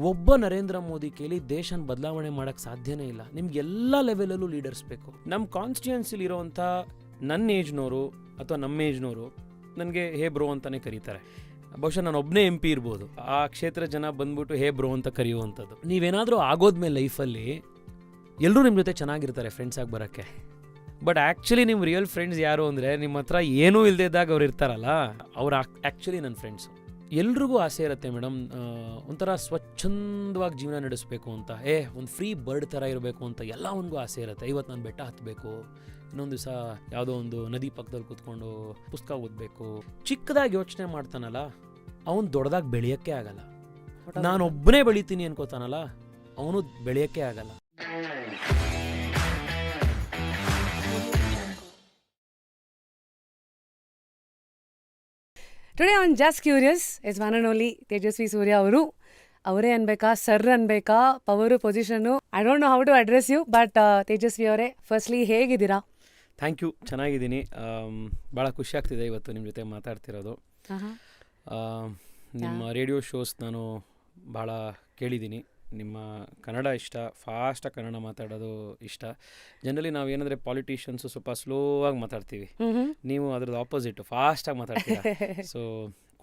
ಒಬ್ಬ ನರೇಂದ್ರ ಮೋದಿ ಕೇಳಿ ದೇಶನ ಬದಲಾವಣೆ ಮಾಡಕ್ ಸಾಧ್ಯನೇ ಇಲ್ಲ. ನಿಮ್ಗೆ ಎಲ್ಲ ಲೆವೆಲಲ್ಲೂ ಲೀಡರ್ಸ್ ಬೇಕು. ನಮ್ಮ ಕಾನ್ಸ್ಟಿಟ್ಯೂನ್ಸಿಲಿ ಇರೋವಂಥ ನನ್ನ ಏಜ್ನವರು ಅಥವಾ ನಮ್ಮ ಏಜ್ನವರು ನನಗೆ ಹೇ ಬ್ರೋ ಅಂತಾನೆ ಕರೀತಾರೆ. ಬಹುಶಃ ನಾನು ಒಬ್ಬನೇ MP ಇರ್ಬೋದು, ಆ ಕ್ಷೇತ್ರ ಜನ ಬಂದ್ಬಿಟ್ಟು ಹೇ ಬ್ರೋ ಅಂತ ಕರೆಯುವಂಥದ್ದು. ನೀವೇನಾದರೂ ಆಗೋದ್ಮೇಲೆ ಲೈಫಲ್ಲಿ ಎಲ್ಲರೂ ನಿಮ್ಮ ಜೊತೆ ಚೆನ್ನಾಗಿರ್ತಾರೆ ಫ್ರೆಂಡ್ಸ್ ಆಗಿ ಬರೋಕ್ಕೆ. ಬಟ್ ಆ್ಯಕ್ಚುಲಿ ನಿಮ್ಮ ರಿಯಲ್ ಫ್ರೆಂಡ್ಸ್ ಯಾರು ಅಂದರೆ ನಿಮ್ಮ ಹತ್ರ ಏನೂ ಇಲ್ಲದೇ ಇದ್ದಾಗ ಅವ್ರು ಇರ್ತಾರಲ್ಲ, ಅವ್ರು ಆ್ಯಕ್ಚುಲಿ ನನ್ನ ಫ್ರೆಂಡ್ಸು. ಎಲ್ರಿಗೂ ಆಸೆ ಇರುತ್ತೆ ಮೇಡಮ್, ಒಂಥರ ಸ್ವಚ್ಛಂದವಾಗಿ ಜೀವನ ನಡೆಸಬೇಕು ಅಂತ, ಒಂದು ಫ್ರೀ ಬರ್ಡ್ ಥರ ಇರಬೇಕು ಅಂತ ಎಲ್ಲವನಿಗೂ ಆಸೆ ಇರುತ್ತೆ. ಇವತ್ತು ನಾನು ಬೆಟ್ಟ ಹತ್ತಬೇಕು, ಇನ್ನೊಂದು ದಿವಸ ಯಾವುದೋ ಒಂದು ನದಿ ಪಕ್ಕದಲ್ಲಿ ಕೂತ್ಕೊಂಡು ಪುಸ್ತಕ ಓದಬೇಕು. ಚಿಕ್ಕದಾಗಿ ಯೋಚನೆ ಮಾಡ್ತಾನಲ್ಲ ಅವನು ದೊಡ್ಡದಾಗಿ ಬೆಳೆಯೋಕ್ಕೆ ಆಗಲ್ಲ. ನಾನೊಬ್ಬನೇ ಬೆಳಿತೀನಿ ಅನ್ಕೋತಾನಲ್ಲ ಅವನು ಬೆಳೆಯೋಕ್ಕೆ ಆಗಲ್ಲ. Today on just curious is one and only Tejasvi Surya ಅವರು. ಅವರೇ ಅನ್ಬೇಕಾ, ಸರ್ ಅನ್ಬೇಕಾ, power, position, I don't know how to address you, but Tejasvi ಅವರೇ ಫಸ್ಟ್ಲಿ ಹೇಗಿದ್ದೀರಾ? ಥ್ಯಾಂಕ್ ಯು, ಚೆನ್ನಾಗಿದ್ದೀನಿ. ಭಾಳ ಖುಷಿ ಆಗ್ತಿದೆ ಇವತ್ತು ನಿಮ್ಮ ಜೊತೆ ಮಾತಾಡ್ತಿರೋದು. ನಿಮ್ಮ ರೇಡಿಯೋ ಶೋಸ್ ನಾನು ಭಾಳ ಕೇಳಿದ್ದೀನಿ. ನಿಮ್ಮ ಕನ್ನಡ ಇಷ್ಟ, ಫಾಸ್ಟಾಗಿ ಕನ್ನಡ ಮಾತಾಡೋದು ಇಷ್ಟ. ಜನರಲಿ ನಾವು ಏನಂದರೆ ಪಾಲಿಟಿಷಿಯನ್ಸು ಸ್ವಲ್ಪ ಸ್ಲೋ ಆಗಿ ಮಾತಾಡ್ತೀವಿ, ನೀವು ಅದ್ರದ್ದು ಆಪೋಸಿಟ್ ಫಾಸ್ಟಾಗಿ ಮಾತಾಡ್ತೀರಾ. ಸೊ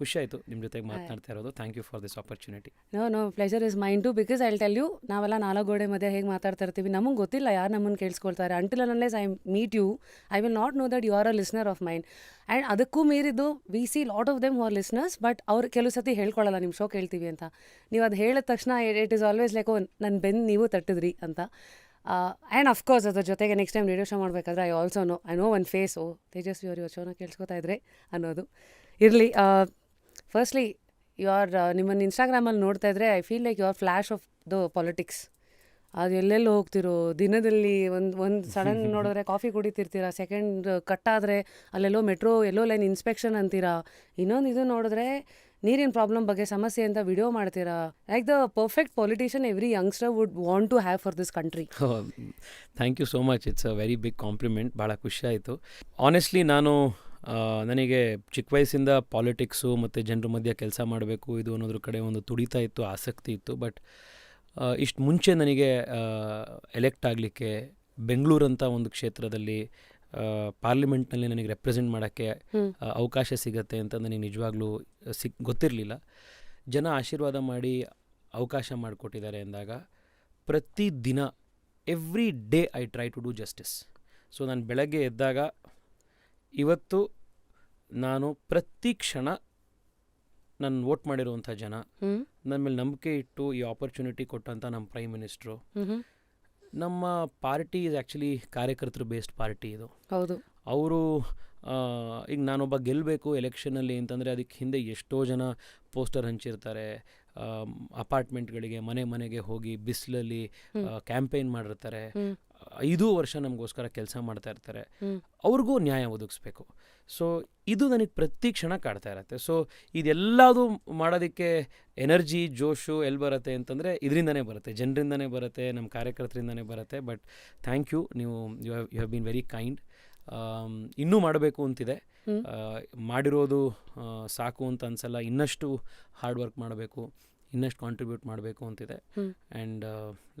ಖುಷಿ ಆಯಿತು ನಿಮ್ಮ ಜೊತೆಗೆ ಮಾತನಾಡ್ತಾ ಇರೋದು. Thank you for this opportunity. No pleasure is mine too, because I tell you, ನಾವೆಲ್ಲ ನಾಲ್ಕು ಗೋಡೆ ಮಧ್ಯೆ ಹೇಗೆ ಮಾತಾಡ್ತಾ ಇರ್ತೀವಿ, ನಮಗೆ ಗೊತ್ತಿಲ್ಲ ಯಾರು ನಮ್ಮನ್ನು ಕೇಳಿಸ್ಕೊಳ್ತಾರೆ. Until unless I meet you I will not know that you are a listener of mind. And ಅದಕ್ಕೂ ಮೀರಿದ್ದು we see lot of them who are listeners, but ಅವ್ರು ಕೆಲವು ಸತಿ ಹೇಳ್ಕೊಳ್ಳಲ್ಲ ನಿಮ್ಮ ಶೋ ಕೇಳ್ತೀವಿ ಅಂತ. ನೀವು ಅದು ಹೇಳಿದ ತಕ್ಷಣ ಇಟ್ ಈಸ್ ಆಲ್ವೇಸ್ ಲೈಕ್ ನನ್ನ ಬೆನ್ನು ನೀವು ತಟ್ಟಿದ್ರಿ ಅಂತ. ಆ್ಯಂಡ್ ಅಫ್ಕೋರ್ಸ್ ಅದ್ರ ಜೊತೆಗೆ ನೆಕ್ಸ್ಟ್ ಟೈಮ್ ರೇಡಿಯೋ ಶೋ ಮಾಡಬೇಕಾದ್ರೆ I know one face, Tejasvi ಅವರು ಶೋನ ಕೇಳಿಸ್ಕೊತಾ ಇದ್ರೆ ಅನ್ನೋದು ಇರಲಿ. ಫಸ್ಟ್ಲಿ ನಿಮ್ಮನ್ನು ಇನ್ಸ್ಟಾಗ್ರಾಮಲ್ಲಿ ನೋಡ್ತಾ ಇದ್ರೆ I feel like you are flash of the politics. ಅದು ಎಲ್ಲೆಲ್ಲೋ ಹೋಗ್ತಿರೋ, ದಿನದಲ್ಲಿ ಒಂದು ಸಡನ್ ನೋಡಿದ್ರೆ ಕಾಫಿ ಕುಡಿತಿರ್ತೀರಾ, ಸೆಕೆಂಡ್ ಕಟ್ಟಾದರೆ ಅಲ್ಲೆಲ್ಲೋ ಮೆಟ್ರೋ ಎಲ್ಲೋ ಲೈನ್ ಇನ್ಸ್ಪೆಕ್ಷನ್ ಅಂತೀರಾ, ಇನ್ನೊಂದು ಇದು ನೋಡಿದ್ರೆ ನೀರಿನ ಪ್ರಾಬ್ಲಮ್ ಬಗ್ಗೆ ಸಮಸ್ಯೆ ಅಂತ ವಿಡಿಯೋ ಮಾಡ್ತೀರಾ. Like the perfect politician every youngster would want to have for this country. Thank you so much, it's a very big compliment. ಭಾಳ ಖುಷಿ ಆಯಿತು. ಆನೆಸ್ಟ್ಲಿ ನನಗೆ ಚಿಕ್ಕ ವಯಸ್ಸಿಂದ ಪಾಲಿಟಿಕ್ಸು ಮತ್ತು ಜನರ ಮಧ್ಯೆ ಕೆಲಸ ಮಾಡಬೇಕು ಇದು ಅನ್ನೋದ್ರ ಕಡೆ ಒಂದು ತುಡಿತ ಇತ್ತು, ಆಸಕ್ತಿ ಇತ್ತು. ಬಟ್ ಇಷ್ಟು ಮುಂಚೆ ನನಗೆ ಎಲೆಕ್ಟ್ ಆಗಲಿಕ್ಕೆ ಬೆಂಗಳೂರಂಥ ಒಂದು ಕ್ಷೇತ್ರದಲ್ಲಿ ಪಾರ್ಲಿಮೆಂಟ್ನಲ್ಲಿ ನನಗೆ ರೆಪ್ರೆಸೆಂಟ್ ಮಾಡೋಕ್ಕೆ ಅವಕಾಶ ಸಿಗತ್ತೆ ಅಂತ ನನಗೆ ನಿಜವಾಗ್ಲೂ ಗೊತ್ತಿರಲಿಲ್ಲ. ಜನ ಆಶೀರ್ವಾದ ಮಾಡಿ ಅವಕಾಶ ಮಾಡಿಕೊಟ್ಟಿದ್ದಾರೆ ಅಂದಾಗ ಪ್ರತಿದಿನ every day I try to do justice. So ನಾನು ಬೆಳಗ್ಗೆ ಎದ್ದಾಗ ಇವತ್ತು ನಾನು ಪ್ರತಿ ಕ್ಷಣ ನಾನು ವೋಟ್ ಮಾಡಿರುವಂಥ ಜನ, ನನ್ನ ಮೇಲೆ ನಂಬಿಕೆ ಇಟ್ಟು ಈ ಆಪರ್ಚುನಿಟಿ ಕೊಟ್ಟಂಥ ನಮ್ಮ ಪ್ರೈಮ್ ಮಿನಿಸ್ಟ್ರು, ನಮ್ಮ ಪಾರ್ಟಿ ಇಸ್ ಆ್ಯಕ್ಚುಲಿ ಕಾರ್ಯಕರ್ತರು ಬೇಸ್ಡ್ ಪಾರ್ಟಿ ಇದು. ಹೌದು. ಅವರು ಈಗ ನಾನೊಬ್ಬ ಗೆಲ್ಲಬೇಕು ಎಲೆಕ್ಷನಲ್ಲಿ ಅಂತಂದರೆ ಅದಕ್ಕೆ ಹಿಂದೆ ಎಷ್ಟೋ ಜನ ಪೋಸ್ಟರ್ ಹಂಚಿರ್ತಾರೆ, ಅಪಾರ್ಟ್ಮೆಂಟ್ಗಳಿಗೆ ಮನೆಗೆ ಹೋಗಿ ಬಿಸಿಲಲ್ಲಿ ಕ್ಯಾಂಪೇನ್ ಮಾಡಿರ್ತಾರೆ, 5 ವರ್ಷ ನಮಗೋಸ್ಕರ ಕೆಲಸ ಮಾಡ್ತಾ ಇರ್ತಾರೆ. ಅವ್ರಿಗೂ ನ್ಯಾಯ ಒದಗಿಸ್ಬೇಕು. ಸೊ ಇದು ನನಗೆ ಪ್ರತಿ ಕ್ಷಣ ಕಾಡ್ತಾ ಇರತ್ತೆ. ಸೊ ಇದೆಲ್ಲದು ಮಾಡೋದಕ್ಕೆ ಎನರ್ಜಿ, ಜೋಶು ಎಲ್ಲಿ ಬರುತ್ತೆ ಅಂತಂದರೆ ಇದರಿಂದನೇ ಬರುತ್ತೆ, ಜನರಿಂದನೇ ಬರುತ್ತೆ, ನಮ್ಮ ಕಾರ್ಯಕರ್ತರಿಂದನೇ ಬರುತ್ತೆ. But thank you, you have been very kind. ಇನ್ನೂ ಮಾಡಬೇಕು ಅಂತಿದೆ, ಮಾಡಿರೋದು ಸಾಕು ಅಂತ ಅನ್ಸಲ್ಲ, ಇನ್ನಷ್ಟು ಹಾರ್ಡ್ ವರ್ಕ್ ಮಾಡಬೇಕು, ಇನ್ನಷ್ಟು ಕಾಂಟ್ರಿಬ್ಯೂಟ್ ಮಾಡಬೇಕು ಅಂತಿದೆ. And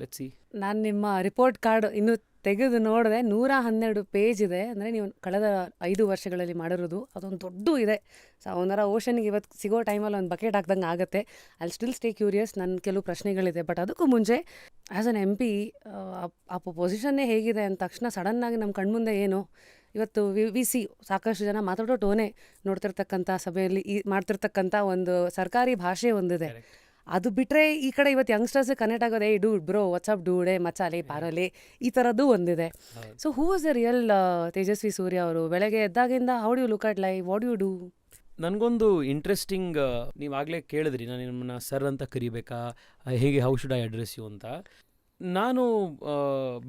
let's see. ನಾನು ನಿಮ್ಮ ರಿಪೋರ್ಟ್ ಕಾರ್ಡ್ ಇನ್ನೂ ತೆಗೆದು ನೋಡಿದೆ, 112 ಪೇಜ್ ಇದೆ. ಅಂದರೆ ನೀವು ಕಳೆದ 5 ವರ್ಷಗಳಲ್ಲಿ ಮಾಡಿರೋದು ಅದೊಂದು ದೊಡ್ಡ ಇದೆ. ಒಂದರ ಓಷನ್ಗೆ ಇವತ್ತು ಸಿಗೋ ಟೈಮಲ್ಲಿ ಒಂದು ಬಕೆಟ್ ಹಾಕ್ದಂಗೆ ಆಗುತ್ತೆ. I still stay curious. ನನ್ನ ಕೆಲವು ಪ್ರಶ್ನೆಗಳಿದೆ. ಬಟ್ ಅದಕ್ಕೂ ಮುಂಚೆ ಆ್ಯಸ್ ಅನ್ MP ಆ ಪೊಸಿಷನ್ನೇ ಹೇಗಿದೆ ಅಂದ ತಕ್ಷಣ ಸಡನ್ನಾಗಿ ನಮ್ಮ ಕಣ್ಮುಂದೆ ಏನು ಇವತ್ತು ವಿ ಸಿ ಸಾಕಷ್ಟು ಜನ ಮಾತಾಡೋ ಟೋನೇ ನೋಡ್ತಿರ್ತಕ್ಕಂಥ ಸಭೆಯಲ್ಲಿ ಮಾಡ್ತಿರ್ತಕ್ಕಂಥ ಒಂದು ಸರ್ಕಾರಿ ಭಾಷೆ ಒಂದಿದೆ. ಅದು ಬಿಟ್ಟರೆ ಈ ಕಡೆ ಇವತ್ತು ಯಂಗ್ಸ್ಟರ್ಸ್ ಕನೆಕ್ಟ್ ಆಗೋದೇ ಡೂಡ್ ಬ್ರೋ ವಾಟ್ಸಪ್ ಡೂಡೆ ಮಚಾಲೆ ಪಾರೋಲೆ ಈ ಥರದ್ದು ಒಂದಿದೆ. So who was the real Tejasvi Surya ಅವರು? ಬೆಳಗ್ಗೆ ಎದ್ದಾಗಿಂದ how do you look at life, what do you do? ನನಗೊಂದು ಇಂಟ್ರೆಸ್ಟಿಂಗ್, ನೀವಾಗಲೇ ಕೇಳಿದ್ರಿ ನಾನು ನಿಮ್ಮನ್ನ ಸರ್ ಅಂತ ಕರಿಬೇಕಾ, ಹೇಗೆ how should I address you ಅಂತ. ನಾನು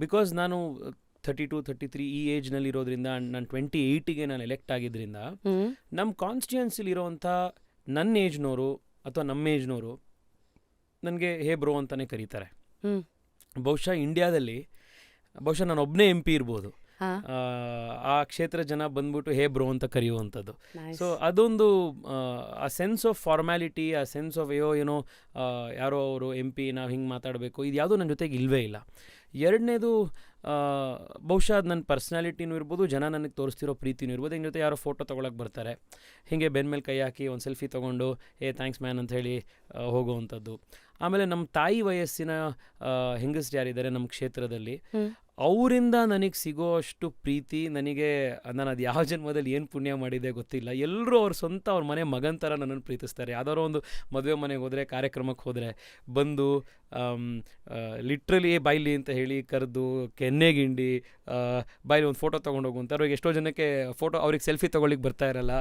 ಬಿಕಾಸ್ ನಾನು 32, 33 ಈ ಏಜ್ನಲ್ಲಿ ಇರೋದ್ರಿಂದ, ನಾನು 28ಗೆ ನಾನು ಎಲೆಕ್ಟ್ ಆಗಿದ್ದರಿಂದ ನಮ್ಮ ಕಾನ್ಸ್ಟಿಟ್ಯೂನ್ಸಿಲಿರೋವಂಥ ನನ್ನ ಏಜ್ನವರು ಅಥವಾ ನಮ್ಮ ಏಜ್ನವರು ನನಗೆ ಹೇ ಬ್ರೋ ಅಂತಲೇ ಕರೀತಾರೆ. ಬಹುಶಃ ಇಂಡಿಯಾದಲ್ಲಿ ನಾನು ಒಬ್ಬನೇ MP ಇರ್ಬೋದು, ಹಾಂ ಆ ಕ್ಷೇತ್ರ ಜನ ಬಂದ್ಬಿಟ್ಟು ಹೇ ಬ್ರೋ ಅಂತ ಕರೆಯುವಂಥದ್ದು. ನೈಸ್. ಸೊ ಅದೊಂದು ಆ ಸೆನ್ಸ್ ಆಫ್ ಫಾರ್ಮ್ಯಾಲಿಟಿ, ಆ ಸೆನ್ಸ್ ಆಫ್ ಏನೋ ಯಾರೋ ಅವರು MP ನಾವು ಹಿಂಗೆ ಮಾತಾಡಬೇಕು, ಇದು ಯಾವುದೂ ನನ್ನ ಜೊತೆಗೆ ಇಲ್ಲವೇ ಇಲ್ಲ. ಎರಡನೇದು ಬಹುಶಃ ಅದು ನನ್ನ ಪರ್ಸ್ನಾಲಿಟಿನೂ ಇರ್ಬೋದು, ಜನ ನನಗೆ ತೋರಿಸ್ತಿರೋ ಪ್ರೀತಿನೂ ಇರ್ಬೋದು. ಹಿಂಗೆ ಜೊತೆ ಯಾರೋ ಫೋಟೋ ತೊಗೊಳಕ್ಕೆ ಬರ್ತಾರೆ, ಹೀಗೆ ಬೆನ್ನ ಮೇಲೆ ಕೈ ಹಾಕಿ ಒಂದು ಸೆಲ್ಫಿ ತೊಗೊಂಡು ಥ್ಯಾಂಕ್ಸ್ ಮ್ಯಾನ್ ಅಂತ ಹೇಳಿ ಹೋಗುವಂಥದ್ದು. ಆಮೇಲೆ ನಮ್ಮ ತಾಯಿ ವಯಸ್ಸಿನ ಹೆಂಗಸ್ರು ಯಾರಿದ್ದಾರೆ ನಮ್ಮ ಕ್ಷೇತ್ರದಲ್ಲಿ, ಅವರಿಂದ ನನಗೆ ಸಿಗೋ ಅಷ್ಟು ಪ್ರೀತಿ ನನಗೆ, ನಾನು ಅದು ಯಾವ ಜನ್ಮದಲ್ಲಿ ಏನು ಪುಣ್ಯ ಮಾಡಿದೆ ಗೊತ್ತಿಲ್ಲ. ಎಲ್ಲರೂ ಅವ್ರ ಸ್ವಂತ ಅವ್ರ ಮನೆ ಮಗನ ಥರ ನನ್ನನ್ನು ಪ್ರೀತಿಸ್ತಾರೆ. ಯಾವ್ದಾರೋ ಒಂದು ಮದುವೆ ಮನೆಗೆ ಹೋದರೆ, ಕಾರ್ಯಕ್ರಮಕ್ಕೆ ಹೋದರೆ ಬಂದು ಲಿಟ್ರಲಿ ಬಾಯ್ಲಿ ಅಂತ ಹೇಳಿ ಕರೆದು ಕೆನ್ನೆಗಿಂಡಿ ಬಾಯ್ಲಿ ಒಂದು ಫೋಟೋ ತೊಗೊಂಡೋಗು ಅಂತ. ಅವ್ರಿಗೆ ಎಷ್ಟೋ ಜನಕ್ಕೆ ಫೋಟೋ ಅವ್ರಿಗೆ ಸೆಲ್ಫಿ ತೊಗೊಳ್ಳಿಕ್ಕೆ ಬರ್ತಾ ಇರಲ್ಲ,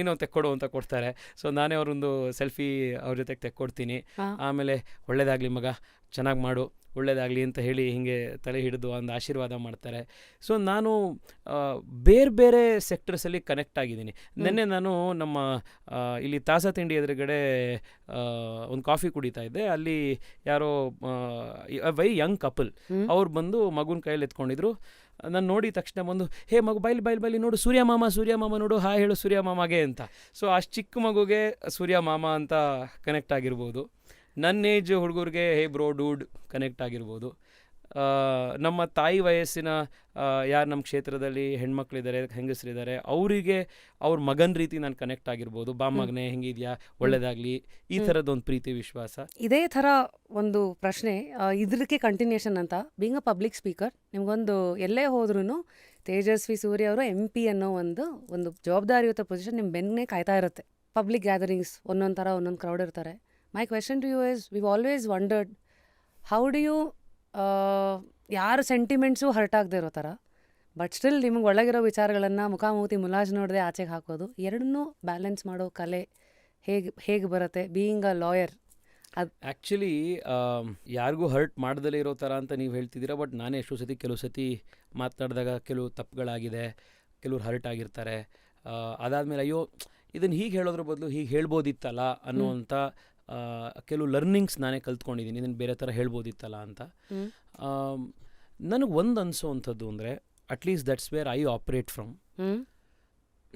ನೀನು ತೆಕ್ಕೊಡು ಅಂತ ಕೊಡ್ತಾರೆ. ಸೊ ನಾನೇ ಅವ್ರೊಂದು ಸೆಲ್ಫಿ ಅವ್ರ ಜೊತೆಗೆ ತೆಕ್ಕೊಡ್ತೀನಿ. ಆಮೇಲೆ ಒಳ್ಳೇದಾಗಲಿ ಮಗ, ಚೆನ್ನಾಗಿ ಮಾಡು, ಒಳ್ಳೇದಾಗಲಿ ಅಂತ ಹೇಳಿ ಹಿಂಗೆ ತಲೆ ಹಿಡಿದು ಒಂದು ಆಶೀರ್ವಾದ ಮಾಡ್ತಾರೆ. ಸೊ ನಾನು ಬೇರೆ ಬೇರೆ ಸೆಕ್ಟರ್ಸಲ್ಲಿ ಕನೆಕ್ಟ್ ಆಗಿದ್ದೀನಿ. ನಿನ್ನೆ ನಾನು ನಮ್ಮ ಇಲ್ಲಿ ತಾಸ ತಿಂಡಿ ಎದುರುಗಡೆ ಒಂದು ಕಾಫಿ ಕುಡಿತಾ ಇದ್ದೆ. ಅಲ್ಲಿ ಯಾರೋ ವೆರಿ ಯಂಗ್ ಕಪಲ್ ಅವ್ರು ಬಂದು ಮಗುನ ಕೈಯಲ್ಲಿ ಎತ್ಕೊಂಡಿದ್ರು. ನಾನು ನೋಡಿದ ತಕ್ಷಣ ಬಂದು ಹೇ ಮಗು ಬೈಲಿ ನೋಡು ಸೂರ್ಯ ಮಾಮ ನೋಡು, ಹಾಯ್ ಹೇಳು ಸೂರ್ಯ ಮಾಮಗೆ ಅಂತ. ಸೊ ಅಷ್ಟು ಚಿಕ್ಕ ಮಗುಗೆ ಸೂರ್ಯ ಮಾಮ ಅಂತ ಕನೆಕ್ಟ್ ಆಗಿರ್ಬೋದು. ನನ್ನ ಏಜ್ ಹುಡುಗರಿಗೆ ಹೇ ಬ್ರೋ ಡೂಡ್ ಕನೆಕ್ಟ್ ಆಗಿರ್ಬೋದು. ನಮ್ಮ ತಾಯಿ ವಯಸ್ಸಿನ ಯಾರು ನಮ್ಮ ಕ್ಷೇತ್ರದಲ್ಲಿ ಹೆಣ್ಮಕ್ಳಿದ್ದಾರೆ, ಹೆಂಗಸರಿದ್ದಾರೆ, ಅವರಿಗೆ ಅವ್ರ ಮಗನ ರೀತಿ ನಾನು ಕನೆಕ್ಟ್ ಆಗಿರ್ಬೋದು. ಬಾ ಮಗನೇ ಹೆಂಗಿದ್ಯಾ, ಒಳ್ಳೇದಾಗಲಿ, ಈ ಥರದ್ದೊಂದು ಪ್ರೀತಿ ವಿಶ್ವಾಸ. ಇದೇ ಥರ ಒಂದು ಪ್ರಶ್ನೆ ಇದಕ್ಕೆ ಕಂಟಿನ್ಯೂಷನ್ ಅಂತ. ಬೀಂಗ್ ಅ ಪಬ್ಲಿಕ್ ಸ್ಪೀಕರ್, ನಿಮಗೊಂದು ಎಲ್ಲೇ ಹೋದ್ರೂ ತೇಜಸ್ವಿ ಸೂರ್ಯ ಅವರು MP ಅನ್ನೋ ಒಂದು ಜವಾಬ್ದಾರಿಯುತ ಪೊಸಿಷನ್ ನಿಮ್ಮ ಬೆನ್ನೇ ಕಾಯ್ತಾ ಇರುತ್ತೆ. ಪಬ್ಲಿಕ್ ಗ್ಯಾದರಿಂಗ್ಸ್ ಒಂದೊಂದು ಥರ ಒಂದೊಂದು ಕ್ರೌಡ್ ಇರ್ತಾರೆ. My question to you is, we've always wondered, how do you ಯಾರು ಸೆಂಟಿಮೆಂಟ್ಸು ಹರ್ಟ್ ಆಗದೆ ಇರೋ ಥರ ಬಟ್ ಸ್ಟಿಲ್ ನಿಮಗೆ ಒಳಗಿರೋ ವಿಚಾರಗಳನ್ನು ಮುಖಾಮುಖಿ ಮುಲಾಜ್ ನೋಡದೆ ಆಚೆಗೆ ಹಾಕೋದು, ಎರಡನ್ನೂ ಬ್ಯಾಲೆನ್ಸ್ ಮಾಡೋ ಕಲೆ ಹೇಗೆ ಬರುತ್ತೆ ಬೀಯಿಂಗ್ ಅ ಲಾಯರ್? ಅದು ಆ್ಯಕ್ಚುಲಿ ಯಾರಿಗೂ ಹರ್ಟ್ ಮಾಡ್ದಲೇ ಇರೋ ಥರ ಅಂತ ನೀವು ಹೇಳ್ತಿದ್ದೀರಾ. ಬಟ್ ನಾನೇ ಕೆಲವು ಸತಿ ಮಾತನಾಡಿದಾಗ ಕೆಲವು ತಪ್ಪುಗಳಾಗಿದೆ, ಕೆಲವ್ರು ಹರ್ಟ್ ಆಗಿರ್ತಾರೆ. ಅದಾದಮೇಲೆ ಅಯ್ಯೋ ಇದನ್ನು ಹೀಗೆ ಹೇಳೋದ್ರ ಬದಲು ಹೀಗೆ ಹೇಳ್ಬೋದಿತ್ತಲ್ಲ ಅನ್ನುವಂಥ ಕೆಲವು ಲರ್ನಿಂಗ್ಸ್ ನಾನೇ ಕಲ್ತ್ಕೊಂಡಿದ್ದೀನಿ, ಇದನ್ನು ಬೇರೆ ಥರ ಹೇಳ್ಬೋದಿತ್ತಲ್ಲ ಅಂತ. ನನಗೆ ಒಂದು ಅನಿಸೋವಂಥದ್ದು ಅಂದರೆ, at least that's where I operate from.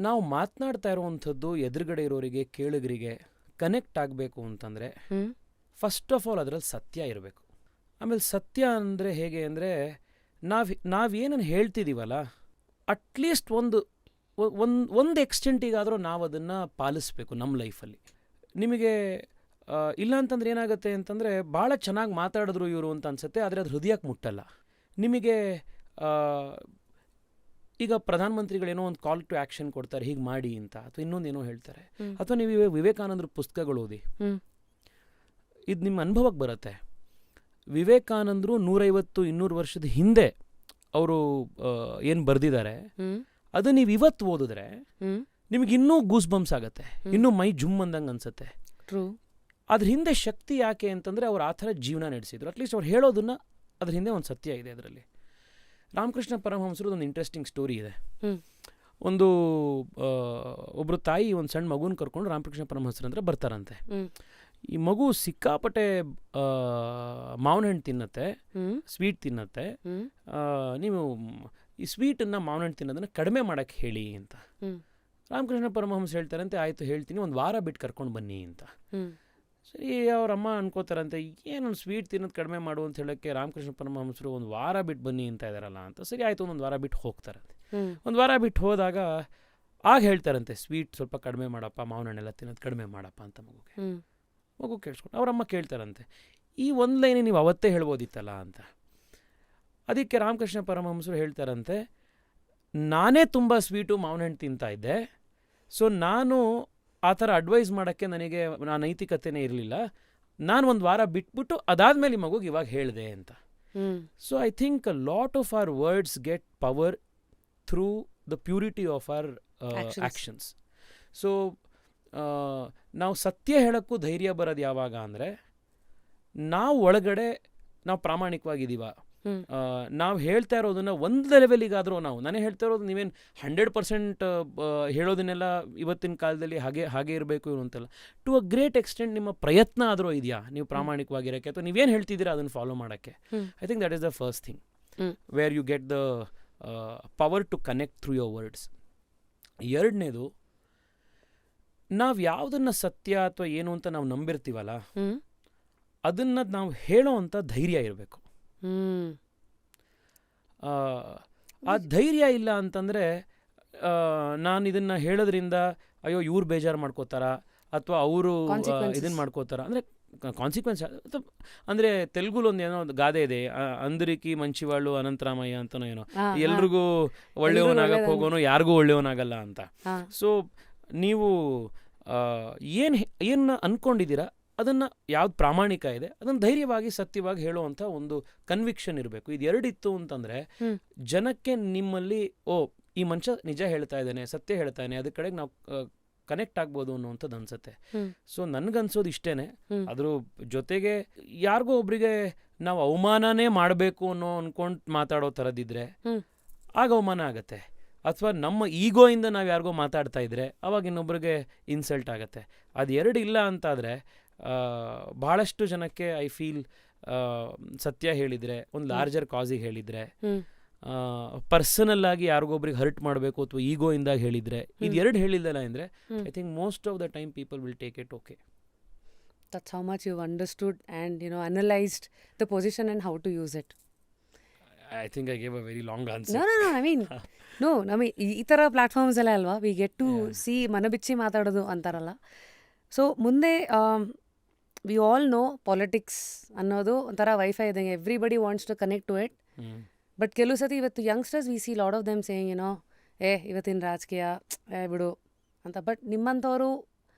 ನಾವು ಮಾತನಾಡ್ತಾ ಇರೋವಂಥದ್ದು ಎದುರುಗಡೆ ಇರೋರಿಗೆ, ಕೇಳುಗರಿಗೆ ಕನೆಕ್ಟ್ ಆಗಬೇಕು ಅಂತಂದರೆ ಫಸ್ಟ್ ಆಫ್ ಆಲ್ ಅದರಲ್ಲಿ ಸತ್ಯ ಇರಬೇಕು. ಆಮೇಲೆ ಸತ್ಯ ಅಂದರೆ ಹೇಗೆ ಅಂದರೆ, ನಾವೇನನ್ನು ಹೇಳ್ತಿದ್ದೀವಲ್ಲ, ಅಟ್ಲೀಸ್ಟ್ ಒಂದು ಎಕ್ಸ್ಟೆಂಟಿಗಾದರೂ ನಾವು ಅದನ್ನು ಪಾಲಿಸ್ಬೇಕು ನಮ್ಮ ಲೈಫಲ್ಲಿ. ನಿಮಗೆ ಇಲ್ಲ ಅಂತಂದ್ರೆ ಏನಾಗುತ್ತೆ ಅಂತಂದರೆ, ಭಾಳ ಚೆನ್ನಾಗಿ ಮಾತಾಡಿದ್ರು ಇವರು ಅಂತ ಅನಿಸುತ್ತೆ, ಆದರೆ ಅದು ಹೃದಯಕ್ಕೆ ಮುಟ್ಟಲ್ಲ ನಿಮಗೆ. ಈಗ ಪ್ರಧಾನಮಂತ್ರಿಗಳೇನೋ ಒಂದು ಕಾಲ್ ಟು ಆ್ಯಕ್ಷನ್ ಕೊಡ್ತಾರೆ, ಹೀಗೆ ಮಾಡಿ ಅಂತ, ಅಥವಾ ಇನ್ನೊಂದೇನೋ ಹೇಳ್ತಾರೆ, ಅಥವಾ ನೀವು ವಿವೇಕಾನಂದ್ರ ಪುಸ್ತಕಗಳು ಓದಿ, ಇದು ನಿಮ್ಮ ಅನುಭವಕ್ಕೆ ಬರುತ್ತೆ. ವಿವೇಕಾನಂದರು 150-200 ವರ್ಷದ ಹಿಂದೆ ಅವರು ಏನು ಬರೆದಿದ್ದಾರೆ, ಅದು ನೀವು ಇವತ್ತು ಓದಿದ್ರೆ ನಿಮಗೆ ಇನ್ನೂ ಗೂಸ್ ಬಂಪ್ಸ್ ಆಗುತ್ತೆ, ಇನ್ನೂ ಮೈ ಜುಮ್ ಅಂದಂಗೆ ಅನಿಸುತ್ತೆ. ಟ್ರೂ. ಅದ್ರ ಹಿಂದೆ ಶಕ್ತಿ ಯಾಕೆ ಅಂತಂದರೆ, ಅವ್ರು ಆ ಥರ ಜೀವನ ನಡೆಸಿದ್ರು. ಅಟ್ಲೀಸ್ಟ್ ಅವ್ರು ಹೇಳೋದನ್ನು ಅದ್ರ ಹಿಂದೆ ಒಂದು ಸತ್ಯ ಇದೆ ಅದರಲ್ಲಿ. ರಾಮಕೃಷ್ಣ ಪರಮಹಂಸರದ್ದು ಒಂದು ಇಂಟ್ರೆಸ್ಟಿಂಗ್ ಸ್ಟೋರಿ ಇದೆ. ಒಬ್ಬರು ತಾಯಿ ಒಂದು ಸಣ್ಣ ಮಗುನ ಕರ್ಕೊಂಡು ರಾಮಕೃಷ್ಣ ಪರಮಹಂಸರ ಹತ್ರ ಬರ್ತಾರಂತೆ. ಈ ಮಗು ಸಿಕ್ಕಾಪಟ್ಟೆ ಮಾವಿನ ಹಣ್ಣು ತಿನ್ನತ್ತೆ, ಸ್ವೀಟ್ ತಿನ್ನತ್ತೆ. ನೀವು ಈ ಸ್ವೀಟನ್ನು ಮಾವಿನ ಹಣ್ಣು ತಿನ್ನೋದನ್ನು ಕಡಿಮೆ ಮಾಡೋಕ್ಕೆ ಹೇಳಿ ಅಂತ ರಾಮಕೃಷ್ಣ ಪರಮಹಂಸ ಹೇಳ್ತಾರಂತೆ. ಆಯಿತು ಹೇಳ್ತೀನಿ, ಒಂದು ವಾರ ಬಿಟ್ಟು ಕರ್ಕೊಂಡು ಬನ್ನಿ ಅಂತ. ಸರಿ, ಅವರಮ್ಮ ಅನ್ಕೋತಾರಂತೆ, ಏನೊಂದು ಸ್ವೀಟ್ ತಿನ್ನೋದು ಕಡಿಮೆ ಮಾಡು ಅಂತ ಹೇಳೋಕ್ಕೆ ರಾಮಕೃಷ್ಣ ಪರಮಹಂಸರು ಒಂದು ವಾರ ಬಿಟ್ಟು ಬನ್ನಿ ಅಂತ ಇದ್ದಾರಲ್ಲ ಅಂತ. ಸರಿ ಆಯಿತು, ಒಂದು ವಾರ ಬಿಟ್ಟು ಹೋಗ್ತಾರಂತೆ. ಒಂದು ವಾರ ಬಿಟ್ಟು ಹೋದಾಗ ಆಗ ಹೇಳ್ತಾರಂತೆ, ಸ್ವೀಟ್ ಸ್ವಲ್ಪ ಕಡಿಮೆ ಮಾಡಪ್ಪ, ಮಾವಿನ ಹಣ್ಣೆಲ್ಲ ತಿನ್ನೋದು ಕಡಿಮೆ ಮಾಡಪ್ಪ ಅಂತ ಮಗು ಕೇಳಿಸ್ಕೊಂಡು ಅವರಮ್ಮ ಕೇಳ್ತಾರಂತೆ, ಈ ಒಂದು ಲೈನೇ ನೀವು ಅವತ್ತೇ ಹೇಳ್ಬೋದಿತ್ತಲ್ಲ ಅಂತ. ಅದಕ್ಕೆ ರಾಮಕೃಷ್ಣ ಪರಮಹಂಸರು ಹೇಳ್ತಾರಂತೆ, ನಾನೇ ತುಂಬ ಸ್ವೀಟು ಮಾವಿನ ಹಣ್ಣು ತಿಂತಾ ಇದ್ದೆ, ಸೊ ನಾನು ಆ ಥರ ಅಡ್ವೈಸ್ ಮಾಡೋಕ್ಕೆ ನನಗೆ ನೈತಿಕತೆನೇ ಇರಲಿಲ್ಲ, ನಾನು ಒಂದು ವಾರ ಬಿಟ್ಬಿಟ್ಟು ಅದಾದಮೇಲೆ ಈ ಮಗುಗೆ ಇವಾಗ ಹೇಳಿದೆ ಅಂತ. So I think a lot of our words get power through the purity of our actions. So ನಾವು ಸತ್ಯ ಹೇಳೋಕ್ಕೂ ಧೈರ್ಯ ಬರೋದು ಯಾವಾಗ ಅಂದರೆ, ನಾವು ಒಳಗಡೆ ನಾವು ಪ್ರಾಮಾಣಿಕವಾಗಿದ್ದೀವ, ನಾವು ಹೇಳ್ತಾ ಇರೋದನ್ನ ಒಂದು ಲೆವೆಲಿಗಾದರೂ ನಾನೇ ಹೇಳ್ತಾ ಇರೋದು ನೀವೇನು 100% ಹೇಳೋದನ್ನೆಲ್ಲ ಇವತ್ತಿನ ಕಾಲದಲ್ಲಿ ಹಾಗೆ ಇರಬೇಕು ಅಂತಲ್ಲ. ಟು ಅ ಗ್ರೇಟ್ ಎಕ್ಸ್ಟೆಂಟ್ ನಿಮ್ಮ ಪ್ರಯತ್ನ ಆದರೂ ಇದೆಯಾ ನೀವು ಪ್ರಾಮಾಣಿಕವಾಗಿರೋಕ್ಕೆ, ಅಥವಾ ನೀವೇನು ಹೇಳ್ತಿದ್ದೀರಾ ಅದನ್ನು ಫಾಲೋ ಮಾಡೋಕ್ಕೆ. I think that is the first thing where you get the power to connect through your words. ಎರಡನೇದು, ನಾವು ಯಾವುದನ್ನು ಸತ್ಯ ಅಥವಾ ಏನು ಅಂತ ನಾವು ನಂಬಿರ್ತೀವಲ್ಲ, ಅದನ್ನು ನಾವು ಹೇಳೋ ಅಂಥ ಧೈರ್ಯ ಇರಬೇಕು. ಆ ಧೈರ್ಯ ಇಲ್ಲ ಅಂತಂದರೆ, ನಾನು ಇದನ್ನು ಹೇಳೋದ್ರಿಂದ ಅಯ್ಯೋ ಇವ್ರು ಬೇಜಾರು ಮಾಡ್ಕೋತಾರ ಅಥವಾ ಅವರು ಇದನ್ನು ಮಾಡ್ಕೋತಾರ ಅಂದರೆ ಕಾನ್ಸಿಕ್ವೆನ್ಸ್. ಅಂದರೆ ತೆಲುಗುಲಿ ಒಂದು ಏನೋ ಗಾದೆ ಇದೆ, ಅಂದರಿಕಿ ಮಂಚಿವಾಳು ಅನಂತರಾಮಯ್ಯ ಅಂತನೋ ಏನೋ, ಎಲ್ರಿಗೂ ಒಳ್ಳೆಯವನಾಗಕ್ಕೆ ಹೋಗೋನು ಯಾರಿಗೂ ಒಳ್ಳೆಯವನಾಗಲ್ಲ ಅಂತ. ಸೊ ನೀವು ಏನು ಅಂದ್ಕೊಂಡಿದ್ದೀರಾ ಅದನ್ನು ಯಾವ್ದು ಪ್ರಾಮಾಣಿಕ ಇದೆ ಅದನ್ನು ಧೈರ್ಯವಾಗಿ ಸತ್ಯವಾಗಿ ಹೇಳುವಂಥ ಒಂದು ಕನ್ವಿಕ್ಷನ್ ಇರಬೇಕು. ಇದು ಎರಡಿತ್ತು ಅಂತಂದರೆ ಜನಕ್ಕೆ ನಿಮ್ಮಲ್ಲಿ ಈ ಮನುಷ್ಯ ನಿಜ ಹೇಳ್ತಾ ಇದ್ದಾನೆ, ಸತ್ಯ ಹೇಳ್ತಾ ಇದ್ದಾನೆ, ಅದ್ರ ಕಡೆಗೆ ನಾವು ಕನೆಕ್ಟ್ ಆಗ್ಬೋದು ಅನ್ನೋವಂಥದ್ದು ಅನ್ಸುತ್ತೆ. ಸೊ ನನಗನ್ಸೋದು ಇಷ್ಟೇ. ಅದ್ರ ಜೊತೆಗೆ ಯಾರಿಗೋ ಒಬ್ರಿಗೆ ನಾವು ಅವಮಾನನೇ ಮಾಡಬೇಕು ಅನ್ನೋ ಅನ್ಕೊಂಡು ಮಾತಾಡೋ ಥರದಿದ್ರೆ ಆಗ ಅವಮಾನ ಆಗತ್ತೆ. ಅಥವಾ ನಮ್ಮ ಈಗೋಯಿಂದ ನಾವು ಯಾರಿಗೋ ಮಾತಾಡ್ತಾ ಇದ್ರೆ ಅವಾಗ ಇನ್ನೊಬ್ರಿಗೆ ಇನ್ಸಲ್ಟ್ ಆಗತ್ತೆ. ಅದು ಎರಡು ಇಲ್ಲ ಅಂತಾದರೆ ಭಾಳಷ್ಟು ಜನಕ್ಕೆ ಐ ಫೀಲ್ ಸತ್ಯ ಹೇಳಿದರೆ, ಒಂದು ಲಾರ್ಜರ್ ಕಾಸಿಗೆ ಹೇಳಿದರೆ, ಪರ್ಸನಲ್ ಆಗಿ ಯಾರಿಗೊಬ್ರಿಗೆ ಹರ್ಟ್ ಮಾಡಬೇಕು ಅಥವಾ ಈಗೋಯಿಂದ ಹೇಳಿದರೆ, ಇದು ಎರಡು ಹೇಳಿಲ್ಲಲ್ಲ ಅಂದರೆ I think most of the time people will take it okay. That's how much you've understood and analyzed the position and how to use it. I think I gave a very long answer. No, I mean ಈ ಥರ platforms ಎಲ್ಲ ಅಲ್ವಾ we get to C ಮನಬಿಚ್ಚಿ ಮಾತಾಡೋದು ಅಂತಾರಲ್ಲ. So ಮುಂದೆ we all know politics ಅನ್ನೋದು ಒಂಥರ wifi ಇದ್ದಂಗೆ, everybody wants to connect to it. But ಕೆಲವು ಸತಿ ಇವತ್ತು youngsters we see lot of them saying ಇವತ್ತಿನ ರಾಜಕೀಯ ಬಿಡು ಅಂತ. ಬಟ್ ನಿಮ್ಮಂಥವರು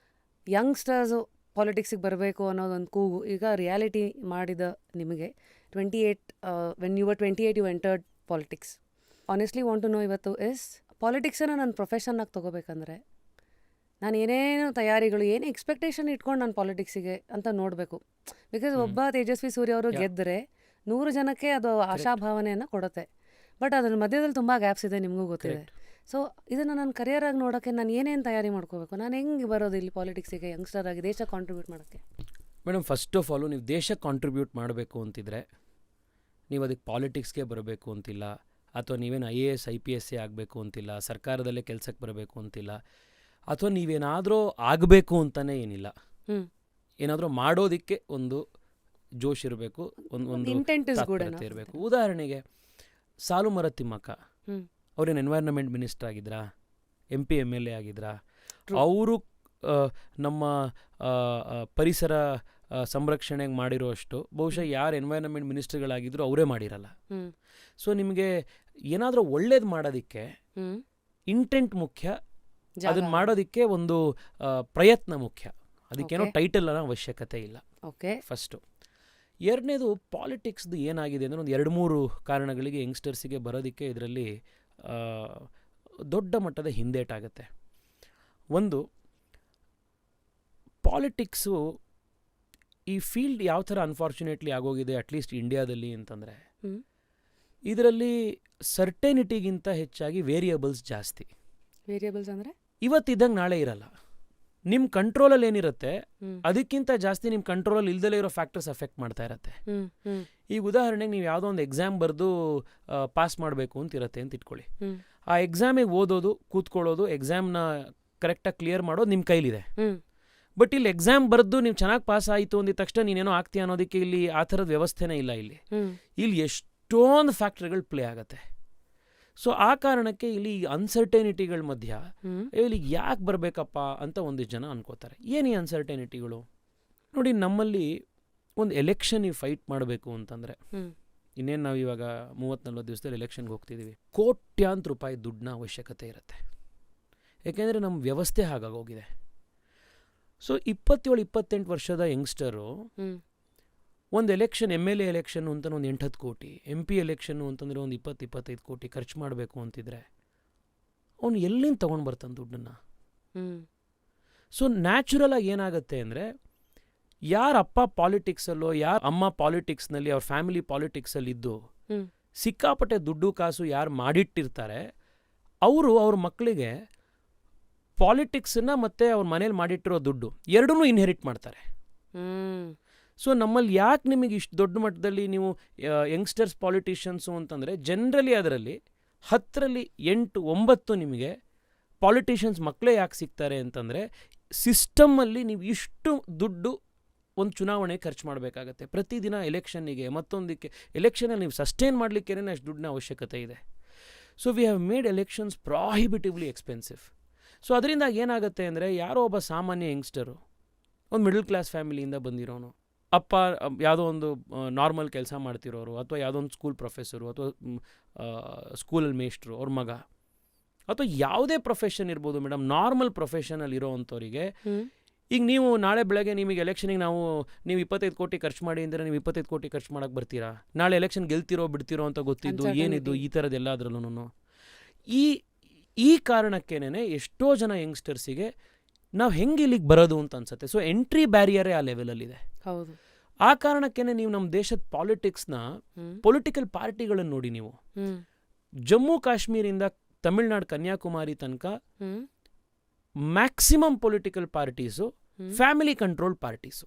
ಯಂಗ್ಸ್ಟರ್ಸು ಪಾಲಿಟಿಕ್ಸಿಗೆ ಬರಬೇಕು ಅನ್ನೋದೊಂದು ಕೂಗು ಈಗ ರಿಯಾಲಿಟಿ ಮಾಡಿದ ನಿಮಗೆ 28 when you were 28 you entered politics. Honestly want to know ಇವತ್ತು ಪಾಲಿಟಿಕ್ಸನ್ನು ನನ್ನ ಪ್ರೊಫೆಷನ್ನಾಗಿ ತೊಗೋಬೇಕಂದ್ರೆ ನಾನು ಏನೇನು ತಯಾರಿಗಳು ಏನು ಎಕ್ಸ್ಪೆಕ್ಟೇಷನ್ ಇಟ್ಕೊಂಡು ನಾನು ಪಾಲಿಟಿಕ್ಸಿಗೆ ಅಂತ ನೋಡಬೇಕು. ಬಿಕಾಸ್ ಒಬ್ಬ ತೇಜಸ್ವಿ ಸೂರ್ಯ ಅವರು ಗೆದ್ದರೆ 100 ಜನಕ್ಕೆ ಅದು ಆಶಾಭಾವನೆಯನ್ನು ಕೊಡುತ್ತೆ. ಬಟ್ ಅದ್ರ ಮಧ್ಯದಲ್ಲಿ ತುಂಬ ಗ್ಯಾಪ್ಸ್ ಇದೆ, ನಿಮಗೂ ಗೊತ್ತಿದೆ. ಸೊ ಇದನ್ನು ನಾನು ಕರಿಯರಾಗಿ ನೋಡೋಕ್ಕೆ ನಾನು ಏನೇನು ತಯಾರಿ ಮಾಡ್ಕೋಬೇಕು, ನಾನು ಹೆಂಗೆ ಬರೋದು ಇಲ್ಲಿ ಪಾಲಿಟಿಕ್ಸಿಗೆ ಯಂಗ್ಸ್ಟರ್ ಆಗಿ ದೇಶ ಕಾಂಟ್ರಿಬ್ಯೂಟ್ ಮಾಡೋಕ್ಕೆ? ಮೇಡಮ್, ಫಸ್ಟ್ ಆಫ್ ಆಲು ನೀವು ದೇಶಕ್ಕೆ ಕಾಂಟ್ರಿಬ್ಯೂಟ್ ಮಾಡಬೇಕು ಅಂತಿದ್ರೆ ನೀವು ಅದಕ್ಕೆ ಪಾಲಿಟಿಕ್ಸ್ಗೆ ಬರಬೇಕು ಅಂತಿಲ್ಲ, ಅಥವಾ ನೀವೇನು IAS IPS ಆಗಬೇಕು ಅಂತಿಲ್ಲ, ಸರ್ಕಾರದಲ್ಲೇ ಕೆಲಸಕ್ಕೆ ಬರಬೇಕು ಅಂತಿಲ್ಲ, ಅಥವಾ ನೀವೇನಾದರೂ ಆಗಬೇಕು ಅಂತಲೇ ಏನಿಲ್ಲ. ಏನಾದರೂ ಮಾಡೋದಕ್ಕೆ ಒಂದು ಜೋಶ್ ಇರಬೇಕು, ಒಂದು ಇರಬೇಕು. ಉದಾಹರಣೆಗೆ ಸಾಲುಮರ ತಿಮ್ಮಕ್ಕ ಅವ್ರೇನು ಎನ್ವೈರ್ನಮೆಂಟ್ ಮಿನಿಸ್ಟರ್ ಆಗಿದ್ರಾ, MP MLA ಆಗಿದ್ರಾ? ಅವರು ನಮ್ಮ ಪರಿಸರ ಸಂರಕ್ಷಣೆಗೆ ಮಾಡಿರೋ ಅಷ್ಟು ಬಹುಶಃ ಯಾರು ಎನ್ವೈರ್ನಮೆಂಟ್ ಮಿನಿಸ್ಟರ್ಗಳಾಗಿದ್ರು ಅವರೇ ಮಾಡಿರಲ್ಲ. ಸೊ ನಿಮಗೆ ಏನಾದರೂ ಒಳ್ಳೇದು ಮಾಡೋದಕ್ಕೆ ಇಂಟೆಂಟ್ ಮುಖ್ಯ, ಅದನ್ನು ಮಾಡೋದಕ್ಕೆ ಒಂದು ಪ್ರಯತ್ನ ಮುಖ್ಯ. ಅದಕ್ಕೇನೋ ಟೈಟಲ್ ಅನ್ನೋ ಅವಶ್ಯಕತೆ ಇಲ್ಲ. ಫಸ್ಟು. ಎರಡನೇದು, ಪಾಲಿಟಿಕ್ಸ್ದು ಏನಾಗಿದೆ ಅಂದರೆ ಒಂದು 2-3 ಕಾರಣಗಳಿಗೆ ಯಂಗ್ಸ್ಟರ್ಸಿಗೆ ಬರೋದಕ್ಕೆ ಇದರಲ್ಲಿ ದೊಡ್ಡ ಮಟ್ಟದ ಹಿಂದೇಟಾಗುತ್ತೆ. ಒಂದು, ಪಾಲಿಟಿಕ್ಸು ಈ ಫೀಲ್ಡ್ ಯಾವ ಥರ ಅನ್ಫಾರ್ಚುನೇಟ್ಲಿ ಆಗೋಗಿದೆ ಅಟ್ಲೀಸ್ಟ್ ಇಂಡಿಯಾದಲ್ಲಿ ಅಂತಂದರೆ, ಇದರಲ್ಲಿ ಸರ್ಟೆನಿಟಿಗಿಂತ ಹೆಚ್ಚಾಗಿ ವೇರಿಯಬಲ್ಸ್ ಜಾಸ್ತಿ. ವೇರಿಯಬಲ್ಸ್ ಅಂದರೆ ಇವತ್ತಿದ್ದಂಗೆ ನಾಳೆ ಇರಲ್ಲ. ನಿಮ್ಮ ಕಂಟ್ರೋಲಲ್ಲಿ ಏನಿರುತ್ತೆ ಅದಕ್ಕಿಂತ ಜಾಸ್ತಿ ನಿಮ್ಮ ಕಂಟ್ರೋಲಲ್ಲಿ ಇಲ್ದಲೇ ಇರೋ ಫ್ಯಾಕ್ಟರ್ಸ್ ಅಫೆಕ್ಟ್ ಮಾಡ್ತಾ ಇರುತ್ತೆ. ಈಗ ಉದಾಹರಣೆಗೆ ನೀವು ಯಾವುದೋ ಒಂದು ಎಕ್ಸಾಮ್ ಬರೆದು ಪಾಸ್ ಮಾಡಬೇಕು ಅಂತ ಇರುತ್ತೆ ಅಂತ ಇಟ್ಕೊಳ್ಳಿ. ಆ ಎಕ್ಸಾಮಿಗೆ ಓದೋದು, ಕೂತ್ಕೊಳ್ಳೋದು, ಎಕ್ಸಾಮ್ನ ಕರೆಕ್ಟಾಗಿ ಕ್ಲಿಯರ್ ಮಾಡೋದು ನಿಮ್ಮ ಕೈಲಿದೆ. ಬಟ್ ಇಲ್ಲಿ ಎಕ್ಸಾಮ್ ಬರೆದು ನೀವು ಚೆನ್ನಾಗಿ ಪಾಸ್ ಆಯಿತು ಅಂದಿದ ತಕ್ಷಣ ನೀನೇನೋ ಆಗ್ತೀಯ ಅನ್ನೋದಕ್ಕೆ ಇಲ್ಲಿ ಆ ಥರದ ವ್ಯವಸ್ಥೆನೇ ಇಲ್ಲ. ಇಲ್ಲಿ ಎಷ್ಟೊಂದು ಫ್ಯಾಕ್ಟರ್ಗಳು ಪ್ಲೇ ಆಗುತ್ತೆ. ಸೊ ಆ ಕಾರಣಕ್ಕೆ ಇಲ್ಲಿ ಅನ್ಸರ್ಟೆನಿಟಿಗಳ ಮಧ್ಯ ಇಲ್ಲಿ ಯಾಕೆ ಬರಬೇಕಪ್ಪ ಅಂತ ಒಂದಿಷ್ಟು ಜನ ಅನ್ಕೋತಾರೆ. ಏನು ಈ ಅನ್ಸರ್ಟೆನಿಟಿಗಳು? ನೋಡಿ, ನಮ್ಮಲ್ಲಿ ಒಂದು ಎಲೆಕ್ಷನ್ ನೀವು ಫೈಟ್ ಮಾಡಬೇಕು ಅಂತಂದರೆ, ಇನ್ನೇನು ನಾವು ಇವಾಗ 30-40 ದಿವಸದಲ್ಲಿ ಎಲೆಕ್ಷನ್ಗೆ ಹೋಗ್ತಿದ್ದೀವಿ, ಕೋಟ್ಯಾಂತರ ರೂಪಾಯಿ ದುಡ್ಡನ್ನ ಅವಶ್ಯಕತೆ ಇರುತ್ತೆ. ಯಾಕೆಂದರೆ ನಮ್ಮ ವ್ಯವಸ್ಥೆ ಹಾಗಾಗೋಗಿದೆ. ಸೊ 27-28 ವರ್ಷದ ಯಂಗ್ಸ್ಟರು ಒಂದು ಎಲೆಕ್ಷನ್, MLA ಎಲೆಕ್ಷನ್ ಅಂತ ಒಂದು 8-10 ಕೋಟಿ, MP ಎಲೆಕ್ಷನ್ನು ಅಂತಂದರೆ ಒಂದು 20-25 ಕೋಟಿ ಖರ್ಚು ಮಾಡಬೇಕು ಅಂತಿದ್ರೆ ಅವನು ಎಲ್ಲಿಂದ ತೊಗೊಂಡು ಬರ್ತಾನೆ ದುಡ್ಡನ್ನು? ಸೊ ನ್ಯಾಚುರಲ್ ಆಗಿ ಏನಾಗುತ್ತೆ ಅಂದರೆ, ಯಾರ ಅಪ್ಪ ಪಾಲಿಟಿಕ್ಸಲ್ಲೋ ಯಾರ ಅಮ್ಮ ಪಾಲಿಟಿಕ್ಸ್ನಲ್ಲಿ ಅವ್ರ ಫ್ಯಾಮಿಲಿ ಪಾಲಿಟಿಕ್ಸಲ್ಲಿದ್ದು ಸಿಕ್ಕಾಪಟ್ಟೆ ದುಡ್ಡು ಕಾಸು ಯಾರು ಮಾಡಿಟ್ಟಿರ್ತಾರೆ, ಅವರು ಅವ್ರ ಮಕ್ಕಳಿಗೆ ಪಾಲಿಟಿಕ್ಸನ್ನ ಮತ್ತು ಅವ್ರ ಮನೇಲಿ ಮಾಡಿಟ್ಟಿರೋ ದುಡ್ಡು ಎರಡನ್ನೂ ಇನ್ಹೆರಿಟ್ ಮಾಡ್ತಾರೆ. ಸೊ ನಮ್ಮಲ್ಲಿ ಯಾಕೆ ನಿಮಗೆ ಇಷ್ಟು ದೊಡ್ಡ ಮಟ್ಟದಲ್ಲಿ ನೀವು ಯಂಗ್ಸ್ಟರ್ಸ್ ಪಾಲಿಟಿಷಿಯನ್ಸು ಅಂತಂದರೆ, ಜನರಲಿ ಅದರಲ್ಲಿ 10ರಲ್ಲಿ 8 9 ನಿಮಗೆ ಪಾಲಿಟಿಷಿಯನ್ಸ್ ಮಕ್ಕಳೇ ಯಾಕೆ ಸಿಗ್ತಾರೆ ಅಂತಂದರೆ ಸಿಸ್ಟಮಲ್ಲಿ ನೀವು ಇಷ್ಟು ದುಡ್ಡು ಒಂದು ಚುನಾವಣೆ ಖರ್ಚು ಮಾಡಬೇಕಾಗತ್ತೆ. ಪ್ರತಿದಿನ ಎಲೆಕ್ಷನ್ನಿಗೆ ಮತ್ತೊಂದಕ್ಕೆ ಎಲೆಕ್ಷನಲ್ಲಿ ನೀವು ಸಸ್ಟೈನ್ ಮಾಡಲಿಕ್ಕೇ ಅಷ್ಟು ದುಡ್ಡಿನ ಅವಶ್ಯಕತೆ ಇದೆ. So we have made elections prohibitively expensive. So ಅದರಿಂದ ಏನಾಗುತ್ತೆ ಅಂದರೆ ಯಾರೋ ಒಬ್ಬ ಸಾಮಾನ್ಯ ಯಂಗ್ಸ್ಟರು ಒಂದು ಮಿಡಲ್ ಕ್ಲಾಸ್ ಫ್ಯಾಮಿಲಿಯಿಂದ ಬಂದಿರೋನು, ಅಪ್ಪ ಯಾವುದೋ ಒಂದು ನಾರ್ಮಲ್ ಕೆಲಸ ಮಾಡ್ತಿರೋರು, ಅಥವಾ ಯಾವುದೋ ಒಂದು ಸ್ಕೂಲ್ ಪ್ರೊಫೆಸರು, ಅಥವಾ ಸ್ಕೂಲಲ್ಲಿ ಮೇಷ್ಟ್ರು ಅವ್ರ ಮಗ, ಅಥವಾ ಯಾವುದೇ ಪ್ರೊಫೆಷನ್ ಇರ್ಬೋದು ಮೇಡಮ್, ನಾರ್ಮಲ್ ಪ್ರೊಫೆಷನಲ್ಲಿ ಇರೋ ಅಂಥವ್ರಿಗೆ ಈಗ ನೀವು ನಾಳೆ ಬೆಳಗ್ಗೆ ನಿಮಗೆ ಎಲೆಕ್ಷನಿಗೆ ನೀವು 25 ಕೋಟಿ ಖರ್ಚು ಮಾಡಿ ಅಂದರೆ ನೀವು 25 ಕೋಟಿ ಖರ್ಚು ಮಾಡೋಕ್ಕೆ ಬರ್ತೀರಾ? ನಾಳೆ ಎಲೆಕ್ಷನ್ ಗೆಲ್ತಿರೋ ಬಿಡ್ತಿರೋ ಅಂತ ಗೊತ್ತಿದ್ದು ಏನಿದ್ದು ಈ ಥರದ್ದೆಲ್ಲದ್ರಲ್ಲೂ ಈ ಕಾರಣಕ್ಕೇನೆ ಎಷ್ಟೋ ಜನ ಯಂಗ್ಸ್ಟರ್ಸಿಗೆ ನಾವು ಹೆಂಗೆ ಇಲ್ಲಿಗೆ ಬರೋದು ಅಂತ ಅನ್ಸುತ್ತೆ. ಸೊ ಎಂಟ್ರಿ ಬ್ಯಾರಿಯರೇ ಆ ಲೆವೆಲಲ್ಲಿದೆ. ಹೌದು. ಆ ಕಾರಣಕ್ಕೇನೆ ನೀವು ನಮ್ಮ ದೇಶದ ಪಾಲಿಟಿಕ್ಸ್ನ ಪೊಲಿಟಿಕಲ್ ಪಾರ್ಟಿಗಳನ್ನು ನೋಡಿ, ನೀವು ಜಮ್ಮು ಕಾಶ್ಮೀರಿಂದ ತಮಿಳ್ನಾಡು ಕನ್ಯಾಕುಮಾರಿ ತನಕ maximum political parties family control parties.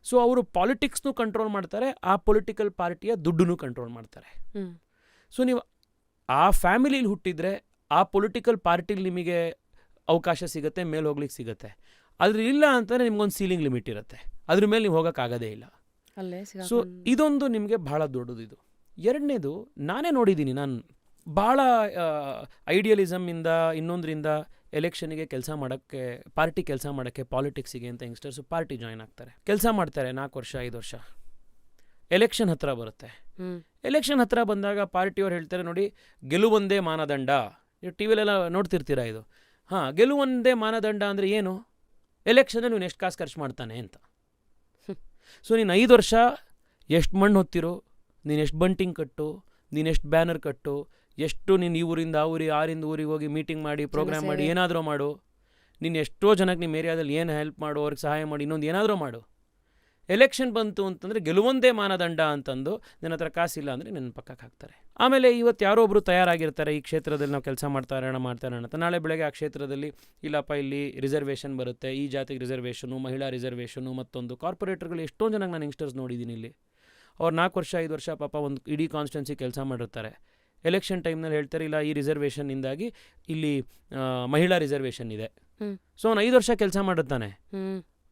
So ಅವರು ಪಾಲಿಟಿಕ್ಸ್ನೂ ಕಂಟ್ರೋಲ್ ಮಾಡ್ತಾರೆ, ಆ ಪೊಲಿಟಿಕಲ್ ಪಾರ್ಟಿಯ ದುಡ್ಡನ್ನು ಕಂಟ್ರೋಲ್ ಮಾಡ್ತಾರೆ. ಸೊ ನೀವು ಆ ಫ್ಯಾಮಿಲಿಲಿ ಹುಟ್ಟಿದ್ರೆ ಆ ಪೊಲಿಟಿಕಲ್ ಪಾರ್ಟಿಲಿ ನಿಮಗೆ ಅವಕಾಶ ಸಿಗುತ್ತೆ, ಮೇಲೆ ಹೋಗ್ಲಿಕ್ಕೆ ಸಿಗುತ್ತೆ. ಅದ್ರ ಇಲ್ಲ ಅಂತಂದರೆ ನಿಮ್ಗೊಂದು ಸೀಲಿಂಗ್ ಲಿಮಿಟ್ ಇರುತ್ತೆ, ಅದ್ರ ಮೇಲೆ ನೀವು ಹೋಗೋಕ್ಕಾಗೋದೇ ಇಲ್ಲ. ಸೊ ಇದೊಂದು ನಿಮಗೆ ಭಾಳ ದೊಡ್ಡದು. ಇದು ಎರಡನೇದು ನಾನೇ ನೋಡಿದ್ದೀನಿ. ನಾನು ಭಾಳ ಐಡಿಯಲಿಸಮಿಂದ ಇನ್ನೊಂದರಿಂದ ಎಲೆಕ್ಷನ್ಗೆ ಕೆಲಸ ಮಾಡೋಕ್ಕೆ, ಪಾರ್ಟಿ ಕೆಲಸ ಮಾಡೋಕ್ಕೆ, ಪಾಲಿಟಿಕ್ಸಿಗೆ ಅಂತ ಯಂಗ್ಸ್ಟರ್ಸು ಪಾರ್ಟಿ ಜಾಯ್ನ್ ಆಗ್ತಾರೆ, ಕೆಲಸ ಮಾಡ್ತಾರೆ 4 ವರ್ಷ 5 ವರ್ಷ. ಎಲೆಕ್ಷನ್ ಹತ್ರ ಬರುತ್ತೆ. ಎಲೆಕ್ಷನ್ ಹತ್ರ ಬಂದಾಗ ಪಾರ್ಟಿಯವ್ರು ಹೇಳ್ತಾರೆ, ನೋಡಿ ಗೆಲುವೊಂದೇ ಮಾನದಂಡ. ನೀವು ಟಿ ವಿಲೆಲ್ಲ ನೋಡ್ತಿರ್ತೀರಾ ಇದು. ಹಾಂ, ಗೆಲುವೊಂದೇ ಮಾನದಂಡ ಅಂದರೆ ಏನು? ಎಲೆಕ್ಷನಲ್ಲಿ ನೀನು ಎಷ್ಟು ಕಾಸು ಖರ್ಚು ಮಾಡ್ತಾನೆ ಅಂತ. ಸೊ ನೀನು 5 ವರ್ಷ ಎಷ್ಟು ಮಣ್ಣು ಹೊತ್ತಿರೋ, ನೀನು ಎಷ್ಟು ಬಂಟಿಂಗ್ ಕಟ್ಟು, ನೀನು ಎಷ್ಟು ಬ್ಯಾನರ್ ಕಟ್ಟು, ಎಷ್ಟು ನೀನು ಈ ಊರಿಂದ ಆ ಊರಿಗೆ, ಆರಿಂದ ಊರಿಗೆ ಹೋಗಿ ಮೀಟಿಂಗ್ ಮಾಡಿ, ಪ್ರೋಗ್ರಾಮ್ ಮಾಡಿ, ಏನಾದರೂ ಮಾಡು, ನೀನು ಎಷ್ಟೋ ಜನಕ್ಕೆ ನಿಮ್ಮ ಏರಿಯಾದಲ್ಲಿ ಏನು ಹೆಲ್ಪ್ ಮಾಡು, ಅವ್ರಿಗೆ ಸಹಾಯ ಮಾಡಿ, ಇನ್ನೊಂದು ಏನಾದರೂ ಮಾಡು. ಎಲೆಕ್ಷನ್ ಬಂತು ಅಂತಂದರೆ ಗೆಲುವೊಂದೇ ಮಾನದಂಡ ಅಂತಂದು ನನ್ನ ಹತ್ರ ಕಾಸಿಲ್ಲ ಅಂದರೆ ನನ್ನ ಪಕ್ಕಕ್ಕೆ ಹಾಕ್ತಾರೆ. ಆಮೇಲೆ ಇವತ್ತು ಯಾರೋ ಒಬ್ಬರು ತಯಾರಾಗಿರ್ತಾರೆ, ಈ ಕ್ಷೇತ್ರದಲ್ಲಿ ನಾವು ಕೆಲಸ ಮಾಡ್ತಾ ಇರೋಣ ಅಂತ. ನಾಳೆ ಬೆಳಗ್ಗೆ ಆ ಕ್ಷೇತ್ರದಲ್ಲಿ ಇಲ್ಲಪ್ಪ ಇಲ್ಲಿ ರಿಸರ್ವೇಷನ್ ಬರುತ್ತೆ, ಈ ಜಾತಿಗೆ ರಿಸರ್ವೇಷನು, ಮಹಿಳಾ ರಿಸರ್ವೇಷನು, ಮತ್ತೊಂದು ಕಾರ್ಪೊರೇಟರ್ಗಳು ಎಷ್ಟೊಂದು ಜನಕ್ಕೆ ನಾನು ಯಂಗ್ಸ್ಟರ್ಸ್ ನೋಡಿದ್ದೀನಿ ಇಲ್ಲಿ. ಅವ್ರು 4 ವರ್ಷ 5 ವರ್ಷ ಪಾಪ ಒಂದು ಇಡೀ ಕಾನ್ಸ್ಟಿಟ್ಯೂನ್ಸಿ ಕೆಲಸ ಮಾಡಿರ್ತಾರೆ. ಎಲೆಕ್ಷನ್ ಟೈಮ್ನಲ್ಲಿ ಹೇಳ್ತಾರೆ, ಇಲ್ಲ ಈ ರಿಸರ್ವೇಷನ್ನಿಂದಾಗಿ ಇಲ್ಲಿ ಮಹಿಳಾ ರಿಸರ್ವೇಷನ್ ಇದೆ. ಸೊ ಅವ್ನು 5 ವರ್ಷ ಕೆಲಸ ಮಾಡಿರ್ತಾನೆ,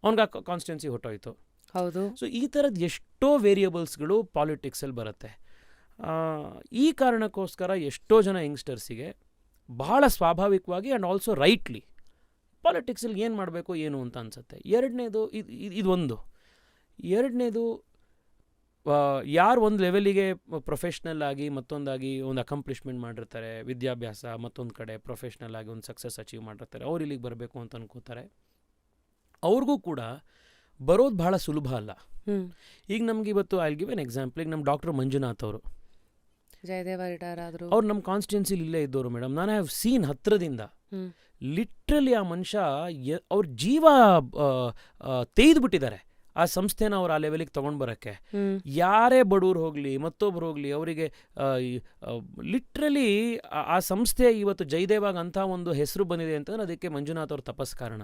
ಅವ್ನಿಗೆ ಆ ಕಾನ್ಸ್ಟಿಟ್ಯೂನ್ಸಿ ಹೊಟ್ಟೋಯ್ತು. ಹೌದು. ಸೊ ಈ ಥರದ್ದು ಎಷ್ಟೋ ವೇರಿಯಬಲ್ಸ್ಗಳು ಪಾಲಿಟಿಕ್ಸಲ್ಲಿ ಬರುತ್ತೆ. ಈ ಕಾರಣಕ್ಕೋಸ್ಕರ ಎಷ್ಟೋ ಜನ ಯಂಗ್ಸ್ಟರ್ಸಿಗೆ ಭಾಳ ಸ್ವಾಭಾವಿಕವಾಗಿ ಆ್ಯಂಡ್ ಆಲ್ಸೋ ರೈಟ್ಲಿ ಪಾಲಿಟಿಕ್ಸಲ್ಲಿ ಏನು ಮಾಡಬೇಕು ಏನು ಅಂತ ಅನಿಸುತ್ತೆ. ಇದೊಂದು. ಎರಡನೇದು, ಯಾರು ಒಂದು ಲೆವೆಲಿಗೆ ಪ್ರೊಫೆಷ್ನಲ್ ಆಗಿ ಮತ್ತೊಂದಾಗಿ ಒಂದು ಅಕಂಪ್ಲಿಷ್ಮೆಂಟ್ ಮಾಡಿರ್ತಾರೆ, ವಿದ್ಯಾಭ್ಯಾಸ ಮತ್ತೊಂದು ಕಡೆ ಪ್ರೊಫೆಷ್ನಲ್ ಆಗಿ ಒಂದು ಸಕ್ಸಸ್ ಅಚೀವ್ ಮಾಡಿರ್ತಾರೆ, ಅವ್ರು ಇಲ್ಲಿಗೆ ಬರಬೇಕು ಅಂತ ಅನ್ಕೋತಾರೆ. ಅವ್ರಿಗೂ ಕೂಡ ಬರೋದು ಭಾಳ ಸುಲಭ ಅಲ್ಲ. ಈಗ ನಮ್ಗೆ ಇವತ್ತು I will give an example. ಈಗ ನಮ್ಮ ಡಾಕ್ಟರ್ ಮಂಜುನಾಥ್ ಅವರು ಜಯದೇವ ರಿಟೈರ್ ಆದರು. ಅವ್ರು ನಮ್ಮ ಕಾನ್ಸ್ಟಿಟ್ಯೂನ್ಸಿಲಿ ಇಲ್ಲೇ ಇದ್ದವರು ಮೇಡಮ್. ನಾನು ಹ್ಯಾವ್ ಸೀನ್ ಹತ್ರದಿಂದ ಲಿಟ್ರಲಿ ಆ ಮನುಷ್ಯ ಅವ್ರ ಜೀವ ತೆಗೆದುಬಿಟ್ಟಿದ್ದಾರೆ ಆ ಸಂಸ್ಥೆನ ಅವ್ರು ಆ ಲೆವೆಲಿಗೆ ತೊಗೊಂಡು ಬರೋಕ್ಕೆ. ಯಾರೇ ಬಡವ್ರು ಹೋಗಲಿ ಮತ್ತೊಬ್ರು ಹೋಗಲಿ, ಅವರಿಗೆ ಲಿಟ್ರಲಿ ಆ ಸಂಸ್ಥೆ ಇವತ್ತು ಜಯದೇವಾಗ ಅಂಥ ಒಂದು ಹೆಸರು ಬಂದಿದೆ ಅಂತಂದ್ರೆ ಅದಕ್ಕೆ ಮಂಜುನಾಥ್ ಅವ್ರ ತಪಸ್ ಕಾರಣ.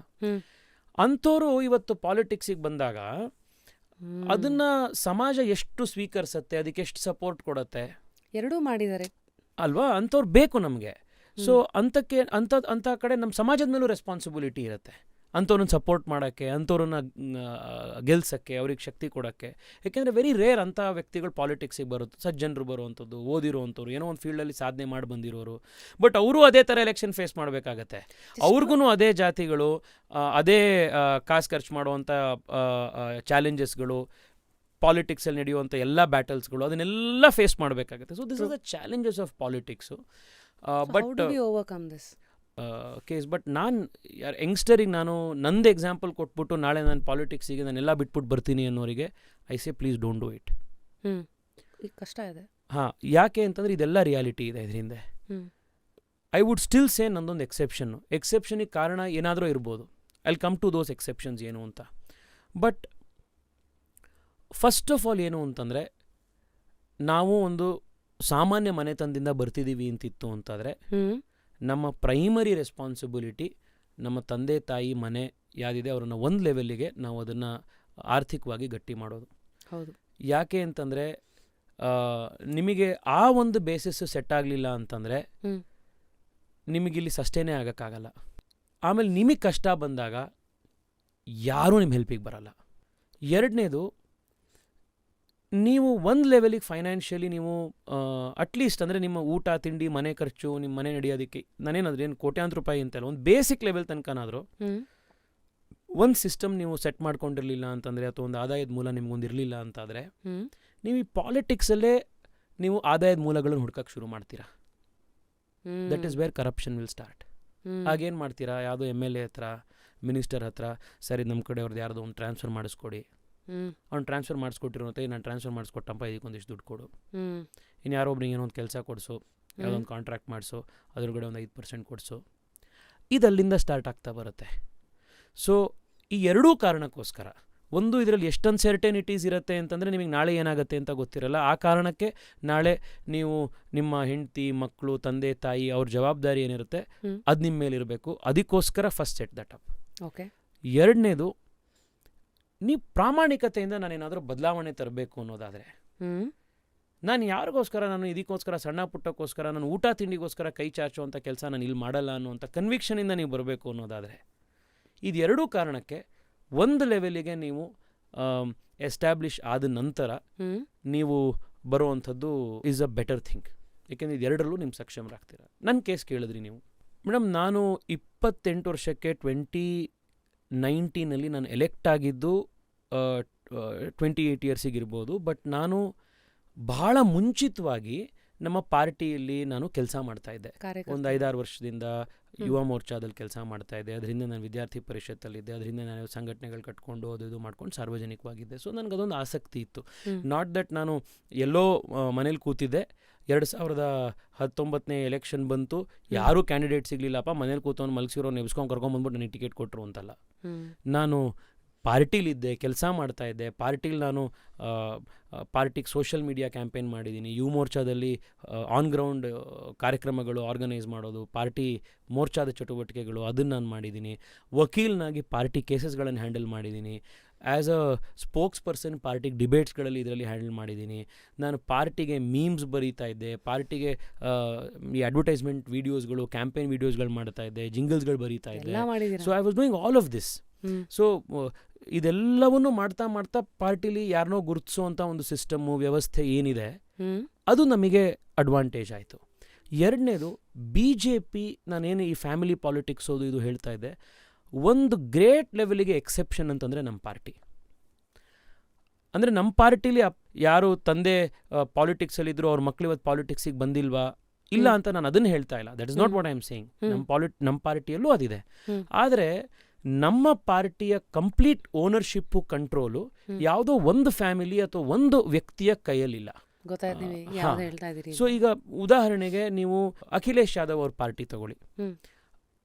ಅಂಥವ್ರು ಇವತ್ತು ಪಾಲಿಟಿಕ್ಸಿಗೆ ಬಂದಾಗ ಅದನ್ನ ಸಮಾಜ ಎಷ್ಟು ಸ್ವೀಕರಿಸುತ್ತೆ, ಅದಕ್ಕೆ ಎಷ್ಟು ಸಪೋರ್ಟ್ ಕೊಡುತ್ತೆ, ಎರಡೂ ಮಾಡಿದ್ದಾರೆ ಅಲ್ವಾ? ಅಂಥವ್ರು ಬೇಕು ನಮಗೆ. ಸೊ ಅಂಥ ಕಡೆ ನಮ್ಮ ಸಮಾಜದ ಮೇಲೂ ರೆಸ್ಪಾನ್ಸಿಬಿಲಿಟಿ ಇರುತ್ತೆ, ಅಂಥವ್ರನ್ನ ಸಪೋರ್ಟ್ ಮಾಡೋಕ್ಕೆ, ಅಂಥವ್ರನ್ನ ಗೆಲ್ಸೋಕ್ಕೆ, ಅವ್ರಿಗೆ ಶಕ್ತಿ ಕೊಡೋಕ್ಕೆ. ಯಾಕೆಂದರೆ ವೆರಿ ರೇರ್ ಅಂಥ ವ್ಯಕ್ತಿಗಳು ಪಾಲಿಟಿಕ್ಸಿಗೆ ಬರುತ್ತೆ, ಸಜ್ಜನರು ಬರುವಂಥದ್ದು, ಓದಿರೋವಂಥವ್ರು, ಏನೋ ಒಂದು ಫೀಲ್ಡಲ್ಲಿ ಸಾಧನೆ ಮಾಡಿ ಬಂದಿರೋರು. ಬಟ್ ಅವರು ಅದೇ ಥರ ಎಲೆಕ್ಷನ್ ಫೇಸ್ ಮಾಡಬೇಕಾಗತ್ತೆ. ಅವ್ರಿಗೂ ಅದೇ ಜಾತಿಗಳು, ಅದೇ ಕಾಸು ಖರ್ಚು ಮಾಡುವಂಥ ಚಾಲೆಂಜಸ್ಗಳು, ಪಾಲಿಟಿಕ್ಸಲ್ಲಿ ನಡೆಯುವಂಥ ಎಲ್ಲ ಬ್ಯಾಟಲ್ಸ್ಗಳು, ಅದನ್ನೆಲ್ಲ ಫೇಸ್ ಮಾಡಬೇಕಾಗತ್ತೆ. So this is the challenges of politics. But overcome this case. But ನಾನು ಯಂಗ್ಸ್ಟರಿಗೆ ನಾನು ನಂದು ಎಕ್ಸಾಂಪಲ್ ಕೊಟ್ಬಿಟ್ಟು ನಾಳೆ ನಾನು ಪಾಲಿಟಿಕ್ಸಿಗೆ ನಾನೆಲ್ಲ ಬಿಟ್ಬಿಟ್ಟು ಬರ್ತೀನಿ ಅನ್ನೋರಿಗೆ I say please don't do it. ಕಷ್ಟ ಇದೆ. ಹಾಂ, ಯಾಕೆ ಅಂತಂದರೆ ಇದೆಲ್ಲ ರಿಯಾಲಿಟಿ ಇದೆ ಇದರಿಂದ. ಐ ವುಡ್ ಸ್ಟಿಲ್ ಸೇ ನಂದೊಂದು ಎಕ್ಸೆಪ್ಷನಿಗೆ ಕಾರಣ ಏನಾದರೂ ಇರ್ಬೋದು. I will come to those exceptions ಏನು ಅಂತ. ಬಟ್ ಫಸ್ಟ್ ಆಫ್ ಆಲ್ ಏನು ಅಂತಂದರೆ, ನಾವು ಒಂದು ಸಾಮಾನ್ಯ ಮನೆತನದಿಂದ ಬರ್ತಿದ್ದೀವಿ ಅಂತಿತ್ತು ಅಂತಾದರೆ ನಮ್ಮ ಪ್ರೈಮರಿ ರೆಸ್ಪಾನ್ಸಿಬಿಲಿಟಿ ನಮ್ಮ ತಂದೆ ತಾಯಿ ಮನೆ ಯಾವುದಿದೆ ಅವ್ರನ್ನ ಒಂದು ಲೆವೆಲ್ಲಿಗೆ ನಾವು ಅದನ್ನು ಆರ್ಥಿಕವಾಗಿ ಗಟ್ಟಿ ಮಾಡೋದು. ಹೌದು. ಯಾಕೆ ಅಂತಂದರೆ ನಿಮಗೆ ಆ ಒಂದು ಬೇಸಿಸ್ ಸೆಟ್ ಆಗಲಿಲ್ಲ ಅಂತಂದರೆ ಹ್ಮ್. ನಿಮಗಿಲ್ಲಿ ಸಸ್ಟೇನೇ ಆಗೋಕ್ಕಾಗಲ್ಲ. ಆಮೇಲೆ ನಿಮಗೆ ಕಷ್ಟ ಬಂದಾಗ ಯಾರೂ ನಿಮ್ಮ ಹೆಲ್ಪಿಗೆ ಬರಲ್ಲ. ಎರಡನೇದು, ನೀವು ಒಂದು ಲೆವೆಲಿಗೆ ಫೈನಾನ್ಷಿಯಲಿ ನೀವು ಅಟ್ಲೀಸ್ಟ್ ಅಂದರೆ ನಿಮ್ಮ ಊಟ ತಿಂಡಿ ಮನೆ ಖರ್ಚು ನಿಮ್ಮ ಮನೆ ನಡೆಯೋದಕ್ಕೆ ನಾನೇನಾದ್ರೂ ಏನು ಕೋಟ್ಯಾಂತರ ರೂಪಾಯಿ ಅಂತಲ್ಲ, ಒಂದು ಬೇಸಿಕ್ ಲೆವೆಲ್ ತನಕನಾದರೂ ಹ್ಮ್. ಒಂದು ಸಿಸ್ಟಮ್ ನೀವು ಸೆಟ್ ಮಾಡ್ಕೊಂಡಿರಲಿಲ್ಲ ಅಂತಂದರೆ ಅಥವಾ ಒಂದು ಆದಾಯದ ಮೂಲ ನಿಮ್ಗೊಂದು ಇರಲಿಲ್ಲ ಅಂತಾದರೆ ಹ್ಮ್. ನೀವು ಈ ಪಾಲಿಟಿಕ್ಸಲ್ಲೇ ನೀವು ಆದಾಯದ ಮೂಲಗಳನ್ನು ಹುಡ್ಕಕ್ಕೆ ಶುರು ಮಾಡ್ತೀರಾ. Hmm. That is where corruption will start. Hmm. ಆಗೇನು ಮಾಡ್ತೀರಾ, ಯಾವುದೋ MLA ಹತ್ರ ಮಿನಿಸ್ಟರ್ ಹತ್ರ, ಸರಿ ನಮ್ಮ ಕಡೆ ಅವ್ರದ್ದು ಯಾರ್ದೋ ಒಂದು ಟ್ರಾನ್ಸ್ಫರ್ ಮಾಡಿಸ್ಕೊಡಿ, ಹ್ಮ್. ಅವ್ನು ಟ್ರಾನ್ಸ್ಫರ್ ಮಾಡಿಸ್ಕೊಟ್ಟಿರೋಂತೆ ನಾನು ಟ್ರಾನ್ಸ್ಫರ್ ಮಾಡಿಸ್ಕೊಟ್ಟಂಪ ಇದಕ್ಕೊಂದಿಷ್ಟು ದುಡ್ಡು ಕೊಡು, ಹ್ಮ್. ಇನ್ನು ಯಾರೋ ಒಬ್ರಿಗೆ ಏನೋ ಒಂದು ಕೆಲಸ ಕೊಡಿಸು, ಯಾವುದೋ ಒಂದು ಕಾಂಟ್ರಾಕ್ಟ್ ಮಾಡಿಸು, ಅದ್ರೊಳಗಡೆ ಒಂದು 5% ಕೊಡಿಸು. ಇದು ಅಲ್ಲಿಂದ ಸ್ಟಾರ್ಟ್ ಆಗ್ತಾ ಬರುತ್ತೆ. ಸೊ ಈ ಎರಡೂ ಕಾರಣಕ್ಕೋಸ್ಕರ, ಒಂದು ಇದರಲ್ಲಿ ಎಷ್ಟು ಅನ್ಸರ್ಟೆನಿಟೀಸ್ ಇರುತ್ತೆ ಅಂತಂದರೆ ನಿಮಗೆ ನಾಳೆ ಏನಾಗುತ್ತೆ ಅಂತ ಗೊತ್ತಿರಲ್ಲ. ಆ ಕಾರಣಕ್ಕೆ ನಾಳೆ ನೀವು ನಿಮ್ಮ ಹೆಂಡತಿ ಮಕ್ಕಳು ತಂದೆ ತಾಯಿ ಅವ್ರ ಜವಾಬ್ದಾರಿ ಏನಿರುತ್ತೆ ಹ್ಮ್. ಅದು ನಿಮ್ಮ ಮೇಲೆ ಇರಬೇಕು. ಅದಕ್ಕೋಸ್ಕರ first set that up. Okay. ಎರಡನೇದು, ನೀವು ಪ್ರಾಮಾಣಿಕತೆಯಿಂದ ನಾನೇನಾದರೂ ಬದಲಾವಣೆ ತರಬೇಕು ಅನ್ನೋದಾದರೆ, ಹ್ಮ್. ನಾನು ಯಾರಿಗೋಸ್ಕರ, ನಾನು ಇದಕ್ಕೋಸ್ಕರ ಸಣ್ಣ ಪುಟ್ಟಕ್ಕೋಸ್ಕರ ನಾನು ಊಟ ತಿಂಡಿಗೋಸ್ಕರ ಕೈ ಚಾಚುವಂಥ ಕೆಲಸ ನಾನು ಇಲ್ಲಿ ಮಾಡಲ್ಲ ಅನ್ನುವಂಥ ಕನ್ವಿಕ್ಷನಿಂದ ನೀವು ಬರಬೇಕು ಅನ್ನೋದಾದರೆ, ಇದೆರಡೂ ಕಾರಣಕ್ಕೆ ಒಂದು ಲೆವೆಲಿಗೆ ನೀವು ಎಸ್ಟಾಬ್ಲಿಷ್ ಆದ ನಂತರ ಹ್ಮ್. ನೀವು ಬರುವಂಥದ್ದು ಈಸ್ ಅ ಬೆಟರ್ ಥಿಂಗ್. ಏಕೆಂದರೆ ಇದೆರಡರಲ್ಲೂ ನಿಮ್ಮ ಸಕ್ಷಮರಾಗ್ತೀರ. ನನ್ನ ಕೇಸ್ ಕೇಳಿದ್ರಿ ನೀವು, ಮೇಡಮ್ ನಾನು 28 ವರ್ಷಕ್ಕೆ 2019 ನಾನು ಎಲೆಕ್ಟ್ ಆಗಿದ್ದು 28 ಇಯರ್ಸಿಗಿರ್ಬೋದು. ಬಟ್ ನಾನು ಬಹಳ ಮುಂಚಿತವಾಗಿ ನಮ್ಮ ಪಾರ್ಟಿಯಲ್ಲಿ ನಾನು ಕೆಲಸ ಮಾಡ್ತಾಯಿದ್ದೆ. ಒಂದು 5-6 ವರ್ಷದಿಂದ ಯುವ ಮೋರ್ಚಾದಲ್ಲಿ ಕೆಲಸ ಮಾಡ್ತಾಯಿದ್ದೆ. ಅದರಿಂದ ನಾನು ವಿದ್ಯಾರ್ಥಿ ಪರಿಷತ್ತಲ್ಲಿದ್ದೆ. ಅದರಿಂದ ನಾನು ಸಂಘಟನೆಗಳು ಕಟ್ಕೊಂಡು ಅದು ಮಾಡ್ಕೊಂಡು ಸಾರ್ವಜನಿಕವಾಗಿದ್ದೆ. ಸೊ ನನಗದೊಂದು ಆಸಕ್ತಿ ಇತ್ತು. ನಾಟ್ ದಟ್ ನಾನು ಎಲ್ಲೋ ಮನೇಲಿ ಕೂತಿದ್ದೆ, 2019 ಎಲೆಕ್ಷನ್ ಬಂತು, ಯಾರೂ ಕ್ಯಾಂಡಿಡೇಟ್ ಸಿಗಲಿಲ್ಲಪ್ಪ, ಮನೇಲಿ ಕೂತವ್ನು ಮಲಗಿಸಿರೋ ನೆಬ್ಸ್ಕೊಂಡು ಕರ್ಕೊಂಬಂದ್ಬಿಟ್ಟು ನನಗೆ ಟಿಕೆಟ್ ಕೊಟ್ಟರು ಅಂತಲ್ಲ. ನಾನು ಪಾರ್ಟಿಲಿದ್ದೆ, ಕೆಲಸ ಮಾಡ್ತಾಯಿದ್ದೆ. ಪಾರ್ಟಿಲಿ ನಾನು ಪಾರ್ಟಿಗೆ ಸೋಷಿಯಲ್ ಮೀಡಿಯಾ ಕ್ಯಾಂಪೇನ್ ಮಾಡಿದ್ದೀನಿ. ಯುವ ಮೋರ್ಚಾದಲ್ಲಿ ಆನ್ ಗ್ರೌಂಡ್ ಕಾರ್ಯಕ್ರಮಗಳು ಆರ್ಗನೈಸ್ ಮಾಡೋದು, ಪಾರ್ಟಿ ಮೋರ್ಚಾದ ಚಟುವಟಿಕೆಗಳು ಅದನ್ನು ನಾನು ಮಾಡಿದ್ದೀನಿ. ವಕೀಲನಾಗಿ ಪಾರ್ಟಿ ಕೇಸಸ್ಗಳನ್ನು ಹ್ಯಾಂಡಲ್ ಮಾಡಿದ್ದೀನಿ. ಆ್ಯಸ್ ಅ ಸ್ಪೋಕ್ಸ್ ಪರ್ಸನ್ ಪಾರ್ಟಿಗೆ ಡಿಬೇಟ್ಸ್ಗಳಲ್ಲಿ ಇದರಲ್ಲಿ ಹ್ಯಾಂಡಲ್ ಮಾಡಿದ್ದೀನಿ. ನಾನು ಪಾರ್ಟಿಗೆ ಮೀಮ್ಸ್ ಬರೀತಾ ಇದ್ದೆ, ಪಾರ್ಟಿಗೆ ಈ ಅಡ್ವರ್ಟೈಸ್ಮೆಂಟ್ ವೀಡಿಯೋಸ್ಗಳು ಕ್ಯಾಂಪೇನ್ ವೀಡಿಯೋಸ್ಗಳು ಮಾಡ್ತಾ ಇದ್ದೆ, ಜಿಂಗಲ್ಸ್ಗಳು ಬರೀತಾ ಇದ್ದೆ. So I was doing all of this. So ಇದೆಲ್ಲವನ್ನು ಮಾಡ್ತಾ ಮಾಡ್ತಾ ಪಾರ್ಟಿಲಿ ಯಾರನ್ನೋ ಗುರುತಿಸುವಂಥ ಒಂದು ಸಿಸ್ಟಮ್ಮು ವ್ಯವಸ್ಥೆ ಏನಿದೆ ಅದು ನಮಗೆ ಅಡ್ವಾಂಟೇಜ್ ಆಯಿತು. ಎರಡನೇದು, BJP, ನಾನೇನು ಈ ಫ್ಯಾಮಿಲಿ ಪಾಲಿಟಿಕ್ಸ್ ಅದು ಇದು ಹೇಳ್ತಾ ಇದ್ದೆ, ಒಂದು ಗ್ರೇಟ್ ಲೆವೆಲಿಗೆ ಎಕ್ಸೆಪ್ಷನ್ ಅಂತಂದರೆ ನಮ್ಮ ಪಾರ್ಟಿ. ಅಂದರೆ ನಮ್ಮ ಪಾರ್ಟಿಲಿ ಯಾರು ತಂದೆ ಪಾಲಿಟಿಕ್ಸಲ್ಲಿದ್ದರು, ಅವ್ರ ಮಕ್ಕಳು ಇವತ್ತು ಪಾಲಿಟಿಕ್ಸಿಗೆ ಬಂದಿಲ್ವಾ ಇಲ್ಲ ಅಂತ ನಾನು ಅದನ್ನು ಹೇಳ್ತಾ ಇಲ್ಲ. That is not what I am saying. ನಮ್ಮ ಪಾರ್ಟಿಯಲ್ಲೂ ಅದಿದೆ. ಆದರೆ ನಮ್ಮ ಪಾರ್ಟಿಯ ಕಂಪ್ಲೀಟ್ ಓನರ್ಶಿಪ್ಪು ಕಂಟ್ರೋಲು ಯಾವುದೋ ಒಂದು ಫ್ಯಾಮಿಲಿ ಅಥವಾ ಒಂದು ವ್ಯಕ್ತಿಯ ಕೈಯಲ್ಲಿಲ್ಲ. ಸೊ ಈಗ ಉದಾಹರಣೆಗೆ ನೀವು ಅಖಿಲೇಶ್ ಯಾದವ್ ಅವ್ರ ಪಾರ್ಟಿ ತಗೊಳ್ಳಿ,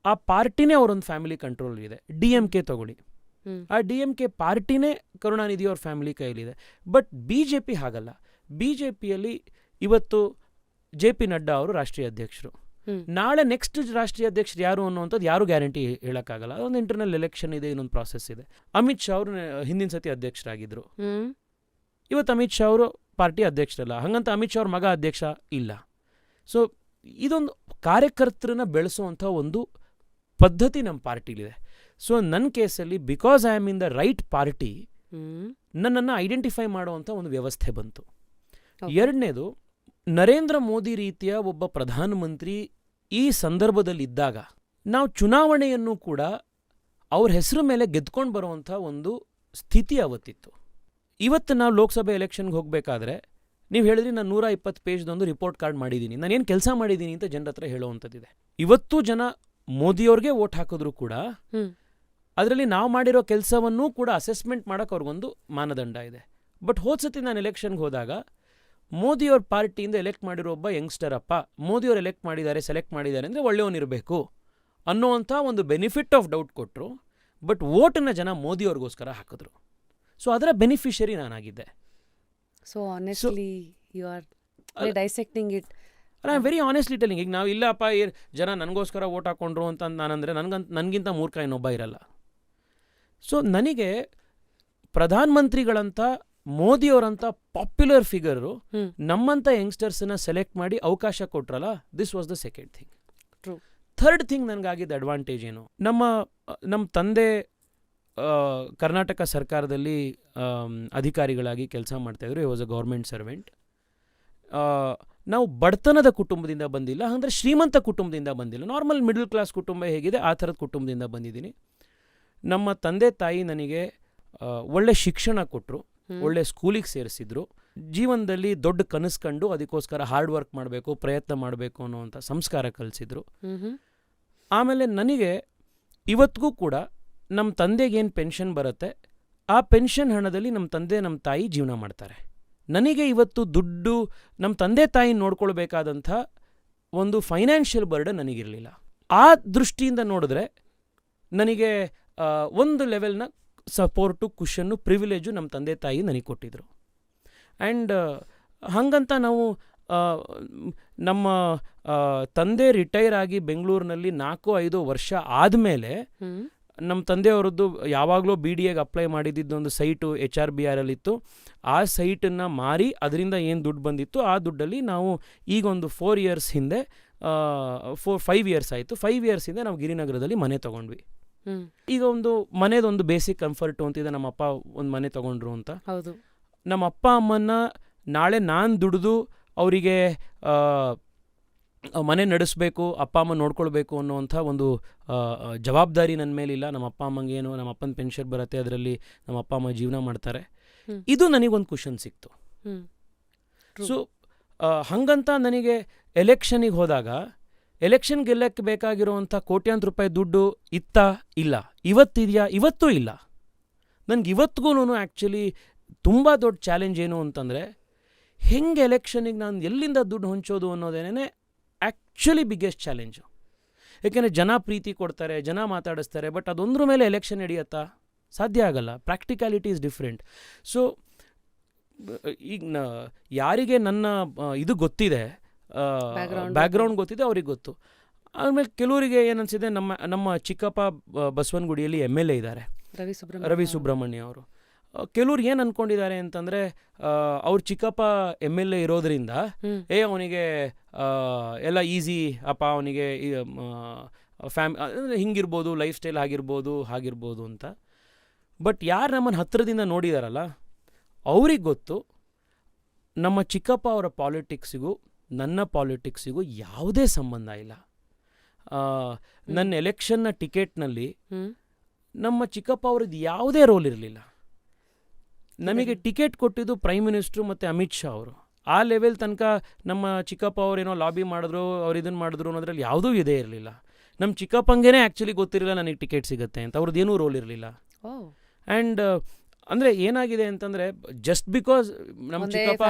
ಆ ಪಾರ್ಟಿನೇ ಅವರೊಂದು ಫ್ಯಾಮಿಲಿ ಕಂಟ್ರೋಲ್ ಇದೆ. DMK ತಗೊಳ್ಳಿ, ಆ DMK ಪಾರ್ಟಿನೇ ಕರುಣಾನಿಧಿ ಅವ್ರ ಫ್ಯಾಮಿಲಿ ಕೈಯಲ್ಲಿದೆ. ಬಟ್ BJP ಹಾಗಲ್ಲ. BJPಯಲ್ಲಿ ಇವತ್ತು JP ನಡ್ಡಾ ಅವರು ರಾಷ್ಟ್ರೀಯ ಅಧ್ಯಕ್ಷರು, ನಾಳೆ ನೆಕ್ಸ್ಟ್ ರಾಷ್ಟ್ರೀಯ ಅಧ್ಯಕ್ಷರು ಯಾರು ಅನ್ನುವಂಥದ್ದು ಯಾರು ಗ್ಯಾರಂಟಿ ಹೇಳೋಕ್ಕಾಗಲ್ಲ. ಅದೊಂದು ಇಂಟರ್ನಲ್ ಎಲೆಕ್ಷನ್ ಇದೆ, ಇನ್ನೊಂದು ಪ್ರಾಸೆಸ್ ಇದೆ. ಅಮಿತ್ ಶಾ ಅವರು ಹಿಂದಿನ ಸತಿ ಅಧ್ಯಕ್ಷರಾಗಿದ್ದರು, ಇವತ್ತು ಅಮಿತ್ ಶಾ ಅವರು ಪಾರ್ಟಿ ಅಧ್ಯಕ್ಷರಲ್ಲ. ಹಾಗಂತ ಅಮಿತ್ ಶಾ ಅವ್ರ ಮಗ ಅಧ್ಯಕ್ಷ ಇಲ್ಲ. ಸೊ ಇದೊಂದು ಕಾರ್ಯಕರ್ತರನ್ನ ಬೆಳೆಸುವಂಥ ಒಂದು ಪದ್ಧತಿ ನಮ್ಮ ಪಾರ್ಟಿಲಿದೆ. ಸೊ ನನ್ನ ಕೇಸಲ್ಲಿ because I am in the right party, ನನ್ನನ್ನು ಐಡೆಂಟಿಫೈ ಮಾಡುವಂಥ ಒಂದು ವ್ಯವಸ್ಥೆ ಬಂತು. ಎರಡನೇದು, ನರೇಂದ್ರ ಮೋದಿ ರೀತಿಯ ಒಬ್ಬ ಪ್ರಧಾನಮಂತ್ರಿ ಈ ಸಂದರ್ಭದಲ್ಲಿದ್ದಾಗ ನಾವು ಚುನಾವಣೆಯನ್ನು ಕೂಡ ಅವ್ರ ಹೆಸರು ಮೇಲೆ ಗೆದ್ಕೊಂಡು ಬರುವಂಥ ಒಂದು ಸ್ಥಿತಿ ಅವತ್ತಿತ್ತು. ಇವತ್ತು ನಾವು ಲೋಕಸಭೆ ಎಲೆಕ್ಷನ್ಗೆ ಹೋಗಬೇಕಾದ್ರೆ ನೀವು ಹೇಳಿದ್ರಿ ನಾನು 120 ಪೇಜ್ದೊಂದು ರಿಪೋರ್ಟ್ ಕಾರ್ಡ್ ಮಾಡಿದ್ದೀನಿ, ನಾನೇನು ಕೆಲಸ ಮಾಡಿದ್ದೀನಿ ಅಂತ ಜನರ ಹತ್ರ ಹೇಳೋವಂಥದ್ದಿದೆ. ಇವತ್ತು ಜನ ಮೋದಿಯವ್ರಿಗೆ ವೋಟ್ ಹಾಕಿದ್ರು ಕೂಡ ಅದರಲ್ಲಿ ನಾವು ಮಾಡಿರೋ ಕೆಲಸವನ್ನೂ ಕೂಡ ಅಸೆಸ್ಮೆಂಟ್ ಮಾಡೋಕೆ ಅವ್ರಿಗೊಂದು ಮಾನದಂಡ ಇದೆ. ಬಟ್ ಹೋದ್ಸತಿ ನಾನು ಎಲೆಕ್ಷನ್ಗೆ ಹೋದಾಗ ಮೋದಿಯವ್ರ ಪಾರ್ಟಿಯಿಂದ ಎಲೆಕ್ಟ್ ಮಾಡಿರೋ ಒಬ್ಬ ಯಂಗ್ಸ್ಟರ್ ಅಪ್ಪ, ಮೋದಿಯವ್ರು ಎಲೆಕ್ಟ್ ಮಾಡಿದ್ದಾರೆ ಸೆಲೆಕ್ಟ್ ಮಾಡಿದ್ದಾರೆ ಅಂದರೆ ಒಳ್ಳೆಯವನಿರಬೇಕು ಅನ್ನೋವಂಥ ಒಂದು ಬೆನಿಫಿಟ್ ಆಫ್ ಡೌಟ್ ಕೊಟ್ಟರು. ಬಟ್ ವೋಟನ್ನು ಜನ ಮೋದಿಯವ್ರಿಗೋಸ್ಕರ ಹಾಕಿದ್ರು. ಸೊ ಅದರ ಬೆನಿಫಿಷರಿ ನಾನಾಗಿದ್ದೆ. So honestly you are dissecting it. I am very honestly telling. ಈಗ ನಾವು ಇಲ್ಲಪ್ಪ ಜನ ನನಗೋಸ್ಕರ ವೋಟ್ ಹಾಕ್ಕೊಂಡ್ರು ಅಂತ ನಾನಂದರೆ ನನಗಿಂತ ಮೂರ್ಖ ಇನ್ನೊಬ್ಬ ಇರಲ್ಲ. ಸೊ ನನಗೆ ಪ್ರಧಾನಮಂತ್ರಿಗಳಂಥ ಮೋದಿಯವರಂಥ ಪಾಪ್ಯುಲರ್ ಫಿಗರು ಹ್ಮ್. ನಮ್ಮಂಥ ಯಂಗ್ಸ್ಟರ್ಸನ್ನ ಸೆಲೆಕ್ಟ್ ಮಾಡಿ ಅವಕಾಶ ಕೊಟ್ರಲ್ಲ, this was the second thing. True. Third thing ನನಗಾಗಿದ್ದ ಅಡ್ವಾಂಟೇಜ್ ಏನು, ನಮ್ಮ ತಂದೆ ಕರ್ನಾಟಕ ಸರ್ಕಾರದಲ್ಲಿ ಅಧಿಕಾರಿಗಳಾಗಿ ಕೆಲಸ ಮಾಡ್ತಾಯಿದ್ರು. Was a government servant. ನಾವು ಬಡತನದ ಕುಟುಂಬದಿಂದ ಬಂದಿಲ್ಲ, ಅಂದರೆ ಶ್ರೀಮಂತ ಕುಟುಂಬದಿಂದ ಬಂದಿಲ್ಲ. ನಾರ್ಮಲ್ ಮಿಡಲ್ ಕ್ಲಾಸ್ ಕುಟುಂಬ ಹೇಗಿದೆ ಆ ಥರದ ಕುಟುಂಬದಿಂದ ಬಂದಿದ್ದೀನಿ. ನಮ್ಮ ತಂದೆ ತಾಯಿ ನನಗೆ ಒಳ್ಳೆ ಶಿಕ್ಷಣ ಕೊಟ್ಟರು, ಒಳ್ಳೆ ಸ್ಕೂಲಿಗೆ ಸೇರಿಸಿದ್ರು. ಜೀವನದಲ್ಲಿ ದೊಡ್ಡ ಕನಸು ಕಂಡು ಅದಕ್ಕೋಸ್ಕರ ಹಾರ್ಡ್ ವರ್ಕ್ ಮಾಡಬೇಕು, ಪ್ರಯತ್ನ ಮಾಡಬೇಕು ಅನ್ನೋವಂಥ ಸಂಸ್ಕಾರ ಕಲಿಸಿದ್ರು. ಆಮೇಲೆ ನನಗೆ ಇವತ್ತಿಗೂ ಕೂಡ ನಮ್ಮ ತಂದೆಗೇನು ಪೆನ್ಷನ್ ಬರುತ್ತೆ, ಆ ಪೆನ್ಷನ್ ಹಣದಲ್ಲಿ ನಮ್ಮ ತಂದೆ ನಮ್ಮ ತಾಯಿ ಜೀವನ ಮಾಡ್ತಾರೆ. ನನಗೆ ಇವತ್ತು ದುಡ್ಡು, ನಮ್ಮ ತಂದೆ ತಾಯಿ ನೋಡ್ಕೊಳ್ಬೇಕಾದಂಥ ಒಂದು ಫೈನಾನ್ಷಿಯಲ್ ಬರ್ಡನ್ ನನಗಿರಲಿಲ್ಲ. ಆ ದೃಷ್ಟಿಯಿಂದ ನೋಡಿದ್ರೆ ನನಗೆ ಒಂದು ಲೆವೆಲ್ನ ಸಪೋರ್ಟು, ಕುಷನ್ನು, ಪ್ರಿವಿಲೇಜು ನಮ್ಮ ತಂದೆ ತಾಯಿ ನನಗೆ ಕೊಟ್ಟಿದ್ರು. ಆ್ಯಂಡ್ ಹಾಗಂತ ನಾವು ನಮ್ಮ ತಂದೆ ರಿಟೈರ್ ಆಗಿ ಬೆಂಗಳೂರಿನಲ್ಲಿ 4-5 ವರ್ಷ ಆದಮೇಲೆ ನಮ್ಮ ತಂದೆಯವರದ್ದು ಯಾವಾಗಲೂ ಬಿ ಡಿ ಎಗೆ ಅಪ್ಲೈ ಮಾಡಿದ್ದೊಂದು ಸೈಟು HRBRಲ್ಲಿತ್ತು. ಆ ಸೈಟನ್ನು ಮಾರಿ ಅದರಿಂದ ಏನು ದುಡ್ಡು ಬಂದಿತ್ತು ಆ ದುಡ್ಡಲ್ಲಿ ನಾವು ಈಗೊಂದು 4 ಇಯರ್ಸ್ ಹಿಂದೆ 5 ಇಯರ್ಸ್ ಆಯಿತು. 5 ಇಯರ್ಸ್ ಹಿಂದೆ ನಾವು ಗಿರಿನಗರದಲ್ಲಿ ಮನೆ ತೊಗೊಂಡ್ವಿ. ಈಗ ಒಂದು ಮನೆದೊಂದು ಬೇಸಿಕ್ ಕಂಫರ್ಟು ಅಂತಿದೆ. ನಮ್ಮ ಅಪ್ಪ ಒಂದು ಮನೆ ತೊಗೊಂಡ್ರು ಅಂತ. ಹೌದು. ನಮ್ಮ ಅಪ್ಪ ಅಮ್ಮನ್ನ ನಾಳೆ ನಾನು ದುಡಿದು ಅವರಿಗೆ ಮನೆ ನಡೆಸಬೇಕು, ಅಪ್ಪ ಅಮ್ಮ ನೋಡ್ಕೊಳ್ಬೇಕು ಅನ್ನೋವಂಥ ಒಂದು ಜವಾಬ್ದಾರಿ ನನ್ನ ಮೇಲಿಲ್ಲ. ನಮ್ಮ ಅಪ್ಪ ಅಮ್ಮಂಗೇನು, ನಮ್ಮ ಅಪ್ಪನ ಪೆನ್ಷನ್ ಬರುತ್ತೆ, ಅದರಲ್ಲಿ ನಮ್ಮ ಅಪ್ಪ ಅಮ್ಮ ಜೀವನ ಮಾಡ್ತಾರೆ. ಇದು ನನಗೊಂದು ಕುಷನ್ ಸಿಕ್ತು. ಸೊ ಹಾಗಂತ ನನಗೆ ಎಲೆಕ್ಷನಿಗೆ ಹೋದಾಗ ಎಲೆಕ್ಷನ್ ಗೆಲ್ಲಕ್ಕೆ ಬೇಕಾಗಿರುವಂಥ ಕೋಟ್ಯಾಂತರ ರೂಪಾಯಿ ದುಡ್ಡು ಇಲ್ಲ, ಇವತ್ತಿದೆಯಾ? ಇವತ್ತೂ ಇಲ್ಲ. ನನಗೆ ಇವತ್ತಿಗೂ ಆ್ಯಕ್ಚುಲಿ ತುಂಬ ದೊಡ್ಡ ಚಾಲೆಂಜ್ ಏನು ಅಂತಂದರೆ, ಹೆಂಗೆ ಎಲೆಕ್ಷನಿಗೆ ನಾನು ಎಲ್ಲಿಂದ ದುಡ್ಡು ಹೊಂಚೋದು ಅನ್ನೋದೇನೇ ಆ್ಯಕ್ಚುಲಿ ಬಿಗ್ಗೆಸ್ಟ್ ಚಾಲೆಂಜು. ಏಕೆಂದರೆ ಜನ ಪ್ರೀತಿ ಕೊಡ್ತಾರೆ, ಜನ ಮಾತಾಡಿಸ್ತಾರೆ, ಬಟ್ ಅದೊಂದ್ರ ಮೇಲೆ ಎಲೆಕ್ಷನ್ ನಡೆಯುತ್ತಾ? ಸಾಧ್ಯ ಆಗಲ್ಲ. Practicality is different. ಸೊ ಈಗ ಯಾರಿಗೆ ನನ್ನ ಇದು ಗೊತ್ತಿದೆ, ಬ್ಯಾಕ್ಗ್ರೌಂಡ್ ಗೊತ್ತಿದೆ, ಅವ್ರಿಗೆ ಗೊತ್ತು. ಆಮೇಲೆ ಕೆಲವರಿಗೆ ಏನನ್ಸಿದೆ, ನಮ್ಮ ಚಿಕ್ಕಪ್ಪ ಬಸವನಗುಡಿಯಲ್ಲಿ MLA ಇದ್ದಾರೆ, ರವಿ ಸುಬ್ರಹ್ಮಣ್ಯ ಅವರು. ಕೆಲವ್ರು ಏನು ಅಂದ್ಕೊಂಡಿದ್ದಾರೆ ಅಂತಂದರೆ, ಅವ್ರ ಚಿಕ್ಕಪ್ಪ MLA ಇರೋದ್ರಿಂದ ಅವನಿಗೆ ಎಲ್ಲ ಈಸಿ ಅಪ್ಪ, ಅವನಿಗೆ ಹಿಂಗಿರ್ಬೋದು, ಲೈಫ್ ಸ್ಟೈಲ್ ಹಾಗಿರ್ಬೋದು ಅಂತ. ಬಟ್ ಯಾರು ನಮ್ಮನ್ನು ಹತ್ತಿರದಿಂದ ನೋಡಿದಾರಲ್ಲ ಅವ್ರಿಗೆ ಗೊತ್ತು, ನಮ್ಮ ಚಿಕ್ಕಪ್ಪ ಅವರ ಪಾಲಿಟಿಕ್ಸಿಗೂ ನನ್ನ ಪಾಲಿಟಿಕ್ಸಿಗೂ ಯಾವುದೇ ಸಂಬಂಧ ಇಲ್ಲ. ನನ್ನ ಎಲೆಕ್ಷನ್ನ ಟಿಕೆಟ್ನಲ್ಲಿ ನಮ್ಮ ಚಿಕ್ಕಪ್ಪ ಅವ್ರದ್ದು ಯಾವುದೇ ರೋಲ್ ಇರಲಿಲ್ಲ. ನಮಗೆ ಟಿಕೆಟ್ ಕೊಟ್ಟಿದ್ದು ಪ್ರೈಮ್ ಮಿನಿಸ್ಟ್ರು ಮತ್ತು ಅಮಿತ್ ಶಾ ಅವರು. ಆ ಲೆವೆಲ್ ತನಕ ನಮ್ಮ ಚಿಕ್ಕಪ್ಪ ಅವರೇನೋ ಲಾಬಿ ಮಾಡಿದ್ರು, ಅವ್ರು ಇದನ್ನು ಮಾಡಿದ್ರು ಅನ್ನೋದ್ರಲ್ಲಿ ಯಾವುದೂ ಇದೇ ಇರಲಿಲ್ಲ. ನಮ್ಮ ಚಿಕ್ಕಪ್ಪಂಗೇನೆ ಆ್ಯಕ್ಚುಲಿ ಗೊತ್ತಿರಲಿಲ್ಲ ನನಗೆ ಟಿಕೆಟ್ ಸಿಗುತ್ತೆ ಅಂತ, ಅವ್ರದ್ದೇನೂ ರೋಲ್ ಇರಲಿಲ್ಲ. ಆ್ಯಂಡ್ ಅಂದರೆ ಏನಾಗಿದೆ ಅಂತಂದರೆ, ಜಸ್ಟ್ ಬಿಕಾಸ್ ನಮ್ಮ ಚಿಕ್ಕಪ್ಪ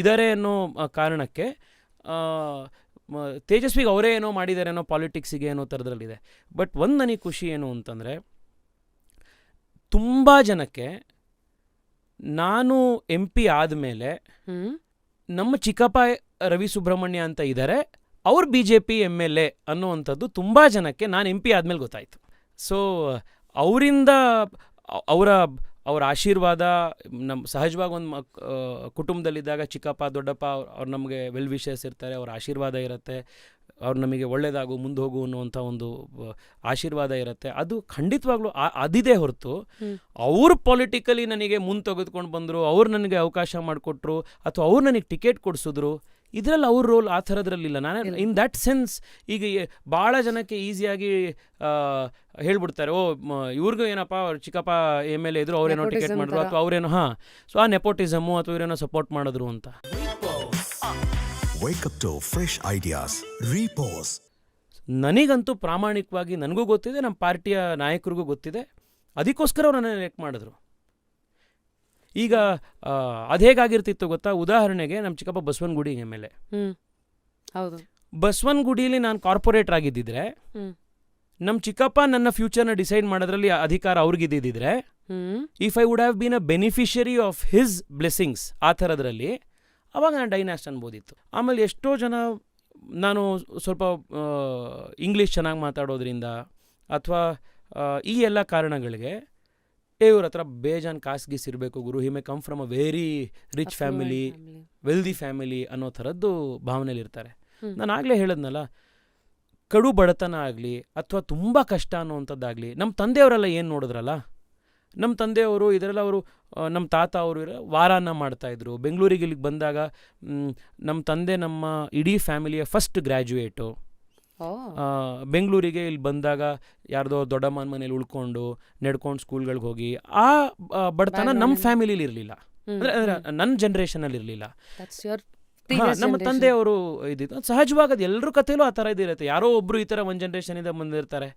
ಇದ್ದಾರೆ ಅನ್ನೋ ಕಾರಣಕ್ಕೆ ತೇಜಸ್ವಿಗೆ ಅವರೇ ಏನೋ ಮಾಡಿದ್ದಾರೆ ಅನ್ನೋ ಪಾಲಿಟಿಕ್ಸಿಗೆ ಅನ್ನೋ ಥರದ್ರಲ್ಲಿದೆ. ಬಟ್ ಒಂದು ನನಗೆ ಖುಷಿ ಏನು ಅಂತಂದರೆ, ತುಂಬ ಜನಕ್ಕೆ ನಾನು MP ಆದಮೇಲೆ ನಮ್ಮ ಚಿಕ್ಕಪ್ಪ ರವಿ ಸುಬ್ರಹ್ಮಣ್ಯ ಅಂತ ಇದ್ದಾರೆ, ಅವ್ರು BJP MLA ಅನ್ನೋವಂಥದ್ದು ತುಂಬ ಜನಕ್ಕೆ ನಾನು MP ಆದಮೇಲೆ ಗೊತ್ತಾಯಿತು. ಸೊ ಅವರಿಂದ ಅವರ ಆಶೀರ್ವಾದ, ನಮ್ಮ ಸಹಜವಾಗಿ ಒಂದು ಕುಟುಂಬದಲ್ಲಿದ್ದಾಗ ಚಿಕ್ಕಪ್ಪ ದೊಡ್ಡಪ್ಪ ಅವ್ರು ನಮಗೆ ವೆಲ್ ವಿಶಸ್ ಇರ್ತಾರೆ, ಅವ್ರ ಆಶೀರ್ವಾದ ಇರುತ್ತೆ, ಅವ್ರು ನಮಗೆ ಒಳ್ಳೆಯದಾಗು ಮುಂದೆ ಹೋಗು ಅನ್ನುವಂಥ ಒಂದು ಆಶೀರ್ವಾದ ಇರುತ್ತೆ. ಅದು ಖಂಡಿತವಾಗ್ಲೂ ಅದಿದೆ ಹೊರತು ಅವ್ರು ಪೊಲಿಟಿಕಲಿ ನನಗೆ ಮುಂದೆ ತೆಗೆದುಕೊಂಡು ಬಂದರು, ಅವ್ರು ನನಗೆ ಅವಕಾಶ ಮಾಡಿಕೊಟ್ರು, ಅಥವಾ ಅವ್ರು ನನಗೆ ಟಿಕೆಟ್ ಕೊಡಿಸಿದ್ರು, ಇದರಲ್ಲಿ ಅವ್ರ ರೋಲ್ ಆ ಥರದ್ರಲ್ಲಿಲ್ಲ. ನಾನು ಇನ್ ದ್ಯಾಟ್ ಸೆನ್ಸ್ ಈಗ ಭಾಳ ಜನಕ್ಕೆ ಈಸಿಯಾಗಿ ಹೇಳ್ಬಿಡ್ತಾರೆ, ಇವ್ರಿಗೂ ಏನಪ್ಪ ಅವ್ರ ಚಿಕ್ಕಪ್ಪ MLA ಇದ್ರು, ಅವ್ರೇನೋ ಟಿಕೆಟ್ ಮಾಡಿದ್ರು, ಅಥವಾ ಅವ್ರೇನೋ ಸೊ ಆ ನೆಪೋಟಿಸಮು ಅಥವಾ ಇವರೇನೋ ಸಪೋರ್ಟ್ ಮಾಡಿದ್ರು ಅಂತ. Wake up to fresh ideas. Repose. ನನಗಂತೂ ಪ್ರಾಮಾಣಿಕವಾಗಿ ನನಗೂ ಗೊತ್ತಿದೆ, ನಮ್ಮ ಪಾರ್ಟಿಯ ನಾಯಕರಿಗೂ ಗೊತ್ತಿದೆ, ಅದಕ್ಕೋಸ್ಕರ ಅವ್ರು ನನ್ನನ್ನು ಎಲೆಕ್ಟ್ ಮಾಡಿದ್ರು. ಈಗ ಅದು ಹೇಗಾಗಿರ್ತಿತ್ತು ಗೊತ್ತಾ? ಉದಾಹರಣೆಗೆ ನಮ್ಮ ಚಿಕ್ಕಪ್ಪ ಬಸವನಗುಡಿ MLA. ಹೌದು. ಬಸವನಗುಡಿಯಲ್ಲಿ ನಾನು ಕಾರ್ಪೊರೇಟರ್ ಆಗಿದ್ದಿದ್ರೆ, ನಮ್ಮ ಚಿಕ್ಕಪ್ಪ ನನ್ನ ಫ್ಯೂಚರ್ನ ಡಿಸೈಡ್ ಮಾಡೋದ್ರಲ್ಲಿ ಅಧಿಕಾರ ಅವ್ರಿಗಿದ್ದಿದ್ರೆ, if I would have been a beneficiary of his blessings ಆ ಥರದ್ರಲ್ಲಿ, ಅವಾಗ ನಾನು ಡೈನಾಸ್ಟ್ ಅನ್ಬೋದಿತ್ತು. ಆಮೇಲೆ ಎಷ್ಟೋ ಜನ ನಾನು ಸ್ವಲ್ಪ ಇಂಗ್ಲೀಷ್ ಚೆನ್ನಾಗಿ ಮಾತಾಡೋದ್ರಿಂದ ಅಥವಾ ಈ ಎಲ್ಲ ಕಾರಣಗಳಿಗೆ ಇವ್ರ ಹತ್ರ ಬೇಜಾನ್ ಕಾಸ್ಗೀಸ್ ಇರಬೇಕು ಗುರು, he may come from a very rich family, wealthy family ಅನ್ನೋ ಥರದ್ದು ಭಾವನೆಯಲ್ಲಿರ್ತಾರೆ. ನಾನು ಆಗಲೇ ಹೇಳಿದ್ನಲ್ಲ, ಕಡು ಬಡತನ ಆಗಲಿ ಅಥವಾ ತುಂಬ ಕಷ್ಟ ಅನ್ನೋವಂಥದ್ದಾಗಲಿ ನಮ್ಮ ತಂದೆಯವರೆಲ್ಲ ಏನು ನೋಡಿದ್ರಲ್ಲ, ನಮ್ಮ ತಂದೆಯವರು ಇದರೆಲ್ಲ ಅವರು, ನಮ್ಮ ತಾತ ಅವರು ವಾರಾನ ಮಾಡ್ತಾಯಿದ್ರು. ಬೆಂಗಳೂರಿಗೆ ಇಲ್ಲಿಗೆ ಬಂದಾಗ ನಮ್ಮ ತಂದೆ ನಮ್ಮ ಇಡೀ ಫ್ಯಾಮಿಲಿಯ ಫಸ್ಟ್ ಗ್ರ್ಯಾಜುಯೇಟು. ಬೆಂಗಳೂರಿಗೆ ಇಲ್ಲಿ ಬಂದಾಗ ಯಾರ್ದೋ ದೊಡ್ಡಮ್ಮನ ಮನೇಲಿ ಉಳ್ಕೊಂಡು ನಡ್ಕೊಂಡು ಸ್ಕೂಲ್ಗಳಿಗೆ ಹೋಗಿ, ಆ ಬಡತನ ನಮ್ಮ ಫ್ಯಾಮಿಲಿಲಿ ಇರಲಿಲ್ಲ, ಅಂದರೆ ನನ್ನ ಜನ್ರೇಷನಲ್ಲಿ ಇರಲಿಲ್ಲ. ನಮ್ಮ ತಂದೆಯವರು ಇದ್ದಿದ್ದು ಸಹಜವಾಗಿ, ಅದು ಎಲ್ಲರ ಕಥೆಯಲ್ಲೂ ಆ ಥರ ಇದಿರುತ್ತೆ. ಯಾರೋ ಒಬ್ರು ಈ ಥರ ಒಂದು ಜನ್ರೇಷನಿಂದ ಬಂದಿರ್ತಾರೆ,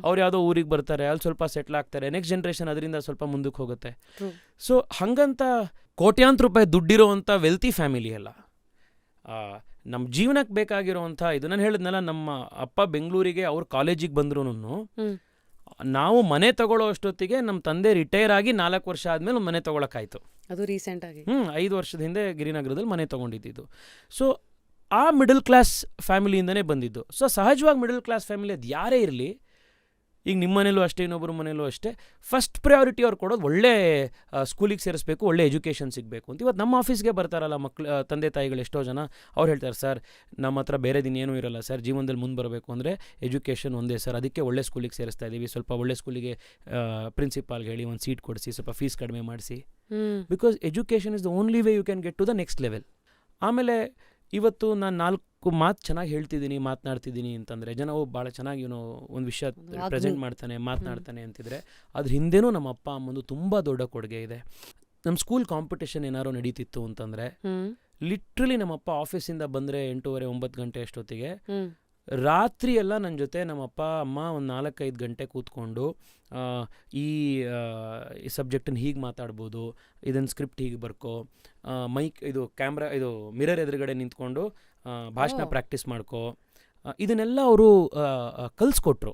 ಅವ್ರು ಯಾವುದೋ ಊರಿಗೆ ಬರ್ತಾರೆ, ಅಲ್ಲಿ ಸ್ವಲ್ಪ ಸೆಟ್ಲ್ ಆಗ್ತಾರೆ, ನೆಕ್ಸ್ಟ್ ಜನ್ರೇಷನ್ ಅದರಿಂದ ಸ್ವಲ್ಪ ಮುಂದಕ್ಕೆ ಹೋಗುತ್ತೆ. ಸೊ ಹಂಗಂತ ಕೋಟ್ಯಾಂತರ ರೂಪಾಯಿ ದುಡ್ಡಿರೋವಂಥ ವೆಲ್ತಿ ಫ್ಯಾಮಿಲಿ ಅಲ್ಲ. ನಮ್ಮ ಜೀವನಕ್ಕೆ ಬೇಕಾಗಿರೋವಂಥ ಇದು, ನಾನು ಹೇಳಿದ್ನಲ್ಲ, ನಮ್ಮ ಅಪ್ಪ ಬೆಂಗಳೂರಿಗೆ ಅವ್ರ ಕಾಲೇಜಿಗೆ ಬಂದ್ರೂ ನಾವು ಮನೆ ತಗೊಳ್ಳೋ ಅಷ್ಟೊತ್ತಿಗೆ ನಮ್ಮ ತಂದೆ ರಿಟೈರ್ ಆಗಿ 4 ವರ್ಷ ಆದಮೇಲೆ ಒಂದು ಮನೆ ತೊಗೊಳಕ್ಕಾಯ್ತು. ಅದು ರೀಸೆಂಟಾಗಿ 5 ವರ್ಷದ ಹಿಂದೆ ಗಿರಿನಗರದಲ್ಲಿ ಮನೆ ತೊಗೊಂಡಿದ್ದು. ಸೊ ಆ ಮಿಡಲ್ ಕ್ಲಾಸ್ ಫ್ಯಾಮಿಲಿಯಿಂದನೇ ಬಂದಿದ್ದು. ಸೊ ಸಹಜವಾಗಿ ಮಿಡಲ್ ಕ್ಲಾಸ್ ಫ್ಯಾಮಿಲಿ ಅದು ಯಾರೇ ಇರಲಿ, ಈಗ ನಿಮ್ಮ ಮನೇಲೂ ಅಷ್ಟೇ, ಇನ್ನೊಬ್ಬರ ಮನೇಲೂ ಅಷ್ಟೇ, ಫಸ್ಟ್ ಪ್ರಯಾರಿಟಿ ಅವ್ರು ಕೊಡೋದು ಒಳ್ಳೆ ಸ್ಕೂಲಿಗೆ ಸೇರಿಸ್ಬೇಕು, ಒಳ್ಳೆ ಎಜುಕೇಷನ್ ಸಿಗಬೇಕು ಅಂತ. ಇವತ್ತು ನಮ್ಮ ಆಫೀಸ್ಗೆ ಬರ್ತಾರಲ್ಲ ತಂದೆ ತಾಯಿಗಳು ಎಷ್ಟೋ ಜನ, ಅವ್ರು ಹೇಳ್ತಾರೆ, ಸರ್ ನಮ್ಮ ಹತ್ರ ಬೇರೆ ದಿನ ಏನೂ ಇರಲ್ಲ ಸರ್, ಜೀವನದಲ್ಲಿ ಮುಂದೆ ಬರಬೇಕು ಅಂದರೆ ಎಜುಕೇಷನ್ ಒಂದೇ ಸರ್, ಅದಕ್ಕೆ ಒಳ್ಳೆ ಸ್ಕೂಲಿಗೆ ಸೇರಿಸ್ತಾ ಇದ್ದೀವಿ, ಸ್ವಲ್ಪ ಒಳ್ಳೆ ಸ್ಕೂಲಿಗೆ ಪ್ರಿನ್ಸಿಪಾಲ್ಗೆ ಹೇಳಿ ಒಂದು ಸೀಟ್ ಕೊಡಿಸಿ, ಸ್ವಲ್ಪ ಫೀಸ್ ಕಡಿಮೆ ಮಾಡಿಸಿ, because education is the only way you can get to the next level. ಆಮೇಲೆ ಇವತ್ತು ನಾನು 4 ಮಾತು ಚೆನ್ನಾಗಿ ಹೇಳ್ತಿದ್ದೀನಿ, ಮಾತನಾಡ್ತಿದ್ದೀನಿ ಅಂತಂದರೆ ಜನ ಭಾಳ ಚೆನ್ನಾಗಿ ಒಂದು ವಿಷಯ ಪ್ರೆಸೆಂಟ್ ಮಾಡ್ತಾನೆ, ಮಾತನಾಡ್ತಾನೆ ಅಂತಿದ್ರೆ ಅದ್ರ ಹಿಂದೆನೂ ನಮ್ಮ ಅಪ್ಪ ಅಮ್ಮಂದು ತುಂಬ ದೊಡ್ಡ ಕೊಡುಗೆ ಇದೆ. ನಮ್ಮ ಸ್ಕೂಲ್ ಕಾಂಪಿಟೇಷನ್ ಏನಾರು ನಡೀತಿತ್ತು ಅಂತಂದರೆ ಲಿಟ್ರಲಿ ನಮ್ಮಪ್ಪ ಆಫೀಸಿಂದ ಬಂದರೆ 8:30 9 ಗಂಟೆ ಅಷ್ಟೊತ್ತಿಗೆ, ರಾತ್ರಿ ಎಲ್ಲ ನನ್ನ ಜೊತೆ ನಮ್ಮ ಅಪ್ಪ ಅಮ್ಮ ಒಂದು 4-5 ಗಂಟೆ ಕೂತ್ಕೊಂಡು ಈ ಸಬ್ಜೆಕ್ಟನ್ನು ಹೀಗೆ ಮಾತಾಡ್ಬೋದು, ಇದನ್ನು ಸ್ಕ್ರಿಪ್ಟ್ ಹೀಗೆ ಬರ್ಕೋ, ಮೈಕ್ ಇದು ಕ್ಯಾಮ್ರಾ ಇದು ಮಿರರ್ ಎದುರುಗಡೆ ನಿಂತ್ಕೊಂಡು ಭಾಷಣ ಪ್ರಾಕ್ಟೀಸ್ ಮಾಡ್ಕೋ, ಇದನ್ನೆಲ್ಲ ಅವರು ಕಲಿಸ್ಕೊಟ್ರು,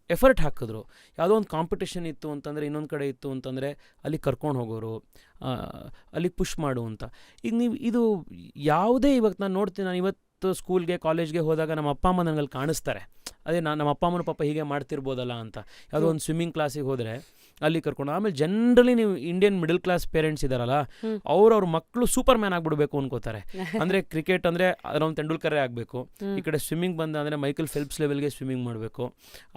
ಎಫರ್ಟ್ ಹಾಕಿದ್ರು. ಯಾವುದೋ ಒಂದು ಕಾಂಪಿಟೇಷನ್ ಇತ್ತು ಅಂತಂದರೆ, ಇನ್ನೊಂದು ಕಡೆ ಇತ್ತು ಅಂತಂದರೆ ಅಲ್ಲಿಗೆ ಕರ್ಕೊಂಡು ಹೋಗೋರು, ಅಲ್ಲಿಗೆ ಪುಷ್ ಮಾಡು ಅಂತ. ಈಗ ನೀವು ಇದು ಯಾವುದೇ ಇವಾಗ ನಾನು ನೋಡ್ತೀನಿ, ನಾನು ಇವತ್ತು ಸ್ಕೂಲ್ಗೆ ಕಾಲೇಜ್ಗೆ ಹೋದಾಗ ನಮ್ಮ ಅಪ್ಪ ಅಮ್ಮ ನನಗಲ್ಲಿ ಕಾಣಿಸ್ತಾರೆ, ಅದೇ ನಮ್ಮ ಅಪ್ಪ ಅಮ್ಮನ ಪಾಪ ಹೀಗೆ ಮಾಡ್ತಿರ್ಬೋದಲ್ಲ ಅಂತ. ಯಾವುದೋ ಒಂದು ಸ್ವಿಮ್ಮಿಂಗ್ ಕ್ಲಾಸಿಗೆ ಹೋದರೆ ಅಲ್ಲಿ ಕರ್ಕೊಂಡು, ಆಮೇಲೆ ಜನರಲಿ ನೀವು ಇಂಡಿಯನ್ ಮಿಡಲ್ ಕ್ಲಾಸ್ ಪೇರೆಂಟ್ಸ್ ಇದ್ದಾರಲ್ಲ, ಅವ್ರ ಮಕ್ಕಳು ಸೂಪರ್ ಮ್ಯಾನ್ ಆಗಿಬಿಡ್ಬೇಕು ಅನ್ಕೋತಾರೆ. ಅಂದರೆ ಕ್ರಿಕೆಟ್ ಅಂದರೆ ಅದರೊಂದು ತೆಂಡೂಲ್ಕರೇ ಆಗಬೇಕು, ಈ ಕಡೆ ಸ್ವಿಮ್ಮಿಂಗ್ ಬಂದ ಅಂದರೆ ಮೈಕಲ್ ಫೆಲ್ಪ್ಸ್ ಲೆವೆಲ್ಗೆ ಸ್ವಿಮ್ಮಿಂಗ್ ಮಾಡಬೇಕು,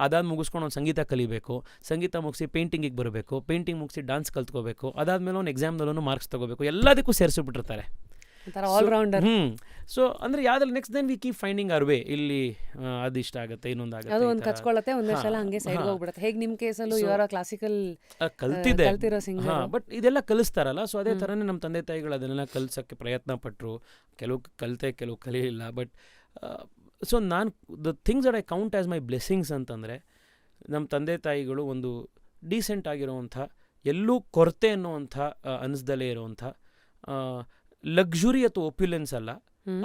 ಅದಾದ ಮುಗಿಸ್ಕೊಂಡು ಒಂದು ಸಂಗೀತ ಕಲಿಬೇಕು, ಸಂಗೀತ ಮುಗಿಸಿ ಪೇಂಟಿಂಗಿಗೆ ಬರಬೇಕು, ಪೇಂಟಿಂಗ್ ಮುಗಿಸಿ ಡಾನ್ಸ್ ಕಲ್ತ್ಕೋಬೇಕು, ಅದಾದಮೇಲೆ ಒಂದು ಎಕ್ಸಾಮ್ದಲ್ಲೂ ಮಾರ್ಕ್ಸ್ ತೊಗೋಬೇಕು, ಎಲ್ಲದಕ್ಕೂ ಸೇರಿಸಿಬಿಟ್ಟಿರ್ತಾರೆ. ಆಲ್ರೌಂಡರ್. ಸೊ ಅಂದರೆ ಯಾವ್ದ್ರಲ್ಲಿ next then we keep finding our way. ಇಲ್ಲಿ ಅದು ಇಷ್ಟ ಆಗುತ್ತೆ, ಇನ್ನೊಂದಾಗುತ್ತೆ, ಅದು ಒಂದು ಕಚ್ಕೊಳ್ಳುತ್ತೆ, ಒಂದೆರಡು ಸಲ ಹಂಗೆ ಸೈಡ್ ಹೋಗ್ಬಿಡುತ್ತೆ. ಹೇಗೆ ನಿಮ್ಮ ಕೇಸಲ್ಲೂ ಇವರ ಕ್ಲಾಸಿಕಲ್ ಕಲ್ತಿರೋ ಸಿಂಗರ್, ಬಟ್ ಇದೆಲ್ಲ ಕಲಿಸ್ತಾರಲ್ಲ. ಸೊ ಅದೇ ಥರನೇ ನಮ್ಮ ತಂದೆ ತಾಯಿಗಳು ಅದನ್ನೆಲ್ಲ ಕಲಿಸೋಕ್ಕೆ ಪ್ರಯತ್ನ ಪಟ್ಟರು. ಕೆಲವು ಕಲಿತೆ, ಕೆಲವು ಕಲಿಯಿಲ್ಲ. ಬಟ್ ಸೊ ನಾನು the things that I can't as my blessings ಅಂತಂದರೆ, ನಮ್ಮ ತಂದೆ ತಾಯಿಗಳು ಒಂದು ಡೀಸೆಂಟ್ ಆಗಿರೋವಂಥ, ಎಲ್ಲೂ ಕೊರತೆ ಅನ್ನೋವಂಥ ಅನಿಸ್ದಲೇ ಇರೋವಂಥ, ಲಕ್ಸುರಿ ಅಥವಾ ಒಪ್ಯುಲೆನ್ಸ್ ಅಲ್ಲ,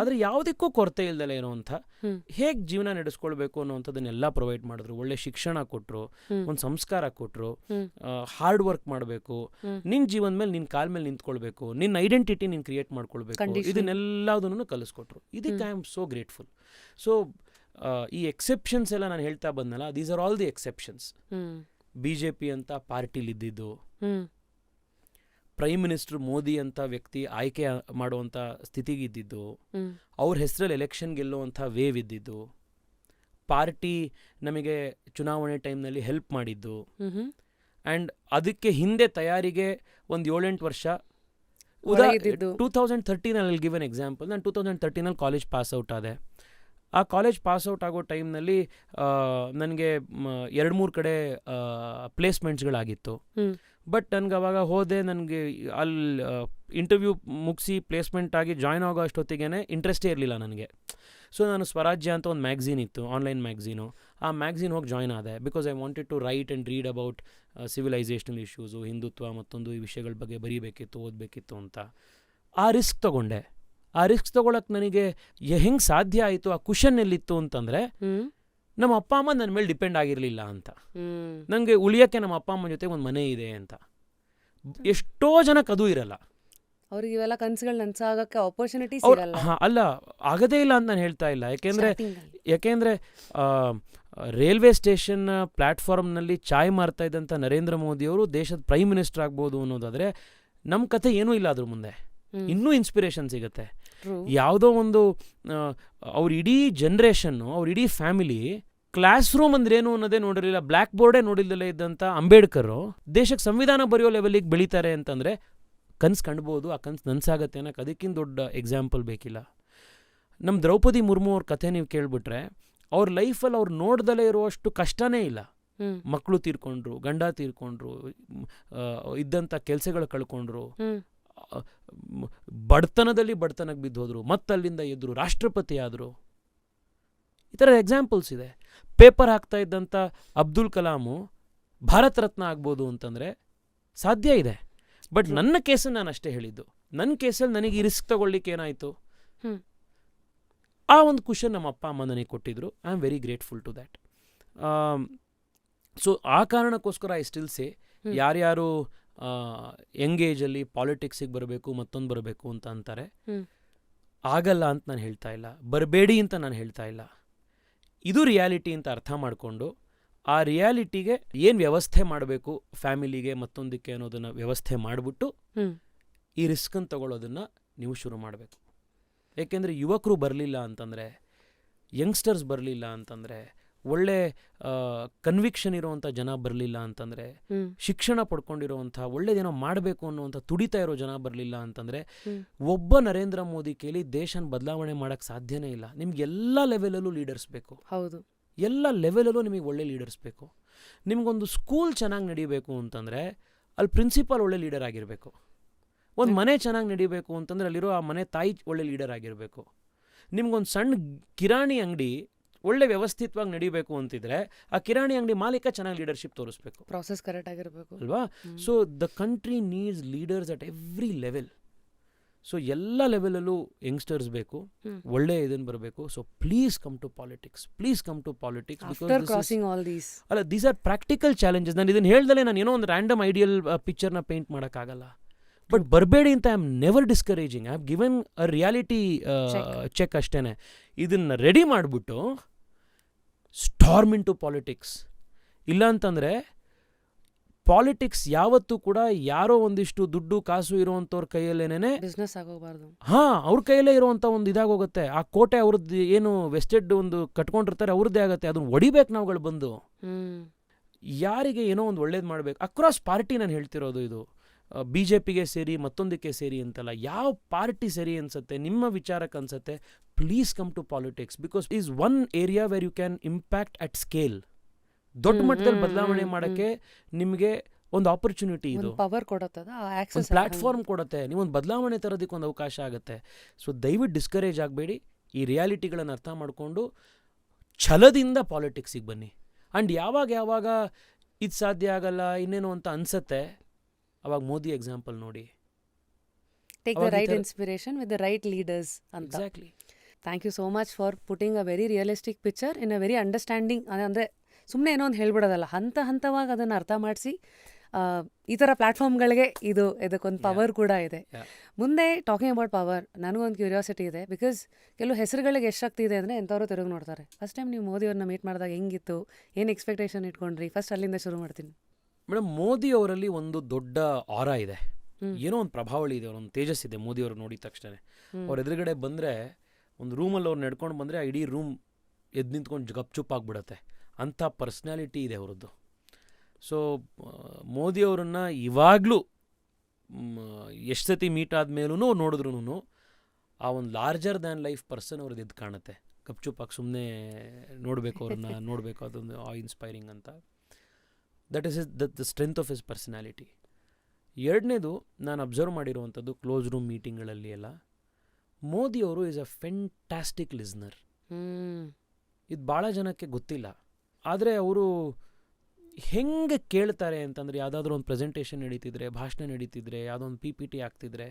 ಆದರೆ ಯಾವುದಕ್ಕೂ ಕೊರತೆ ಇಲ್ದಲೇ ಇರೋವಂಥ, ಹೇಗೆ ಜೀವನ ನಡೆಸ್ಕೊಳ್ಬೇಕು ಅನ್ನೋವಂಥದ್ದನ್ನೆಲ್ಲ ಪ್ರೊವೈಡ್ ಮಾಡಿದ್ರು. ಒಳ್ಳೆ ಶಿಕ್ಷಣ ಕೊಟ್ಟರು, ಒಂದು ಸಂಸ್ಕಾರ ಕೊಟ್ಟರು, ಹಾರ್ಡ್ ವರ್ಕ್ ಮಾಡಬೇಕು, ನಿನ್ನ ಜೀವನ ಮೇಲೆ ನಿನ್ನ ಕಾಲ ಮೇಲೆ ನಿಂತ್ಕೊಳ್ಬೇಕು, ನಿನ್ನ ಐಡೆಂಟಿಟಿ ನೀನು ಕ್ರಿಯೇಟ್ ಮಾಡ್ಕೊಳ್ಬೇಕು, ಇದನ್ನೆಲ್ಲದನ್ನು ಕಲಿಸ್ಕೊಟ್ರು. ಇದಕ್ಕೆ I am so grateful. So ಈ ಎಕ್ಸೆಪ್ಷನ್ಸ್ ಎಲ್ಲ ನಾನು ಹೇಳ್ತಾ ಬಂದಲ್ಲ, these are all the exceptions. BJP ಅಂತ ಪಾರ್ಟಿಲಿದ್ದಿದ್ದು, ಪ್ರೈಮ್ ಮಿನಿಸ್ಟರ್ ಮೋದಿ ಅಂತ ವ್ಯಕ್ತಿ ಆಯ್ಕೆ ಮಾಡುವಂಥ ಸ್ಥಿತಿಗಿದ್ದಿದ್ದು, ಅವ್ರ ಹೆಸರಲ್ಲಿ ಎಲೆಕ್ಷನ್ ಗೆಲ್ಲುವಂಥ ವೇವ್ ಇದ್ದಿದ್ದು, ಪಾರ್ಟಿ ನಮಗೆ ಚುನಾವಣೆ ಟೈಮ್ನಲ್ಲಿ ಹೆಲ್ಪ್ ಮಾಡಿದ್ದು, ಆ್ಯಂಡ್ ಅದಕ್ಕೆ ಹಿಂದೆ ತಯಾರಿಗೆ ಒಂದು 7-8 ವರ್ಷ 2013 ಗಿವ್ ಎನ್ ಎಕ್ಸಾಂಪಲ್. ನಾನು 2013 ಕಾಲೇಜ್ ಪಾಸ್ಔಟ್ ಆದೆ. ಆ ಕಾಲೇಜ್ ಪಾಸ್ಔಟ್ ಆಗೋ ಟೈಮ್ನಲ್ಲಿ ನನಗೆ 2-3 ಕಡೆ ಪ್ಲೇಸ್ಮೆಂಟ್ಸ್ಗಳಾಗಿತ್ತು. ಬಟ್ ನನಗೆ ಅವಾಗ ಹೋದೆ, ನನಗೆ ಅಲ್ಲಿ ಇಂಟರ್ವ್ಯೂ ಮುಗಿಸಿ ಪ್ಲೇಸ್ಮೆಂಟ್ ಆಗಿ ಜಾಯ್ನ್ ಆಗೋ ಅಷ್ಟೊತ್ತಿಗೆ ಇಂಟ್ರೆಸ್ಟೇ ಇರಲಿಲ್ಲ ನನಗೆ. ಸೊ ನಾನು ಸ್ವರಾಜ್ಯ ಅಂತ ಒಂದು ಮ್ಯಾಗ್ಝೀನ್ ಇತ್ತು, ಆನ್ಲೈನ್ ಮ್ಯಾಗ್ಝೀನು, ಆ ಮ್ಯಾಗ್ಝೀನ್ ಹೋಗಿ ಜಾಯ್ನ್ ಆದೆ. Because I wanted to write and read about civilisational issues, Hindutva ಮತ್ತೊಂದು ಈ ವಿಷಯಗಳ ಬಗ್ಗೆ ಬರೀಬೇಕಿತ್ತು, ಓದಬೇಕಿತ್ತು ಅಂತ ಆ ರಿಸ್ಕ್ ತೊಗೊಂಡೆ. ಆ ರಿಸ್ಕ್ ತೊಗೊಳಕ್ಕೆ ನನಗೆ ಹೆಂಗೆ ಸಾಧ್ಯ ಆಯಿತು, ಆ ಕುಷನ್ ಎಲ್ಲಿತ್ತು ಅಂತಂದರೆ, ನಮ್ಮ ಅಪ್ಪ ಅಮ್ಮ ನನ್ನ ಮೇಲೆ ಡಿಪೆಂಡ್ ಆಗಿರಲಿಲ್ಲ ಅಂತ. ನನಗೆ ಉಳಿಯೋಕ್ಕೆ ನಮ್ಮ ಅಪ್ಪ ಅಮ್ಮನ ಜೊತೆ ಒಂದು ಮನೆ ಇದೆ ಅಂತ. ಎಷ್ಟೋ ಜನಕ್ಕೆ ಅದು ಇರಲ್ಲ, ಅವ್ರಿಗೆ ಇವೆಲ್ಲ ಕನಸುಗಳು ನನಸಾಗಕ್ಕೆ ಆಪರ್ಚುನಿಟೀಸ್ ಇರಲ್ಲ. ಅಲ್ಲ, ಆಗದೇ ಇಲ್ಲ ಅಂತ ನಾನು ಹೇಳ್ತಾ ಇಲ್ಲ. ಯಾಕೆಂದರೆ ರೈಲ್ವೆ ಸ್ಟೇಷನ್ ಪ್ಲ್ಯಾಟ್ಫಾರ್ಮ್ನಲ್ಲಿ ಚಾಯ್ ಮಾರ್ತಾ ಇದ್ದಂಥ ನರೇಂದ್ರ ಮೋದಿಯವರು ದೇಶದ ಪ್ರೈಮ್ ಮಿನಿಸ್ಟರ್ ಆಗ್ಬೋದು ಅನ್ನೋದಾದರೆ ನಮ್ಮ ಕಥೆ ಏನೂ ಇಲ್ಲ ಅದ್ರ ಮುಂದೆ. ಇನ್ನೂ ಇನ್ಸ್ಪಿರೇಷನ್ ಸಿಗುತ್ತೆ. ಯಾವುದೋ ಒಂದು ಅವ್ರ ಇಡೀ ಜನ್ರೇಷನ್ನು, ಅವ್ರ ಇಡೀ ಫ್ಯಾಮಿಲಿ ಕ್ಲಾಸ್ ರೂಮ್ ಅಂದ್ರೇನು ಅನ್ನೋದೇ ನೋಡಿರಲಿಲ್ಲ, ಬ್ಲ್ಯಾಕ್ ಬೋರ್ಡೇ ನೋಡಿಲ್ಲದೆ ಇದ್ದಂಥ ಅಂಬೇಡ್ಕರು ದೇಶಕ್ಕೆ ಸಂವಿಧಾನ ಬರೆಯೋ ಲೆವೆಲಿಗೆ ಬೆಳೀತಾರೆ ಅಂತಂದರೆ ಕನ್ಸು ಕಾಣ್ಬೋದು. ಆ ಕನ್ಸು ನನಸಾಗತ್ತೆ ಅನ್ನೋಕೆ ಅದಕ್ಕಿಂತ ದೊಡ್ಡ ಎಕ್ಸಾಂಪಲ್ ಬೇಕಿಲ್ಲ. ನಮ್ಮ ದ್ರೌಪದಿ ಮುರ್ಮು ಅವ್ರ ಕಥೆ ನೀವು ಕೇಳಿಬಿಟ್ರೆ ಅವ್ರ ಲೈಫಲ್ಲಿ ಅವ್ರು ನೋಡ್ದಲೇ ಇರುವಷ್ಟು ಕಷ್ಟನೇ ಇಲ್ಲ. ಮಕ್ಕಳು ತೀರ್ಕೊಂಡ್ರು, ಗಂಡ ತೀರ್ಕೊಂಡ್ರು, ಇದ್ದಂಥ ಕೆಲಸಗಳು ಕಳ್ಕೊಂಡ್ರು, ಬಡತನಕ್ಕೆ ಬಿದ್ದೋದ್ರು, ಮತ್ತಲ್ಲಿಂದ ಎದ್ರು, ರಾಷ್ಟ್ರಪತಿ ಆದರು. ಈ ಥರ ಎಕ್ಸಾಂಪಲ್ಸ್ ಇದೆ. ಪೇಪರ್ ಹಾಕ್ತಾ ಇದ್ದಂಥ ಅಬ್ದುಲ್ ಕಲಾಮು ಭಾರತ ರತ್ನ ಆಗ್ಬೋದು ಅಂತಂದರೆ ಸಾಧ್ಯ ಇದೆ. ಬಟ್ ನನ್ನ ಕೇಸಲ್ಲಿ ನಾನು ಅಷ್ಟೇ ಹೇಳಿದ್ದು. ನನ್ನ ಕೇಸಲ್ಲಿ ನನಗೆ ಈ ರಿಸ್ಕ್ ತಗೊಳ್ಳಿಕ್ಕೆ ಏನಾಯಿತು, ಆ ಒಂದು ಕ್ವಶನ್ ನಮ್ಮ ಅಪ್ಪ ಅಮ್ಮ ನನಗೆ ಕೊಟ್ಟಿದ್ರು. I am very grateful to that. So ಆ ಕಾರಣಕ್ಕೋಸ್ಕರ ಐ ಸ್ಟಿಲ್ ಸೇ, ಯಾರ್ಯಾರು ಯಂಗ್ ಏಜಲ್ಲಿ ಪಾಲಿಟಿಕ್ಸಿಗೆ ಬರಬೇಕು, ಮತ್ತೊಂದು ಬರಬೇಕು ಅಂತ ಅಂತಾರೆ, ಆಗಲ್ಲ ಅಂತ ನಾನು ಹೇಳ್ತಾ ಇಲ್ಲ, ಬರಬೇಡಿ ಅಂತ ನಾನು ಹೇಳ್ತಾ ಇಲ್ಲ. ಇದು ರಿಯಾಲಿಟಿ ಅಂತ ಅರ್ಥ ಮಾಡಿಕೊಂಡು ಆ ರಿಯಾಲಿಟಿಗೆ ಏನು ವ್ಯವಸ್ಥೆ ಮಾಡಬೇಕು ಫ್ಯಾಮಿಲಿಗೆ ಮತ್ತೊಂದಕ್ಕೆ ಅನ್ನೋದನ್ನು ವ್ಯವಸ್ಥೆ ಮಾಡಿಬಿಟ್ಟು ಈ ರಿಸ್ಕನ್ನು ತಗೊಳ್ಳೋದನ್ನು ನೀವು ಶುರು ಮಾಡಬೇಕು. ಏಕೆಂದರೆ ಯುವಕರು ಬರಲಿಲ್ಲ ಅಂತಂದರೆ, ಯಂಗ್ಸ್ಟರ್ಸ್ ಬರಲಿಲ್ಲ ಅಂತಂದರೆ, ಒಳ್ಳೆ ಕನ್ವಿಕ್ಷನ್ ಇರೋವಂಥ ಜನ ಬರಲಿಲ್ಲ ಅಂತಂದರೆ, ಶಿಕ್ಷಣ ಪಡ್ಕೊಂಡಿರೋವಂಥ ಒಳ್ಳೇದೇನೋ ಮಾಡಬೇಕು ಅನ್ನೋವಂಥ ತುಡಿತಾ ಇರೋ ಜನ ಬರಲಿಲ್ಲ ಅಂತಂದರೆ, ಒಬ್ಬ ನರೇಂದ್ರ ಮೋದಿ ಕೇಳಿ ದೇಶನ ಬದಲಾವಣೆ ಮಾಡೋಕ್ಕೆ ಸಾಧ್ಯನೇ ಇಲ್ಲ. ನಿಮ್ಗೆ ಎಲ್ಲ ಲೆವೆಲಲ್ಲೂ ಲೀಡರ್ಸ್ ಬೇಕು. ಹೌದು, ಎಲ್ಲ ಲೆವೆಲಲ್ಲೂ ನಿಮಗೆ ಒಳ್ಳೆ ಲೀಡರ್ಸ್ ಬೇಕು. ನಿಮಗೊಂದು ಸ್ಕೂಲ್ ಚೆನ್ನಾಗಿ ನಡೀಬೇಕು ಅಂತಂದರೆ ಅಲ್ಲಿ ಪ್ರಿನ್ಸಿಪಾಲ್ ಒಳ್ಳೆ ಲೀಡರ್ ಆಗಿರಬೇಕು. ಒಂದು ಮನೆ ಚೆನ್ನಾಗಿ ನಡೀಬೇಕು ಅಂತಂದರೆ ಅಲ್ಲಿರೋ ಆ ಮನೆ ತಾಯಿ ಒಳ್ಳೆ ಲೀಡರ್ ಆಗಿರಬೇಕು. ನಿಮ್ಗೊಂದು ಸಣ್ಣ ಕಿರಾಣಿ ಅಂಗಡಿ ಒಳ್ಳೆ ವ್ಯವಸ್ಥಿತವಾಗಿ ನಡೀಬೇಕು ಅಂತಿದ್ರೆ ಆ ಕಿರಾಣಿ ಅಂಗಡಿ ಮಾಲೀಕ ಚೆನ್ನಾಗಿ ಲೀಡರ್ಶಿಪ್ ತೋರಿಸ್ಬೇಕು, ಪ್ರಾಸೆಸ್ ಕರೆಕ್ಟ್ ಆಗಿರಬೇಕು ಅಲ್ವಾ? So the country needs leaders at every level. So ಎಲ್ಲ ಲೆವೆಲಲ್ಲೂ ಯಂಗ್ಸ್ಟರ್ಸ್ ಬೇಕು, ಒಳ್ಳೆ ಇದನ್ನು ಬರಬೇಕು. So please come to politics, ಅಲ್ಲ, ದೀಸ್ ಆರ್ ಪ್ರಾಕ್ಟಿಕಲ್ ಚಾಲೆಂಜಸ್. ನಾನು ಇದನ್ನು ಹೇಳ್ದಲೇ ನಾನು ಏನೋ ಒಂದು ರ್ಯಾಂಡಮ್ ಐಡಿಯಲ್ ಪಿಕ್ಚರ್ನ ಪೇಂಟ್ ಮಾಡೋಕ್ಕಾಗಲ್ಲ. ಬಟ್ ಬರಬೇಡಿ ಅಂತ I am never discouraging. I have given a reality check ಅಷ್ಟೇ. ಇದನ್ನು ರೆಡಿ ಮಾಡಿಬಿಟ್ಟು ಸ್ಟಾರ್ಮ್ ಇನ್ ಟು ಪಾಲಿಟಿಕ್ಸ್. ಇಲ್ಲಾಂತಂದರೆ ಪಾಲಿಟಿಕ್ಸ್ ಯಾವತ್ತೂ ಕೂಡ ಯಾರೋ ಒಂದಿಷ್ಟು ದುಡ್ಡು ಕಾಸು ಇರುವಂಥವ್ರ ಕೈಯಲ್ಲೇನೆ ಬಿಸ್ನೆಸ್ ಆಗೋಗ್ಬಾರ್ದು. ಅವ್ರ ಕೈಯಲ್ಲೇ ಇರುವಂಥ ಒಂದು ಇದಾಗೋಗುತ್ತೆ. ಆ ಕೋಟೆ ಅವ್ರದ್ದು ಏನು ವೆಸ್ಟೆಡ್ ಒಂದು ಕಟ್ಕೊಂಡಿರ್ತಾರೆ ಅವ್ರದ್ದೇ ಆಗುತ್ತೆ. ಅದನ್ನು ಹೊಡಿಬೇಕು ನಾವುಗಳು ಬಂದು. ಯಾರಿಗೆ ಏನೋ ಒಂದು ಒಳ್ಳೇದು ಮಾಡಬೇಕು ಅಕ್ರಾಸ್ ಪಾರ್ಟಿ. ನಾನು ಹೇಳ್ತಿರೋದು ಇದು BJPಗೆ ಸೇರಿ ಮತ್ತೊಂದಕ್ಕೆ ಸೇರಿ ಅಂತಲ್ಲ, ಯಾವ ಪಾರ್ಟಿ ಸರಿ ಅನ್ಸುತ್ತೆ, ನಿಮ್ಮ ವಿಚಾರಕ್ಕೆ ಅನ್ಸುತ್ತೆ, please come to politics. Because is one area where you can impact at scale. ದೊಡ್ಡ ಮಟ್ಟದಲ್ಲಿ ಬದಲಾವಣೆ ಮಾಡೋಕ್ಕೆ ನಿಮಗೆ ಒಂದು ಆಪರ್ಚುನಿಟಿ, ಇದು ಪವರ್ ಕೊಡುತ್ತೆ, ಒಂದು ಪ್ಲಾಟ್ಫಾರ್ಮ್ ಕೊಡುತ್ತೆ. ನೀವೊಂದು ಬದಲಾವಣೆ ತರೋದಕ್ಕೆ ಒಂದು ಅವಕಾಶ ಆಗುತ್ತೆ. ಸೊ ದಯವಿಟ್ಟು ಡಿಸ್ಕರೇಜ್ ಆಗಬೇಡಿ. ಈ ರಿಯಾಲಿಟಿಗಳನ್ನು ಅರ್ಥ ಮಾಡಿಕೊಂಡು ಛಲದಿಂದ ಪಾಲಿಟಿಕ್ಸಿಗೆ ಬನ್ನಿ. ಆ್ಯಂಡ್ ಯಾವಾಗ ಇದು ಸಾಧ್ಯ ಆಗಲ್ಲ ಇನ್ನೇನು ಅಂತ ಅನ್ಸತ್ತೆ, ಅವಾಗ ಮೋದಿ ಎಕ್ಸಾಂಪಲ್ ನೋಡಿ. Take the right inspiration with the right leaders ಅಂತ. Exactly. Thank you so much for putting a very realistic picture in a very understanding. ಅಂದರೆ ಸುಮ್ಮನೆ ಏನೋ ಒಂದು ಹೇಳ್ಬಿಡೋದಲ್ಲ, ಹಂತವಾಗಿ ಅದನ್ನು ಅರ್ಥ ಮಾಡಿಸಿ ಈ ಥರ ಪ್ಲ್ಯಾಟ್ಫಾರ್ಮ್ಗಳಿಗೆ ಇದಕ್ಕೊಂದು ಪವರ್ ಕೂಡ ಇದೆ. ಮುಂದೆ ಟಾಕಿಂಗ್ ಅಬೌಟ್ ಪವರ್, ನನಗೊಂದು ಕ್ಯೂರಿಯಾಸಿಟಿ ಇದೆ. ಬಿಕಾಸ್ ಕೆಲವು ಹೆಸರುಗಳಿಗೆ ಎಷ್ಟು ಶಕ್ತಿ ಇದೆ ಅಂದರೆ ಎಂಥವ್ರು ತಿರುಗಿ ನೋಡ್ತಾರೆ. ಫಸ್ಟ್ ಟೈಮ್ ನೀವು ಮೋದಿಯವ್ರನ್ನ ಮೀಟ್ ಮಾಡಿದಾಗ ಹೆಂಗಿತ್ತು, ಏನು ಎಕ್ಸ್ಪೆಕ್ಟೇಷನ್ ಇಟ್ಕೊಂಡ್ರಿ? ಫಸ್ಟ್ ಅಲ್ಲಿಂದ ಶುರು ಮಾಡ್ತೀನಿ. ಮೇಡಮ್, ಮೋದಿ ಅವರಲ್ಲಿ ಒಂದು ದೊಡ್ಡ ಆರಾ ಇದೆ, ಏನೋ ಒಂದು ಪ್ರಭಾವಳಿ ಇದೆ, ಒಂದು ತೇಜಸ್ ಇದೆ ಮೋದಿಯವರು ನೋಡಿದ ತಕ್ಷಣ. ಅವ್ರ ಎದುರುಗಡೆ ಬಂದರೆ, ಒಂದು ರೂಮಲ್ಲಿ ಅವ್ರು ನಡ್ಕೊಂಡು ಬಂದರೆ ಆ ಇಡೀ ರೂಮ್ ಎದ್ದು ನಿಂತ್ಕೊಂಡು ಗಪ್ಚುಪ್ಪಾಗ್ಬಿಡತ್ತೆ. ಅಂಥ ಪರ್ಸ್ನಾಲಿಟಿ ಇದೆ ಅವರದ್ದು. ಸೊ ಮೋದಿಯವರನ್ನು ಇವಾಗಲೂ ಎಷ್ಟು ಸತಿ ಮೀಟ್ ಆದಮೇಲೂ ನೋಡಿದ್ರೂ ಆ ಒಂದು ಲಾರ್ಜರ್ ದ್ಯಾನ್ ಲೈಫ್ ಪರ್ಸನ್ ಅವ್ರದ್ದು ಎದ್ದು ಕಾಣುತ್ತೆ. ಗಪ್ಚುಪ್ಪಾಗಿ ಸುಮ್ಮನೆ ನೋಡಬೇಕು ಅವ್ರನ್ನ, ನೋಡಬೇಕು, ಅದೊಂದು ಇನ್ಸ್ಪೈರಿಂಗ್ ಅಂತ. That is the strength of his personality. ಎರಡನೇದು ನಾನು ಅಬ್ಸರ್ವ್ ಮಾಡಿರುವಂಥದ್ದು ಕ್ಲೋಸ್ ರೂಮ್ ಮೀಟಿಂಗ್ಗಳಲ್ಲಿ ಎಲ್ಲ, ಮೋದಿಯವರು ಈಸ್ ಅ ಫೆಂಟಾಸ್ಟಿಕ್ ಲಿಸ್ನರ್. ಇದು ಭಾಳ ಜನಕ್ಕೆ ಗೊತ್ತಿಲ್ಲ. ಆದರೆ ಅವರು ಹೆಂಗೆ ಕೇಳ್ತಾರೆ ಅಂತಂದರೆ, ಯಾವುದಾದ್ರೂ ಒಂದು ಪ್ರೆಸೆಂಟೇಷನ್ ನಡೀತಿದ್ರೆ, ಭಾಷಣ ನಡೀತಿದ್ರೆ, ಯಾವುದೋ ಒಂದು PPT ಆಗ್ತಿದ್ರೆ,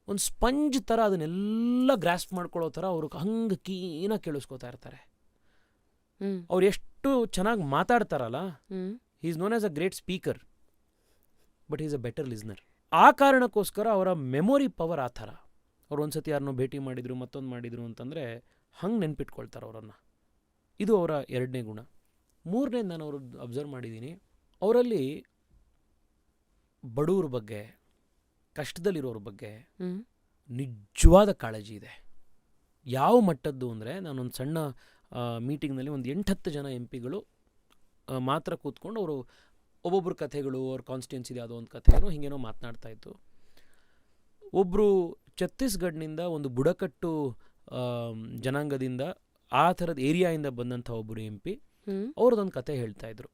ಒಂದು ಸ್ಪಂಜ್ ಥರ ಅದನ್ನೆಲ್ಲ ಗ್ರಾಸ್ಪ್ ಮಾಡ್ಕೊಳ್ಳೋ ಥರ ಅವರು ಹಂಗೆ ಕೀನಾಗಿ ಕೇಳಿಸ್ಕೊತಾ ಇರ್ತಾರೆ. ಅವ್ರು ಎಷ್ಟು ಚೆನ್ನಾಗಿ ಮಾತಾಡ್ತಾರಲ್ಲ, he is known as a great speaker, but is a better listener. ಆ ಕಾರಣಕ್ಕೋಸ್ಕರ ಅವರ ಮೆಮೊರಿ ಪವರ್ ಆ ಥರ. ಅವ್ರು ಒಂದ್ಸತಿ ಯಾರನ್ನೋ ಭೇಟಿ ಮಾಡಿದ್ರು, ಮತ್ತೊಂದು ಮಾಡಿದ್ರು ಅಂತಂದರೆ ಹಂಗೆ ನೆನ್ಪಿಟ್ಕೊಳ್ತಾರೆ ಅವರನ್ನು. ಇದು ಅವರ ಎರಡನೇ ಗುಣ. ಮೂರನೇದು ನಾನು ಅವರು ಅಬ್ಸರ್ವ್ ಮಾಡಿದ್ದೀನಿ, ಅವರಲ್ಲಿ ಬಡವ್ರ ಬಗ್ಗೆ, ಕಷ್ಟದಲ್ಲಿರೋರ ಬಗ್ಗೆ ನಿಜವಾದ ಕಾಳಜಿ ಇದೆ. ಯಾವ ಮಟ್ಟದ್ದು ಅಂದರೆ, ನಾನೊಂದು ಸಣ್ಣ ಮೀಟಿಂಗ್ನಲ್ಲಿ ಒಂದು 8-10 ಜನ MP ಗಳು ಮಾತ್ರ ಕೂತ್ಕೊಂಡು ಅವರು ಒಬ್ಬೊಬ್ಬರ ಕಥೆಗಳು, ಅವ್ರ ಕಾನ್ಸ್ಟಿಟ್ಯೂನ್ಸಿದು ಯಾವುದೋ ಒಂದು ಕಥೆನೋ ಹಿಂಗೇನೋ ಮಾತನಾಡ್ತಾಯಿತ್ತು. ಒಬ್ಬರು ಛತ್ತೀಸ್ಗಢನಿಂದ ಒಂದು ಬುಡಕಟ್ಟು ಜನಾಂಗದಿಂದ ಆ ಥರದ ಏರಿಯಾಯಿಂದ ಬಂದಂಥ ಒಬ್ಬರು MP ಅವ್ರದ್ದೊಂದು ಕತೆ ಹೇಳ್ತಾಯಿದ್ರು.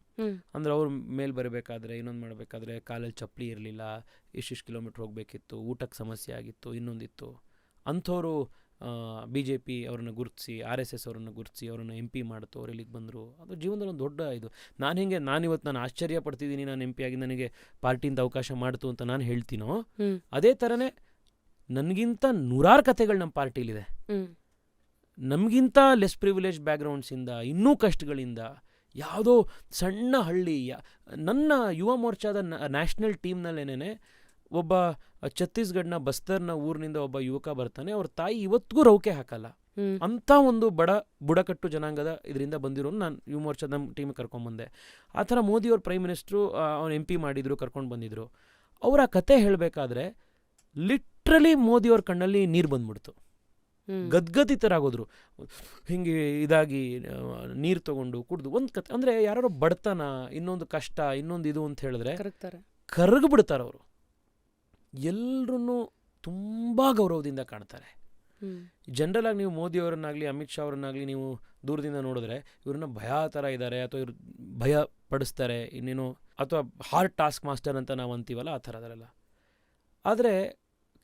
ಅಂದರೆ ಅವ್ರ ಮೇಲೆ ಬರಬೇಕಾದ್ರೆ, ಇನ್ನೊಂದು ಮಾಡಬೇಕಾದ್ರೆ ಕಾಲಲ್ಲಿ ಚಪ್ಪಲಿ ಇರಲಿಲ್ಲ, ಇಷ್ಟಿಷ್ಟು ಕಿಲೋಮೀಟ್ರ್ ಹೋಗಬೇಕಿತ್ತು, ಊಟಕ್ಕೆ ಸಮಸ್ಯೆ ಆಗಿತ್ತು, ಇನ್ನೊಂದಿತ್ತು. ಅಂಥವರು BJP ಅವ್ರನ್ನ ಗುರುತಿಸಿ, RSS ಅವ್ರನ್ನ ಗುರುತಿಸಿ ಅವ್ರನ್ನ MP ಮಾಡ್ತು, ಅವ್ರು ಇಲ್ಲಿಗೆ ಬಂದರು. ಅದು ಜೀವನದಲ್ಲಿ ಒಂದು ದೊಡ್ಡ ಇದು. ನಾನಿವತ್ತು ನಾನು ಆಶ್ಚರ್ಯ ಪಡ್ತಿದ್ದೀನಿ, ನಾನು MP ಆಗಿ ನನಗೆ ಪಾರ್ಟಿಯಿಂದ ಅವಕಾಶ ಮಾಡ್ತು ಅಂತ ನಾನು ಹೇಳ್ತೀನೋ, ಅದೇ ಥರನೇ ನನಗಿಂತ 100 ಕಥೆಗಳು ನಮ್ಮ ಪಾರ್ಟಿಲಿದೆ. ನಮಗಿಂತ ಲೆಸ್ ಪ್ರಿವಿಲೇಜ್ ಬ್ಯಾಕ್ಗ್ರೌಂಡ್ಸಿಂದ, ಇನ್ನೂ ಕಷ್ಟಗಳಿಂದ, ಯಾವುದೋ ಸಣ್ಣ ಹಳ್ಳಿ, ನನ್ನ ಯುವ ಮೋರ್ಚಾದ ನ್ಯಾಷನಲ್ ಟೀಮ್ನಲ್ಲೇನೆ ಒಬ್ಬ ಛತ್ತೀಸ್ಗಢನ ಬಸ್ತರ್ನ ಊರಿನಿಂದ ಒಬ್ಬ ಯುವಕ ಬರ್ತಾನೆ. ಅವ್ರ ತಾಯಿ ಇವತ್ತಿಗೂ ರೌಕೆ ಹಾಕಲ್ಲ. ಅಂಥ ಒಂದು ಬುಡಕಟ್ಟು ಜನಾಂಗದ ಇದರಿಂದ ಬಂದಿರೋನು ನಾನು ಯುವ ಮೋರ್ಚಾದ ನಮ್ಮ ಟೀಮಿಗೆ ಕರ್ಕೊಂಡ್ಬಂದೆ. ಆ ಥರ ಮೋದಿಯವ್ರ ಪ್ರೈಮ್ ಮಿನಿಸ್ಟ್ರು ಅವ್ನು MP ಮಾಡಿದ್ರು, ಕರ್ಕೊಂಡು ಬಂದಿದ್ರು. ಅವರ ಕತೆ ಹೇಳಬೇಕಾದ್ರೆ ಲಿಟ್ರಲಿ ಮೋದಿಯವ್ರ ಕಣ್ಣಲ್ಲಿ ನೀರು ಬಂದ್ಬಿಡ್ತು. ಗದ್ಗದಿತರಾಗೋದ್ರು, ಹಿಂಗೆ ಇದಾಗಿ ನೀರು ತೊಗೊಂಡು ಕುಡಿದು ಒಂದು ಕತೆ. ಅಂದರೆ ಯಾರೋ ಬಡತನ, ಇನ್ನೊಂದು ಕಷ್ಟ, ಇನ್ನೊಂದು ಇದು ಅಂತ ಹೇಳಿದ್ರೆ ಕರಗ್ಬಿಡ್ತಾರೆ ಅವರು. ಎಲ್ಲರೂ ತುಂಬ ಗೌರವದಿಂದ ಕಾಣ್ತಾರೆ. ಜನರಲ್ ಆಗಿ ನೀವು ಮೋದಿಯವರನ್ನಾಗಲಿ ಅಮಿತ್ ಶಾ ಅವರನ್ನಾಗಲಿ ನೀವು ದೂರದಿಂದ ನೋಡಿದ್ರೆ ಇವ್ರನ್ನ ಭಯ ಥರ ಇದ್ದಾರೆ, ಅಥವಾ ಇವ್ರು ಭಯ ಪಡಿಸ್ತಾರೆ, ಇನ್ನೇನು, ಅಥವಾ ಹಾರ್ಡ್ ಟಾಸ್ಕ್ ಮಾಸ್ಟರ್ ಅಂತ ನಾವು ಅಂತೀವಲ್ಲ, ಆ ಥರ ಅದರಲ್ಲ. ಆದರೆ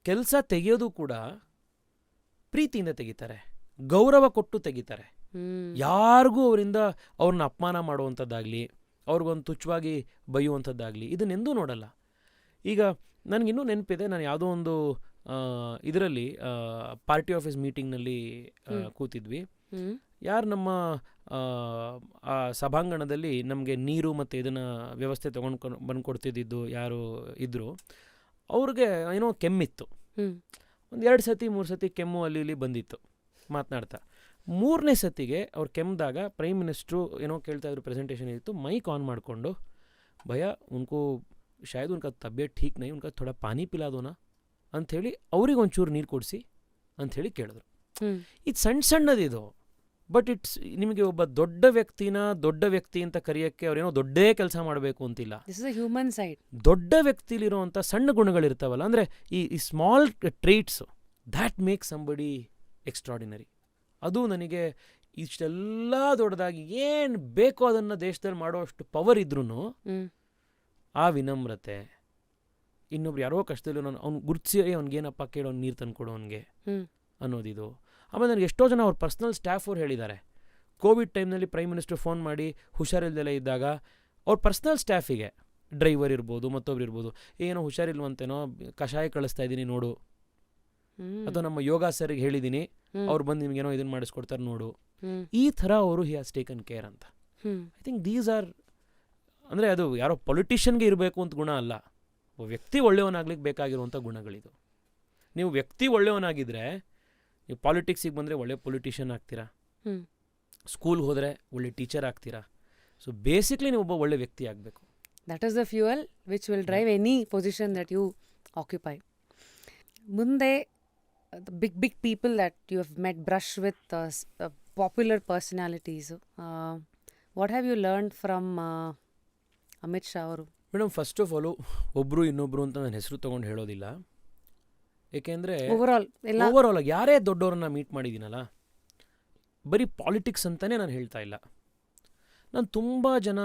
ಕೆಲಸ ತೆಗೆಯೋದು ಕೂಡ ಪ್ರೀತಿಯಿಂದ ತೆಗಿತಾರೆ, ಗೌರವ ಕೊಟ್ಟು ತೆಗಿತಾರೆ. ಯಾರಿಗೂ ಅವರಿಂದ ಅವ್ರನ್ನ ಅಪಮಾನ ಮಾಡುವಂಥದ್ದಾಗಲಿ, ಅವ್ರಿಗೊಂದು ತುಚ್ಛವಾಗಿ ಬೈಯುವಂಥದ್ದಾಗಲಿ ಇದನ್ನೆಂದೂ ನೋಡಲ್ಲ. ಈಗ ನನಗಿನ್ನೂ ನೆನಪಿದೆ, ನಾನು ಯಾವುದೋ ಒಂದು ಇದರಲ್ಲಿ ಪಾರ್ಟಿ ಆಫೀಸ್ ಮೀಟಿಂಗ್ನಲ್ಲಿ ಕೂತಿದ್ವಿ. ಯಾರು ನಮ್ಮ ಆ ಸಭಾಂಗಣದಲ್ಲಿ ನಮಗೆ ನೀರು ಮತ್ತು ಇದನ್ನು ವ್ಯವಸ್ಥೆ ಬಂದು ಕೊಡ್ತಿದ್ದು ಯಾರು ಇದ್ದರು, ಅವ್ರಿಗೆ ಏನೋ ಕೆಮ್ಮಿತ್ತು. ಒಂದು 2 ಸತಿ 3 ಸತಿ ಕೆಮ್ಮು ಅಲ್ಲಿ ಇಲ್ಲಿ ಬಂದಿತ್ತು ಮಾತನಾಡ್ತಾ. 3ನೇ ಸತಿಗೆ ಅವ್ರು ಕೆಮ್ಮಿದಾಗ ಪ್ರೈಮ್ ಮಿನಿಸ್ಟ್ರು ಏನೋ ಕೇಳ್ತಾಯಿದ್ರು, ಪ್ರೆಸೆಂಟೇಷನ್ ಇತ್ತು. ಮೈಕ್ ಆನ್ ಮಾಡಿಕೊಂಡು, ಭಯ ಉನ್ಕೋ ಶಾಯದ್ ಉನ್ಕ ತಬಿಯತ್ ಠೀಕ್ ನೈ, ಉನ್ಕ ಥೋड़ा ಪಾನಿ ಪಿಲಾ ದೋ ನಾ ಅಂಥೇಳಿ ಅವ್ರಿಗೆ ಒಂಚೂರು ನೀರು ಕೊಡಿಸಿ ಅಂಥೇಳಿ ಕೇಳಿದ್ರು. ಇದು ಸಣ್ಣದಿದು, ಬಟ್ ಇಟ್ಸ್ ನಿಮಗೆ ಒಬ್ಬ ದೊಡ್ಡ ವ್ಯಕ್ತಿ ಅಂತ ಕರೆಯೋಕ್ಕೆ ಅವ್ರೇನೋ ದೊಡ್ಡೇ ಕೆಲಸ ಮಾಡಬೇಕು ಅಂತಿಲ್ಲ. ಹ್ಯೂಮನ್ ಸೈಡ್ ದೊಡ್ಡ ವ್ಯಕ್ತಿಲಿರುವಂಥ ಸಣ್ಣ ಗುಣಗಳಿರ್ತಾವಲ್ಲ, ಅಂದರೆ ಈ small traits that make somebody extraordinary. ಅದು ನನಗೆ ಇಷ್ಟೆಲ್ಲ ದೊಡ್ಡದಾಗಿ ಏನು ಬೇಕೋ ಅದನ್ನು ದೇಶದಲ್ಲಿ ಮಾಡೋಷ್ಟು ಪವರ್ ಇದ್ರೂ ಆ ವಿನಮ್ರತೆ, ಇನ್ನೊಬ್ರು ಯಾರೋ ಕಷ್ಟದಲ್ಲಿ ಅವ್ನು ಗುರುತಿಸಿ ಅವ್ನಿಗೇನಪ್ಪ ಕೇಳೋ, ನೀರು ತಂದು ಕೊಡೋ ಅವ್ನಿಗೆ ಅನ್ನೋದಿದು. ಆಮೇಲೆ ನನಗೆ ಎಷ್ಟೋ ಜನ ಅವ್ರ ಪರ್ಸ್ನಲ್ ಸ್ಟಾಫ್ ಅವ್ರು ಹೇಳಿದ್ದಾರೆ, ಕೋವಿಡ್ ಟೈಮ್ನಲ್ಲಿ ಪ್ರೈಮ್ ಮಿನಿಸ್ಟರ್ ಫೋನ್ ಮಾಡಿ ಹುಷಾರಿಲ್ದೆಲ್ಲ ಇದ್ದಾಗ ಅವ್ರ ಪರ್ಸ್ನಲ್ ಸ್ಟಾಫಿಗೆ, ಡ್ರೈವರ್ ಇರ್ಬೋದು, ಮತ್ತೊಬ್ರು ಇರ್ಬೋದು, ಏನೋ ಹುಷಾರಿಲ್ವಂತೇನೋ ಕಷಾಯ ಕಳಿಸ್ತಾ ಇದ್ದೀನಿ ನೋಡು, ಅಥವಾ ನಮ್ಮ ಯೋಗ ಸರ್ಗೆ ಹೇಳಿದ್ದೀನಿ ಅವ್ರು ಬಂದು ನಿಮಗೇನೋ ಇದನ್ನು ಮಾಡಿಸ್ಕೊಡ್ತಾರೆ ನೋಡು, ಈ ಥರ ಅವರು ಹಿ ಹ್ಯಾಸ್ ಟೇಕನ್ ಕೇರ್ ಅಂತ. ಐ ಥಿಂಕ್ ದೀಸ್ ಆರ್, ಅಂದರೆ ಅದು ಯಾರೋ ಪೊಲಿಟಿಷಿಯನ್ಗೆ ಇರಬೇಕು ಅಂತ ಗುಣ ಅಲ್ಲ, ವ್ಯಕ್ತಿ ಒಳ್ಳೆಯವನಾಗ್ಲಿಕ್ಕೆ ಬೇಕಾಗಿರುವಂಥ ಗುಣಗಳಿದು. ನೀವು ವ್ಯಕ್ತಿ ಒಳ್ಳೆಯವನಾಗಿದ್ದರೆ ನೀವು ಪಾಲಿಟಿಕ್ಸಿಗೆ ಬಂದರೆ ಒಳ್ಳೆ ಪೊಲಿಟಿಷಿಯನ್ ಆಗ್ತೀರಾ, ಸ್ಕೂಲ್ಗೆ ಹೋದರೆ ಒಳ್ಳೆ ಟೀಚರ್ ಆಗ್ತೀರಾ. ಸೊ ಬೇಸಿಕ್ಲಿ ನೀವು ಒಬ್ಬ ಒಳ್ಳೆ ವ್ಯಕ್ತಿ ಆಗಬೇಕು. That is the fuel which will drive any position that you occupy. ಮುಂದೆ big people that you have met, brush with popular personalities, what have you learn from Amit Shah ಅವರು? ಮೇಡಮ್, ಫಸ್ಟ್ ಆಫ್ ಆಲು ಒಬ್ಬರು ಇನ್ನೊಬ್ಬರು ಅಂತ ನಾನು ಹೆಸರು ತೊಗೊಂಡು ಹೇಳೋದಿಲ್ಲ. ಏಕೆಂದರೆ ಓವರಾಲ್ ಆಗಿ ಯಾರೇ ದೊಡ್ಡವ್ರನ್ನ ಮೀಟ್ ಮಾಡಿದ್ದೀನಲ್ಲ, ಬರೀ ಪಾಲಿಟಿಕ್ಸ್ ಅಂತಲೇ ನಾನು ಹೇಳ್ತಾ ಇಲ್ಲ. ನಾನು ತುಂಬ ಜನ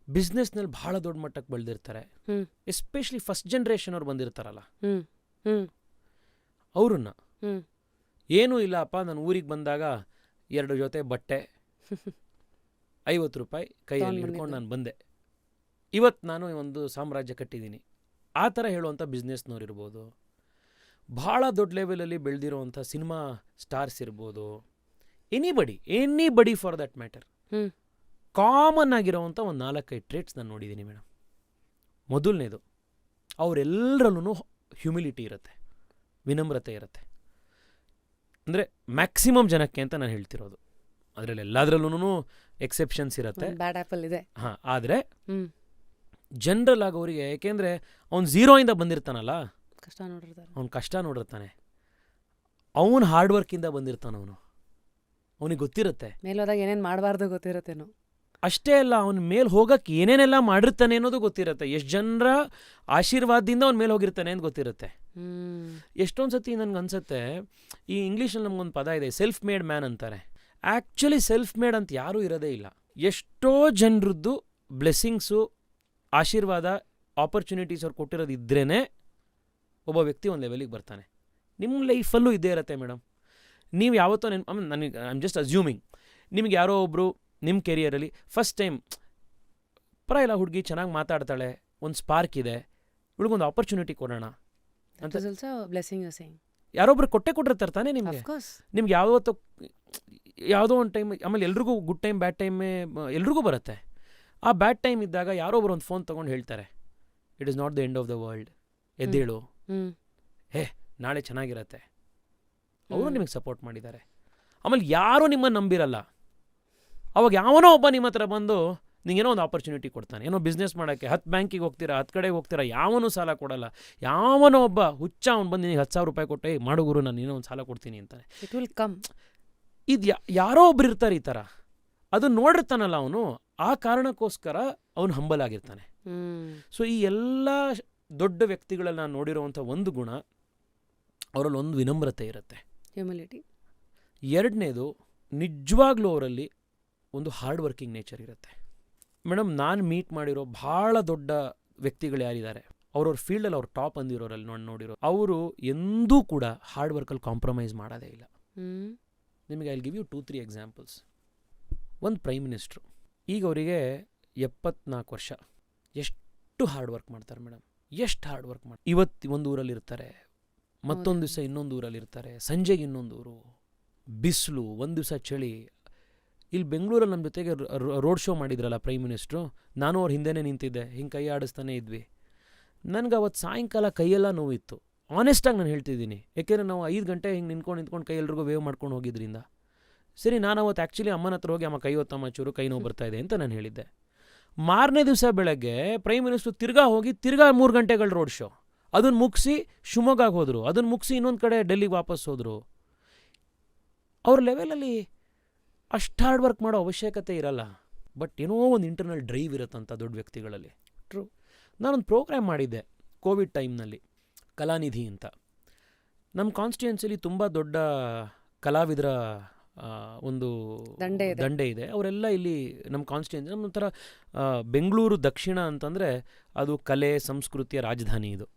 ಬಿಸ್ನೆಸ್ನಲ್ಲಿ ಭಾಳ ದೊಡ್ಡ ಮಟ್ಟಕ್ಕೆ ಬೆಳೆದಿರ್ತಾರೆ, ಎಸ್ಪೆಷಲಿ ಫಸ್ಟ್ ಜನ್ರೇಷನ್ ಅವ್ರು ಬಂದಿರ್ತಾರಲ್ಲ, ಅವ್ರನ್ನ ಏನೂ ಇಲ್ಲಪ್ಪ, ನಾನು ಊರಿಗೆ ಬಂದಾಗ 2 ಜೊತೆ ಬಟ್ಟೆ, 50 ರೂಪಾಯಿ ಕೈಯಲ್ಲಿ ಹಿಡ್ಕೊಂಡು ನಾನು ಬಂದೆ, ಇವತ್ತು ನಾನು ಒಂದು ಸಾಮ್ರಾಜ್ಯ ಕಟ್ಟಿದ್ದೀನಿ, ಆ ಥರ ಹೇಳುವಂಥ ಬಿಸ್ನೆಸ್ನವ್ರು ಇರ್ಬೋದು. ಭಾಳ ದೊಡ್ಡ ಲೆವೆಲಲ್ಲಿ ಬೆಳೆದಿರೋವಂಥ ಸಿನಿಮಾ ಸ್ಟಾರ್ಸ್ ಇರ್ಬೋದು, anybody for that matter. Common ಆಗಿರೋವಂಥ ಒಂದು 4-5 ಟ್ರೇಟ್ಸ್ ನಾನು ನೋಡಿದ್ದೀನಿ ಮೇಡಮ್. ಮೊದಲನೇದು, ಅವರೆಲ್ಲರಲ್ಲೂ ಹ್ಯುಮಿಲಿಟಿ ಇರುತ್ತೆ, ವಿನಮ್ರತೆ ಇರುತ್ತೆ. ಅಂದರೆ ಮ್ಯಾಕ್ಸಿಮಮ್ ಜನಕ್ಕೆ ಅಂತ ನಾನು ಹೇಳ್ತಿರೋದು. ಅದರಲ್ಲಿ ಎಲ್ಲದರಲ್ಲೂ ಎಕ್ಸೆಪ್ಷನ್ಸ್ ಇರುತ್ತೆ. ಬ್ಯಾಡ್ ಆ್ಯಪಲ್ ಇದೆ. ಹಾಂ, ಆದರೆ ಹ್ಞೂ ಜನರಲ್ ಆಗಿ ಅವರಿಗೆ, ಏಕೆಂದರೆ ಅವ್ನು ಝೀರೋಯಿಂದ ಬಂದಿರ್ತಾನಲ್ಲ, ಕಷ್ಟ ನೋಡಿರ್ತಾರೆ. ಅವ್ನು ಕಷ್ಟ ನೋಡಿರ್ತಾನೆ, ಅವನು ಹಾರ್ಡ್ ವರ್ಕಿಂದ ಬಂದಿರ್ತಾನವನು, ಅವನಿಗೆ ಗೊತ್ತಿರುತ್ತೆ. ಮೇಲೋದಾಗ ಏನೇನು ಮಾಡಬಾರ್ದು ಗೊತ್ತಿರತ್ತೇನೋ. ಅಷ್ಟೇ ಅಲ್ಲ, ಅವನ ಮೇಲೆ ಹೋಗಕ್ಕೆ ಏನೇನೆಲ್ಲ ಮಾಡಿರ್ತಾನೆ ಅನ್ನೋದು ಗೊತ್ತಿರುತ್ತೆ. ಎಷ್ಟು ಜನರ ಆಶೀರ್ವಾದದಿಂದ ಅವ್ನ ಮೇಲೆ ಹೋಗಿರ್ತಾನೆ ಅಂತ ಗೊತ್ತಿರುತ್ತೆ. ಎಷ್ಟೊಂದು ಸತಿ ನನಗೆ ಅನ್ಸುತ್ತೆ, ಈ ಇಂಗ್ಲೀಷಲ್ಲಿ ನಮಗೊಂದು ಪದ ಇದೆ, ಸೆಲ್ಫ್ ಮೇಡ್ ಮ್ಯಾನ್ ಅಂತಾರೆ. ಆ್ಯಕ್ಚುಲಿ ಸೆಲ್ಫ್ ಮೇಡ್ ಅಂತ ಯಾರೂ ಇರೋದೇ ಇಲ್ಲ. ಎಷ್ಟೋ ಜನರದ್ದು ಬ್ಲೆಸ್ಸಿಂಗ್ಸು, ಆಶೀರ್ವಾದ, ಆಪರ್ಚುನಿಟೀಸ್ ಅವ್ರು ಕೊಟ್ಟಿರೋದು ಇದ್ರೇ ಒಬ್ಬ ವ್ಯಕ್ತಿ ಒಂದು ಲೆವೆಲಿಗೆ ಬರ್ತಾನೆ. ನಿಮ್ಮ ಲೈಫಲ್ಲೂ ಇದ್ದೇ ಇರುತ್ತೆ ಮೇಡಮ್. ನೀವು ಯಾವತ್ತೋ ನನಗೆ ಐ ಆಮ್ ಜಸ್ಟ್ ಅಸ್ಯೂಮಿಂಗ್, ನಿಮ್ಗೆ ಯಾರೋ ಒಬ್ಬರು ನಿಮ್ಮ ಕೆರಿಯರಲ್ಲಿ ಫಸ್ಟ್ ಟೈಮ್ ಪರವಾಗಿಲ್ಲ ಹುಡುಗಿ ಚೆನ್ನಾಗಿ ಮಾತಾಡ್ತಾಳೆ, ಒಂದು ಸ್ಪಾರ್ಕ್ ಇದೆ, ಹುಡುಗೊಂದು ಆಪರ್ಚುನಿಟಿ ಕೊಡೋಣ ಅಂತ ಯಾರೊಬ್ರು ಕೊಟ್ಟಿರ್ತಾರೆ ತಾನೇ ನಿಮಗೆ. ನಿಮ್ಗೆ ಯಾವುದೋ ಒಂದು ಟೈಮ್, ಆಮೇಲೆ ಎಲ್ರಿಗೂ ಗುಡ್ ಟೈಮ್ ಬ್ಯಾಡ್ ಟೈಮೇ ಎಲ್ರಿಗೂ ಬರುತ್ತೆ. ಆ ಬ್ಯಾಡ್ ಟೈಮ್ ಇದ್ದಾಗ ಯಾರೊಬ್ರು ಒಂದು ಫೋನ್ ತೊಗೊಂಡು ಹೇಳ್ತಾರೆ, it is not the end of the world, ಎದ್ದೇಳು, ನಾಳೆ ಚೆನ್ನಾಗಿರತ್ತೆ. ಅವರು ನಿಮಗೆ ಸಪೋರ್ಟ್ ಮಾಡಿದ್ದಾರೆ. ಆಮೇಲೆ ಯಾರೂ ನಿಮ್ಮನ್ನು ನಂಬಿರಲ್ಲ. ಅವಾಗ ಯಾವನೋ ಒಬ್ಬ ನಿಮ್ಮ ಹತ್ರ ಬಂದು ನಿಂಗೇನೋ ಒಂದು ಆಪರ್ಚುನಿಟಿ ಕೊಡ್ತಾನೆ. ಏನೋ ಬಿಸ್ನೆಸ್ ಮಾಡೋಕ್ಕೆ 10 ಬ್ಯಾಂಕಿಗೆ ಹೋಗ್ತೀರಾ, 10 ಕಡೆಗೆ ಹೋಗ್ತೀರಾ, ಯಾವನೂ ಸಾಲ ಕೊಡಲ್ಲ. ಯಾವನೋ ಒಬ್ಬ ಹುಚ್ಚ ಅವ್ನು ಬಂದು ನಿನಗೆ 10,000 ರೂಪಾಯಿ ಕೊಟ್ಟೆ, ಮಾಡು ಗುರು, ನಾನು ಏನೋ ಒಂದು ಸಾಲ ಕೊಡ್ತೀನಿ ಅಂತಾನೆ. It will come. ಇದು ಯಾರೋ ಒಬ್ರು ಇರ್ತಾರೆ ಈ ಥರ. ಅದು ನೋಡಿರ್ತಾನಲ್ಲ ಅವನು, ಆ ಕಾರಣಕ್ಕೋಸ್ಕರ ಅವನು ಹಂಬಲ್ ಆಗಿರ್ತಾನೆ. ಸೊ ಈ ಎಲ್ಲ ದೊಡ್ಡ ವ್ಯಕ್ತಿಗಳಲ್ಲಿ ನಾನು ನೋಡಿರೋವಂಥ ಒಂದು ಗುಣ, ಅವರಲ್ಲಿ ಒಂದು ವಿನಮ್ರತೆ ಇರುತ್ತೆ, ಹ್ಯೂಮಿಲಿಟಿ. ಎರಡನೇದು, ನಿಜವಾಗ್ಲೂ ಅವರಲ್ಲಿ ಒಂದು ಹಾರ್ಡ್ ವರ್ಕಿಂಗ್ ನೇಚರ್ ಇರುತ್ತೆ. ಮೇಡಮ್, ನಾನು ಮೀಟ್ ಮಾಡಿರೋ ಭಾಳ ದೊಡ್ಡ ವ್ಯಕ್ತಿಗಳು ಯಾರಿದ್ದಾರೆ, ಅವ್ರವ್ರ ಫೀಲ್ಡಲ್ಲಿ ಅವ್ರು ಟಾಪ್ ಅಂದಿರೋರಲ್ಲಿ ನೋಡಿರೋ, ಅವರು ಎಂದೂ ಕೂಡ ಹಾರ್ಡ್ ವರ್ಕಲ್ಲಿ ಕಾಂಪ್ರಮೈಸ್ ಮಾಡೋದೇ ಇಲ್ಲ. ನಿಮಗೆ I will give you 2-3 examples. ಒಂದು ಪ್ರೈಮ್ ಮಿನಿಸ್ಟ್ರು, ಈಗ ಅವರಿಗೆ 74 ವರ್ಷ. ಎಷ್ಟು ಹಾರ್ಡ್ ವರ್ಕ್ ಮಾಡ್ತಾರೆ ಮೇಡಮ್, ಎಷ್ಟು ಹಾರ್ಡ್ ವರ್ಕ್ ಮಾಡ್ತಾರೆ. ಇವತ್ತು ಒಂದು ಊರಲ್ಲಿ ಇರ್ತಾರೆ, ಮತ್ತೊಂದು ದಿವಸ ಇನ್ನೊಂದು ಊರಲ್ಲಿ ಇರ್ತಾರೆ, ಸಂಜೆಗೆ ಇನ್ನೊಂದು ಊರು, ಬಿಸಿಲು, ಒಂದು ದಿವಸ ಚಳಿ. ಇಲ್ಲಿ ಬೆಂಗಳೂರಲ್ಲಿ ನಮ್ಮ ಜೊತೆಗೆ ರೋಡ್ ಶೋ ಮಾಡಿದ್ರಲ್ಲ ಪ್ರೈಮ್ ಮಿನಿಸ್ಟ್ರು, ನಾನು ಅವ್ರ ಹಿಂದೆನೇ ನಿಂತಿದ್ದೆ, ಹಿಂಗೆ ಕೈ ಆಡಿಸ್ತಾನೆ ಇದ್ವಿ. ನನಗೆ ಅವತ್ತು ಸಾಯಂಕಾಲ ಕೈಯೆಲ್ಲ ನೋವಿತ್ತು. ಆನೆಸ್ಟಾಗಿ ನಾನು ಹೇಳ್ತಿದ್ದೀನಿ, ಯಾಕೆಂದರೆ ನಾವು 5 ಗಂಟೆ ಹಿಂಗೆ ನಿಂತ್ಕೊಂಡು ಕೈ ಎಲ್ರಿಗೂ ವೇವ್ ಮಾಡ್ಕೊಂಡು ಹೋಗಿದ್ರಿಂದ. ಸರಿ, ನಾನು ಅವತ್ತು ಆ್ಯಕ್ಚುಲಿ ಅಮ್ಮನ ಹತ್ರ ಹೋಗಿ, ಅಮ್ಮ ಕೈ ಹೊತ್ತಮ್ಮ ಚೂರು ಕೈ ನೋವು ಬರ್ತಾಯಿದೆ ಅಂತ ನಾನು ಹೇಳಿದ್ದೆ. ಮಾರನೇ ದಿವಸ ಬೆಳಗ್ಗೆ ಪ್ರೈಮ್ ಮಿನಿಸ್ಟ್ರು ತಿರ್ಗಾ ಹೋಗಿ 3 ಗಂಟೆಗಳ ರೋಡ್ ಶೋ, ಅದನ್ನು ಮುಗಿಸಿ ಶಿವಮೊಗ್ಗಕ್ಕೆ ಹೋದರು, ಅದನ್ನು ಮುಗಿಸಿ ಇನ್ನೊಂದು ಕಡೆ ಡೆಲ್ಲಿಗೆ ವಾಪಸ್ ಹೋದರು. ಅವ್ರ ಲೆವೆಲಲ್ಲಿ ಅಷ್ಟು ಹಾರ್ಡ್ ವರ್ಕ್ ಮಾಡೋ ಅವಶ್ಯಕತೆ ಇರಲ್ಲ, ಬಟ್ ಏನೋ ಒಂದು ಇಂಟರ್ನಲ್ ಡ್ರೈವ್ ಇರುತ್ತಂಥ ದೊಡ್ಡ ವ್ಯಕ್ತಿಗಳಲ್ಲಿ. ಟ್ರೂ. ನಾನೊಂದು ಪ್ರೋಗ್ರಾಮ್ ಮಾಡಿದ್ದೆ ಕೋವಿಡ್ ಟೈಮ್ನಲ್ಲಿ, ಕಲಾನಿಧಿ ಅಂತ. ನಮ್ಮ ಕಾನ್ಸ್ಟಿಟ್ಯೂನ್ಸಿಲಿ ತುಂಬ ದೊಡ್ಡ ಕಲಾವಿದರ ಒಂದು ದಂಡೆ ಇದೆ. ಅವರೆಲ್ಲ ಇಲ್ಲಿ ನಮ್ಮ ಕಾನ್ಸ್ಟಿಟ್ಯೂನ್ಸಿ, ನಮ್ಮ ಥರ ಬೆಂಗಳೂರು ದಕ್ಷಿಣ ಅಂತಂದರೆ ಅದು ಕಲೆ ಸಂಸ್ಕೃತಿಯ ರಾಜಧಾನಿ. ಇದು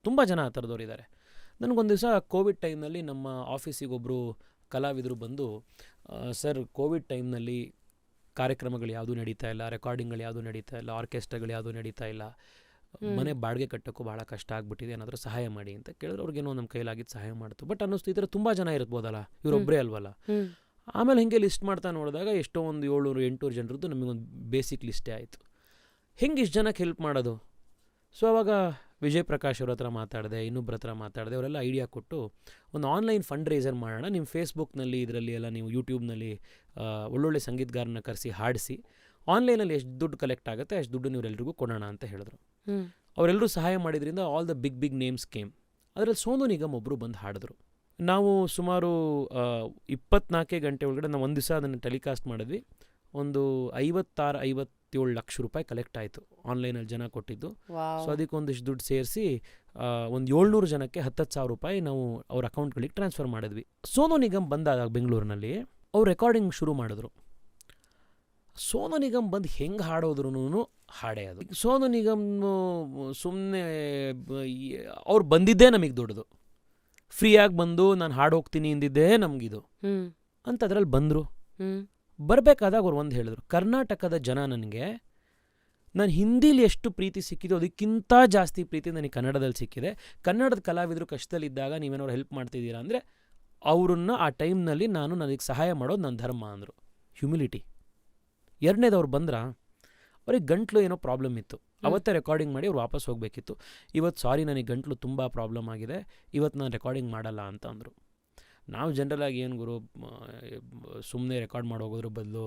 ತುಂಬ ಜನ ಆ ಥರದವ್ರು. ನನಗೊಂದು ದಿವಸ ಕೋವಿಡ್ ಟೈಮ್ನಲ್ಲಿ ನಮ್ಮ ಆಫೀಸಿಗೆ ಒಬ್ಬರು ಕಲಾವಿದರು ಬಂದು, ಸರ್, ಕೋವಿಡ್ ಟೈಮ್ನಲ್ಲಿ ಕಾರ್ಯಕ್ರಮಗಳು ಯಾವುದೂ ನಡೀತಾ ಇಲ್ಲ, ರೆಕಾರ್ಡಿಂಗ್ಗಳು ಯಾವುದೂ ನಡೀತಾ ಇಲ್ಲ, ಆರ್ಕೆಸ್ಟ್ರಾಗಳು ಯಾವುದೂ ನಡೀತಾ ಇಲ್ಲ, ಮನೆ ಬಾಡಿಗೆ ಕಟ್ಟೋಕ್ಕೂ ಭಾಳ ಕಷ್ಟ ಆಗಿಬಿಟ್ಟಿದೆ, ಏನಾದರೂ ಸಹಾಯ ಮಾಡಿ ಅಂತ ಕೇಳಿದ್ರೆ ಅವ್ರಿಗೇನೋ ನಮ್ಮ ಕೈಲಾಗಿದ್ದು ಸಹಾಯ ಮಾಡ್ತು. ಬಟ್ ಅನ್ನಿಸ್ತು, ಈ ಥರ ತುಂಬ ಜನ ಇರ್ಬೋದಲ್ಲ, ಇವರೊಬ್ಬರೇ ಅಲ್ವಲ್ಲ. ಆಮೇಲೆ ಹಿಂಗೆ ಲಿಸ್ಟ್ ಮಾಡ್ತಾ ನೋಡಿದಾಗ ಎಷ್ಟೋ ಒಂದು 700-800 ಜನರದ್ದು ನಮಗೊಂದು ಬೇಸಿಕ್ ಲಿಸ್ಟೇ ಆಯಿತು. ಹೆಂಗೆ ಇಷ್ಟು ಜನಕ್ಕೆ ಹೆಲ್ಪ್ ಮಾಡೋದು? ಸೊ ಆವಾಗ ವಿಜಯ್ ಪ್ರಕಾಶ್ ಅವ್ರ ಹತ್ರ ಮಾತಾಡಿದೆ, ಇನ್ನೊಬ್ಬರ ಹತ್ರ ಮಾತಾಡಿದೆ. ಅವರೆಲ್ಲ ಐಡಿಯಾ ಕೊಟ್ಟು ಒಂದು ಆನ್ಲೈನ್ ಫಂಡ್ ರೈಸರ್ ಮಾಡೋಣ, ನಿಮ್ಮ ಫೇಸ್ಬುಕ್ನಲ್ಲಿ ಇದರಲ್ಲಿ ಎಲ್ಲ ನೀವು ಯೂಟ್ಯೂಬ್ನಲ್ಲಿ ಒಳ್ಳೊಳ್ಳೆ ಸಂಗೀತಗಾರನ ಕರೆಸಿ ಹಾಡಿಸಿ, ಆನ್ಲೈನಲ್ಲಿ ಎಷ್ಟು ದುಡ್ಡು ಕಲೆಕ್ಟ್ ಆಗುತ್ತೆ ಅಷ್ಟು ದುಡ್ಡು ನೀವೆಲ್ಲರಿಗೂ ಕೊಡೋಣ ಅಂತ ಹೇಳಿದ್ರು. ಅವರೆಲ್ಲರೂ ಸಹಾಯ ಮಾಡಿದ್ರಿಂದ all the big names came. ಅದರಲ್ಲಿ ಸೋನು ನಿಗಮ್ ಒಬ್ಬರು ಬಂದು ಹಾಡಿದ್ರು. ನಾವು ಸುಮಾರು 24 ಗಂಟೆ ಒಳಗಡೆ ನಾವು ಒಂದು ದಿವಸ ಅದನ್ನು ಟೆಲಿಕಾಸ್ಟ್ ಮಾಡಿದ್ವಿ. ಒಂದು 56-57 ಲಕ್ಷ ರೂಪಾಯಿ ಕಲೆಕ್ಟ್ ಆಯಿತು ಆನ್ಲೈನಲ್ಲಿ ಜನ ಕೊಟ್ಟಿದ್ದು. ಸೊ ಅದಕ್ಕೆ ಒಂದಿಷ್ಟು ದುಡ್ಡು ಸೇರಿಸಿ ಒಂದು 700 ಜನಕ್ಕೆ 10,000 ರೂಪಾಯಿ ನಾವು ಅವ್ರ ಅಕೌಂಟ್ಗಳಿಗೆ ಟ್ರಾನ್ಸ್ಫರ್ ಮಾಡಿದ್ವಿ. ಸೋನು ನಿಗಮ್ ಬಂದಾಗ ಬೆಂಗಳೂರಿನಲ್ಲಿ ಅವ್ರು ರೆಕಾರ್ಡಿಂಗ್ ಶುರು ಮಾಡಿದ್ರು. ಸೋನು ನಿಗಮ್ ಬಂದು ಹೆಂಗೆ ಹಾಡೋದ್ರೂ ಹಾಡೇ ಅದು. ಸೋನು ನಿಗಮ್ ಸುಮ್ಮನೆ ಅವ್ರು ಬಂದಿದ್ದೇ ನಮಗೆ ದೊಡ್ಡದು. ಫ್ರೀಯಾಗಿ ಬಂದು ನಾನು ಹಾಡು ಹೋಗ್ತೀನಿ ಎಂದಿದ್ದೇ ನಮಗಿದು ಅಂತ. ಅದರಲ್ಲಿ ಬಂದರು. ಬರಬೇಕಾದಾಗ ಅವ್ರು ಒಂದು ಹೇಳಿದ್ರು, ಕರ್ನಾಟಕದ ಜನ ನನಗೆ, ನಾನು ಹಿಂದೀಲಿ ಎಷ್ಟು ಪ್ರೀತಿ ಸಿಕ್ಕಿದೋ ಅದಕ್ಕಿಂತ ಜಾಸ್ತಿ ಪ್ರೀತಿ ನನಗೆ ಕನ್ನಡದಲ್ಲಿ ಸಿಕ್ಕಿದೆ. ಕನ್ನಡದ ಕಲಾವಿದರು ಕಷ್ಟದಲ್ಲಿದ್ದಾಗ ನೀವೇನಾದ್ರು ಹೆಲ್ಪ್ ಮಾಡ್ತಿದ್ದೀರಾ ಅಂದರೆ ಅವ್ರನ್ನ ಆ ಟೈಮ್ನಲ್ಲಿ ನನಗೆ ಸಹಾಯ ಮಾಡೋದು ನನ್ನ ಧರ್ಮ ಅಂದರು. ಹ್ಯುಮಿಲಿಟಿ. ಎರಡನೇದು ಅವ್ರು ಬಂದ್ರ, ಅವ್ರಿಗೆ ಗಂಟ್ಲು ಏನೋ ಪ್ರಾಬ್ಲಮ್ ಇತ್ತು. ಅವತ್ತೇ ರೆಕಾರ್ಡಿಂಗ್ ಮಾಡಿ ಅವ್ರು ವಾಪಸ್ ಹೋಗಬೇಕಿತ್ತು. ಇವತ್ತು ಸಾರಿ, ನನಗೆ ಗಂಟ್ಲು ತುಂಬ ಪ್ರಾಬ್ಲಮ್ ಆಗಿದೆ, ಇವತ್ತು ನಾನು ರೆಕಾರ್ಡಿಂಗ್ ಮಾಡಲ್ಲ ಅಂತ ಅಂದರು. ನಾವು ಜನರಲಾಗಿ ಏನು ಗುರು ಸುಮ್ಮನೆ ರೆಕಾರ್ಡ್ ಮಾಡಿ ಹೋಗೋದ್ರ ಬದಲು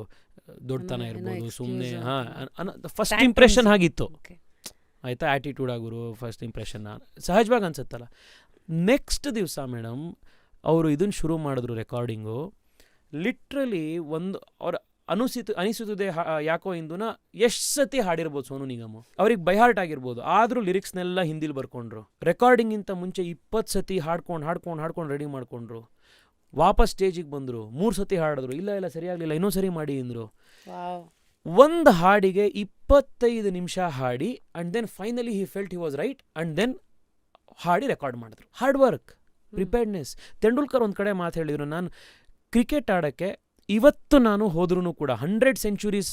ದೊಡ್ಡತನ ಏನೋ ಇರ್ಬೋದು ಸುಮ್ಮನೆ excuse ಹಾಂ ಫಸ್ಟ್ Tactics. ಇಂಪ್ರೆಷನ್ ಆಗಿತ್ತು Okay. ಆಯಿತಾ ಆ್ಯಟಿಟ್ಯೂಡ್ ಆಗೋರು ಫಸ್ಟ್ ಇಂಪ್ರೆಷನ್ನ ಸಹಜವಾಗಿ ಅನ್ಸುತ್ತಲ್ಲ. ನೆಕ್ಸ್ಟ್ ದಿವಸ ಮೇಡಮ್ ಅವರು ಇದನ್ನು ಶುರು ಮಾಡಿದ್ರು ರೆಕಾರ್ಡಿಂಗು. ಲಿಟ್ರಲಿ ಒಂದು ಅವ್ರ ಅನಿಸುತ್ತದೆ ಯಾಕೋ ಇಂದುನ ಎಷ್ಟು ಸತಿ ಹಾಡಿರ್ಬೋದು ಸೋನು ನಿಗಮ್, ಅವ್ರಿಗೆ ಬೈ ಹಾರ್ಟ್ ಆಗಿರ್ಬೋದು, ಆದರೂ ಲಿರಿಕ್ಸ್ನೆಲ್ಲ ಹಿಂದಿಲಿ ಬರ್ಕೊಂಡ್ರು. ರೆಕಾರ್ಡಿಂಗಿಂತ ಮುಂಚೆ 20 ಸತಿ ಹಾಡ್ಕೊಂಡು ರೆಡಿ ಮಾಡ್ಕೊಂಡ್ರು. ವಾಪಸ್ ಸ್ಟೇಜಿಗೆ ಬಂದರು, 3 ಸತಿ ಹಾಡಿದ್ರು, ಇಲ್ಲ ಸರಿಯಾಗಲಿಲ್ಲ, ಇನ್ನೂ ಸರಿ ಮಾಡಿ ಅಂದರು. Wow. ಒಂದು ಹಾಡಿಗೆ 25 ನಿಮಿಷ ಹಾಡಿ and then finally he felt he was right and then ಹಾಡಿ ರೆಕಾರ್ಡ್ ಮಾಡಿದ್ರು. Hard work, preparedness. ತೆಂಡೂಲ್ಕರ್ ಒಂದು ಕಡೆ ಮಾತು ಹೇಳಿದ್ರು, ನಾನು ಕ್ರಿಕೆಟ್ ಆಡೋಕ್ಕೆ ಇವತ್ತು ನಾನು ಹೋದ್ರೂ ಕೂಡ 100 ಸೆಂಚುರೀಸ್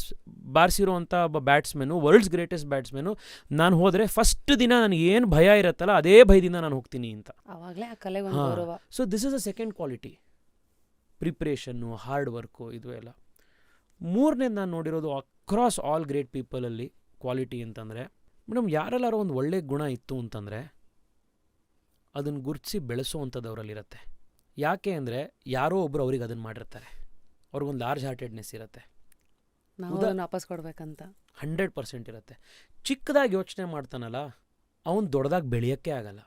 ಬಾರಿಸಿರೋ ಅಂಥ ಒಬ್ಬ ಬ್ಯಾಟ್ಸ್ಮನ್ನು, ವರ್ಲ್ಡ್ಸ್ ಗ್ರೇಟೆಸ್ಟ್ ಬ್ಯಾಟ್ಸ್ಮನ್ನು, ನಾನು ಹೋದರೆ ಫಸ್ಟ್ ದಿನ ನನಗೆ ಏನು ಭಯ ಇರುತ್ತಲ್ಲ ಅದೇ ಭಯದಿಂದ ನಾನು ಹೋಗ್ತೀನಿ ಅಂತ. ಅವಾಗಲೇ ಆ ಕಲೆಗೆ ಒಂದು ಗೌರವ. So this is a second quality, preparation, hard work, ಇದು ಎಲ್ಲ. ಮೂರನೇದು ನಾನು ನೋಡಿರೋದು ಅಕ್ರಾಸ್ ಆಲ್ ಗ್ರೇಟ್ ಪೀಪಲಲ್ಲಿ ಕ್ವಾಲಿಟಿ ಅಂತಂದರೆ ಮೇಡಮ್, ಯಾರೆಲ್ಲಾರೋ ಒಂದು ಒಳ್ಳೆ ಗುಣ ಇತ್ತು ಅಂತಂದರೆ ಅದನ್ನು ಗುರುತಿಸಿ ಬೆಳೆಸೋ ಅವರಲ್ಲಿರುತ್ತೆ. ಯಾಕೆ ಅಂದರೆ ಯಾರೋ ಒಬ್ಬರು ಅವ್ರಿಗೆ ಅದನ್ನು ಮಾಡಿರ್ತಾರೆ, ಅವ್ರಿಗೊಂದು ಲಾರ್ಜ್ ಹಾರ್ಟೆಡ್ನೆಸ್ ಇರುತ್ತೆ, ನಾವು ಅದನ್ನ ವಾಪಸ್ ಕೊಡ್ಬೇಕಂತ 100% ಇರುತ್ತೆ. ಚಿಕ್ಕದಾಗಿ ಯೋಚನೆ ಮಾಡ್ತಾನಲ್ಲ ಅವನು ದೊಡ್ಡದಾಗಿ ಬೆಳೆಯೋಕ್ಕೆ ಆಗಲ್ಲ.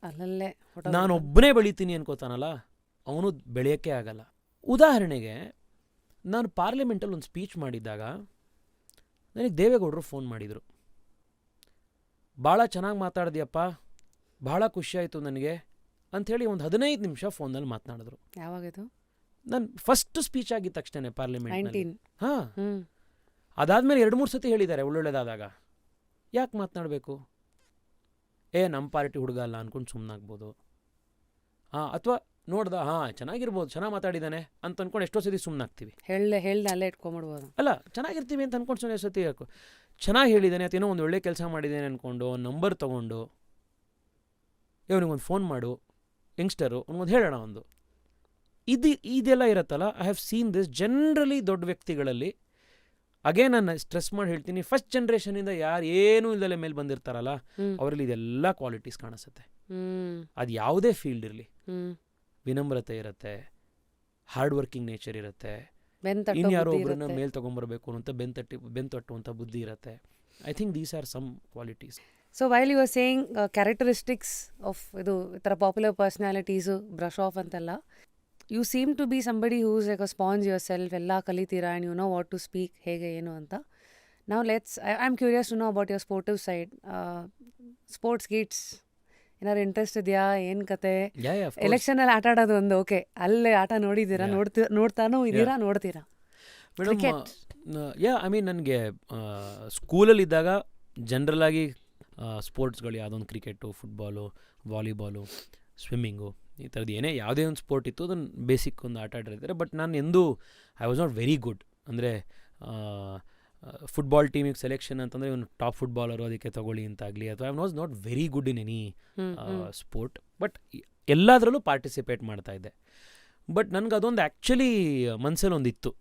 ಅಲ್ಲಲ್ಲೇ ನಾನೊಬ್ಬನೇ ಬೆಳಿತೀನಿ ಅನ್ಕೋತಾನಲ್ಲ ಅವನು ಬೆಳೆಯೋಕ್ಕೆ ಆಗಲ್ಲ. ಉದಾಹರಣೆಗೆ ನಾನು ಪಾರ್ಲಿಮೆಂಟಲ್ಲಿ ಒಂದು ಸ್ಪೀಚ್ ಮಾಡಿದ್ದಾಗ ನನಗೆ ದೇವೇಗೌಡರು ಫೋನ್ ಮಾಡಿದರು. ಭಾಳ ಚೆನ್ನಾಗಿ ಮಾತಾಡಿದ್ಯಪ್ಪ, ಭಾಳ ಖುಷಿಯಾಯಿತು ನನಗೆ ಅಂಥೇಳಿ ಒಂದು 15 ನಿಮಿಷ ಫೋನಲ್ಲಿ ಮಾತನಾಡಿದ್ರು. ಯಾವಾಗಿದು? ನಾನು ಫಸ್ಟ್ ಸ್ಪೀಚ್ ಆಗಿದ್ದ ತಕ್ಷಣ ಪಾರ್ಲಿಮೆಂಟ್. 19. ಹಾಂ, ಅದಾದಮೇಲೆ 2-3 ಸತಿ ಹೇಳಿದ್ದಾರೆ ಒಳ್ಳೊಳ್ಳೆದಾದಾಗ. ಯಾಕೆ ಮಾತನಾಡಬೇಕು? ನಮ್ಮ ಪಾರ್ಟಿ ಹುಡುಗ ಅಲ್ಲ ಅಂದ್ಕೊಂಡು ಸುಮ್ಮನಾಗ್ಬೋದು. ಅಥವಾ ನೋಡ್ದ ಚೆನ್ನಾಗಿರ್ಬೋದು, ಚೆನ್ನಾಗಿ ಮಾತಾಡಿದ್ದಾನೆ ಅಂತ ಅಂದ್ಕೊಂಡು ಎಷ್ಟೋ ಸತಿ ಸುಮ್ಮನಾಗ್ತೀವಿ. ಹೇಳ್ದೆ ಅಲ್ಲೇ ಇಟ್ಕೊಂಬಿಡ್ಬೋದು. ಅಲ್ಲ, ಚೆನ್ನಾಗಿರ್ತೀವಿ ಅಂತ ಅಂದ್ಕೊಂಡು ಸುಮ್ಮನೆ ಸತಿ ಯಾಕೋ ಚೆನ್ನಾಗಿ ಹೇಳಿದ್ದಾನೆ ಅದೇನೋ ಒಂದು ಒಳ್ಳೆ ಕೆಲಸ ಮಾಡಿದ್ದೇನೆ ಅಂದ್ಕೊಂಡು ಒಂದು ನಂಬರ್ ತೊಗೊಂಡು ಇವನಿಗೊಂದು ಫೋನ್ ಮಾಡು, ಯಂಗ್ಸ್ಟರು ಅವ್ನಿಗೊಂದು ಹೇಳೋಣ ಒಂದು ಇದೆಲ್ಲ ಇರುತ್ತಲ್ಲ. I have seen this generally ದೊಡ್ಡ ವ್ಯಕ್ತಿಗಳಲ್ಲಿ. ಅಗೇ ನಾನು ಸ್ಟ್ರೆಸ್ ಮಾಡಿ ಹೇಳ್ತೀನಿ, ಫಸ್ಟ್ ಜನ್ರೇಷನಿಂದ ಯಾರು ಏನೂ ಇಲ್ಲದಲ್ಲೇ ಮೇಲೆ ಬಂದಿರ್ತಾರಲ್ಲ ಅವರಲ್ಲಿ ಇದೆಲ್ಲ ಕ್ವಾಲಿಟೀಸ್ ಕಾಣಿಸುತ್ತೆ. ಅದು ಯಾವುದೇ ಫೀಲ್ಡ್ ಇರಲಿ, ವಿನಮ್ರತೆ ಇರುತ್ತೆ, ಹಾರ್ಡ್ ವರ್ಕಿಂಗ್ ನೇಚರ್ ಇರುತ್ತೆ, ಇನ್ಯಾರೋ ಒಬ್ಬರನ್ನ ಮೇಲೆ ತೊಗೊಂಬರ್ಬೇಕು ಅಂತ ಬೆಂತಟ್ಟುವಂಥ ಬುದ್ಧಿ ಇರುತ್ತೆ. I think these are some qualities. So while you are saying characteristics of ಇದು ಈ ಥರ ಪಾಪ್ಯುಲರ್ ಪರ್ಸ್ನಾಲಿಟೀಸು ಬ್ರಷ್ ಆಫ್ ಅಂತೆಲ್ಲ, you seem to be somebody whose like a sponge yourself, ಎಲ್ಲ ಕಲಿತೀರಾ and you know what to speak, ಹೇಗೆ ಏನು ಅಂತ. ನಾವು I am curious to know about your sportive side. Sports ಗೀಟ್ಸ್ ಏನಾದ್ರು interest ಇದೆಯಾ? ಏನು ಕತೆ? ಎಲೆಕ್ಷನಲ್ಲಿ ಆಟ ಆಡೋದು ಒಂದು ಓಕೆ, ಅಲ್ಲೇ ಆಟ ನೋಡಿದ್ದೀರಾ? ನೋಡ್ತಾನೂ ಇದ್ದೀರಾ? ನೋಡ್ತೀರಾ? ಮೇಡಮ್, ಐ ಮೀನ್ ನನಗೆ ಸ್ಕೂಲಲ್ಲಿದ್ದಾಗ ಜನರಲಾಗಿ ಸ್ಪೋರ್ಟ್ಸ್ಗಳು ಯಾವುದೊಂದು ಕ್ರಿಕೆಟು, ಫುಟ್ಬಾಲು, ವಾಲಿಬಾಲು, ಸ್ವಿಮ್ಮಿಂಗು, ಈ ಥರದ್ದು ಯಾವುದೇ ಒಂದು ಸ್ಪೋರ್ಟ್ ಇತ್ತು ಅದನ್ನು ಬೇಸಿಕ್ ಒಂದು ಆಟ ಆಡಿರ್ತಾರೆ. ಬಟ್ ನಾನು ಎಂದೂ I was not very good. ಅಂದರೆ ಫುಟ್ಬಾಲ್ ಟೀಮಿಗೆ ಸೆಲೆಕ್ಷನ್ ಅಂತಂದರೆ ಇವನು ಟಾಪ್ ಫುಟ್ಬಾಲರು ಅದಕ್ಕೆ ತಗೊಳ್ಳಿ ಅಂತಾಗಲಿ, ಅಥವಾ I was not very good in any sport. But ಎಲ್ಲದರಲ್ಲೂ ಪಾರ್ಟಿಸಿಪೇಟ್ ಮಾಡ್ತಾಯಿದ್ದೆ. ಬಟ್ ನನಗೆ ಅದೊಂದು ಆ್ಯಕ್ಚುಲಿ ಮನಸ್ಸಲ್ಲಿ ಒಂದಿತ್ತು,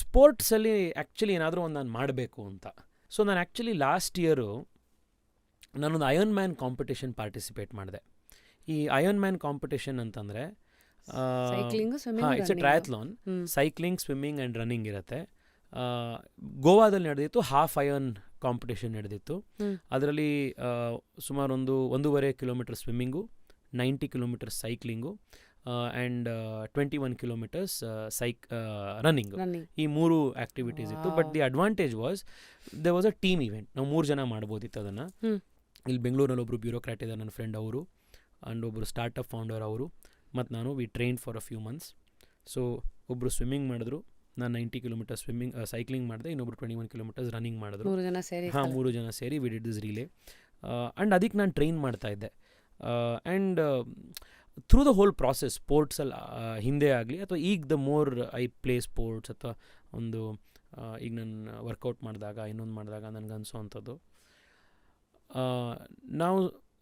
ಸ್ಪೋರ್ಟ್ಸಲ್ಲಿ ಆ್ಯಕ್ಚುಲಿ ಏನಾದರೂ ಒಂದು ನಾನು ಮಾಡಬೇಕು ಅಂತ. ಸೊ ನಾನು ಆ್ಯಕ್ಚುಲಿ ಲಾಸ್ಟ್ ಇಯರು ನಾನೊಂದು ಅಯರ್ನ್ ಮ್ಯಾನ್ ಕಾಂಪಿಟೇಷನ್ ಪಾರ್ಟಿಸಿಪೇಟ್ ಮಾಡಿದೆ. ಈ ಅಯರ್ನ್ ಮ್ಯಾನ್ ಕಾಂಪಿಟೇಷನ್ ಅಂತಂದರೆ it's A triathlon, cycling, swimming and running ಇರುತ್ತೆ. ಗೋವಾದಲ್ಲಿ ನಡೆದಿತ್ತು, ಹಾಫ್ ಅಯರ್ನ್ ಕಾಂಪಿಟೇಷನ್ ನಡೆದಿತ್ತು. ಅದರಲ್ಲಿ ಸುಮಾರು 1.5 kilometre swimming, 90 kilometre cycling and 21 kilometres running, ಈ 3 ಆ್ಯಕ್ಟಿವಿಟೀಸ್ ಇತ್ತು. But the advantage was they was a team event. ನಾವು 3 ಜನ ಮಾಡ್ಬೋದಿತ್ತು ಅದನ್ನು. ಇಲ್ಲಿ ಬೆಂಗಳೂರಲ್ಲಿ ಒಬ್ಬರು ಬ್ಯೂರೋಕ್ರಾಟ್ ಇದ್ದಾರೆ ನನ್ನ ಫ್ರೆಂಡ್, ಅವರು, ಆ್ಯಂಡ್ ಒಬ್ಬರು ಸ್ಟಾರ್ಟಪ್ ಫೌಂಡರ್ ಅವರು, ಮತ್ತು ನಾನು. We train for a few months. So ಒಬ್ಬರು ಸ್ವಿಮ್ಮಿಂಗ್ ಮಾಡಿದ್ರು, ನಾನು 90 ಕಿಲೋಮೀಟರ್ ಸೈಕ್ಲಿಂಗ್ ಮಾಡಿದೆ, ಇನ್ನೊಬ್ರು 21 ಕಿಲೋಮೀಟರ್ಸ್ ರನ್ನಿಂಗ್ ಮಾಡಿದ್ರು. 3 ಜನ ಸೇರಿ 3 ಜನ ಸೇರಿ we did this relay. And ಅದಕ್ಕೆ ನಾನು ಟ್ರೈನ್ ಮಾಡ್ತಾಯಿದ್ದೆ. And through the whole process, ಸ್ಪೋರ್ಟ್ಸಲ್ಲಿ ಹಿಂದೆ ಆಗಲಿ ಅಥವಾ ಈಗ the more I play sports, ಅಥವಾ ಒಂದು ಈಗ ನಾನು ವರ್ಕೌಟ್ ಮಾಡಿದಾಗ ಇನ್ನೊಂದು ಮಾಡಿದಾಗ ನನಗನ್ಸೋ ಅಂಥದ್ದು,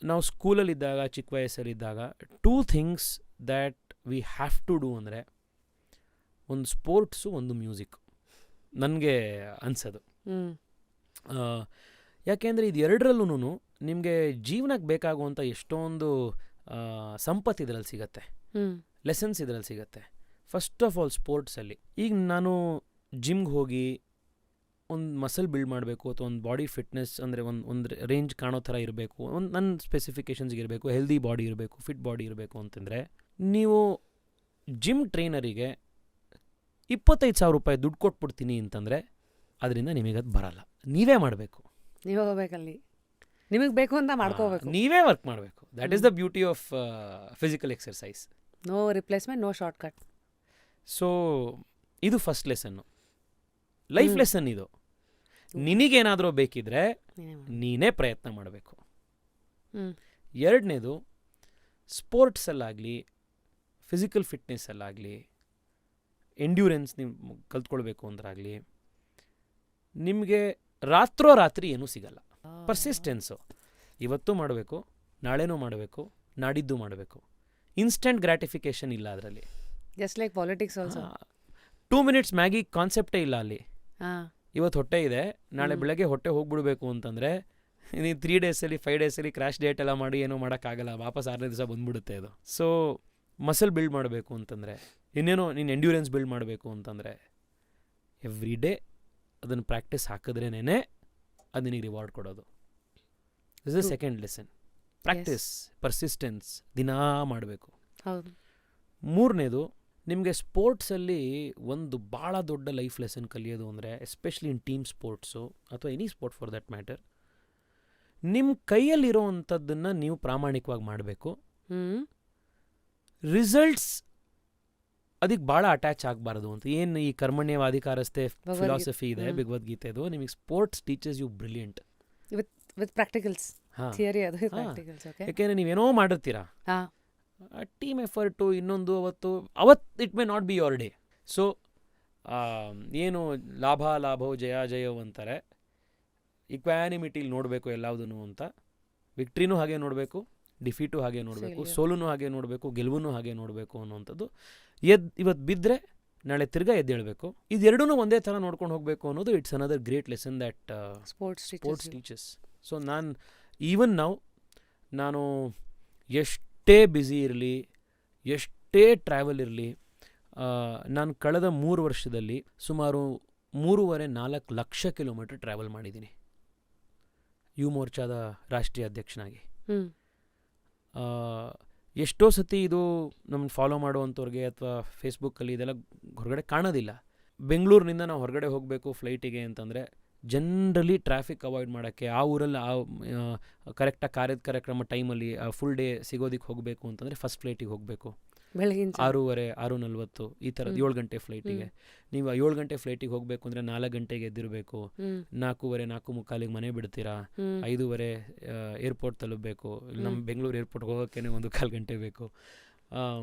ನಾವು ಸ್ಕೂಲಲ್ಲಿದ್ದಾಗ, ಚಿಕ್ಕ ವಯಸ್ಸಲ್ಲಿದ್ದಾಗ 2 things that we have to do ಅಂದರೆ ಒಂದು ಸ್ಪೋರ್ಟ್ಸು, ಒಂದು ಮ್ಯೂಸಿಕ್, ನನಗೆ ಅನಿಸೋದು. ಯಾಕೆಂದರೆ ಇದು ಎರಡರಲ್ಲೂ ನಿಮಗೆ ಜೀವನಕ್ಕೆ ಬೇಕಾಗುವಂಥ ಎಷ್ಟೊಂದು ಸಂಪತ್ತು ಇದರಲ್ಲಿ ಸಿಗತ್ತೆ, ಲೆಸನ್ಸ್ ಇದರಲ್ಲಿ ಸಿಗತ್ತೆ. ಫಸ್ಟ್ ಆಫ್ ಆಲ್ ಸ್ಪೋರ್ಟ್ಸಲ್ಲಿ ಈಗ ನಾನು ಜಿಮ್ಗೆ ಹೋಗಿ ಒಂದು ಮಸಲ್ ಬಿಲ್ಡ್ ಮಾಡಬೇಕು ಅಥವಾ ಒಂದು ಬಾಡಿ ಫಿಟ್ನೆಸ್ ಅಂದರೆ ಒಂದು ರೇಂಜ್ ಕಾಣೋ ಥರ ಇರಬೇಕು, ಒಂದು ನನ್ನ ಸ್ಪೆಸಿಫಿಕೇಷನ್ಸ್ಗೆ ಇರಬೇಕು, ಹೆಲ್ದಿ ಬಾಡಿ ಇರಬೇಕು, ಫಿಟ್ ಬಾಡಿ ಇರಬೇಕು ಅಂತಂದರೆ ನೀವು ಜಿಮ್ ಟ್ರೈನರಿಗೆ 25,000 ರೂಪಾಯಿ ದುಡ್ಡು ಕೊಟ್ಬಿಡ್ತೀನಿ ಅಂತಂದರೆ ಅದರಿಂದ ನಿಮಗದು ಬರಲ್ಲ. ನೀವೇ ಮಾಡಬೇಕು, ನೀವೇ ಹೋಗ್ಬೇಕಲ್ಲಿ, ನಿಮಗೆ ಬೇಕು ಅಂತ ಮಾಡ್ಕೋಬೇಕು, ನೀವೇ ವರ್ಕ್ ಮಾಡಬೇಕು. That is the beauty of physical exercise. No replacement, no short cut. So ಇದು ಫಸ್ಟ್ ಲೆಸನ್ನು, ಲೈಫ್ ಲೆಸನ್ ಇದು. ನಿನಗೇನಾದರೂ ಬೇಕಿದ್ರೆ ನೀನೇ ಪ್ರಯತ್ನ ಮಾಡಬೇಕು. ಎರಡನೇದು, ಸ್ಪೋರ್ಟ್ಸಲ್ಲಾಗಲಿ ಫಿಸಿಕಲ್ ಫಿಟ್ನೆಸ್ಸಲ್ಲಾಗಲಿ ಎಂಡ್ಯೂರೆನ್ಸ್ ನೀವು ಕಲ್ತ್ಕೊಳ್ಬೇಕು ಅಂದ್ರಾಗಲಿ ನಿಮಗೆ ರಾತ್ರೋರಾತ್ರಿ ಏನೂ ಸಿಗಲ್ಲ. ಪರ್ಸಿಸ್ಟೆನ್ಸು ಇವತ್ತು ಮಾಡಬೇಕು, ನಾಳೆನೂ ಮಾಡಬೇಕು, ನಾಡಿದ್ದು ಮಾಡಬೇಕು. ಇನ್ಸ್ಟೆಂಟ್ ಗ್ರ್ಯಾಟಿಫಿಕೇಷನ್ ಇಲ್ಲ ಅದರಲ್ಲಿ. Just like politics also. 2 minutes Maggi ಕಾನ್ಸೆಪ್ಟೇ ಇಲ್ಲ ಅಲ್ಲಿ. ಇವತ್ತು ಹೊಟ್ಟೆ ಇದೆ, ನಾಳೆ ಬೆಳಗ್ಗೆ ಹೊಟ್ಟೆ ಹೋಗ್ಬಿಡ್ಬೇಕು ಅಂತಂದರೆ ನೀವು 3 daysಲ್ಲಿ 5 daysಲ್ಲಿ ಕ್ರ್ಯಾಶ್ ಡೇಟ್ ಎಲ್ಲ ಮಾಡಿ ಏನೂ ಮಾಡೋಕ್ಕಾಗಲ್ಲ, ವಾಪಸ್ 6ನೇ ದಿವಸ ಬಂದ್ಬಿಡುತ್ತೆ ಅದು. ಸೊ ಮಸಲ್ ಬಿಲ್ಡ್ ಮಾಡಬೇಕು ಅಂತಂದರೆ, ಇನ್ನೇನೋ ನೀನು ಎಂಡ್ಯೂರೆನ್ಸ್ ಬಿಲ್ಡ್ ಮಾಡಬೇಕು ಅಂತಂದರೆ ಎವ್ರಿ ಡೇ ಅದನ್ನು ಪ್ರಾಕ್ಟೀಸ್ ಹಾಕಿದ್ರೇನೇ ಅದು ನಿನಗೆ ರಿವಾರ್ಡ್ ಕೊಡೋದು. This is second lesson. Practice, persistence ದಿನಾ ಮಾಡಬೇಕು. ಹೌದು. ಮೂರನೇದು, ನಿಮಗೆ ಸ್ಪೋರ್ಟ್ಸಲ್ಲಿ ಒಂದು ಭಾಳ ದೊಡ್ಡ ಲೈಫ್ ಲೆಸನ್ ಕಲಿಯೋದು ಅಂದರೆ ಎಸ್ಪೆಷಲಿ ಇನ್ ಟೀಮ್ ಸ್ಪೋರ್ಟ್ಸು ಅಥವಾ any sport for that matter, ನಿಮ್ಮ ಕೈಯಲ್ಲಿರೋ ಅಂಥದ್ದನ್ನು ನೀವು ಪ್ರಾಮಾಣಿಕವಾಗಿ ಮಾಡಬೇಕು. ರಿಸಲ್ಟ್ಸ್ ಅದಕ್ಕೆ ಭಾಳ ಅಟ್ಯಾಚ್ ಆಗಬಾರ್ದು ಅಂತ. ಏನು ಈ ಕರ್ಮಣ್ಯವಾಧಿಕಾರಸ್ಥೆ ಫಿಲಾಸಫಿ ಇದೆ ಭಗವದ್ಗೀತೆದು, ನಿಮಗೆ sports teachers you brilliant with practicals. Theory ಅದು ಪ್ರಾಕ್ಟಿಕಲ್ಸ್. ಓಕೆ. ಯಾಕೆಂದರೆ ನೀವೇನೋ ಮಾಡಿರ್ತೀರಾ, ಟೀಮ್ ಎಫರ್ಟು ಇನ್ನೊಂದು ಅವತ್ತು it may not be your day. So ಏನು ಲಾಭವೋ ಜಯವೋ ಅಂತಾರೆ, ಇಕ್ವಾನಿಮಿಟಿಲಿ ನೋಡಬೇಕು ಎಲ್ಲದೂ ಅಂತ. ವಿಕ್ಟ್ರಿನೂ ಹಾಗೆ ನೋಡಬೇಕು, ಡಿಫೀಟು ಹಾಗೆ ನೋಡಬೇಕು, ಸೋಲುನೂ ಹಾಗೆ ನೋಡಬೇಕು, ಗೆಲುವನ್ನು ಹಾಗೆ ನೋಡಬೇಕು ಅನ್ನೋವಂಥದ್ದು. ಇವತ್ತು ಬಿದ್ದರೆ ನಾಳೆ ತಿರ್ಗಾ ಎದ್ದೇಳಬೇಕು. ಇದೆರಡೂ ಒಂದೇ ಥರ ನೋಡ್ಕೊಂಡು ಹೋಗಬೇಕು ಅನ್ನೋದು it's another great lesson that sports teachers. So even ನಾನು ಎಷ್ಟೇ ಬ್ಯುಸಿ ಇರಲಿ, ಎಷ್ಟೇ ಟ್ರಾವೆಲ್ ಇರಲಿ, ನಾನು ಕಳೆದ 3 ವರ್ಷದಲ್ಲಿ ಸುಮಾರು 3.5-4 ಲಕ್ಷ ಕಿಲೋಮೀಟರ್ ಟ್ರಾವೆಲ್ ಮಾಡಿದ್ದೀನಿ ಯುವ ಮೋರ್ಚಾದ ರಾಷ್ಟ್ರೀಯ ಅಧ್ಯಕ್ಷನಾಗಿ. ಎಷ್ಟೋ ಸತಿ ಇದು ನಮ್ಮನ್ನು ಫಾಲೋ ಮಾಡುವಂಥವ್ರಿಗೆ ಅಥವಾ ಫೇಸ್ಬುಕ್ಕಲ್ಲಿ ಇದೆಲ್ಲ ಹೊರಗಡೆ ಕಾಣೋದಿಲ್ಲ. ಬೆಂಗಳೂರಿನಿಂದ ನಾವು ಹೊರಗಡೆ ಹೋಗಬೇಕು ಫ್ಲೈಟಿಗೆ ಅಂತಂದರೆ ಜನರಲಿ ಟ್ರಾಫಿಕ್ ಅವಾಯ್ಡ್ ಮಾಡೋಕ್ಕೆ ಆ ಊರಲ್ಲಿ ಕರೆಕ್ಟಾಗಿ ಕಾರ್ಯಕ್ರಮ ಟೈಮಲ್ಲಿ ಫುಲ್ ಡೇ ಸಿಗೋದಕ್ಕೆ ಹೋಗಬೇಕು ಅಂತಂದರೆ ಫಸ್ಟ್ ಫ್ಲೈಟಿಗೆ ಹೋಗಬೇಕು. ಬೆಳಗಿನ 6:30, 6:40 ಈ ಥರದ್ದು 7 ಗಂಟೆ ಫ್ಲೈಟಿಗೆ. ನೀವು 7 ಗಂಟೆ ಫ್ಲೈಟಿಗೆ ಹೋಗಬೇಕು ಅಂದರೆ 4 ಗಂಟೆಗೆ ಎದ್ದಿರಬೇಕು. 4:15, 4:45 ಮನೆ ಬಿಡ್ತೀರಾ, 5:30 ಏರ್ಪೋರ್ಟ್ ತಲುಪಬೇಕು. ನಮ್ಮ ಬೆಂಗಳೂರು ಏರ್ಪೋರ್ಟ್ಗೆ ಹೋಗೋಕ್ಕೇ 1.25 ಗಂಟೆ ಬೇಕು.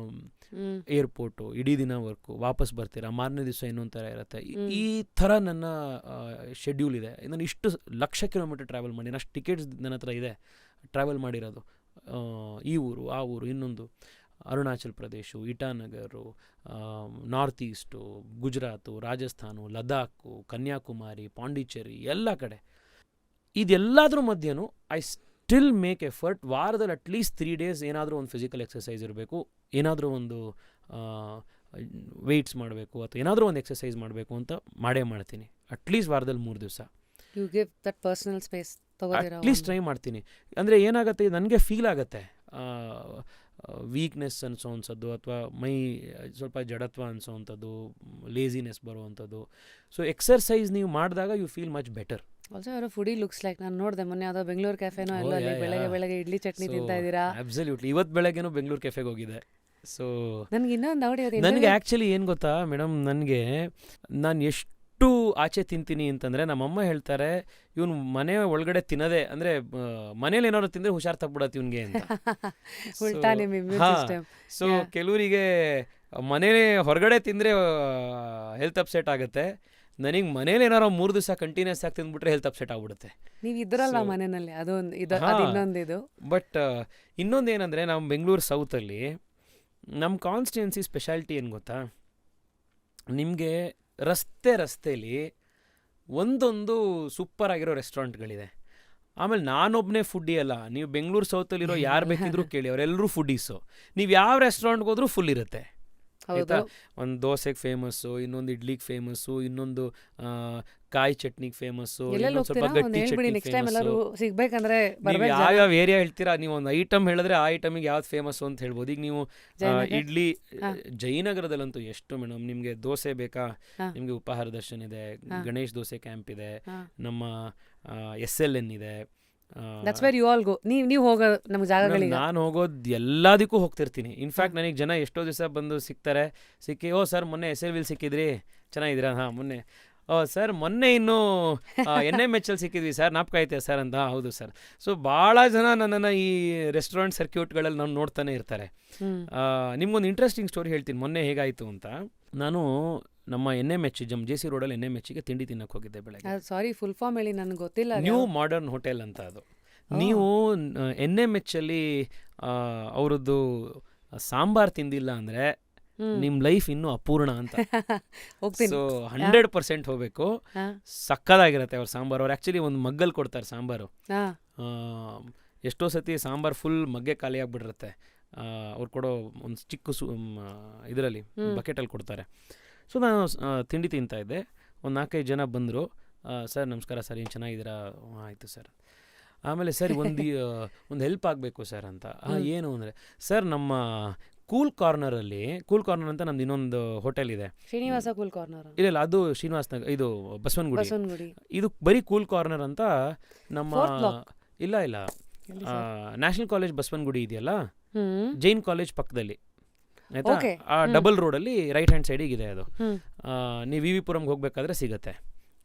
ಏರ್ಪೋರ್ಟು ಇಡೀ ದಿನ ವರ್ಕು, ವಾಪಸ್ ಬರ್ತೀರಾ, ಮಾರನೇ ದಿವಸ ಇನ್ನೊಂದು ಥರ ಇರುತ್ತೆ. ಈ ಥರ ನನ್ನ ಶೆಡ್ಯೂಲ್ ಇದೆ. ನಾನು ಇಷ್ಟು ಲಕ್ಷ ಕಿಲೋಮೀಟರ್ ಟ್ರಾವೆಲ್ ಮಾಡಿ, ಅಷ್ಟು ಟಿಕೆಟ್ಸ್ ನನ್ನ ಹತ್ರ ಇದೆ ಟ್ರಾವೆಲ್ ಮಾಡಿರೋದು. ಈ ಊರು ಆ ಊರು ಇನ್ನೊಂದು, ಅರುಣಾಚಲ್ ಪ್ರದೇಶ, ಇಟಾನಗರು, ನಾರ್ತ್ ಈಸ್ಟು, ಗುಜರಾತು, ರಾಜಸ್ಥಾನು, ಲದಾಖು, ಕನ್ಯಾಕುಮಾರಿ, ಪಾಂಡಿಚೇರಿ, ಎಲ್ಲ ಕಡೆ. ಇದೆಲ್ಲದ್ರ ಮಧ್ಯೆನೂ ಐ ಸ್ಟಿಲ್ ಮೇಕ್ ಎಫರ್ಟ್. ವಾರದಲ್ಲಿ ಅಟ್ಲೀಸ್ಟ್ 3 days ಏನಾದರೂ ಒಂದು ಫಿಸಿಕಲ್ ಎಕ್ಸಸೈಸ್ ಇರಬೇಕು, ಏನಾದರೂ ಒಂದು ವೆಯ್ಟ್ಸ್ ಮಾಡಬೇಕು ಅಥವಾ ಏನಾದರೂ ಒಂದು ಎಕ್ಸಸೈಸ್ ಮಾಡಬೇಕು ಅಂತ ಮಾಡೇ ಮಾಡ್ತೀನಿ. ಅಟ್ಲೀಸ್ಟ್ ವಾರದಲ್ಲಿ 3 ದಿವಸ you give that personal space at least try ಮಾಡ್ತೀನಿ. ಅಂದರೆ ಏನಾಗುತ್ತೆ, ನನಗೆ ಫೀಲ್ ಆಗುತ್ತೆ ವೀಕ್ನೆಸ್ ಅನಿಸೋವಂಥದ್ದು ಅಥವಾ ಮೈ ಸ್ವಲ್ಪ ಜಡತ್ವ ಅನಿಸೋವಂಥದ್ದು, ಲೇಸಿನೆಸ್ ಬರುವಂಥದ್ದು. ಸೊ ಎಕ್ಸರ್ಸೈಸ್ ನೀವು ಮಾಡಿದಾಗ you feel much better. Also ಅವರ ಫುಡಿ ಲುಕ್ಸ್ ಲೈಕ್, ನಾನು ನೋಡಿದೆ ಮೊನ್ನೆ ಯಾವುದೋ ಬೆಂಗಳೂರು ಕೆಫೆನೋ ಎಲ್ಲ ಬೆಳಗ್ಗೆ ಇಡ್ಲಿ ಚಟ್ನಿ ತಿಂತಾ ಇದ್ದೀರಾ. ಅಬ್ಸಲ್ಯೂಟ್ಲಿ. ಇವತ್ತು ಬೆಳಗ್ಗೆನೂ ಬೆಂಗಳೂರು ಕೆಫೆಗೆ ಹೋಗಿದೆ. ಸೊ ನನಗೆ ಇನ್ನೊಂದು ನನಗೆ ಆ್ಯಕ್ಚುಲಿ ಏನು ಗೊತ್ತಾ ಮೇಡಮ್, ನಾನು ಎಷ್ಟು ಆಚೆ ತಿಂತೀನಿ ಅಂತಂದರೆ ನಮ್ಮಮ್ಮ ಹೇಳ್ತಾರೆ, ಇವನು ಮನೆ ಒಳಗಡೆ ತಿನ್ನೋದೇ ಅಂದರೆ ಮನೇಲಿ ಏನಾದ್ರು ತಿಂದರೆ ಹುಷಾರು ತಗ್ಬಿಡತ್ತೆ ಇವನಿಗೆ ಅಂತ. ಸೊ ಕೆಲವರಿಗೆ ಮನೇಲಿ ಹೊರಗಡೆ ತಿಂದರೆ ಹೆಲ್ತ್ ಅಪ್ಸೆಟ್ ಆಗುತ್ತೆ. ನನಗೆ ಮನೇಲಿ ಏನಾರು 3 ದಿವಸ ಕಂಟಿನ್ಯೂಸ್ ಆಗಿ ತಿಂದ್ಬಿಟ್ರೆ ಹೆಲ್ತ್ ಅಪ್ಸೆಟ್ ಆಗ್ಬಿಡುತ್ತೆ. ನೀವು ಇದ್ರಲ್ಲ ಮನೆಯಲ್ಲಿ, ಇನ್ನೊಂದಿದು. ಬಟ್ ಇನ್ನೊಂದೇನೆಂದರೆ ನಮ್ಮ ಬೆಂಗಳೂರು ಸೌತಲ್ಲಿ ನಮ್ಮ ಕಾನ್ಸ್ಟಿಟ್ಯೂನ್ಸಿ ಸ್ಪೆಷಾಲಿಟಿ ಏನು ಗೊತ್ತಾ, ನಿಮಗೆ ರಸ್ತೆಯಲ್ಲಿ ಒಂದೊಂದು ಸೂಪರ್ ಆಗಿರೋ ರೆಸ್ಟೋರೆಂಟ್ಗಳಿದೆ. ಆಮೇಲೆ ನಾನೊಬ್ಬನೇ ಫುಡ್ಡಿ ಅಲ್ಲ, ನೀವು ಬೆಂಗಳೂರು ಸೌತಲ್ಲಿರೋ ಯಾರು ಬೇಕಿದ್ರೂ ಕೇಳಿ, ಅವರೆಲ್ಲರೂ ಫುಡ್ಡೀಸು. ನೀವು ಯಾವ ರೆಸ್ಟೋರೆಂಟ್ಗೆ ಹೋದ್ರೂ ಫುಲ್ ಇರುತ್ತೆ ಆಯಿತಾ. ಒಂದು ದೋಸೆಗೆ ಫೇಮಸ್ಸು, ಇನ್ನೊಂದು ಇಡ್ಲಿಗೆ ಫೇಮಸ್ಸು, ಇನ್ನೊಂದು ಕಾಯಿ ಚಟ್ನಿಗೆ ಫೇಮಸ್ಸು, ಇನ್ನೊಂದು ಸ್ವಲ್ಪ ಗಟ್ಟಿ ಚಟ್ನಿ ಫೇಮಸ್ಸು. ಸಿಗ್ಬೇಕಂದ್ರೆ ನೀವು ಯಾವ್ಯಾವ ಏರಿಯಾ ಹೇಳ್ತೀರಾ, ನೀವು ಒಂದು ಐಟಮ್ ಹೇಳಿದ್ರೆ ಆ ಐಟಮಿಗೆ ಯಾವ್ದು ಫೇಮಸ್ಸು ಅಂತ ಹೇಳ್ಬೋದು. ಈಗ ನೀವು ಇಡ್ಲಿ, ಜಯನಗರದಲ್ಲಂತೂ ಎಷ್ಟು ಮೇಡಮ್, ನಿಮಗೆ ದೋಸೆ ಬೇಕಾ, ನಿಮಗೆ ಉಪಹಾರ ದರ್ಶನ್ ಇದೆ, ಗಣೇಶ್ ದೋಸೆ ಕ್ಯಾಂಪ್ ಇದೆ, ನಮ್ಮ SLN ಇದೆ. That's where you all go. ನೀವು ಹೋಗೋ ನಮ್ಮ ಜಾಗಗಳಿಗೆ. ನಾನು ಹೋಗೋದು ಎಲ್ಲದಕ್ಕೂ ಹೋಗ್ತಿರ್ತೀನಿ. ಇನ್ಫ್ಯಾಕ್ಟ್ ನನಗೆ ಜನ ಎಷ್ಟೋ ದಿವಸ ಬಂದು ಸಿಗ್ತಾರೆ, ಓ ಸರ್ ಮೊನ್ನೆ SLVಲ್ ಸಿಕ್ಕಿದ್ರಿ, ಚೆನ್ನಾಗಿದ್ದೀರಾ, ಹಾಂ ಮೊನ್ನೆ, ಸರ್ ಮೊನ್ನೆ ಇನ್ನೂ NMHL ಸಿಕ್ಕಿದ್ವಿ ಸರ್, ನಾಪ್ಕ ಐತೆ ಸರ್ ಅಂತ. ಹೌದು ಸರ್. ಸೊ ಭಾಳ ಜನ ನನ್ನನ್ನು ಈ ರೆಸ್ಟೋರೆಂಟ್ ಸರ್ಕ್ಯೂಟ್ಗಳಲ್ಲಿ ನಾನು ನೋಡ್ತಾನೆ ಇರ್ತಾರೆ. ನಿಮ್ಗೊಂದು ಇಂಟ್ರೆಸ್ಟಿಂಗ್ ಸ್ಟೋರಿ ಹೇಳ್ತೀನಿ, ಮೊನ್ನೆ ಹೇಗಾಯಿತು ಅಂತ. ನಾನು ನಮ್ಮ NMH JC ರೋಡಲ್ಲಿ NMHಗೆ ತಿಂಡಿ ತಿನ್ನಕ್ಕೆ ಹೋಗಿದ್ದೆ ಬೆಳಗ್ಗೆ. ಸಾರಿ, ಫುಲ್ ಫಾರ್ಮ್ ಹೇಳಿ, ನನಗೆ ಗೊತ್ತಿಲ್ಲ. ನ್ಯೂ ಮಾಡರ್ನ್ ಹೋಟೆಲ್ ಅಂತ ಅದು. ನೀವು NMHಲ್ಲಿ ಅವರದ್ದು ಸಾಂಬಾರ್ ತಿಂದಿಲ್ಲ ಅಂದರೆ ನಿಮ್ಮ ಲೈಫ್ ಇನ್ನೂ ಅಪೂರ್ಣ ಅಂತ. ಸೊ 100% ಹೋಗಬೇಕು. ಸಕ್ಕದಾಗಿರುತ್ತೆ ಅವ್ರ ಸಾಂಬಾರು. ಅವ್ರು ಆ್ಯಕ್ಚುಲಿ ಒಂದು ಮಗ್ಗಲ್ಲಿ ಕೊಡ್ತಾರೆ ಸಾಂಬಾರು. ಎಷ್ಟೋ ಸತಿ ಸಾಂಬಾರು ಫುಲ್ ಮಗ್ಗೆ ಖಾಲಿ ಆಗಿಬಿಟ್ಟಿರುತ್ತೆ. ಅವ್ರು ಕೊಡೋ ಒಂದು ಚಿಕ್ಕ ಇದರಲ್ಲಿ ಬಕೆಟಲ್ಲಿ ಕೊಡ್ತಾರೆ. ಸೊ ನಾನು ತಿಂಡಿ ತಿಂತಾಯಿದ್ದೆ, ಒಂದು 4-5 ಜನ ಬಂದರು. ಸರ್ ನಮಸ್ಕಾರ ಸರ್, ಏನು ಚೆನ್ನಾಗಿದ್ದೀರಾ, ಆಯಿತು ಸರ್. ಆಮೇಲೆ ಸರ್ ಒಂದು ಹೆಲ್ಪ್ ಆಗಬೇಕು ಸರ್ ಅಂತ. ಏನು ಅಂದರೆ, ಸರ್ ನಮ್ಮ ಕೂಲ್ ಕಾರ್ನರ್ ಅಂತ ನಮ್ದು ಇನ್ನೊಂದು ಹೋಟೆಲ್ ಇದೆ, ಶ್ರೀನಿವಾಸ ಕೂಲ್ ಕಾರ್ನರ್. ಇಲ್ಲ ಅದು ಶ್ರೀನಿವಾಸ ನಗರ್, ಇದು ಬಸವನಗುಡಿ. ಇದು ಬರೀ ಕೂಲ್ ಕಾರ್ನರ್ ಅಂತ ನಮ್ಮ ಇಲ್ಲ ನ್ಯಾಷನಲ್ ಕಾಲೇಜ್ ಬಸವನಗುಡಿ ಇದೆಯಲ್ಲ, ಜೈನ್ ಕಾಲೇಜ್ ಪಕ್ಕದಲ್ಲಿ ಆಯ್ತಾ, ಆ ಡಬಲ್ ರೋಡಲ್ಲಿ ರೈಟ್ ಹ್ಯಾಂಡ್ ಸೈಡಿಗೆ ಇದೆ ಅದು. ನೀವು VV ಪುರಂಗೆ ಹೋಗ್ಬೇಕಾದ್ರೆ ಸಿಗುತ್ತೆ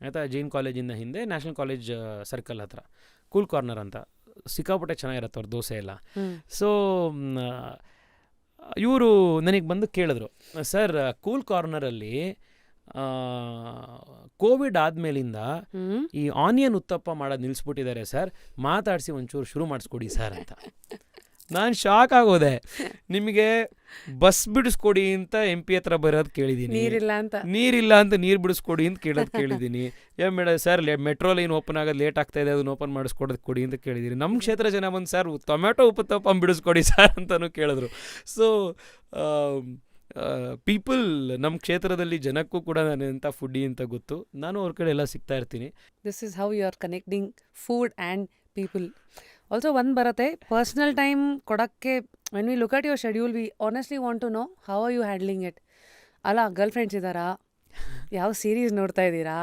ಆಯಿತಾ. ಜೈನ್ ಕಾಲೇಜಿಂದ ಹಿಂದೆ ನ್ಯಾಷನಲ್ ಕಾಲೇಜ್ ಸರ್ಕಲ್ ಹತ್ರ ಕೂಲ್ ಕಾರ್ನರ್ ಅಂತ. ಸಿಕ್ಕಾಪಟ್ಟೆ ಚೆನ್ನಾಗಿರುತ್ತೆ ಅವ್ರ ದೋಸೆ ಎಲ್ಲ. ಸೊ ಇವರು ನನಗೆ ಬಂದು ಕೇಳಿದ್ರು, ಸರ್ ಕೂಲ್ ಕಾರ್ನರಲ್ಲಿ ಕೋವಿಡ್ ಆದಮೇಲಿಂದ ಈ ಆನಿಯನ್ ಉತ್ತಪ್ಪ ಮಾಡೋದು ನಿಲ್ಲಿಸ್ಬಿಟ್ಟಿದ್ದಾರೆ ಸರ್, ಮಾತಾಡಿಸಿ ಒಂಚೂರು ಶುರು ಮಾಡಿಸ್ಕೊಡಿ ಸರ್ ಅಂತ. ನಾನು ಶಾಕ್ ಆಗೋದೆ. ನಿಮಗೆ ಬಸ್ ಬಿಡಿಸ್ಕೊಡಿ ಅಂತ MP ಹತ್ರ ಬರೋದು ಕೇಳಿದ್ದೀನಿ, ನೀರಿಲ್ಲ ಅಂತ ನೀರು ಬಿಡಿಸ್ಕೊಡಿ ಅಂತ ಕೇಳಿದ್ದೀನಿ. Madam sir metro line open ಆಗೋದು ಲೇಟ್ ಆಗ್ತಾ ಇದೆ, ಅದನ್ನ ಓಪನ್ ಮಾಡಿಸ್ಕೊಡೋದು ಕೊಡಿ ಅಂತ ಕೇಳಿದ್ದೀನಿ. ನಮ್ಮ ಕ್ಷೇತ್ರ ಜನ ಬಂದು ಸರ್ ಟೊಮೆಟೊ ಉಪ್ಪುತ್ತಪ್ಪ ಬಿಡಿಸ್ಕೊಡಿ ಸರ್ ಅಂತಲೂ ಕೇಳಿದ್ರು. ಸೊ ಪೀಪಲ್, ನಮ್ಮ ಕ್ಷೇತ್ರದಲ್ಲಿ ಜನಕ್ಕೂ ಕೂಡ ನಾನು ಎಂಥ ಫುಡ್ಡಿ ಅಂತ ಗೊತ್ತು. ನಾನು ಅವ್ರ ಕಡೆ ಎಲ್ಲ ಸಿಗ್ತಾ ಇರ್ತೀನಿ. This is how you are connecting food and people. Also ಒಂದು ಬರುತ್ತೆ, ಪರ್ಸ್ನಲ್ ಟೈಮ್ ಕೊಡೋಕ್ಕೆ. When we look at your schedule, we honestly want to know how are you handling it. ಅಲ್ಲ, ಗರ್ಲ್ ಫ್ರೆಂಡ್ಸ್ ಇದ್ದಾರಾ, ಯಾವ ಸೀರೀಸ್ ನೋಡ್ತಾ ಇದ್ದೀರಾ,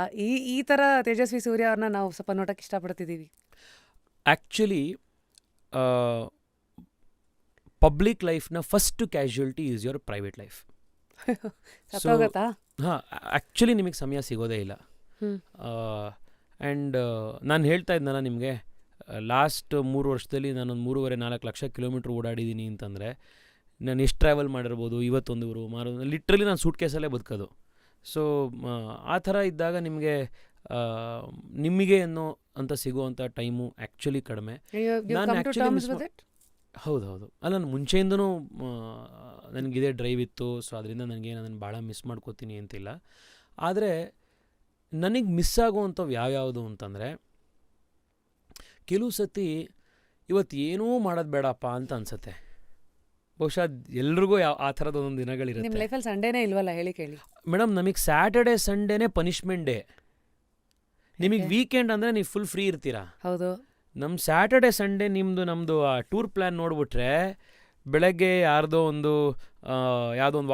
ಈ ಥರ ತೇಜಸ್ವಿ ಸೂರ್ಯ ಅವ್ರನ್ನ ನಾವು ಸ್ವಲ್ಪ ನೋಡೋಕ್ಕೆ ಇಷ್ಟಪಡ್ತಿದ್ದೀವಿ. ಆ್ಯಕ್ಚುಲಿ ಪಬ್ಲಿಕ್ ಲೈಫ್ನ first casualty is your private life. ಸತ್ತೋಗತ್ತಾ? ಹಾಂ, ಆ್ಯಕ್ಚುಲಿ ನಿಮಗೆ ಸಮಯ ಸಿಗೋದೇ ಇಲ್ಲ. ಆ್ಯಂಡ್ ನಾನು ಹೇಳ್ತಾ ಇದ್ನಲ್ಲ ನಿಮಗೆ, ಲಾಸ್ಟ್ 3 ವರ್ಷದಲ್ಲಿ ನಾನೊಂದು 3.5-4 ಲಕ್ಷ ಕಿಲೋಮೀಟ್ರ್ ಓಡಾಡಿದ್ದೀನಿ ಅಂತಂದರೆ ನಾನು ಎಷ್ಟು ಟ್ರಾವೆಲ್ ಮಾಡಿರ್ಬೋದು. ಇವತ್ತೊಂದು ಊರು ಲಿಟ್ರಲಿ ನಾನು ಸೂಟ್ ಕೇಸಲ್ಲೇ ಬದುಕೋದು. ಸೊ ಆ ಥರ ಇದ್ದಾಗ ನಿಮಗೆ ಅನ್ನೋ ಅಂತ ಸಿಗುವಂಥ ಟೈಮು ಆ್ಯಕ್ಚುಲಿ ಕಡಿಮೆ. ಹೌದು. ಅಲ್ಲ, ನಾನು ಮುಂಚೆಯಿಂದನೂ ನನಗಿದೇ ಡ್ರೈವ್ ಇತ್ತು. ಸೊ ಅದರಿಂದ ನನಗೇನು ಅದನ್ನು ಭಾಳ ಮಿಸ್ ಮಾಡ್ಕೋತೀನಿ ಅಂತಿಲ್ಲ. ಆದರೆ ನನಗೆ ಮಿಸ್ ಆಗುವಂಥವು ಯಾವ್ಯಾವುದು ಅಂತಂದರೆ, ಕೆಲವು ಸತಿ ಇವತ್ತು ಏನೂ ಮಾಡೋದು ಬೇಡಪ್ಪ ಅಂತ ಅನ್ಸುತ್ತೆ. ಬಹುಶಃ ಎಲ್ರಿಗೂ ಆ ಥರದ ಒಂದೊಂದು ದಿನಗಳಿರುತ್ತೆ. ನಿಮ್ಮ ಲೈಫಲ್ಲಿ ಸಂಡೇನೇ ಇಲ್ವಲ್ಲ, ಹೇಳಿ ಕೇಳಿ ಮೇಡಮ್. ನಮಗೆ ಸ್ಯಾಟರ್ಡೆ ಸಂಡೇನೇ ಪನಿಷ್ಮೆಂಟ್ ಡೇ. ನಿಮಗೆ ವೀಕೆಂಡ್ ಅಂದರೆ ನೀವು ಫುಲ್ ಫ್ರೀ ಇರ್ತೀರಾ. ಹೌದು. ನಮ್ಮ ಸ್ಯಾಟರ್ಡೆ ಸಂಡೇ ನಮ್ಮದು ಆ ಟೂರ್ ಪ್ಲ್ಯಾನ್ ನೋಡಿಬಿಟ್ರೆ, ಬೆಳಗ್ಗೆ ಯಾವುದೋ ಒಂದು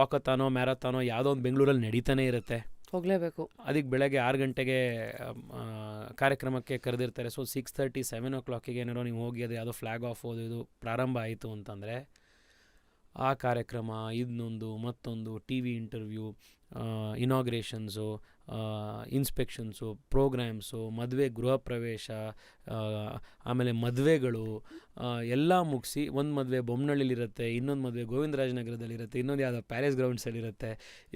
ವಾಕತ್ತಾನೋ ಮ್ಯಾರಥಾನೋ ಯಾವುದೋ ಒಂದು ಬೆಂಗಳೂರಲ್ಲಿ ನಡೀತಾನೆ ಇರುತ್ತೆ, ಹೋಗಲೇಬೇಕು. ಅದಕ್ಕೆ ಬೆಳಗ್ಗೆ 6 ಗಂಟೆಗೆ ಕಾರ್ಯಕ್ರಮಕ್ಕೆ ಕರೆದಿರ್ತಾರೆ. ಸೊ 6:30, 7 o'clock ಏನಾರೋ ನೀವು ಹೋಗಿ ಅದು ಯಾವುದೋ ಫ್ಲ್ಯಾಗ್ ಆಫ್ ಇದು ಪ್ರಾರಂಭ ಆಯಿತು ಅಂತಂದರೆ, ಆ ಕಾರ್ಯಕ್ರಮ ಇನ್ನೊಂದು ಮತ್ತೊಂದು, TV ಇಂಟರ್ವ್ಯೂ, ಇನಾಗ್ರೇಷನ್ಸು, ಇನ್ಸ್ಪೆಕ್ಷನ್ಸು, ಪ್ರೋಗ್ರಾಮ್ಸು, ಮದುವೆ, ಗೃಹ ಪ್ರವೇಶ, ಆಮೇಲೆ ಮದುವೆಗಳು ಎಲ್ಲ ಮುಗಿಸಿ, ಒಂದು ಮದುವೆ ಬೊಮ್ಮನಹಳ್ಳಿಲಿರುತ್ತೆ, ಇನ್ನೊಂದು ಮದುವೆ ಗೋವಿಂದರಾಜನಗರದಲ್ಲಿರುತ್ತೆ, ಇನ್ನೊಂದು ಯಾವುದೋ ಪ್ಯಾಲೇಸ್ ಗ್ರೌಂಡ್ಸಲ್ಲಿರುತ್ತೆ.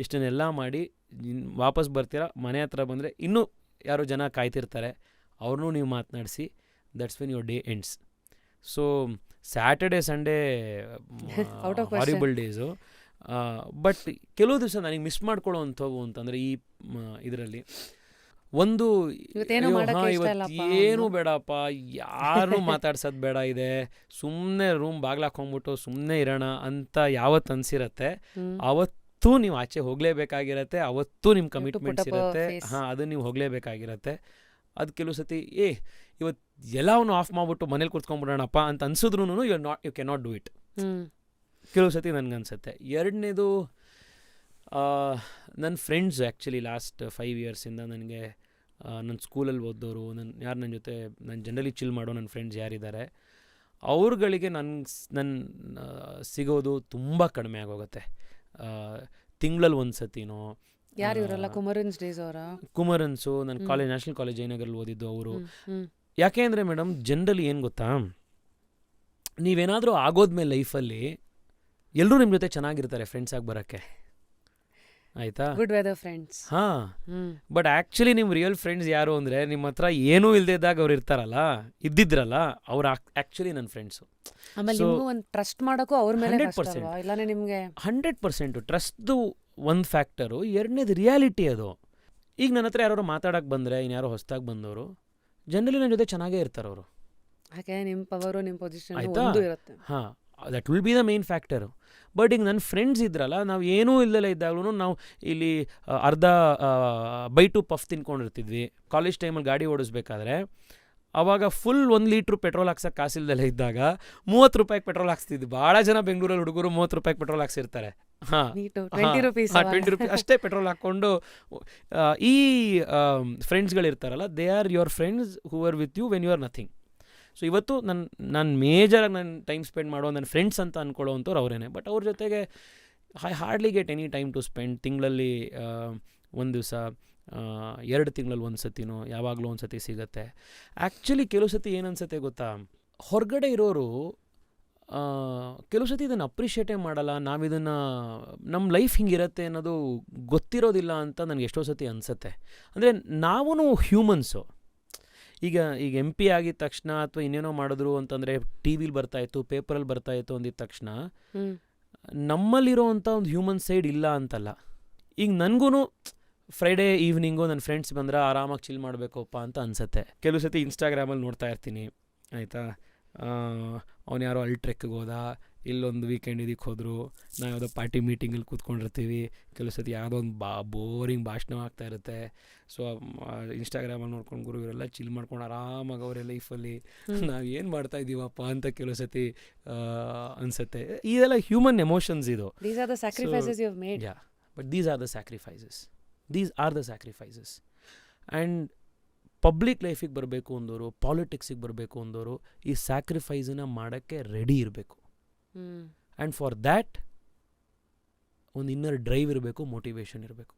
ಇಷ್ಟನ್ನೆಲ್ಲ ಮಾಡಿ ವಾಪಸ್ ಬರ್ತೀರಾ. ಮನೆ ಹತ್ರ ಬಂದರೆ ಇನ್ನೂ ಯಾರೋ ಜನ ಕಾಯ್ತಿರ್ತಾರೆ, ಅವ್ರನ್ನೂ ನೀವು ಮಾತನಾಡಿಸಿ. That's when your day ends. So Saturday Sunday horrible days. But ಕೆಲವು ದಿವಸ ನನಗೆ ಮಿಸ್ ಮಾಡ್ಕೊಳ್ಳೋ ಅಂಥವು ಅಂತಂದರೆ, ಈ ಇದರಲ್ಲಿ ಒಂದು ಇವತ್ತೇನು ಅಯ್ಯೋ, ಮಾಡಕ್ಕೆ ಹಾ, ಇಷ್ಟ ಇವತ್ತು ಇಲ್ಲಪ್ಪ ಏನು ಅನ್ನೋ. ಬೇಡಪ್ಪ, ಯಾರನ್ನೂ ಮಾತಾಡ್ಸೋದು ಬೇಡ ಇದೆ, ಸುಮ್ಮನೆ ರೂಮ್ ಬಾಗ್ಲಾಕೊಂಡ್ಬಿಟ್ಟು ಸುಮ್ಮನೆ ಇರೋಣ ಅಂತ ಯಾವತ್ತು ಅನ್ಸಿರತ್ತೆ, ಅವತ್ತೂ ನೀವು ಆಚೆ ಹೋಗಲೇಬೇಕಾಗಿರತ್ತೆ, ಅವತ್ತೂ ನಿಮ್ಮ ಕಮಿಟ್ಮೆಂಟ್ಸ್ put up a ಇರುತ್ತೆ. face. ಹಾಂ, ಅದು ನೀವು ಹೋಗಲೇಬೇಕಾಗಿರತ್ತೆ. ಅದು ಕೆಲವು ಸತಿ ಇವತ್ತು ಎಲ್ಲವನ್ನೂ ಆಫ್ ಮಾಡಿಬಿಟ್ಟು ಮನೇಲಿ ಕೂತ್ಕೊಂಡ್ಬಿಡೋಣಪ್ಪ ಅಂತ ಅನ್ಸಿದ್ರೂ you can not do it. ಕೆಲವು ಸತಿ ನನಗನ್ಸುತ್ತೆ. ಎರಡನೇದು, ನನ್ನ ಫ್ರೆಂಡ್ಸ್ ಆ್ಯಕ್ಚುಲಿ ಲಾಸ್ಟ್ 5 ಇಯರ್ಸಿಂದ ನನಗೆ ನನ್ನ ಸ್ಕೂಲಲ್ಲಿ ಓದೋರು, ನನ್ನ ಜೊತೆ ನಾನು ಜನರಲಿ ಚಿಲ್ ಮಾಡೋ ನನ್ನ ಫ್ರೆಂಡ್ಸ್ ಯಾರಿದ್ದಾರೆ ಅವ್ರುಗಳಿಗೆ ನನ್ನ ಸಿಗೋದು ತುಂಬ ಕಡಿಮೆ ಆಗೋಗುತ್ತೆ. ತಿಂಗಳಲ್ಲಿ ಒಂದು ಸತಿನೋ. ಯಾರು ಇವರೆಲ್ಲ ಕುಮರನ್ಸ್ ಡೇಸ್ ಅವರ? ಕುಮರನ್ಸು ನನ್ನ ಕಾಲೇಜ್, ನ್ಯಾಷನಲ್ ಕಾಲೇಜ್ ಜಯನಗರಲ್ಲಿ ಓದಿದ್ದು ಅವರು. ಯಾಕೆ ಅಂದರೆ ಮೇಡಮ್, ಜನರಲಿ ಏನು ಗೊತ್ತಾ, ನೀವೇನಾದರೂ ಆಗೋದ್ಮೇಲೆ ಲೈಫಲ್ಲಿ ಎಲ್ಲರೂ ನಿಮ್ಮ ಜೊತೆ ಚೆನ್ನಾಗಿರ್ತಾರೆ ಫ್ರೆಂಡ್ಸ್ ಆಗಿ ಬರೋಕ್ಕೆ, ಆಯಿತಾ? Good weather friends. ಹಾಂ, ಬಟ್ ಆ್ಯಕ್ಚುಲಿ ನಿಮ್ಮ ರಿಯಲ್ ಫ್ರೆಂಡ್ಸ್ ಯಾರು ಅಂದರೆ, ನಿಮ್ಮ ಹತ್ರ ಏನೂ ಇಲ್ಲದೆ ಇದ್ದಾಗ ಅವ್ರು ಇದ್ದಿದ್ರಲ್ಲ, ಅವ್ರು ಆ್ಯಕ್ಚುಲಿ ನನ್ನ ಫ್ರೆಂಡ್ಸು. ಆಮೇಲೆ ನಿಮಗೂ ಒಂದು ಟ್ರಸ್ಟ್ ಮಾಡೋಕ್ಕೂ ಅವ್ರ ಮೇಲೆ 100%. ಇಲ್ಲಾಂದ್ರೆ ನಿಮಗೆ 100% ಟ್ರಸ್ಟ್ದು ಒಂದು ಫ್ಯಾಕ್ಟರು. ಎರಡನೇದು ರಿಯಾಲಿಟಿ ಅದು. ಈಗ ನನ್ನ ಹತ್ರ ಯಾರು ಮಾತಾಡೋಕ್ಕೆ ಬಂದರೆ, ಇನ್ಯಾರೋ ಹೊಸ್ದಾಗಿ ಬಂದವರು ಜನರಲಿ ನನ್ನ ಜೊತೆ ಚೆನ್ನಾಗೇ ಇರ್ತಾರೆ ಅವರು, ಯಾಕೆ ನಿಮ್ಮ ಪವರು ನಿಮ್ಮ ಪೊಸಿಷನ್ ಆಯ್ತಾ? ಒಂದು ಇರುತ್ತೆ. ಹಾಂ, that will be the main factor. But ಈಗ ನನ್ನ ಫ್ರೆಂಡ್ಸ್ ಇದ್ರಲ್ಲ, ನಾವು ಏನೂ ಇಲ್ಲದಲ್ಲ ಇದ್ದಾಗಲೂ ನಾವು ಇಲ್ಲಿ ಅರ್ಧ ಬೈಟು ಪಫ್ ತಿನ್ಕೊಂಡಿರ್ತಿದ್ವಿ. ಕಾಲೇಜ್ ಟೈಮಲ್ಲಿ ಗಾಡಿ ಓಡಿಸ್ಬೇಕಾದ್ರೆ ಆವಾಗ ಫುಲ್ 1 ಲೀಟ್ರ್ ಪೆಟ್ರೋಲ್ ಹಾಕ್ಸೋಕ್ಕೆ ಕಾಸಿಲ್ದಲ್ಲೇ ಇದ್ದಾಗ 30 ರೂಪಾಯಿಗೆ ಪೆಟ್ರೋಲ್ ಹಾಕ್ಸ್ತಿದ್ವಿ. ಭಾಳ ಜನ ಬೆಂಗಳೂರಲ್ಲಿ ಹುಡುಗರು 30 ರೂಪಾಯಿಗೆ ಪೆಟ್ರೋಲ್ ಹಾಕ್ಸಿರ್ತಾರೆ. ಹಾಂ, 20 rupees 20 ರೂಪೀಸ್ ಅಷ್ಟೇ ಪೆಟ್ರೋಲ್ ಹಾಕ್ಕೊಂಡು ಈ ಫ್ರೆಂಡ್ಸ್ಗಳಿರ್ತಾರಲ್ಲ, they are your friends who are with you when you are nothing. So ಇವತ್ತು ನಾನು ಮೇಜರಾಗಿ ನಾನು ಟೈಮ್ ಸ್ಪೆಂಡ್ ಮಾಡೋ ನನ್ನ ಫ್ರೆಂಡ್ಸ್ ಅಂತ ಅಂದ್ಕೊಳ್ಳೋವಂಥವ್ರು ಅವರೇನೆ. ಬಟ್ ಅವ್ರ ಜೊತೆಗೆ I hardly get any time to spend. ತಿಂಗಳಲ್ಲಿ 1 ದಿವಸ, 2 ತಿಂಗಳಲ್ಲಿ 1 ಸತಿನೋ ಯಾವಾಗಲೂ 1 ಸತಿ ಸಿಗುತ್ತೆ. ಆ್ಯಕ್ಚುಲಿ ಕೆಲವು ಸತಿ ಏನು ಅನ್ಸುತ್ತೆ ಗೊತ್ತಾ, ಹೊರಗಡೆ ಇರೋರು ಕೆಲವು ಸತಿ ಇದನ್ನು ಅಪ್ರಿಷಿಯೇಟೇ ಮಾಡಲ್ಲ. ನಾವಿದನ್ನು ನಮ್ಮ ಲೈಫ್ ಹಿಂಗಿರುತ್ತೆ ಅನ್ನೋದು ಗೊತ್ತಿರೋದಿಲ್ಲ ಅಂತ ನನಗೆ ಎಷ್ಟೋ ಸತಿ ಅನಿಸುತ್ತೆ. ಅಂದರೆ ನಾವೂ ಹ್ಯೂಮನ್ಸು. ಈಗ MP ಆಗಿದ ತಕ್ಷಣ ಅಥವಾ ಇನ್ನೇನೋ ಮಾಡಿದ್ರು ಅಂತಂದರೆ ಟಿ ವಿಲಿ ಬರ್ತಾಯಿತ್ತು, ಪೇಪರಲ್ಲಿ ಬರ್ತಾಯಿತ್ತು ಅಂದಿದ ತಕ್ಷಣ ನಮ್ಮಲ್ಲಿರೋ ಅಂಥ ಒಂದು ಹ್ಯೂಮನ್ ಸೈಡ್ ಇಲ್ಲ ಅಂತಲ್ಲ. ಈಗ ನನಗೂ ಫ್ರೈಡೇ ಈವ್ನಿಂಗು ನನ್ನ ಫ್ರೆಂಡ್ಸ್ ಬಂದರೆ ಆರಾಮಾಗಿ ಚಿಲ್ ಮಾಡಬೇಕಪ್ಪ ಅಂತ ಅನಿಸುತ್ತೆ. ಕೆಲವು ಸತಿ ಇನ್ಸ್ಟಾಗ್ರಾಮಲ್ಲಿ ನೋಡ್ತಾ ಇರ್ತೀನಿ, ಆಯಿತಾ, ಅವ್ನು ಯಾರೋ ಅಲ್ಟ್ರೆಕ್ಗೆ ಹೋದ, ಇಲ್ಲೊಂದು ವೀಕೆಂಡ್ ಇದಕ್ಕೆ ಹೋದರು, ನಾವು ಯಾವುದೋ ಪಾರ್ಟಿ ಮೀಟಿಂಗಲ್ಲಿ ಕೂತ್ಕೊಂಡಿರ್ತೀವಿ. ಕೆಲವು ಸತಿ ಯಾವುದೋ ಒಂದು ಬೋರಿಂಗ್ ಭಾಷಣ ಆಗ್ತಾ ಇರುತ್ತೆ. ಸೊ ಇನ್ಸ್ಟಾಗ್ರಾಮಲ್ಲಿ ನೋಡ್ಕೊಂಡು ಗುರು ಇವರೆಲ್ಲ ಚಿಲ್ ಮಾಡ್ಕೊಂಡು ಆರಾಮಾಗಿ ಅವರೇ ಲೈಫಲ್ಲಿ ನಾವು ಏನು ಮಾಡ್ತಾ ಇದ್ದೀವಪ್ಪ ಅಂತ ಕೆಲವು ಸತಿ ಅನಿಸುತ್ತೆ. ಇದೆಲ್ಲ ಹ್ಯೂಮನ್ ಎಮೋಷನ್ಸ್ ಇದು. These are the sacrifices you have made. Yeah, but these are the sacrifices. These are the sacrifices. And public ಲೈಫಿಗೆ ಬರಬೇಕು ಅಂದವರು, ಪಾಲಿಟಿಕ್ಸಿಗೆ ಬರಬೇಕು ಅಂದವರು ಈ ಸ್ಯಾಕ್ರಿಫೈಸನ್ನ ಮಾಡೋಕ್ಕೆ ರೆಡಿ ಇರಬೇಕು. ಆ್ಯಂಡ್ ಫಾರ್ ದ್ಯಾಟ್ ಒಂದು ಇನ್ನರ್ ಡ್ರೈವ್ ಇರಬೇಕು, ಮೋಟಿವೇಶನ್ ಇರಬೇಕು.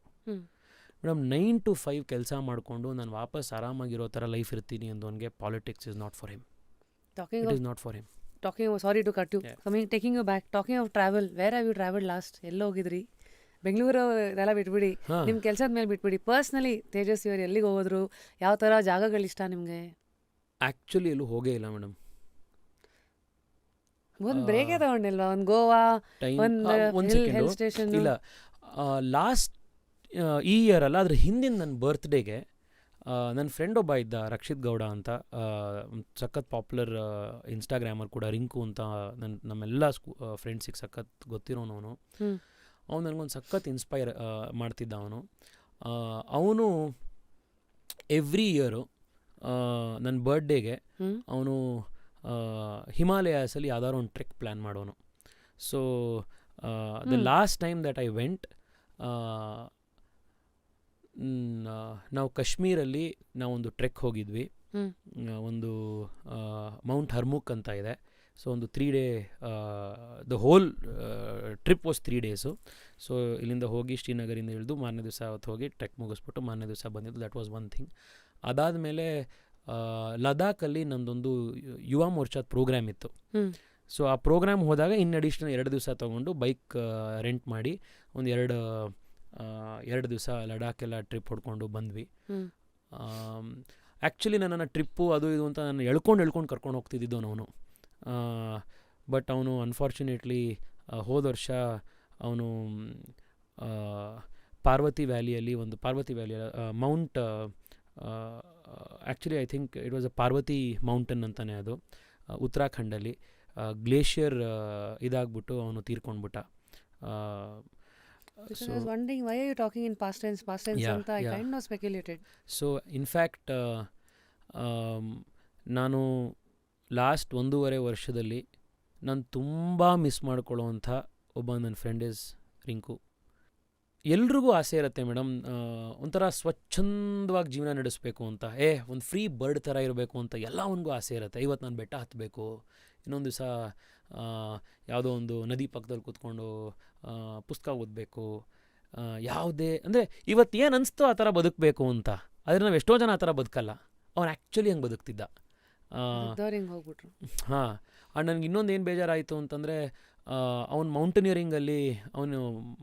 ಮೇಡಮ್ 9 to 5 ಕೆಲಸ ಮಾಡಿಕೊಂಡು ನಾನು ವಾಪಸ್ ಆರಾಮಾಗಿರೋ ಥರ ಲೈಫ್ ಇರ್ತೀನಿ ಅಂದವನಿಗೆ politics is not for him. It is not for him. Sorry to cut you, taking you back, talking of travel, where have you travel last? ಎಲ್ಲೋ ಹೋಗಿದ್ರಿ? ಬೆಂಗಳೂರು ಇದೆಲ್ಲ ಬಿಟ್ಬಿಡಿ, ನಿಮ್ಮ ಕೆಲಸದ ಮೇಲೆ ಬಿಟ್ಬಿಡಿ. ಪರ್ಸ್ನಲಿ ತೇಜಸ್ ಇವರು ಎಲ್ಲಿಗೆ ಹೋದ್ರು? ಯಾವ ಥರ ಜಾಗಗಳಿಷ್ಟ ನಿಮಗೆ? ಆ್ಯಕ್ಚುಲಿ ಎಲ್ಲೂ ಹೋಗೇ ಇಲ್ಲ ಮೇಡಮ್. ಒಂದು ಬ್ರೇಕೇ ತಗೊಂಡಿಲ್ವಾ? ಒಂದು ಗೋವಾ, ಒಂದು ಹಿಲ್ ಸ್ಟೇಷನ್? ಇಲ್ಲ, ಲಾಸ್ಟ್ ಈ ಇಯರ್ ಅಲ್ಲ, ಅದ್ರ ಹಿಂದಿನ ನನ್ನ ಬರ್ತ್ಡೇಗೆ ನನ್ನ ಫ್ರೆಂಡ್ ಒಬ್ಬ ಇದ್ದ, ರಕ್ಷಿತ್ ಗೌಡ ಅಂತ, ಸಖತ್ ಪಾಪ್ಯುಲರ್ ಇನ್ಸ್ಟಾಗ್ರಾಮರ್ ಕೂಡ, ರಿಂಕು ಅಂತ. ನಮ್ಮೆಲ್ಲ ಫ್ರೆಂಡ್ಸಿಗೆ ಸಖತ್ ಗೊತ್ತಿರೋನವನು. ಅವನು ನನಗೊಂದು ಸಖತ್ ಇನ್ಸ್ಪೈರ್ ಮಾಡ್ತಿದ್ದ. ಅವನು ಎವ್ರಿ ಇಯರು ನನ್ನ ಬರ್ಡೇಗೆ ಅವನು ಹಿಮಾಲಯಾಸಲ್ಲಿ ಯಾವ್ದಾದ್ರು ಒಂದು ಟ್ರೆಕ್ ಪ್ಲ್ಯಾನ್ ಮಾಡೋನು. So the last time that I went, ನಾವು ಕಾಶ್ಮೀರಲ್ಲಿ ನಾವೊಂದು ಟ್ರೆಕ್ ಹೋಗಿದ್ವಿ. ಒಂದು ಮೌಂಟ್ ಹರ್ಮುಕ್ ಅಂತ ಇದೆ. ಸೊ ಒಂದು 3 day, the whole trip was 3 days. So ಇಲ್ಲಿಂದ ಹೋಗಿ ಶ್ರೀನಗರಿಂದ ಇಳಿದು ಮಾರನೇ ದಿವಸ ಅವತ್ತು ಹೋಗಿ ಟ್ರೆಕ್ ಮುಗಿಸ್ಬಿಟ್ಟು ಮಾರನೇ ದಿವಸ ಬಂದಿದ್ದು. That was one thing. ಅದಾದಮೇಲೆ ಲದಾಖಲ್ಲಿ ನಂದೊಂದು ಯುವ ಮೋರ್ಚಾದ ಪ್ರೋಗ್ರಾಮ್ ಇತ್ತು. ಸೊ ಆ ಪ್ರೋಗ್ರಾಮ್ ಹೋದಾಗ ಇನ್ ಅಡಿಷ್ನಲ್ 2 ದಿವಸ ತೊಗೊಂಡು ಬೈಕ್ ರೆಂಟ್ ಮಾಡಿ ಒಂದು 2 ದಿವಸ ಲಡಾಖೆಲ್ಲ ಟ್ರಿಪ್ ಹೊಡ್ಕೊಂಡು ಬಂದ್ವಿ. ಆ್ಯಕ್ಚುಲಿ ನನ್ನನ್ನು ಟ್ರಿಪ್ಪು ಅದು ಇದು ಅಂತ ನಾನು ಎಳ್ಕೊಂಡು ಕರ್ಕೊಂಡು ಹೋಗ್ತಿದ್ದಿದ್ದು ಅವನು. ಬಟ್ ಅವನು ಅನ್ಫಾರ್ಚುನೇಟ್ಲಿ ಹೋದ ವರ್ಷ ಅವನು ಪಾರ್ವತಿ ವ್ಯಾಲಿಯಲ್ಲಿ mount actually I think it was a Parvati mountain ಅಂತಲೇ ಅದು ಉತ್ತರಾಖಂಡಲ್ಲಿ ಗ್ಲೇಷಿಯರ್ ಇದಾಗ್ಬಿಟ್ಟು ಅವನು ತೀರ್ಕೊಂಡ್ಬಿಟ್ಟ. Because I was wondering, why are you talking in past tense Yeah, ಅಂತ I yeah. kind of speculated. So in fact ನಾನು ಲಾಸ್ಟ್ 1.5 ವರ್ಷದಲ್ಲಿ ನಾನು ತುಂಬ ಮಿಸ್ ಮಾಡ್ಕೊಳ್ಳೋವಂಥ ಒಬ್ಬ ನನ್ನ ಫ್ರೆಂಡ್ ಇಸ್ ರಿಂಕು. ಎಲ್ರಿಗೂ ಆಸೆ ಇರುತ್ತೆ ಮೇಡಮ್, ಒಂಥರ ಸ್ವಚ್ಛಂದವಾಗಿ ಜೀವನ ನಡೆಸಬೇಕು ಅಂತ, ಒಂದು ಫ್ರೀ ಬರ್ಡ್ ಥರ ಇರಬೇಕು ಅಂತ ಎಲ್ಲವನಿಗೂ ಆಸೆ ಇರುತ್ತೆ. ಇವತ್ತು ನಾನು ಬೆಟ್ಟ ಹತ್ತಬೇಕು, ಇನ್ನೊಂದು ದಿವಸ ಯಾವುದೋ ಒಂದು ನದಿ ಪಕ್ಕದಲ್ಲಿ ಕೂತ್ಕೊಂಡು ಪುಸ್ತಕ ಓದಬೇಕು, ಯಾವುದೇ ಅಂದರೆ ಇವತ್ತು ಏನು ಅನಿಸ್ತೋ ಆ ಥರ ಬದುಕಬೇಕು ಅಂತ. ಆದರೆ ನಾವು ಎಷ್ಟೋ ಜನ ಆ ಥರ ಬದುಕಲ್ಲ. ಅವ್ನು ಆ್ಯಕ್ಚುಲಿ ಹಂಗೆ ಬದುಕ್ತಿದ್ದ. ಹಿಂಗೆ ಹೋಗ್ಬಿಟ್ರು. ಹಾಂ, ನನಗೆ ಇನ್ನೊಂದು ಏನು ಬೇಜಾರಾಯಿತು ಅಂತಂದರೆ, ಅವನು ಮೌಂಟನಿಯರಿಂಗಲ್ಲಿ ಅವನು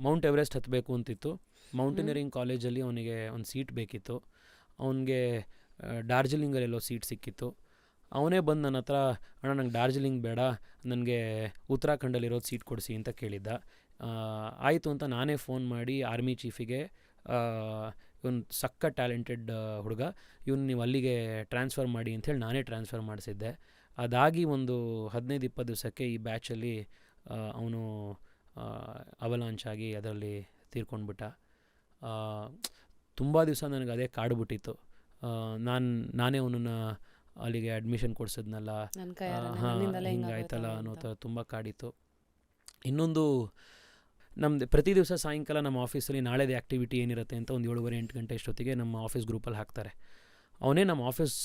ಮೌಂಟ್ ಎವರೆಸ್ಟ್ ಹತ್ತಬೇಕು ಅಂತಿತ್ತು. ಮೌಂಟನಿಯರಿಂಗ್ ಕಾಲೇಜಲ್ಲಿ ಅವನಿಗೆ ಒಂದು ಸೀಟ್ ಬೇಕಿತ್ತು. ಅವನಿಗೆ ಡಾರ್ಜಿಲಿಂಗಲ್ಲೆಲ್ಲೋ ಸೀಟ್ ಸಿಕ್ಕಿತ್ತು. ಅವನೇ ಬಂದು ನನ್ನ ಹತ್ರ, ಅಣ್ಣ ನಂಗೆ ಡಾರ್ಜಿಲಿಂಗ್ ಬೇಡ, ನನಗೆ ಉತ್ತರಾಖಂಡಲ್ಲಿರೋದು ಸೀಟ್ ಕೊಡಿಸಿ ಅಂತ ಕೇಳಿದ್ದ. ಆಯಿತು ಅಂತ ನಾನೇ ಫೋನ್ ಮಾಡಿ ಆರ್ಮಿ ಚೀಫಿಗೆ, ಇವನು ಸಕ್ಕ ಟ್ಯಾಲೆಂಟೆಡ್ ಹುಡುಗ, ಇವನು ನೀವು ಅಲ್ಲಿಗೆ ಟ್ರಾನ್ಸ್ಫರ್ ಮಾಡಿ ಅಂಥೇಳಿ ನಾನೇ ಟ್ರಾನ್ಸ್ಫರ್ ಮಾಡಿಸಿದ್ದೆ. ಅದಾಗಿ ಒಂದು 15-20 ದಿವಸಕ್ಕೆ ಈ ಬ್ಯಾಚಲ್ಲಿ ಅವನು ಅವಲಾಂಚ್ ಆಗಿ ಅದರಲ್ಲಿ ತೀರ್ಕೊಂಡ್ಬಿಟ್ಟ. ತುಂಬ ದಿವಸ ನನಗೆ ಅದೇ ಕಾಡ್ಬಿಟ್ಟಿತ್ತು. ನಾನೇ ಅವನನ್ನು ಅಲ್ಲಿಗೆ ಅಡ್ಮಿಷನ್ ಕೊಡಿಸಿದ್ನಲ್ಲ, ಹಿಂಗಾಯ್ತಲ್ಲ ಅನ್ನೋ ಥರ ತುಂಬ ಕಾಡಿತ್ತು. ಇನ್ನೊಂದು, ನಮ್ಮದು ಪ್ರತಿ ದಿವಸ ಸಾಯಂಕಾಲ ನಮ್ಮ ಆಫೀಸಲ್ಲಿ ನಾಳೆದೇ ಆ್ಯಕ್ಟಿವಿಟಿ ಏನಿರುತ್ತೆ ಅಂತ ಒಂದು 7:30-8 ಗಂಟೆ ಅಷ್ಟೊತ್ತಿಗೆ ನಮ್ಮ ಆಫೀಸ್ ಗ್ರೂಪಲ್ಲಿ ಹಾಕ್ತಾರೆ. ಅವನೇ ನಮ್ಮ ಆಫೀಸ್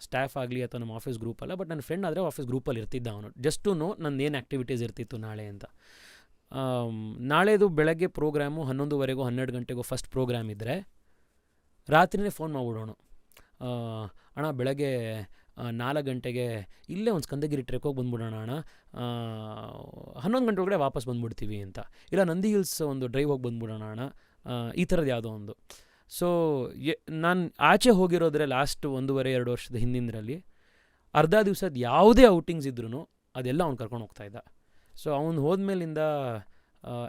ಸ್ಟಾಫ್ ಆಗಲಿ ಅಥವಾ ನಮ್ಮ ಆಫೀಸ್ ಗ್ರೂಪಲ್ಲ, ಬಟ್ ನನ್ನ ಫ್ರೆಂಡ್ ಆದರೆ ಆಫೀಸ್ ಗ್ರೂಪಲ್ಲಿ ಇರ್ತಿದ್ದ ಅವನು, ಜಸ್ಟ್ ಟು ನೋ ನಂದು ಏನು ಆ್ಯಕ್ಟಿವಿಟೀಸ್ ಇರ್ತಿತ್ತು ನಾಳೆ ಅಂತ. ನಾಳೆದು ಬೆಳಗ್ಗೆ ಪ್ರೋಗ್ರಾಮು 11:00 12 ಗಂಟೆಗೋ ಫಸ್ಟ್ ಪ್ರೋಗ್ರಾಮ್ ಇದ್ದರೆ ರಾತ್ರಿನೇ ಫೋನ್ ಮಾಡಿಬಿಡೋಣ, ಅಣ್ಣ ಬೆಳಗ್ಗೆ 4 ಗಂಟೆಗೆ ಇಲ್ಲೇ ಒಂದು ಸ್ಕಂದಗಿರಿ ಟ್ರೆಕ್ ಹೋಗಿ ಬಂದ್ಬಿಡೋಣ ಅಣ್ಣ, 11 ಗಂಟೆ ಒಳಗಡೆ ವಾಪಸ್ ಬಂದುಬಿಡ್ತೀವಿ ಅಂತ. ಇಲ್ಲ ನಂದಿ ಹಿಲ್ಸ್ ಒಂದು ಡ್ರೈವ್ ಹೋಗಿ ಬಂದ್ಬಿಡೋಣ ಅಣ್ಣ, ಈ ಥರದ್ದು ಯಾವುದೋ ಒಂದು. ಸೊ ನಾನು ಆಚೆ ಹೋಗಿರೋದ್ರೆ ಲಾಸ್ಟ್ 1.5-2 ವರ್ಷದ ಹಿಂದಿನರಲ್ಲಿ ಅರ್ಧ ದಿವಸದ ಯಾವುದೇ ಔಟಿಂಗ್ಸ್ ಇದ್ರೂ ಅದೆಲ್ಲ ಅವ್ನು ಕರ್ಕೊಂಡು ಹೋಗ್ತಾಯಿದ್ದ. ಸೊ ಅವ್ನು ಹೋದ್ಮೇಲಿಂದ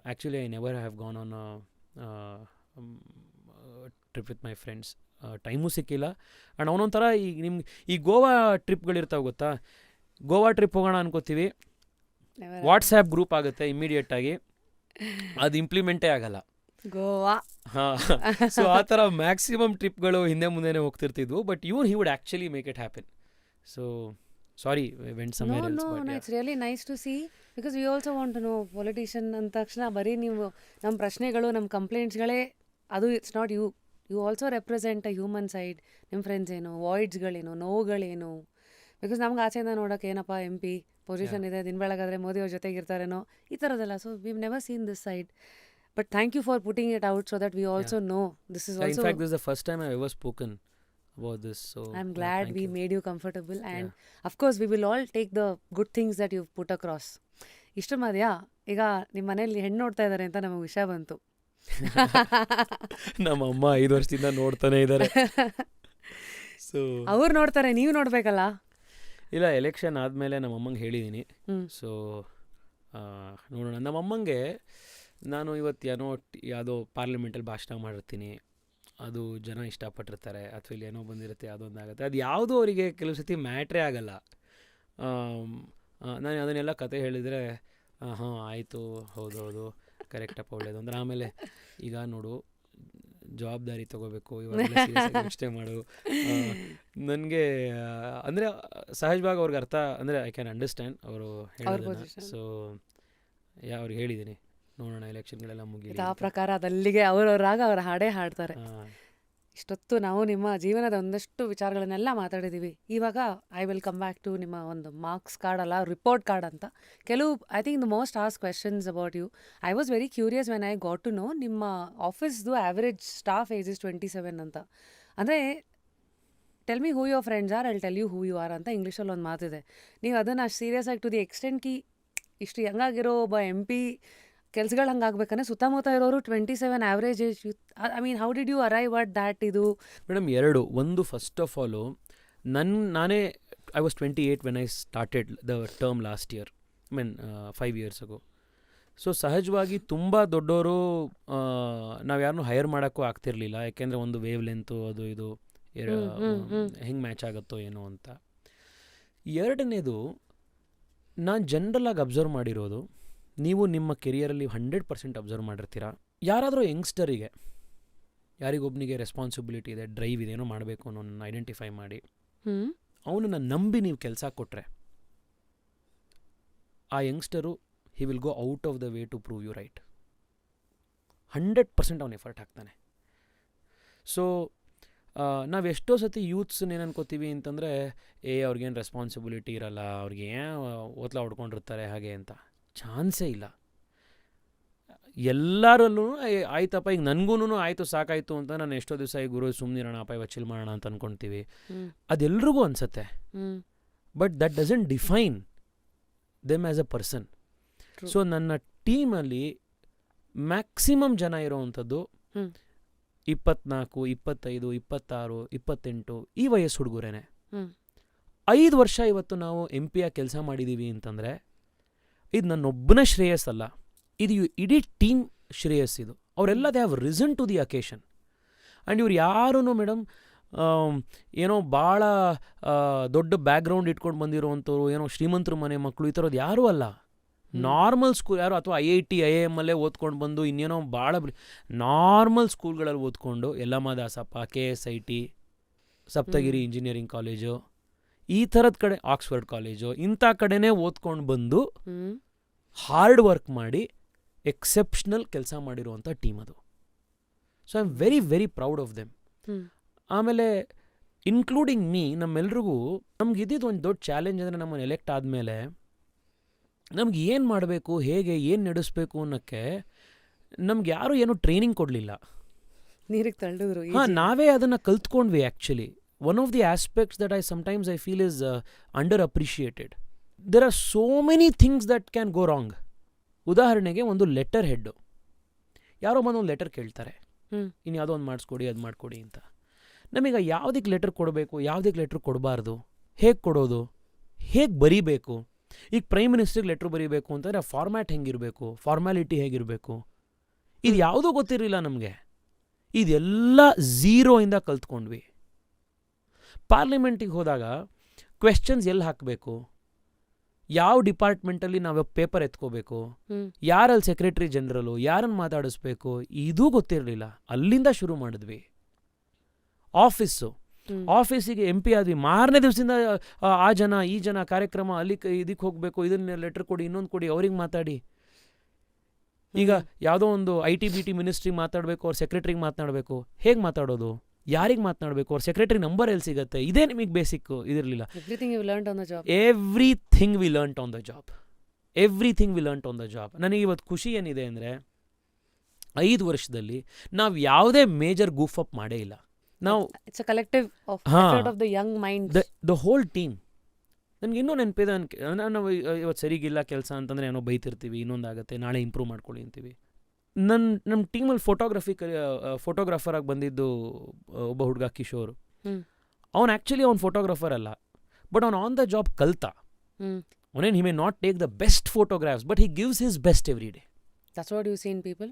actually I never have gone on trip with my friends. ಟೈಮೂ ಸಿಕ್ಕಿಲ್ಲ. ಆ್ಯಂಡ್ ಅವನೊಂಥರ ಈಗ ನಿಮ್ಗೆ ಈ ಗೋವಾ ಟ್ರಿಪ್ಗಳಿರ್ತಾವೆ ಗೊತ್ತಾ, ಗೋವಾ ಟ್ರಿಪ್ ಹೋಗೋಣ ಅನ್ಕೋತೀವಿ, ವಾಟ್ಸ್ಯಾಪ್ ಗ್ರೂಪ್ ಆಗುತ್ತೆ ಇಮ್ಮಿಡಿಯೇಟಾಗಿ, ಅದು ಇಂಪ್ಲಿಮೆಂಟೇ ಆಗಲ್ಲ. ಗೋವಾ. ಹಾಂ, ಸೊ ಆ ಥರ ಮ್ಯಾಕ್ಸಿಮಮ್ ಟ್ರಿಪ್ಗಳು ಹಿಂದೆ ಮುಂದೆನೇ ಹೋಗ್ತಿರ್ತಿದ್ವು. But he would actually make it happen. So sorry, went somewhere else. No, it's really nice to see, because we also want to know. Politician ಅಂದ ತಕ್ಷಣ ಬರೀ ನೀವು ನಮ್ಮ ಪ್ರಶ್ನೆಗಳು, ನಮ್ಮ ಕಂಪ್ಲೇಂಟ್ಸ್ಗಳೇ ಅದು, it's not you. You also represent a human side. ನಿಮ್ಮ ಫ್ರೆಂಡ್ಸ್ ಏನು, ವಾಯ್ಡ್ಸ್ಗಳೇನು, ನೋವುಗಳೇನು. ಬಿಕಾಸ್ ನಮ್ಗೆ ಆಚೆಯಿಂದ ನೋಡೋಕೆ ಏನಪ್ಪ MP ಪೊಸಿಷನ್ ಇದೆ, ದಿನ ಬೆಳಗಾದರೆ ಮೋದಿಯವ್ರ ಜೊತೆಗಿರ್ತಾರೇನೋ, ಈ ಥರದ್ದೆಲ್ಲ. So we've never seen this side. But thank you for putting it out so that we also know. This is also... In fact, this is the first time I've ever spoken about this. So I'm glad we made you comfortable. And of course, we will all take the good things that you've put across. ಇಷ್ಟು ಮದ್ಯಾ, ಈಗ ನಿಮ್ಮ ಮನೇಲಿ ಹೆಣ್ಣು ನೋಡ್ತಾ ಇದ್ದಾರೆ ಅಂತ ನಮಗೆ ವಿಷಯ ಬಂತು. ನಮ್ಮ ಅಮ್ಮ 5 ವರ್ಷದಿಂದ ನೋಡ್ತಾನೆ ಇದ್ದಾರೆ. ಸೊ ಅವ್ರು ನೋಡ್ತಾರೆ, ನೀವು ನೋಡ್ಬೇಕಲ್ಲ. ಇಲ್ಲ, ಎಲೆಕ್ಷನ್ ಆದಮೇಲೆ ನಮ್ಮ ಅಮ್ಮಂಗೆ ಹೇಳಿದ್ದೀನಿ. ಸೊ ನೋಡೋಣ. ನಮ್ಮ ಅಮ್ಮಂಗೆ ನಾನು ಇವತ್ತು ಯಾವುದೋ ಪಾರ್ಲಿಮೆಂಟಲ್ಲಿ ಭಾಷಣ ಮಾಡಿರ್ತೀನಿ, ಅದು ಜನ ಇಷ್ಟಪಟ್ಟಿರ್ತಾರೆ, ಅಥವಾ ಇಲ್ಲಿ ಏನೋ ಬಂದಿರುತ್ತೆ, ಯಾವುದೊಂದಾಗುತ್ತೆ, ಅದು ಯಾವುದೂ ಅವರಿಗೆ ಕೆಲವು ಸತಿ ಮ್ಯಾಟ್ರೇ ಆಗಲ್ಲ. ನಾನು ಅದನ್ನೆಲ್ಲ ಕತೆ ಹೇಳಿದರೆ ಹಾಂ ಆಯಿತು, ಹೌದೌದು, ಕರೆಕ್ಟಪ್ಪ, ಒಳ್ಳೇದು ಅಂದ್ರೆ, ಆಮೇಲೆ ಈಗ ನೋಡು ಜವಾಬ್ದಾರಿ ತೊಗೋಬೇಕು, ಇವಾಗ ಇಷ್ಟೇ ಮಾಡು. ನನಗೆ ಅಂದರೆ ಸಹಜವಾಗಿ ಅವ್ರಿಗೆ ಅರ್ಥ, ಅಂದರೆ ಐ ಕ್ಯಾನ್ ಅಂಡರ್ಸ್ಟ್ಯಾಂಡ್ ಅವರು ಹೇಳೋದನ್ನ. ಸೊ ಅವ್ರಿಗೆ ಹೇಳಿದ್ದೀನಿ, ನೋಡೋಣ ಎಲೆಕ್ಷನ್ಗಳೆಲ್ಲ ಮುಗಿಲಿ, ಆ ಪ್ರಕಾರ ಅದಲ್ಲಿಗೆ ಅವರವರಾಗ ಅವ್ರ ಹಾಡೇ ಹಾಡ್ತಾರೆ. ಇಷ್ಟೊತ್ತು ನಾವು ನಿಮ್ಮ ಜೀವನದ ಒಂದಷ್ಟು ವಿಚಾರಗಳನ್ನೆಲ್ಲ ಮಾತಾಡಿದ್ದೀವಿ. ಇವಾಗ I will come back to ನಿಮ್ಮ ಒಂದು ಮಾರ್ಕ್ಸ್ ಕಾರ್ಡ್ ಅಲ್ಲ, ರಿಪೋರ್ಟ್ ಕಾರ್ಡ್ ಅಂತ. ಕೆಲವು I think the most ask questions about you. I was very curious when I got to know ನಿಮ್ಮ ಆಫೀಸ್ದು ಆ್ಯಾವ್ರೇಜ್ ಸ್ಟಾಫ್ ಏಜ್ ಇಸ್ 27 ಅಂತ. ಅಂದರೆ tell me who your friends are, I'll tell you who you are ಅಂತ ಇಂಗ್ಲೀಷಲ್ಲಿ ಒಂದು ಮಾತಿದೆ. ನೀವು ಅದನ್ನು ಅಷ್ಟು ಸೀರಿಯಸ್ ಆಗಿ ಟು ದಿ ಎಕ್ಸ್ಟೆಂಟ್ ಕಿ ಇಷ್ಟು ಯಂಗಾಗಿರೋ ಒಬ್ಬ MP ಕೆಲ್ಸಗಳು ಹಂಗಾಗ್ಬೇಕಂದ್ರೆ ಸುತ್ತಮುತ್ತ ಇರೋರು 27 average age youth. I mean, how did you arrive at that? ಇದು ಮೇಡಮ್ ಒಂದು ಫಸ್ಟ್ ಆಫ್ ಆಲು ನಾನೇ I was 28 when I started the term last year, I mean 5 years ago. ಸೊ ಸಹಜವಾಗಿ ತುಂಬ ದೊಡ್ಡವರು ನಾವು ಯಾರನ್ನೂ ಹೈರ್ ಮಾಡೋಕ್ಕೂ ಆಗ್ತಿರ್ಲಿಲ್ಲ, ಯಾಕೆಂದರೆ ಒಂದು ವೇವ್ ಲೆಂತು ಅದು ಇದು ಹೆಂಗೆ ಮ್ಯಾಚ್ ಆಗುತ್ತೋ ಏನೋ ಅಂತ. ಎರಡನೇದು, ನಾನು ಜನರಲಾಗಿ ಅಬ್ಸರ್ವ್ ಮಾಡಿರೋದು, ನೀವು ನಿಮ್ಮ ಕೆರಿಯರಲ್ಲಿ 100% ಅಬ್ಸರ್ವ್ ಮಾಡಿರ್ತೀರ, ಯಾರಾದರೂ ಯಂಗ್ಸ್ಟರಿಗೆ, ಯಾರಿಗೊಬ್ಬನಿಗೆ ರೆಸ್ಪಾನ್ಸಿಬಿಲಿಟಿ ಇದೆ, ಡ್ರೈವ್ ಇದೆ, ಏನೋ ಮಾಡಬೇಕು ಅನ್ನೋನ್ನ ಐಡೆಂಟಿಫೈ ಮಾಡಿ ಅವನನ್ನು ನಂಬಿ ನೀವು ಕೆಲಸ ಕೊಟ್ಟರೆ, ಆ youngster he will go out of the way to prove you right. 100% ಅವನು ಎಫರ್ಟ್ ಹಾಕ್ತಾನೆ. ಸೊ ನಾವು ಎಷ್ಟೋ ಸತಿ ಯೂತ್ಸನ್ನ ಏನು ಅನ್ಕೋತೀವಿ ಅಂತಂದರೆ, ಅವ್ರಿಗೇನು ರೆಸ್ಪಾನ್ಸಿಬಿಲಿಟಿ ಇರಲ್ಲ, ಅವ್ರಿಗೆ ಓತ್ಲ ಹೊಡ್ಕೊಂಡಿರ್ತಾರೆ ಹಾಗೆ ಅಂತ. ಚಾನ್ಸೇ ಇಲ್ಲ. ಎಲ್ಲರಲ್ಲೂ ಆಯ್ತಪ್ಪ, ಈಗ ನನಗೂ ಆಯಿತು ಸಾಕಾಯಿತು ಅಂತ ನಾನು ಎಷ್ಟೋ ದಿವಸ ಈ ಗುರು ಸುಮ್ಮನಿರೋಣ ಅಪ್ಪ ಇವತ್ತು ಚಿಲ್ ಮಾಡೋಣ ಅಂತ ಅಂದ್ಕೊಳ್ತೀವಿ. ಅದೆಲ್ರಿಗೂ ಅನಿಸುತ್ತೆ. But that doesn't define them as a person. So ನನ್ನ ಟೀಮಲ್ಲಿ ಮ್ಯಾಕ್ಸಿಮಮ್ ಜನ ಇರೋವಂಥದ್ದು 24, 25, 26, 28 ಈ ವಯಸ್ಸು ಹುಡುಗರೇನೆ. 5 ವರ್ಷ ಇವತ್ತು ನಾವು MP ಆಗಿ ಕೆಲಸ ಮಾಡಿದ್ದೀವಿ ಅಂತಂದರೆ ಇದು ನನ್ನೊಬ್ಬನ ಶ್ರೇಯಸ್ಸಲ್ಲ, ಇದು ಇಡೀ ಟೀಮ್ ಶ್ರೇಯಸ್. ಇದು ಅವರೆಲ್ಲ they have risen to the occasion. And ಇವ್ರು ಯಾರೂ ಮೇಡಮ್ ಏನೋ ಭಾಳ ದೊಡ್ಡ ಬ್ಯಾಕ್ಗ್ರೌಂಡ್ ಇಟ್ಕೊಂಡು ಬಂದಿರೋವಂಥವ್ರು, ಏನೋ ಶ್ರೀಮಂತರ ಮನೆ ಮಕ್ಕಳು, ಈ ಥರದ್ದು ಯಾರೂ ಅಲ್ಲ. ನಾರ್ಮಲ್ ಸ್ಕೂಲ್, ಯಾರು ಅಥವಾ IIT IIM ಅಲ್ಲೇ ಓದ್ಕೊಂಡು ಬಂದು ಇನ್ನೇನೋ ಭಾಳ ನಾರ್ಮಲ್ ಸ್ಕೂಲ್ಗಳಲ್ಲಿ ಓದ್ಕೊಂಡು, Yellamma Dasappa, KSIT, Saptagiri engineering college, ಈ ಥರದ ಕಡೆ, ಆಕ್ಸ್ಫರ್ಡ್ ಕಾಲೇಜು, ಇಂಥ ಕಡೆನೇ ಓದ್ಕೊಂಡು ಬಂದು ಹಾರ್ಡ್ ವರ್ಕ್ ಮಾಡಿ ಎಕ್ಸೆಪ್ಷನಲ್ ಕೆಲಸ ಮಾಡಿರುವಂಥ ಟೀಮ್ ಅದು. So I am very very proud of them. ಆಮೇಲೆ ಇನ್ಕ್ಲೂಡಿಂಗ್ ಮೀ, ನಮ್ಮೆಲ್ರಿಗೂ ನಮ್ಗೆ ಇದ್ದಿದ್ದು ಒಂದು ದೊಡ್ಡ ಚಾಲೆಂಜ್ ಅಂದರೆ, ನಮ್ಮನ್ನು ಎಲೆಕ್ಟ್ ಆದಮೇಲೆ ನಮ್ಗೆ ಏನು ಮಾಡಬೇಕು, ಹೇಗೆ ಏನು ನಡೆಸಬೇಕು ಅನ್ನೋಕ್ಕೆ ನಮ್ಗೆ ಯಾರೂ ಏನೂ ಟ್ರೈನಿಂಗ್ ಕೊಡಲಿಲ್ಲ. ನೀರಿಗೆ ತಳ್ಳಿದ್ರು. ನಾವೇ ಅದನ್ನು ಕಲ್ತ್ಕೊಂಡ್ವಿ. Actually one of the aspects that I feel is underappreciated. There are so many things that can go wrong. ಉದಾಹರಣೆಗೆ ಒಂದು ಲೆಟರ್ ಹೆಡ್ಡು, ಯಾರೋ ಬಂದು ಒಂದು ಲೆಟರ್ ಕೇಳ್ತಾರೆ, ಇನ್ನು ಯಾವುದೋ ಒಂದು ಮಾಡಿಸ್ಕೊಡಿ, ಅದು ಮಾಡಿಕೊಡಿ ಅಂತ. ನಮಗೆ ಯಾವುದಕ್ಕೆ ಲೆಟರ್ ಕೊಡಬೇಕು, ಯಾವುದಕ್ಕೆ ಲೆಟ್ರ್ ಕೊಡಬಾರ್ದು, ಹೇಗೆ ಕೊಡೋದು, ಹೇಗೆ ಬರೀಬೇಕು. ಈಗ ಪ್ರೈಮ್ ಮಿನಿಸ್ಟ್ರಿಗೆ ಲೆಟ್ರ್ ಬರೀಬೇಕು ಅಂತಂದರೆ ಆ ಫಾರ್ಮ್ಯಾಟ್ ಹೆಂಗಿರಬೇಕು, ಫಾರ್ಮ್ಯಾಲಿಟಿ ಹೇಗಿರಬೇಕು, ಇದು ಯಾವುದೂ ಗೊತ್ತಿರಲಿಲ್ಲ ನಮಗೆ. ಇದೆಲ್ಲ ಝೀರೋಯಿಂದ ಕಲ್ತ್ಕೊಂಡ್ವಿ. ಪಾರ್ಲಿಮೆಂಟಿಗೆ ಹೋದಾಗ ಕ್ವೆಶ್ಚನ್ಸ್ ಎಲ್ಲಿ ಹಾಕಬೇಕು, ಯಾವ ಡಿಪಾರ್ಟ್ಮೆಂಟಲ್ಲಿ ನಾವು ಪೇಪರ್ ಎತ್ಕೋಬೇಕು, ಯಾರಲ್ಲಿ ಸೆಕ್ರೆಟರಿ ಜನರಲು, ಯಾರನ್ನು ಮಾತಾಡಿಸ್ಬೇಕು, ಇದೂ ಗೊತ್ತಿರಲಿಲ್ಲ. ಅಲ್ಲಿಂದ ಶುರು ಮಾಡಿದ್ವಿ. ಆಫೀಸಿಗೆ MP ಆದ್ವಿ, ಮಾರನೇ ದಿವಸದಿಂದ ಆ ಜನ ಈ ಜನ ಕಾರ್ಯಕ್ರಮ, ಅಲ್ಲಿ ಇದಕ್ಕೆ ಹೋಗಬೇಕು, ಇದನ್ನ ಲೆಟ್ರ್ ಕೊಡಿ, ಇನ್ನೊಂದು ಕೊಡಿ, ಅವ್ರಿಗೆ ಮಾತಾಡಿ. ಈಗ ಯಾವುದೋ ಒಂದು IT-BT ಮಿನಿಸ್ಟ್ರಿಗೆ ಮಾತಾಡಬೇಕು, ಅವ್ರ ಸೆಕ್ರೆಟ್ರಿಗೆ ಮಾತನಾಡಬೇಕು, ಹೇಗೆ ಮಾತಾಡೋದು, ಯಾರಿಗೆ ಮಾತನಾಡಬೇಕು, ಅವ್ರ ಸೆಕ್ರೆಟರಿ ನಂಬರ್ ಎಲ್ಲಿ ಸಿಗುತ್ತೆ, ಇದೇ ನಿಮಗೆ ಬೇಸಿಕ್ ಇದಿರಲಿಲ್ಲ. Everything we learned on the job. Everything we learned on the job. Everything we learned on the job. ನನಗೆ ಇವತ್ತು ಖುಷಿ ಏನಿದೆ ಅಂದರೆ, 5 ವರ್ಷದಲ್ಲಿ ನಾವು ಯಾವುದೇ ಮೇಜರ್ ಗೂಫ್ ಅಪ್ ಮಾಡೇ ಇಲ್ಲ. ನಾವು it's a collective effort of the Young mind, the whole team. ನನಗೆ ಇನ್ನೂ ನೆನಪಿದೆ, ನಾವು ಇವತ್ತು ಸರಿಗಿಲ್ಲ ಕೆಲಸ ಅಂತಂದರೆ ಏನೋ ಬೈತಿರ್ತೀವಿ, ಇನ್ನೊಂದಾಗುತ್ತೆ, ನಾಳೆ ಇಂಪ್ರೂವ್ ಮಾಡ್ಕೊಳ್ಳಿ ಅಂತೀವಿ. ನಮ್ಮ ಟೀಮಲ್ಲಿ ಫೋಟೋಗ್ರಾಫರ್ ಆಗಿ ಬಂದಿದ್ದು ಒಬ್ಬ ಹುಡುಗ ಕಿಶೋರ್. ಅವ್ನು ಆ್ಯಕ್ಚುಲಿ ಅವ್ನು ಫೋಟೋಗ್ರಾಫರ್ ಅಲ್ಲ, ಬಟ್ ಅವ್ನು ಆನ್ ದ ಜಾಬ್ ಕಲ್ತ. ಅವನೇನು he may not take the best photographs, but he gives his best every day. That's what you see in people.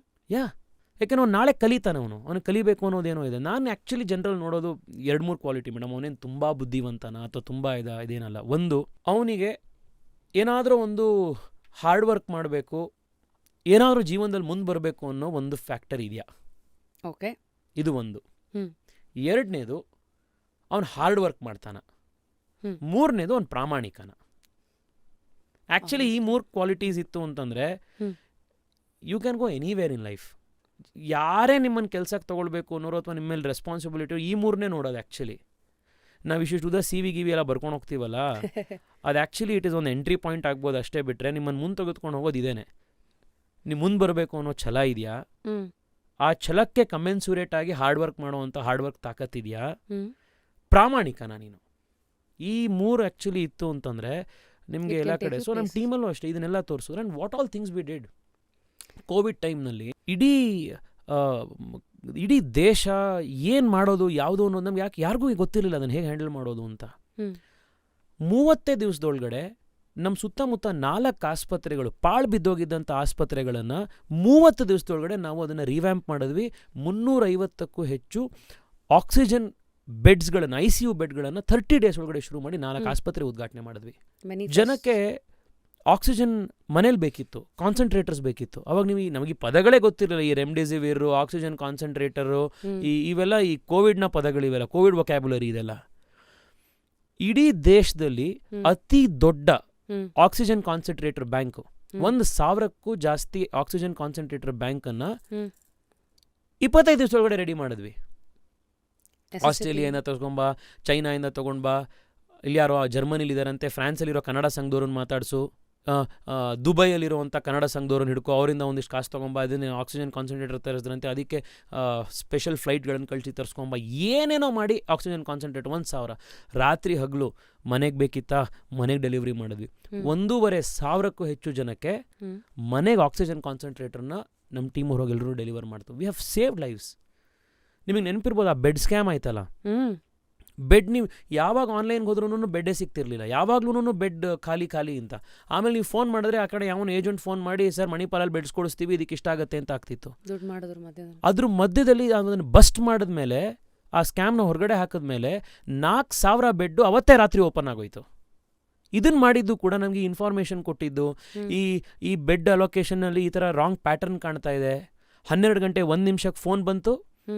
ಯಾಕೆಂದ್ರೆ ಅವ್ನು ನಾಳೆ ಕಲಿತಾನೆ, ಅವನು ಕಲಿಬೇಕು ಅನ್ನೋದೇನೋ ಇದೆ. ನಾನು ಆ್ಯಕ್ಚುಲಿ ಜನರಲ್ ನೋಡೋದು 2-3 ಕ್ವಾಲಿಟಿ ಮೇಡಮ್. ಅವನೇನು ತುಂಬ ಬುದ್ಧಿವಂತನ ಅಥವಾ ತುಂಬ ಇದೇನಲ್ಲ. ಒಂದು, ಅವನಿಗೆ ಏನಾದರೂ ಒಂದು ಹಾರ್ಡ್ ವರ್ಕ್ ಮಾಡಬೇಕು, ಏನಾದರೂ ಜೀವನದಲ್ಲಿ ಮುಂದೆ ಬರಬೇಕು ಅನ್ನೋ ಒಂದು ಫ್ಯಾಕ್ಟರ್ ಇದೆಯಾ, ಓಕೆ, ಇದು ಒಂದು. ಎರಡನೇದು, ಅವನು ಹಾರ್ಡ್ ವರ್ಕ್ ಮಾಡ್ತಾನ. ಮೂರನೇದು, ಅವನು ಪ್ರಾಮಾಣಿಕನ. ಆ್ಯಕ್ಚುಲಿ ಈ 3 ಕ್ವಾಲಿಟೀಸ್ ಇತ್ತು ಅಂತಂದರೆ you can go anywhere in life. ಯಾರೇ ನಿಮ್ಮನ್ನು ಕೆಲಸಕ್ಕೆ ತೊಗೊಳ್ಬೇಕು ಅನ್ನೋರು ಅಥವಾ ನಿಮ್ಮ ಮೇಲೆ ರೆಸ್ಪಾನ್ಸಿಬಿಲಿಟಿ, ಈ 3ನೇ ನೋಡೋದು. ಆ್ಯಕ್ಚುಲಿ ನಾವು ಇಷ್ಟು CV ಎಲ್ಲ ಬರ್ಕೊಂಡು ಹೋಗ್ತೀವಲ್ಲ, ಅದು ಆ್ಯಕ್ಚುಲಿ ಇಟ್ ಇಸ್ ಒಂದು ಎಂಟ್ರಿ ಪಾಯಿಂಟ್ ಆಗ್ಬೋದು ಅಷ್ಟೇ. ಬಿಟ್ಟರೆ ನಿಮ್ಮನ್ನು ಮುಂದೆ ತೆಗೆದುಕೊಂಡು ಹೋಗೋದು ಇದೇನೆ. ನೀವು ಮುಂದೆ ಬರಬೇಕು ಅನ್ನೋ ಛಲ ಇದೆಯಾ, ಆ ಛಲಕ್ಕೆ ಕಮೆನ್ಸುರೇಟ್ ಆಗಿ ಹಾರ್ಡ್ ವರ್ಕ್ ಮಾಡೋವಂಥ ಹಾರ್ಡ್ ವರ್ಕ್ ತಾಕತ್ತಿದೆಯಾ, ಪ್ರಾಮಾಣಿಕನ ನೀನು. ಈ 3 ಆ್ಯಕ್ಚುಲಿ ಇತ್ತು ಅಂತಂದರೆ ನಿಮಗೆ ಎಲ್ಲ ಕಡೆ. ಸೊ ನಮ್ಮ ಟೀಮಲ್ಲೂ ಅಷ್ಟೇ ಇದನ್ನೆಲ್ಲ ತೋರಿಸಿದ್ರು. And what all things we did Covid ಟೈಮ್ನಲ್ಲಿ. ಇಡೀ ದೇಶ ಏನು ಮಾಡೋದು, ಯಾವುದು ಅನ್ನೋದು ನಮ್ಗೆ ಯಾರಿಗೂ ಗೊತ್ತಿರಲಿಲ್ಲ ಅದನ್ನು ಹೇಗೆ ಹ್ಯಾಂಡಲ್ ಮಾಡೋದು ಅಂತ. 30 ದಿವಸದೊಳಗಡೆ ನಮ್ಮ ಸುತ್ತಮುತ್ತ 4 ಆಸ್ಪತ್ರೆಗಳು, ಪಾಳು ಬಿದ್ದೋಗಿದ್ದಂಥ ಆಸ್ಪತ್ರೆಗಳನ್ನು 30 ದಿವಸದೊಳಗಡೆ ನಾವು ಅದನ್ನು ರಿವ್ಯಾಂಪ್ ಮಾಡಿದ್ವಿ. 350ಕ್ಕೂ ಹೆಚ್ಚು ಆಕ್ಸಿಜನ್ ಬೆಡ್ಸ್ಗಳನ್ನು ICU ಬೆಡ್ಗಳನ್ನು 30 ಡೇಸ್ ಒಳಗಡೆ ಶುರು ಮಾಡಿ 4 ಆಸ್ಪತ್ರೆ ಉದ್ಘಾಟನೆ ಮಾಡಿದ್ವಿ. ಜನಕ್ಕೆ ಆಕ್ಸಿಜನ್ ಮನೇಲಿ ಬೇಕಿತ್ತು, ಕಾನ್ಸಂಟ್ರೇಟರ್ಸ್ ಬೇಕಿತ್ತು. ಅವಾಗ ನೀವು ನಮಗೆ ಈ ಪದಗಳೇ ಗೊತ್ತಿರಲಿಲ್ಲ, ಈ ರೆಮ್ಡೆಸಿವಿರ್, ಆಕ್ಸಿಜನ್ ಕಾನ್ಸಂಟ್ರೇಟರು, ಇವೆಲ್ಲ ಈ ಕೋವಿಡ್ನ ಪದಗಳಿವೆಲ್ಲ, ಕೋವಿಡ್ ವೊಕ್ಯಾಬ್ಯುಲರಿ ಇದೆಲ್ಲ. ಇಡೀ ದೇಶದಲ್ಲಿ ಅತಿ ದೊಡ್ಡ ಆಕ್ಸಿಜನ್ ಕಾನ್ಸಂಟ್ರೇಟರ್ ಬ್ಯಾಂಕ್, 1,000ಕ್ಕೂ ಜಾಸ್ತಿ ಆಕ್ಸಿಜನ್ ಕಾನ್ಸಂಟ್ರೇಟರ್ ಬ್ಯಾಂಕನ್ನು 25 ದಿವಸ ಒಳಗಡೆ ರೆಡಿ ಮಾಡಿದ್ವಿ. ಆಸ್ಟ್ರೇಲಿಯಾದಿಂದ ತಗೊಂಬ, ಚೈನಾಯಿಂದ ತಗೊಂಡ್ಬಾ, ಇಲ್ಲಿ ಯಾರೋ ಜರ್ಮನಿಲಿ ಇದಾರಂತೆ, ಫ್ರಾನ್ಸಲ್ಲಿರೋ ಕನ್ನಡ ಸಂಘದವ್ರನ್ನ ಮಾತಾಡಿಸು, ದುಬೈಯಲ್ಲಿರುವಂಥ ಕನ್ನಡ ಸಂಘದವ್ರನ್ನ ಹಿಡ್ಕೊ, ಅವರಿಂದ ಒಂದಿಷ್ಟು ಕಾಸು ತೊಗೊಂಬ, ಅದನ್ನೇ ಆಕ್ಸಿಜನ್ ಕಾನ್ಸಂಟ್ರೇಟರ್ ತರಿಸಿದ್ರಂತೆ, ಅದಕ್ಕೆ ಸ್ಪೆಷಲ್ ಫ್ಲೈಟ್ಗಳನ್ನು ಕಳಿಸಿ ತರಿಸ್ಕೊಂಬ, ಏನೇನೋ ಮಾಡಿ ಆಕ್ಸಿಜನ್ ಕಾನ್ಸಂಟ್ರೇಟರ್ 1,000 ರಾತ್ರಿ ಹಗಲು ಮನೆಗೆ ಬೇಕಿತ್ತಾ, ಮನೆಗೆ ಡೆಲಿವರಿ ಮಾಡಿದ್ವಿ. 1,500ಕ್ಕೂ ಹೆಚ್ಚು ಜನಕ್ಕೆ ಮನೆಗೆ ಆಕ್ಸಿಜನ್ ಕಾನ್ಸಂಟ್ರೇಟರ್ನ ನಮ್ಮ ಟೀಮ್ ಹೊರಗೆ ಎಲ್ಲರೂ ಡೆಲಿವರ್ ಮಾಡ್ತೀವಿ. We have saved lives. ನಿಮಗೆ ನೆನಪಿರ್ಬೋದು, ಆ ಬೆಡ್ ಸ್ಕ್ಯಾಮ್ ಆಯ್ತಲ್ಲ, ಬೆಡ್ ನೀವು ಯಾವಾಗ ಆನ್ಲೈನ್ಗೆ ಹೋದ್ರೂ ಬೆಡ್ಡೇ ಸಿಗ್ತಿರ್ಲಿಲ್ಲ, ಯಾವಾಗ್ಲೂ ಬೆಡ್ ಖಾಲಿ ಅಂತ. ಆಮೇಲೆ ನೀವು ಫೋನ್ ಮಾಡಿದ್ರೆ ಆ ಕಡೆ ಯಾವನು ಏಜೆಂಟ್ ಫೋನ್ ಮಾಡಿ, ಸರ್ ಮಣಿಪಾಲಲ್ಲಿ ಬೆಡ್ಸ್ ಕೊಡಿಸ್ತೀವಿ, ಇದಕ್ಕೆ ಇಷ್ಟ ಆಗುತ್ತೆ ಅಂತ ಆಗ್ತಿತ್ತು. ಅದ್ರ ಮಧ್ಯದಲ್ಲಿ ಅದನ್ನು ಬಸ್ಟ್ ಮಾಡಿದ್ಮೇಲೆ, ಆ ಸ್ಕ್ಯಾಮ್ನ ಹೊರಗಡೆ ಹಾಕಿದ್ಮೇಲೆ 4,000 ಬೆಡ್ಡು ಅವತ್ತೇ ರಾತ್ರಿ ಓಪನ್ ಆಗೋಯ್ತು. ಇದನ್ನು ಮಾಡಿದ್ದು ಕೂಡ ನಮಗೆ ಇನ್ಫಾರ್ಮೇಷನ್ ಕೊಟ್ಟಿದ್ದು, ಈ ಬೆಡ್ ಅಲೊಕೇಶನ್ನಲ್ಲಿ ಈ ಥರ ರಾಂಗ್ ಪ್ಯಾಟರ್ನ್ ಕಾಣ್ತಾ ಇದೆ. 12 ಗಂಟೆ 1 ನಿಮಿಷಕ್ಕೆ ಫೋನ್ ಬಂತು,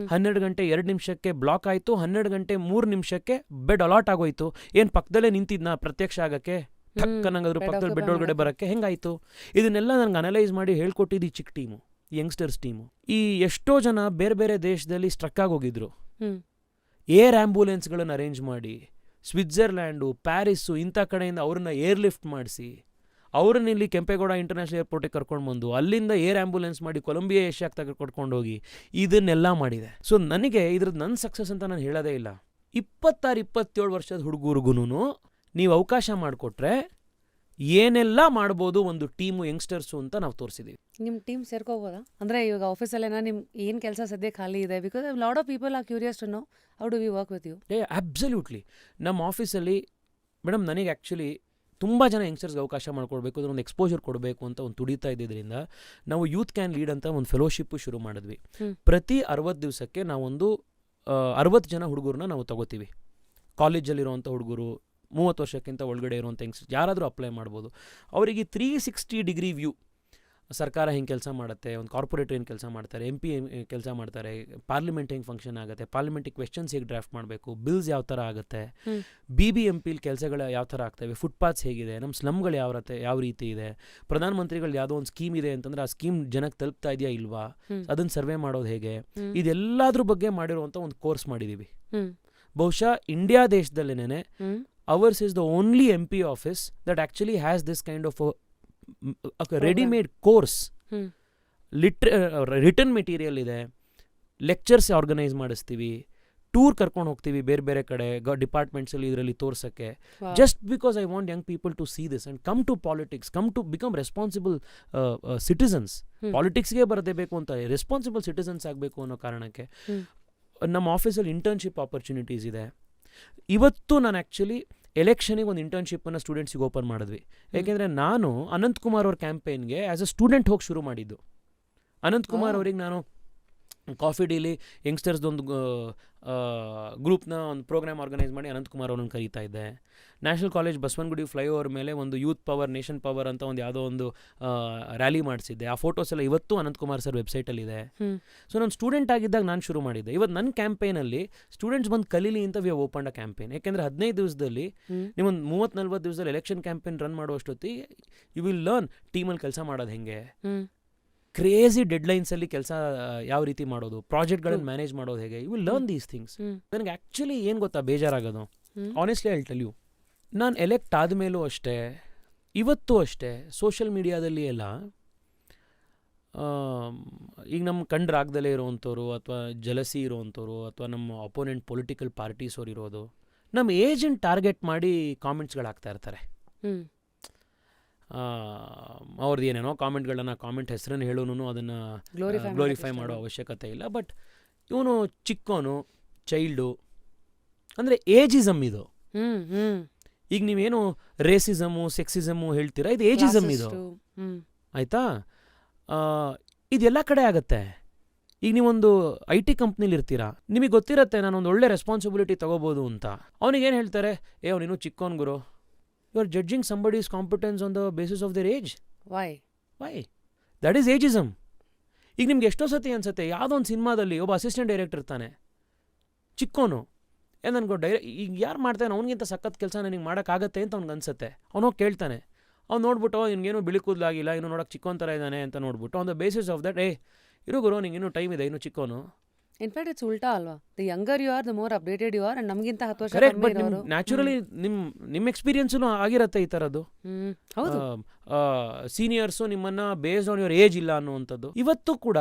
12 ಗಂಟೆ 2 ನಿಮಿಷಕ್ಕೆ ಬ್ಲಾಕ್ ಆಯಿತು, 12 ಗಂಟೆ 3 ನಿಮಿಷಕ್ಕೆ ಬೆಡ್ ಅಲಾಟ್ ಆಗೋಯ್ತು. ಏನು ಪಕ್ಕದಲ್ಲೇ ನಿಂತಿದ್ನಾ ಪ್ರತ್ಯಕ್ಷ ಆಗಕ್ಕೆ, ಟಕ್ಕನಂಗಾದ್ರು ಪಕ್ಕದಲ್ಲಿ ಬೆಡ್ ಒಳಗಡೆ ಬರೋಕ್ಕೆ ಹೆಂಗಾಯಿತು? ಇದನ್ನೆಲ್ಲ ನನಗೆ ಅನಲೈಸ್ ಮಾಡಿ ಹೇಳ್ಕೊಟ್ಟಿದ್ದು ಈ ಚಿಕ್ಕ ಟೀಮು, ಯಂಗ್ಸ್ಟರ್ಸ್ ಟೀಮು. ಈ ಎಷ್ಟೋ ಜನ ಬೇರೆ ಬೇರೆ ದೇಶದಲ್ಲಿ ಸ್ಟ್ರಕ್ ಆಗೋಗಿದ್ರು. ಏರ್ ಆ್ಯಂಬುಲೆನ್ಸ್ಗಳನ್ನು ಅರೇಂಜ್ ಮಾಡಿ, ಸ್ವಿಟ್ಜರ್ಲ್ಯಾಂಡು, ಪ್ಯಾರಿಸ್ಸು ಇಂಥ ಕಡೆಯಿಂದ ಅವ್ರನ್ನ ಏರ್ ಲಿಫ್ಟ್ ಮಾಡಿಸಿ, ಅವ್ರನ್ನ ಇಲ್ಲಿ ಕೆಂಪೇಗೌಡ ಇಂಟರ್ನ್ಯಾಷನಲ್ ಏರ್ಪೋರ್ಟಿಗೆ ಕರ್ಕೊಂಡು ಬಂದು, ಅಲ್ಲಿಂದ ಏರ್ ಆ್ಯಂಬುಲೆನ್ಸ್ ಮಾಡಿ ಕೊಲಂಬಿಯಾ ಏಷ್ಯಾಕ್ಕೆ ತೆಗೆದುಕೊಂಡು ಹೋಗಿ ಇದನ್ನೆಲ್ಲ ಮಾಡಿದೆ. ಸೊ ನನಗೆ ಇದ್ರದ್ದು ನನ್ನ ಸಕ್ಸಸ್ ಅಂತ ನಾನು ಹೇಳೋದೇ ಇಲ್ಲ. 26-27 ವರ್ಷದ ಹುಡುಗರಿಗೂ ನೀವು ಅವಕಾಶ ಮಾಡಿಕೊಟ್ರೆ ಏನೆಲ್ಲ ಮಾಡ್ಬೋದು ಒಂದು ಟೀಮು, ಯಂಗ್ಸ್ಟರ್ಸು ಅಂತ ನಾವು ತೋರಿಸಿದ್ದೀವಿ. ನಿಮ್ಮ ಟೀಮ್ ಸೇರ್ಕೋಬೋದಾ? ಅಂದರೆ ಇವಾಗ ಆಫೀಸಲ್ಲೇನಾ ನಿಮ್ಮ ಏನು ಕೆಲಸ ಸದ್ಯ ಖಾಲಿ ಇದೆ? Because lot of people are curious to know how do we work with you. Absolutely. ನಮ್ಮ ಆಫೀಸಲ್ಲಿ ಮೇಡಮ್ ನನಗೆ ಆ್ಯಕ್ಚುಲಿ ತುಂಬ ಜನ ಯಂಗ್ಸ್ಟರ್ಸ್ಗೆ ಅವಕಾಶ ಮಾಡಿಕೊಡ್ಬೇಕು, ಅದೊಂದು ಎಕ್ಸ್ಪೋಜರ್ ಕೊಡಬೇಕು ಅಂತ ಒಂದು ತುಡಿತಾ ಇದ್ದಿದ್ದರಿಂದ ನಾವು ಯೂತ್ ಕ್ಯಾನ್ ಲೀಡ್ ಅಂತ ಒಂದು ಫೆಲೋಶಿಪ್ಪು ಶುರು ಮಾಡಿದ್ವಿ. ಪ್ರತಿ 60 ದಿವಸಕ್ಕೆ ನಾವೊಂದು 60 ಜನ ಹುಡುಗರನ್ನ ನಾವು ತಗೋತೀವಿ. ಕಾಲೇಜಲ್ಲಿರುವಂಥ ಹುಡುಗರು, 30 ವರ್ಷಕ್ಕಿಂತ ಒಳಗಡೆ ಇರುವಂಥ ಯಂಗ್ಸ್ಟರ್ಸ್ ಯಾರಾದರೂ ಅಪ್ಲೈ ಮಾಡ್ಬೋದು. ಅವರಿಗೆ 360 ಡಿಗ್ರಿ ವ್ಯೂ, ಸರ್ಕಾರ ಹೆಂಗೆ ಕೆಲಸ ಮಾಡುತ್ತೆ, ಒಂದು ಕಾರ್ಪೊರೇಟರ್ ಏನು ಕೆಲಸ ಮಾಡ್ತಾರೆ, MP ಕೆಲಸ ಮಾಡ್ತಾರೆ, ಪಾರ್ಲಿಮೆಂಟ್ ಹೆಂಗೆ ಫಂಕ್ಷನ್ ಆಗುತ್ತೆ, ಪಾರ್ಲಿಮೆಂಟಿಗೆ ಕ್ವೆಶ್ಚನ್ಸ್ ಹೇಗೆ ಡ್ರಾಫ್ಟ್ ಮಾಡಬೇಕು, ಬಿಲ್ಸ್ ಯಾವ ಥರ ಆಗುತ್ತೆ, BBMPಲಿ ಕೆಲಸಗಳು ಯಾವ ಥರ ಆಗ್ತವೆ, ಫುಟ್ಪಾತ್ಸ್ ಹೇಗಿದೆ, ನಮ್ಮ ಸ್ಲಮ್ಗಳು ಯಾವ ರೀತಿ ಇದೆ, ಪ್ರಧಾನಮಂತ್ರಿಗಳು ಯಾವುದೋ ಒಂದು ಸ್ಕೀಮ್ ಇದೆ ಅಂತಂದರೆ ಆ ಸ್ಕೀಮ್ ಜನಕ್ಕೆ ತಲುಪ್ತಾ ಇದೆಯಾ ಇಲ್ವಾ, ಅದನ್ನು ಸರ್ವೆ ಮಾಡೋದು ಹೇಗೆ, ಇದೆಲ್ಲದ್ರ ಬಗ್ಗೆ ಮಾಡಿರುವಂಥ ಒಂದು ಕೋರ್ಸ್ ಮಾಡಿದ್ದೀವಿ. ಬಹುಶಃ India ದೇಶದಲ್ಲೇನೆ ours is the only MP office that actually has this kind of a ready-made course. Return material ಇದೆ, ಲೆಕ್ಚರ್ಸ್ ಆರ್ಗನೈಸ್ ಮಾಡಿಸ್ತೀವಿ, ಟೂರ್ ಕರ್ಕೊಂಡು ಹೋಗ್ತೀವಿ ಬೇರೆ ಬೇರೆ ಕಡೆ ಡಿಪಾರ್ಟ್ಮೆಂಟ್ಸಲ್ಲಿ ಇದರಲ್ಲಿ ತೋರ್ಸೋಕ್ಕೆ. Just because I want young people to see this and come to politics, come to become responsible citizens. ಪಾಲಿಟಿಕ್ಸ್ಗೆ ಬರದೇ ಬೇಕು ಅಂತ ರೆಸ್ಪಾನ್ಸಿಬಲ್ ಸಿಟಿಸನ್ಸ್ ಆಗಬೇಕು ಅನ್ನೋ ಕಾರಣಕ್ಕೆ ನಮ್ಮ ಆಫೀಸಲ್ಲಿ ಇಂಟರ್ನ್ಶಿಪ್ ಆಪರ್ಚುನಿಟೀಸ್ ಇದೆ. ಇವತ್ತು ನಾನು ಆ್ಯಕ್ಚುಲಿ ಎಲೆಕ್ಷನಿಗೆ ಒಂದು ಇಂಟರ್ನ್ಶಿಪ್ಪನ್ನು ಸ್ಟೂಡೆಂಟ್ಸಿಗೆ ಓಪನ್ ಮಾಡಿದ್ವಿ. ಯಾಕೆಂದರೆ ನಾನು ಅನಂತಕುಮಾರ್ ಅವ್ರ ಕ್ಯಾಂಪೇನ್ಗೆ ಆ್ಯಸ್ ಅ ಸ್ಟೂಡೆಂಟ್ ಹೋಗಿ ಶುರು ಮಾಡಿದ್ದು. ಅನಂತಕುಮಾರ್ ಅವ್ರಿಗೆ ನಾನು ಕಾಫಿ ಡೇಲಿ ಯಂಗ್ಸ್ಟರ್ಸ್ದೊಂದು ಗ್ರೂಪ್ನ ಒಂದು ಪ್ರೋಗ್ರಾಮ್ ಆರ್ಗನೈಸ್ ಮಾಡಿ ಅನಂತಕುಮಾರ್ ಅವ್ರನ್ನ ಕರೀತಾ ಇದ್ದೆ. ನ್ಯಾಷನಲ್ ಕಾಲೇಜ್ ಬಸವನಗುಡಿ ಫ್ಲೈಓವರ್ ಮೇಲೆ ಒಂದು ಯೂತ್ ಪವರ್, ನೇಷನ್ ಪವರ್ ಅಂತ ಒಂದು ಯಾವುದೋ ಒಂದು ರ್ಯಾಲಿ ಮಾಡಿಸಿದ್ದೆ. ಆ ಫೋಟೋಸ್ ಎಲ್ಲ ಇವತ್ತು ಅನಂತಕುಮಾರ್ ಸರ್ ವೆಬ್ಸೈಟಲ್ಲಿದೆ. ಸೊ ನಾನು ಸ್ಟೂಡೆಂಟ್ ಆಗಿದ್ದಾಗ ನಾನು ಶುರು ಮಾಡಿದ್ದೆ. ಇವತ್ತು ನನ್ನ ಕ್ಯಾಂಪೇನಲ್ಲಿ ಸ್ಟೂಡೆಂಟ್ಸ್ ಬಂದು ಕಲೀಲಿ ಅಂತ we have opened a campaign. ಯಾಕೆಂದರೆ 15 ದಿವಸದಲ್ಲಿ ನೀವೊಂದು 30-40 ದಿವಸದಲ್ಲಿ ಎಲೆಕ್ಷನ್ ಕ್ಯಾಂಪೇನ್ ರನ್ ಮಾಡುವಷ್ಟೊತ್ತಿಗೆ ಯು ವಿಲ್ ಲರ್ನ್ ಟೀಮಲ್ಲಿ ಕೆಲಸ ಮಾಡೋದು ಹೆಂಗೆ, ಕ್ರೇಜಿ ಡೆಡ್ಲೈನ್ಸಲ್ಲಿ ಕೆಲಸ ಯಾವ ರೀತಿ ಮಾಡೋದು, ಪ್ರಾಜೆಕ್ಟ್ಗಳನ್ನು ಮ್ಯಾನೇಜ್ ಮಾಡೋದು ಹೇಗೆ, you will learn these things. ನನಗೆ ಆ್ಯಕ್ಚುಲಿ ಏನು ಗೊತ್ತಾ ಬೇಜಾರಾಗೋದು, honestly I will tell you, ನಾನು ಎಲೆಕ್ಟ್ ಆದಮೇಲೂ ಅಷ್ಟೇ, ಇವತ್ತು ಅಷ್ಟೇ, ಸೋಷಿಯಲ್ ಮೀಡಿಯಾದಲ್ಲಿ ಎಲ್ಲ ಈಗ ನಮ್ಮ ಕಂಡ್ರಾಗ್ದಲೇ ಇರೋವಂಥವ್ರು ಅಥವಾ ಜಲಸಿ ಇರೋವಂಥವ್ರು ಅಥವಾ ನಮ್ಮ ಅಪೋನೆಂಟ್ ಪೊಲಿಟಿಕಲ್ ಪಾರ್ಟೀಸ್ ಅವ್ರು ಇರೋದು ನಮ್ಮ ಏಜೆಂಟ್ ಟಾರ್ಗೆಟ್ ಮಾಡಿ ಕಾಮೆಂಟ್ಸ್ಗಳಾಗ್ತಾ ಇರ್ತಾರೆ. ಅವ್ರದ್ದು ಏನೇನೋ ಕಾಮೆಂಟ್ಗಳನ್ನು, ಕಾಮೆಂಟ್ ಹೆಸರನ್ನು ಹೇಳೋನು ಅದನ್ನು ಗ್ಲೋರಿಫೈ ಮಾಡೋ ಅವಶ್ಯಕತೆ ಇಲ್ಲ. ಬಟ್ ಇವನು ಚಿಕ್ಕೋನು, ಚೈಲ್ಡು, ಅಂದರೆ ಏಜಿಸಮ್ ಇದು. ಈಗ ನೀವೇನು ರೇಸಿಸಮು, ಸೆಕ್ಸಿಸಮು ಹೇಳ್ತೀರಾ, ಇದು ಏಜಿಸಮ್ ಇದು, ಆಯಿತಾ? ಇದೆಲ್ಲ ಕಡೆ ಆಗತ್ತೆ. ಈಗ ನೀವೊಂದು IT ಕಂಪ್ನಿಲಿ ಇರ್ತೀರಾ, ನಿಮಗೆ ಗೊತ್ತಿರುತ್ತೆ ನಾನೊಂದು ಒಳ್ಳೆ ರೆಸ್ಪಾನ್ಸಿಬಿಲಿಟಿ ತೊಗೋಬೋದು ಅಂತ. ಅವನಿಗೇನು ಹೇಳ್ತಾರೆ, ಅವನಿನ್ನೂ ಚಿಕ್ಕೋನ್ ಗುರು, you are judging somebody's competence on the basis of their age. Why that is ageism. ಈಗ ನಿಮ್ಗೆ ಎಷ್ಟೋ ಸತಿ ಅನ್ಸುತ್ತೆ, ಯಾವುದೋ ಒಂದು ಸಿನಿಮಾದಲ್ಲಿ ಒಬ್ಬ ಅಸಿಸ್ಟೆಂಟ್ ಡೈರೆಕ್ಟರ್ ಇರ್ತಾನೆ, ಚಿಕ್ಕೋನು, ನನಗೂ ಈಗ ಯಾರು ಮಾಡ್ತಾನೆ ಅವ್ನಿಗಿಂತ ಸಖತ್ ಕೆಲಸ ನನಗೆ ಮಾಡೋಕ್ಕಾಗತ್ತೆ ಅಂತ ಅವ್ನಿಗೆ ಅನ್ಸುತ್ತೆ. ಅವನೋಗಿ ಕೇಳ್ತಾನೆ, ಅವ್ನು ನೋಡ್ಬಿಟ್ಟು ನಿನ್ಗೇನು ಬಿಳಿ ಕೂದಲಾಗಿಲ್ಲ, ಇನ್ನೂ ನೋಡೋಕೆ ಚಿಕ್ಕೋನ್ ಥರ ಇದ್ದಾನೆ ಅಂತ ನೋಡ್ಬಿಟ್ಟು on the basis of that, ಇರು ಗುರು ನಿಂಗೆ ಇನ್ನೂ ಟೈಮ್ ಇದೆ, ಇನ್ನೂ ಚಿಕ್ಕೋನು. ಇನ್ಫ್ಯಾಕ್ಟ್ ಇಟ್ಸ್ ಉಲ್ಟಾ ಅಲ್ವಾ, the younger you are the more updated you are, and ನಮಗಿಂತ 10 ವರ್ಷ ಕರೆಕ್ಟ್, ಕಮ್ಮಿ ಬಟ್ ಇರೋರು. ನ್ಯಾಚುರಲಿ ನಿಮ್ಮ ಎಕ್ಸ್ಪೀರಿಯನ್ಸೂ ಆಗಿರುತ್ತೆ ಈ ಥರದ್ದು. ಹೌದು. ಸೀನಿಯರ್ಸು ನಿಮ್ಮನ್ನು ಬೇಸ್ಡ್ ಆನ್ ಯುವರ್ ಏಜ್ ಇಲ್ಲ ಅನ್ನುವಂಥದ್ದು. ಇವತ್ತು ಕೂಡ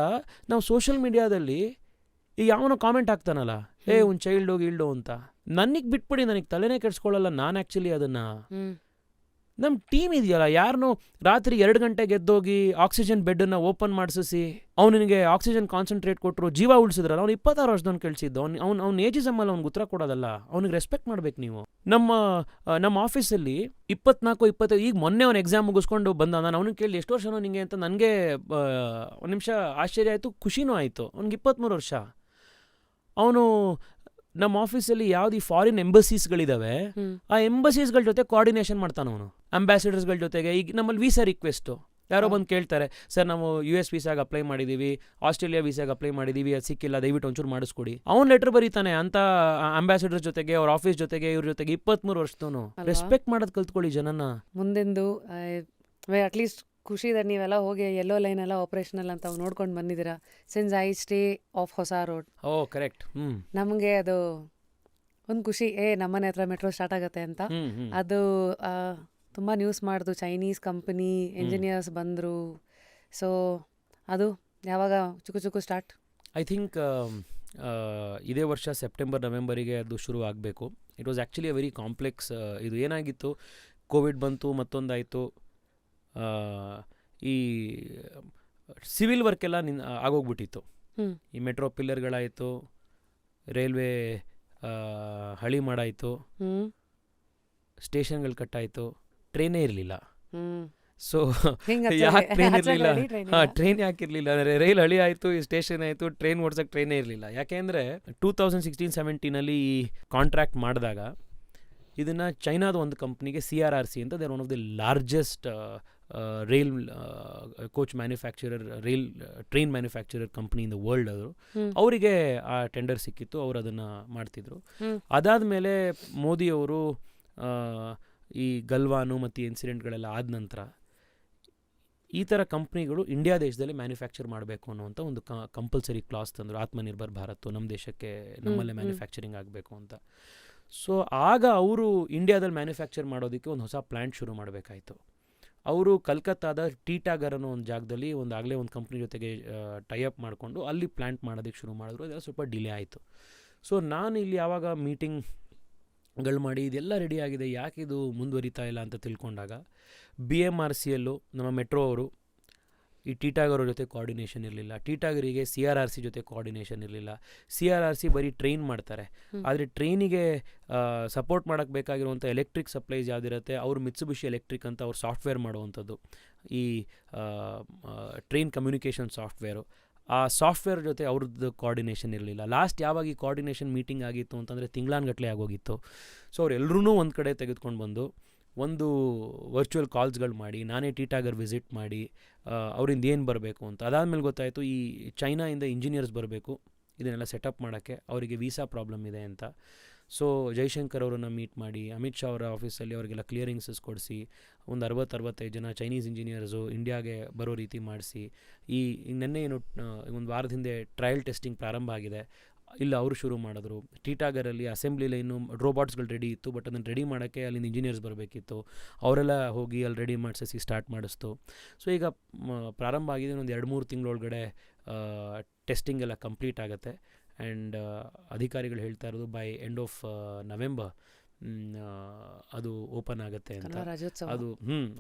ನಾವು ಸೋಷಿಯಲ್ ಮೀಡಿಯಾದಲ್ಲಿ ಈಗ ಯಾವನೋ ಕಾಮೆಂಟ್ ಹಾಕ್ತಾನಲ್ಲ, ಒಂದು ಚೈಲ್ಡು ಗೀಲ್ಡು ಅಂತ, ನನಗೆ ಬಿಟ್ಬಿಡಿ, ನನಗೆ ತಲೆನೇ ಕೆಡ್ಸ್ಕೊಳ್ಳಲ್ಲ. ನಾನು ಆ್ಯಕ್ಚುಲಿ ಅದನ್ನು ನಮ್ಮ ಟೀಮ್ ಇದೆಯಲ್ಲ, ಯಾರನ್ನೋ ರಾತ್ರಿ 2 ಗಂಟೆಗೆ ಎದ್ದೋಗಿ ಆಕ್ಸಿಜನ್ ಬೆಡ್ಡನ್ನು ಓಪನ್ ಮಾಡಿಸಿ ಅವನಿಗೆ ಆಕ್ಸಿಜನ್ ಕಾನ್ಸಂಟ್ರೇಟ್ ಕೊಟ್ಟರು, ಜೀವ ಉಳಿಸಿದ್ರಲ್ಲ, ಅವ್ನು 26 ವರ್ಷದವ್ನು ಕಳಿಸಿದ್ದು. ಅವ್ನ ಏಜಿಸಮ್ಮಲ್ಲಿ ಅವ್ನಿಗೆ ಉತ್ತರ ಕೊಡೋದಲ್ಲ, ಅವ್ನಿಗೆ ರೆಸ್ಪೆಕ್ಟ್ ಮಾಡ್ಬೇಕು ನೀವು. ನಮ್ಮ ಆಫೀಸಲ್ಲಿ 24-25, ಈಗ ಮೊನ್ನೆ ಅವ್ನು ಎಕ್ಸಾಮ್ ಮುಗಿಸ್ಕೊಂಡು ಬಂದ. ನಾನು ಅವ್ನಿಗೆ ಕೇಳಿ ಎಷ್ಟು ವರ್ಷನೋ ನಿಂಗೆ ಅಂತ. ನನಗೆ ಒಂದು ನಿಮಿಷ ಆಶ್ಚರ್ಯ ಆಯಿತು, ಖುಷಿನೂ ಆಯಿತು. ಅವ್ನಿಗೆ 23 ವರ್ಷ. ಅವನು ನಮ್ಮ ಆಫೀಸಲ್ಲಿ ಯಾವ್ದು ಈ ಫಾರಿನ್ ಎಂಬಸೀಸ್ಗಳಿದಾವೆ, ಆ ಎಂಬಸೀಸ್ಗಳ ಜೊತೆ ಕೋಆರ್ಡಿನೇಷನ್ ಮಾಡ್ತಾನೆ ಅವನು, ಅಂಬಾಸಿಡರ್ಸ್ಗಳ ಜೊತೆಗೆ. ಈಗ ನಮ್ಮಲ್ಲಿ ವೀಸಾ ರಿಕ್ವೆಸ್ಟು ಯಾರೋ ಬಂದು ಕೇಳ್ತಾರೆ, ಸರ್ ನಾವು US ವೀಸಾಗೆ ಅಪ್ಲೈ ಮಾಡಿದ್ದೀವಿ, ಆಸ್ಟ್ರೇಲಿಯಾ ವೀಸಾಗೆ ಅಪ್ಲೈ ಮಾಡಿದ್ದೀವಿ, ಅದು ಸಿಕ್ಕಿಲ್ಲ, ದಯವಿಟ್ಟು ಒಂಚೂರು ಮಾಡಿಸ್ಕೊಡಿ. ಅವ್ನು ಲೆಟರ್ ಬರೀತಾನೆ ಅಂತ ಅಂಬಾಸಿಡರ್ಸ್ ಜೊತೆಗೆ, ಅವ್ರ ಆಫೀಸ್ ಜೊತೆಗೆ, ಇವ್ರ ಜೊತೆಗೆ. 23 ವರ್ಷದವನು. ರೆಸ್ಪೆಕ್ಟ್ ಮಾಡೋದು ಕಲ್ತ್ಕೊಳ್ಳಿ ಜನನ. ಮುಂದೆಂದು ಅಟ್ಲೀಸ್ಟ್ ಖುಷಿ ಇದೆ, ನೀವೆಲ್ಲ ಹೋಗಿ ಎಲ್ಲೋ ಲೈನ್ ಎಲ್ಲ ಆಪರೇಷನಲ್ ಅಂತ ನೋಡ್ಕೊಂಡು ಬಂದಿದ್ದೀರಾ. ಸಿನ್ಸ್ ಐ ಸ್ಟೇ ಆಫ್ ಹೊಸ ರೋಡ್. ಕರೆಕ್ಟ್. ನಮಗೆ ಅದು ಒಂದು ಖುಷಿ, ನಮ್ಮನೆ ಹತ್ರ ಮೆಟ್ರೋ ಸ್ಟಾರ್ಟ್ ಆಗುತ್ತೆ ಅಂತ. ಅದು ತುಂಬ ನ್ಯೂಸ್ ಮಾಡಿದ್ರು, ಚೈನೀಸ್ ಕಂಪನಿ ಇಂಜಿನಿಯರ್ಸ್ ಬಂದರು. ಸೊ ಅದು ಯಾವಾಗ ಚುಕು ಸ್ಟಾರ್ಟ್? ಐ ಥಿಂಕ್ ಇದೇ ವರ್ಷ ಸೆಪ್ಟೆಂಬರ್ ನವೆಂಬರಿಗೆ ಅದು ಶುರು ಆಗಬೇಕು. It was actually a very complex. ಇದು ಏನಾಗಿತ್ತು, ಕೋವಿಡ್ ಬಂತು, ಮತ್ತೊಂದಾಯಿತು, ಈ ಸಿವಿಲ್ ವರ್ಕ್ ಎಲ್ಲ ಆಗೋಗ್ಬಿಟ್ಟಿತ್ತು. ಈ ಮೆಟ್ರೋ ಪಿಲ್ಲರ್ಗಳಾಯಿತು, ರೈಲ್ವೆ ಹಳಿ ಮಾಡಾಯಿತು, ಸ್ಟೇಷನ್ಗಳು ಕಟ್ಟಾಯಿತು, ಟ್ರೈನೇ ಇರಲಿಲ್ಲ. ಸೊ ಯಾಕೆ ಟ್ರೈನ್ ಇರಲಿಲ್ಲ? ಟ್ರೈನ್ ಯಾಕೆ ಇರಲಿಲ್ಲ ಅಂದರೆ, ರೈಲ್ ಹಳಿ ಆಯಿತು, ಈ ಸ್ಟೇಷನ್ ಆಯಿತು, ಟ್ರೈನ್ ಓಡ್ಸೋಕ್ಕೆ ಟ್ರೈನೇ ಇರಲಿಲ್ಲ. ಯಾಕೆಂದರೆ 2016-17 ಈ ಕಾಂಟ್ರಾಕ್ಟ್ ಮಾಡಿದಾಗ ಇದನ್ನು ಚೈನಾದ ಒಂದು ಕಂಪ್ನಿಗೆ CRRC ಅಂತ, there one of the largest rail coach manufacturer, rail train manufacturer company in the world. ಅದು ಅವರಿಗೆ ಆ ಟೆಂಡರ್ ಸಿಕ್ಕಿತ್ತು, ಅವರು ಅದನ್ನು ಮಾಡ್ತಿದ್ರು. ಅದಾದಮೇಲೆ ಮೋದಿಯವರು ಈ ಗಲ್ವಾನು ಮತ್ತು ಇನ್ಸಿಡೆಂಟ್ಗಳೆಲ್ಲ ಆದ ನಂತರ ಈ ಥರ ಕಂಪ್ನಿಗಳು ಇಂಡಿಯಾ ದೇಶದಲ್ಲಿ ಮ್ಯಾನುಫ್ಯಾಕ್ಚರ್ ಮಾಡಬೇಕು ಅನ್ನೋಂಥ ಒಂದು ಕಂಪಲ್ಸರಿ ಕ್ಲಾಸ್ ತಂದರು. ಆತ್ಮನಿರ್ಭರ್ ಭಾರತ್, ನಮ್ಮ ದೇಶಕ್ಕೆ ನಮ್ಮಲ್ಲೇ ಮ್ಯಾನುಫ್ಯಾಕ್ಚರಿಂಗ್ ಆಗಬೇಕು ಅಂತ. ಸೊ ಆಗ ಅವರು ಇಂಡಿಯಾದಲ್ಲಿ ಮ್ಯಾನುಫ್ಯಾಕ್ಚರ್ ಮಾಡೋದಕ್ಕೆ ಒಂದು ಹೊಸ ಪ್ಲ್ಯಾಂಟ್ ಶುರು ಮಾಡಬೇಕಾಯಿತು. ಅವರು ಕಲ್ಕತ್ತಾದ ಟೀಟಾಗರ್ ಅನ್ನೋ ಒಂದು ಜಾಗದಲ್ಲಿ ಆಗಲೇ ಒಂದು ಕಂಪ್ನಿ ಜೊತೆಗೆ ಟೈಅಪ್ ಮಾಡಿಕೊಂಡು ಅಲ್ಲಿ ಪ್ಲ್ಯಾಂಟ್ ಮಾಡೋದಕ್ಕೆ ಶುರು ಮಾಡಿದ್ರು. ಅದೆಲ್ಲ ಸ್ವಲ್ಪ ಡಿಲೇ ಆಯಿತು. ಸೊ ನಾನು ಇಲ್ಲಿ ಯಾವಾಗ ಮೀಟಿಂಗ್ಗಳು ಮಾಡಿ ಇದೆಲ್ಲ ರೆಡಿ ಆಗಿದೆ, ಯಾಕೆ ಇದು ಮುಂದುವರಿತಾ ಇಲ್ಲ ಅಂತ ತಿಳ್ಕೊಂಡಾಗ, BMRCಯಲ್ಲೂ ನಮ್ಮ ಮೆಟ್ರೋ ಅವರು ಈ ಟೀಟಾಗರ್ ಜೊತೆ ಕೋಆರ್ಡಿನೇಷನ್ ಇರಲಿಲ್ಲ, ಟೀಟಾಗರಿಗೆ CRRC ಜೊತೆ ಕೋಆರ್ಡಿನೇಷನ್ ಇರಲಿಲ್ಲ. CRRC ಬರೀ ಟ್ರೈನ್ ಮಾಡ್ತಾರೆ, ಆದರೆ ಟ್ರೈನಿಗೆ ಸಪೋರ್ಟ್ ಮಾಡೋಕ್ಕೆ ಬೇಕಾಗಿರುವಂಥ ಎಲೆಕ್ಟ್ರಿಕ್ ಸಪ್ಲೈಸ್ ಯಾವುದಿರುತ್ತೆ, ಅವರು ಮಿತ್ಸುಬಿಷಿ ಎಲೆಕ್ಟ್ರಿಕ್ ಅಂತ ಅವ್ರು ಸಾಫ್ಟ್ವೇರ್ ಮಾಡುವಂಥದ್ದು, ಈ ಟ್ರೈನ್ ಕಮ್ಯುನಿಕೇಷನ್ ಸಾಫ್ಟ್ವೇರು, ಆ ಸಾಫ್ಟ್ವೇರ್ ಜೊತೆ ಅವ್ರದ್ದು ಕೋಆರ್ಡಿನೇಷನ್ ಇರಲಿಲ್ಲ. ಲಾಸ್ಟ್ ಯಾವಾಗ ಈ ಕೋಆರ್ಡಿನೇಷನ್ ಮೀಟಿಂಗ್ ಆಗಿತ್ತು ಅಂತಂದರೆ ತಿಂಗಳಾನ್ಗಟ್ಟಲೆ ಆಗೋಗಿತ್ತು. ಸೊ ಅವರೆಲ್ಲರೂ ಒಂದು ಕಡೆ ತೆಗೆದುಕೊಂಡು ಬಂದು ಒಂದು ವರ್ಚುವಲ್ ಕಾಲ್ಸ್ಗಳು ಮಾಡಿ, ನಾನೇ ಟೀಟಾಗರ್ ವಿಸಿಟ್ ಮಾಡಿ ಅವರಿಂದ ಏನು ಬರಬೇಕು ಅಂತ. ಅದಾದಮೇಲೆ ಗೊತ್ತಾಯಿತು ಈ ಚೈನಾಯಿಂದ ಇಂಜಿನಿಯರ್ಸ್ ಬರಬೇಕು ಇದನ್ನೆಲ್ಲ ಸೆಟಪ್ ಮಾಡೋಕ್ಕೆ, ಅವರಿಗೆ ವೀಸಾ ಪ್ರಾಬ್ಲಮ್ ಇದೆ ಅಂತ. ಸೊ ಜೈಶಂಕರ್ ಅವರನ್ನು ಮೀಟ್ ಮಾಡಿ, ಅಮಿತ್ ಶಾ ಅವರ ಆಫೀಸಲ್ಲಿ ಅವರಿಗೆಲ್ಲ ಕ್ಲಿಯರಿಂಗ್ಸಸ್ ಕೊಡಿಸಿ, ಒಂದು 60-65 ಜನ ಚೈನೀಸ್ ಇಂಜಿನಿಯರ್ಸು ಇಂಡಿಯಾಗೆ ಬರೋ ರೀತಿ ಮಾಡಿಸಿ, ಈ ನೆನ್ನೆ ಏನು ಒಂದು ವಾರದ ಹಿಂದೆ ಟ್ರಯಲ್ ಟೆಸ್ಟಿಂಗ್ ಪ್ರಾರಂಭ ಆಗಿದೆ, ಇಲ್ಲ ಅವರು ಶುರು ಮಾಡಿದ್ರು. ಟೀಟಾಗರಲ್ಲಿ ಅಸೆಂಬ್ಲಿ ಲೈನು ರೋಬೋಟ್ಸ್ಗಳು ರೆಡಿ ಇತ್ತು, ಬಟ್ ಅದನ್ನು ರೆಡಿ ಮಾಡೋಕ್ಕೆ ಅಲ್ಲಿಂದ ಇಂಜಿನಿಯರ್ಸ್ ಬರಬೇಕಿತ್ತು, ಅವರೆಲ್ಲ ಹೋಗಿ ಅಲ್ಲಿ ರೆಡಿ ಮಾಡಿಸಿ ಸ್ಟಾರ್ಟ್ ಮಾಡಿಸ್ತು. ಸೊ ಈಗ ಪ್ರಾರಂಭ ಆಗಿದೆ, ಒಂದು 2-3 ತಿಂಗಳೊಳಗಡೆ ಟೆಸ್ಟಿಂಗ್ ಎಲ್ಲ ಕಂಪ್ಲೀಟ್ ಆಗುತ್ತೆ. ಆ್ಯಂಡ್ ಅಧಿಕಾರಿಗಳು ಹೇಳ್ತಾ ಇರೋದು ಬೈ ಎಂಡ್ ಆಫ್ ನವೆಂಬರ್ ಅದು ಓಪನ್ ಆಗುತ್ತೆ ಅಂತ.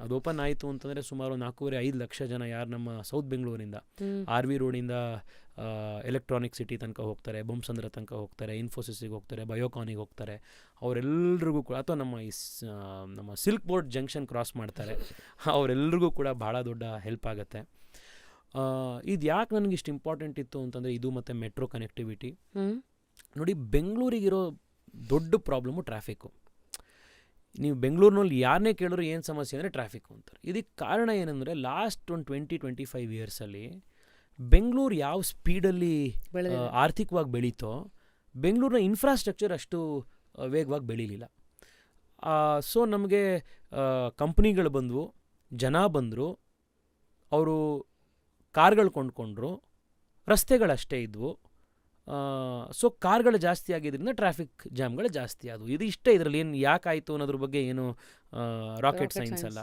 ಅದು ಓಪನ್ ಆಯಿತು ಅಂತಂದರೆ ಸುಮಾರು 4.5 ಲಕ್ಷ ಜನ ಯಾರು ನಮ್ಮ ಸೌತ್ ಬೆಂಗಳೂರಿಂದ RV ರೋಡಿಂದ ಎಲೆಕ್ಟ್ರಾನಿಕ್ ಸಿಟಿ ತನಕ ಹೋಗ್ತಾರೆ, ಬೊಮ್ಮಸಂದ್ರ ತನಕ ಹೋಗ್ತಾರೆ, ಇನ್ಫೋಸಿಸ್ಗೆ ಹೋಗ್ತಾರೆ, ಬಯೋಕಾನಿಗೆ ಹೋಗ್ತಾರೆ, ಅವರೆಲ್ಲರಿಗೂ ಕೂಡ, ಅಥವಾ ನಮ್ಮ ಸಿಲ್ಕ್ ಬೋರ್ಡ್ ಜಂಕ್ಷನ್ ಕ್ರಾಸ್ ಮಾಡ್ತಾರೆ, ಅವರೆಲ್ಲರಿಗೂ ಕೂಡ ಭಾಳ ದೊಡ್ಡ ಹೆಲ್ಪ್ ಆಗುತ್ತೆ. ಇದು ಯಾಕೆ ನನಗೆ ಇಷ್ಟು ಇಂಪಾರ್ಟೆಂಟ್ ಇತ್ತು ಅಂತಂದರೆ ಇದು ಮತ್ತು ಮೆಟ್ರೋ ಕನೆಕ್ಟಿವಿಟಿ. ಹ್ಮ್ ನೋಡಿ, ಬೆಂಗಳೂರಿಗಿರೋ ದೊಡ್ಡ ಪ್ರಾಬ್ಲಮ್ಮು ಟ್ರಾಫಿಕ್ಕು. ನೀವು ಬೆಂಗಳೂರಿನಲ್ಲಿ ಯಾರನ್ನೇ ಕೇಳಿದ್ರು ಏನು ಸಮಸ್ಯೆ ಅಂದರೆ ಟ್ರಾಫಿಕ್ಕು ಅಂತಾರೆ. ಇದಕ್ಕೆ ಕಾರಣ ಏನಂದರೆ ಲಾಸ್ಟ್ ಒಂದು 20-25 ಇಯರ್ಸಲ್ಲಿ ಬೆಂಗಳೂರು ಯಾವ ಸ್ಪೀಡಲ್ಲಿ ಬೆಳೆದಿದೆ. ಆರ್ಥಿಕವಾಗಿ ಬೆಳೀತೋ ಬೆಂಗಳೂರಿನ ಇನ್ಫ್ರಾಸ್ಟ್ರಕ್ಚರ್ ಅಷ್ಟು ವೇಗವಾಗಿ ಬೆಳೀಲಿಲ್ಲ. ಸೊ ನಮಗೆ ಕಂಪ್ನಿಗಳು ಬಂದವು, ಜನ ಬಂದರು, ಅವರು ಕಾರ್ಗಳು ಕೊಂಡ್ಕೊಂಡ್ರು, ರಸ್ತೆಗಳಷ್ಟೇ ಇದ್ವು. ಸೊ ಕಾರ್ಗಳು ಜಾಸ್ತಿ ಆಗಿದ್ದರಿಂದ ಟ್ರಾಫಿಕ್ ಜಾಮ್ಗಳು ಜಾಸ್ತಿ ಆದವು. ಇದು ಇಷ್ಟೇ, ಇದರಲ್ಲಿ ಏನು ಯಾಕಾಯಿತು ಅನ್ನೋದ್ರ ಬಗ್ಗೆ ಏನು ರಾಕೆಟ್ ಸೈನ್ಸ್ ಅಲ್ಲ.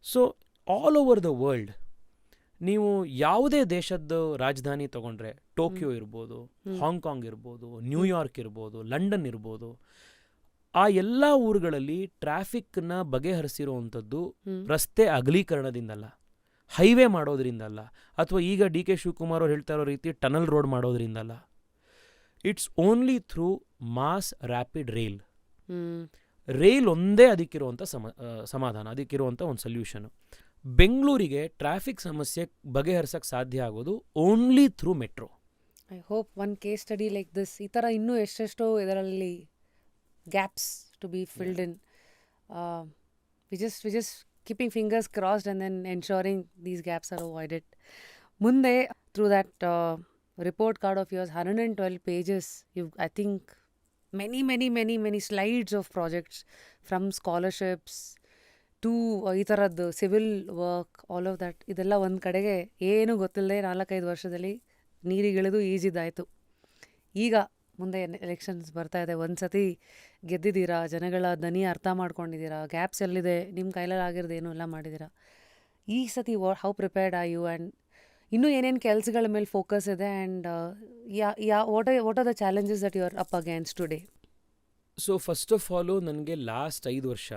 So all over the world ನೀವು ಯಾವುದೇ ದೇಶದ ರಾಜಧಾನಿ ತೊಗೊಂಡ್ರೆ, ಟೋಕಿಯೋ ಇರ್ಬೋದು, ಹಾಂಗ್ಕಾಂಗ್ ಇರ್ಬೋದು, ನ್ಯೂಯಾರ್ಕ್ ಇರ್ಬೋದು, ಲಂಡನ್ ಇರ್ಬೋದು, ಆ ಎಲ್ಲ ಊರುಗಳಲ್ಲಿ ಟ್ರಾಫಿಕ್ನ ಬಗೆಹರಿಸಿರುವಂಥದ್ದು ರಸ್ತೆ ಅಗಲೀಕರಣದಿಂದಲ್ಲ, ಹೈವೇ ಮಾಡೋದ್ರಿಂದಲ್ಲ, ಅಥವಾ ಈಗ ಡಿ.ಕೆ. ಶಿವಕುಮಾರ್ ಅವ್ರು ಹೇಳ್ತಾ ಇರೋ ರೀತಿ ಟನಲ್ ರೋಡ್ ಮಾಡೋದ್ರಿಂದಲ್ಲ. It's only through mass rapid rail. Rail ಒಂದೇ ಅದಕ್ಕಿರುವಂಥ ಸಮಾಧಾನ, ಅದಕ್ಕಿರುವಂಥ ಒಂದು ಸೊಲ್ಯೂಷನು. ಬೆಂಗಳೂರಿಗೆ ಟ್ರಾಫಿಕ್ ಸಮಸ್ಯೆ ಬಗೆಹರಿಸೋಕ್ಕೆ ಸಾಧ್ಯ ಆಗೋದು only through metro. I hope one case study like this, ಈ ಥರ ಇನ್ನೂ ಎಷ್ಟೆಷ್ಟೋ ಇದರಲ್ಲಿ gaps to be filled in. We just keeping fingers crossed and then ensuring these gaps are avoided. Munde, through that report card of yours, 112 pages, you've, I think, many slides of projects, from scholarships to ಈ ಥರದ್ದು civil work, all of that. ಇದೆಲ್ಲ ಒಂದು ಕಡೆಗೆ ಏನೂ ಗೊತ್ತಿಲ್ಲದೆ 4-5 ವರ್ಷದಲ್ಲಿ ನೀರಿಗಿಳಿದು ಈಜಿದಾಯಿತು. ಈಗ ಮುಂದೆ ಎಲೆಕ್ಷನ್ಸ್ ಬರ್ತಾ ಇದೆ, ಒಂದು ಸತಿ ಗೆದ್ದಿದ್ದೀರಾ, ಜನಗಳ ದನಿ ಅರ್ಥ ಮಾಡ್ಕೊಂಡಿದ್ದೀರಾ, ಗ್ಯಾಪ್ಸ್ ಎಲ್ಲಿದೆ, ನಿಮ್ಮ ಕೈಲಲ್ಲಿ ಆಗಿರೋದು ಏನೂ ಎಲ್ಲ ಮಾಡಿದ್ದೀರಾ. ಈ ಸತಿ how prepared are you, and ಇನ್ನೂ ಏನೇನು ಕೆಲಸಗಳ ಮೇಲೆ ಫೋಕಸ್ ಇದೆ, and what are the challenges that you are up against today? So first of all ನನಗೆ ಲಾಸ್ಟ್ 5 ವರ್ಷ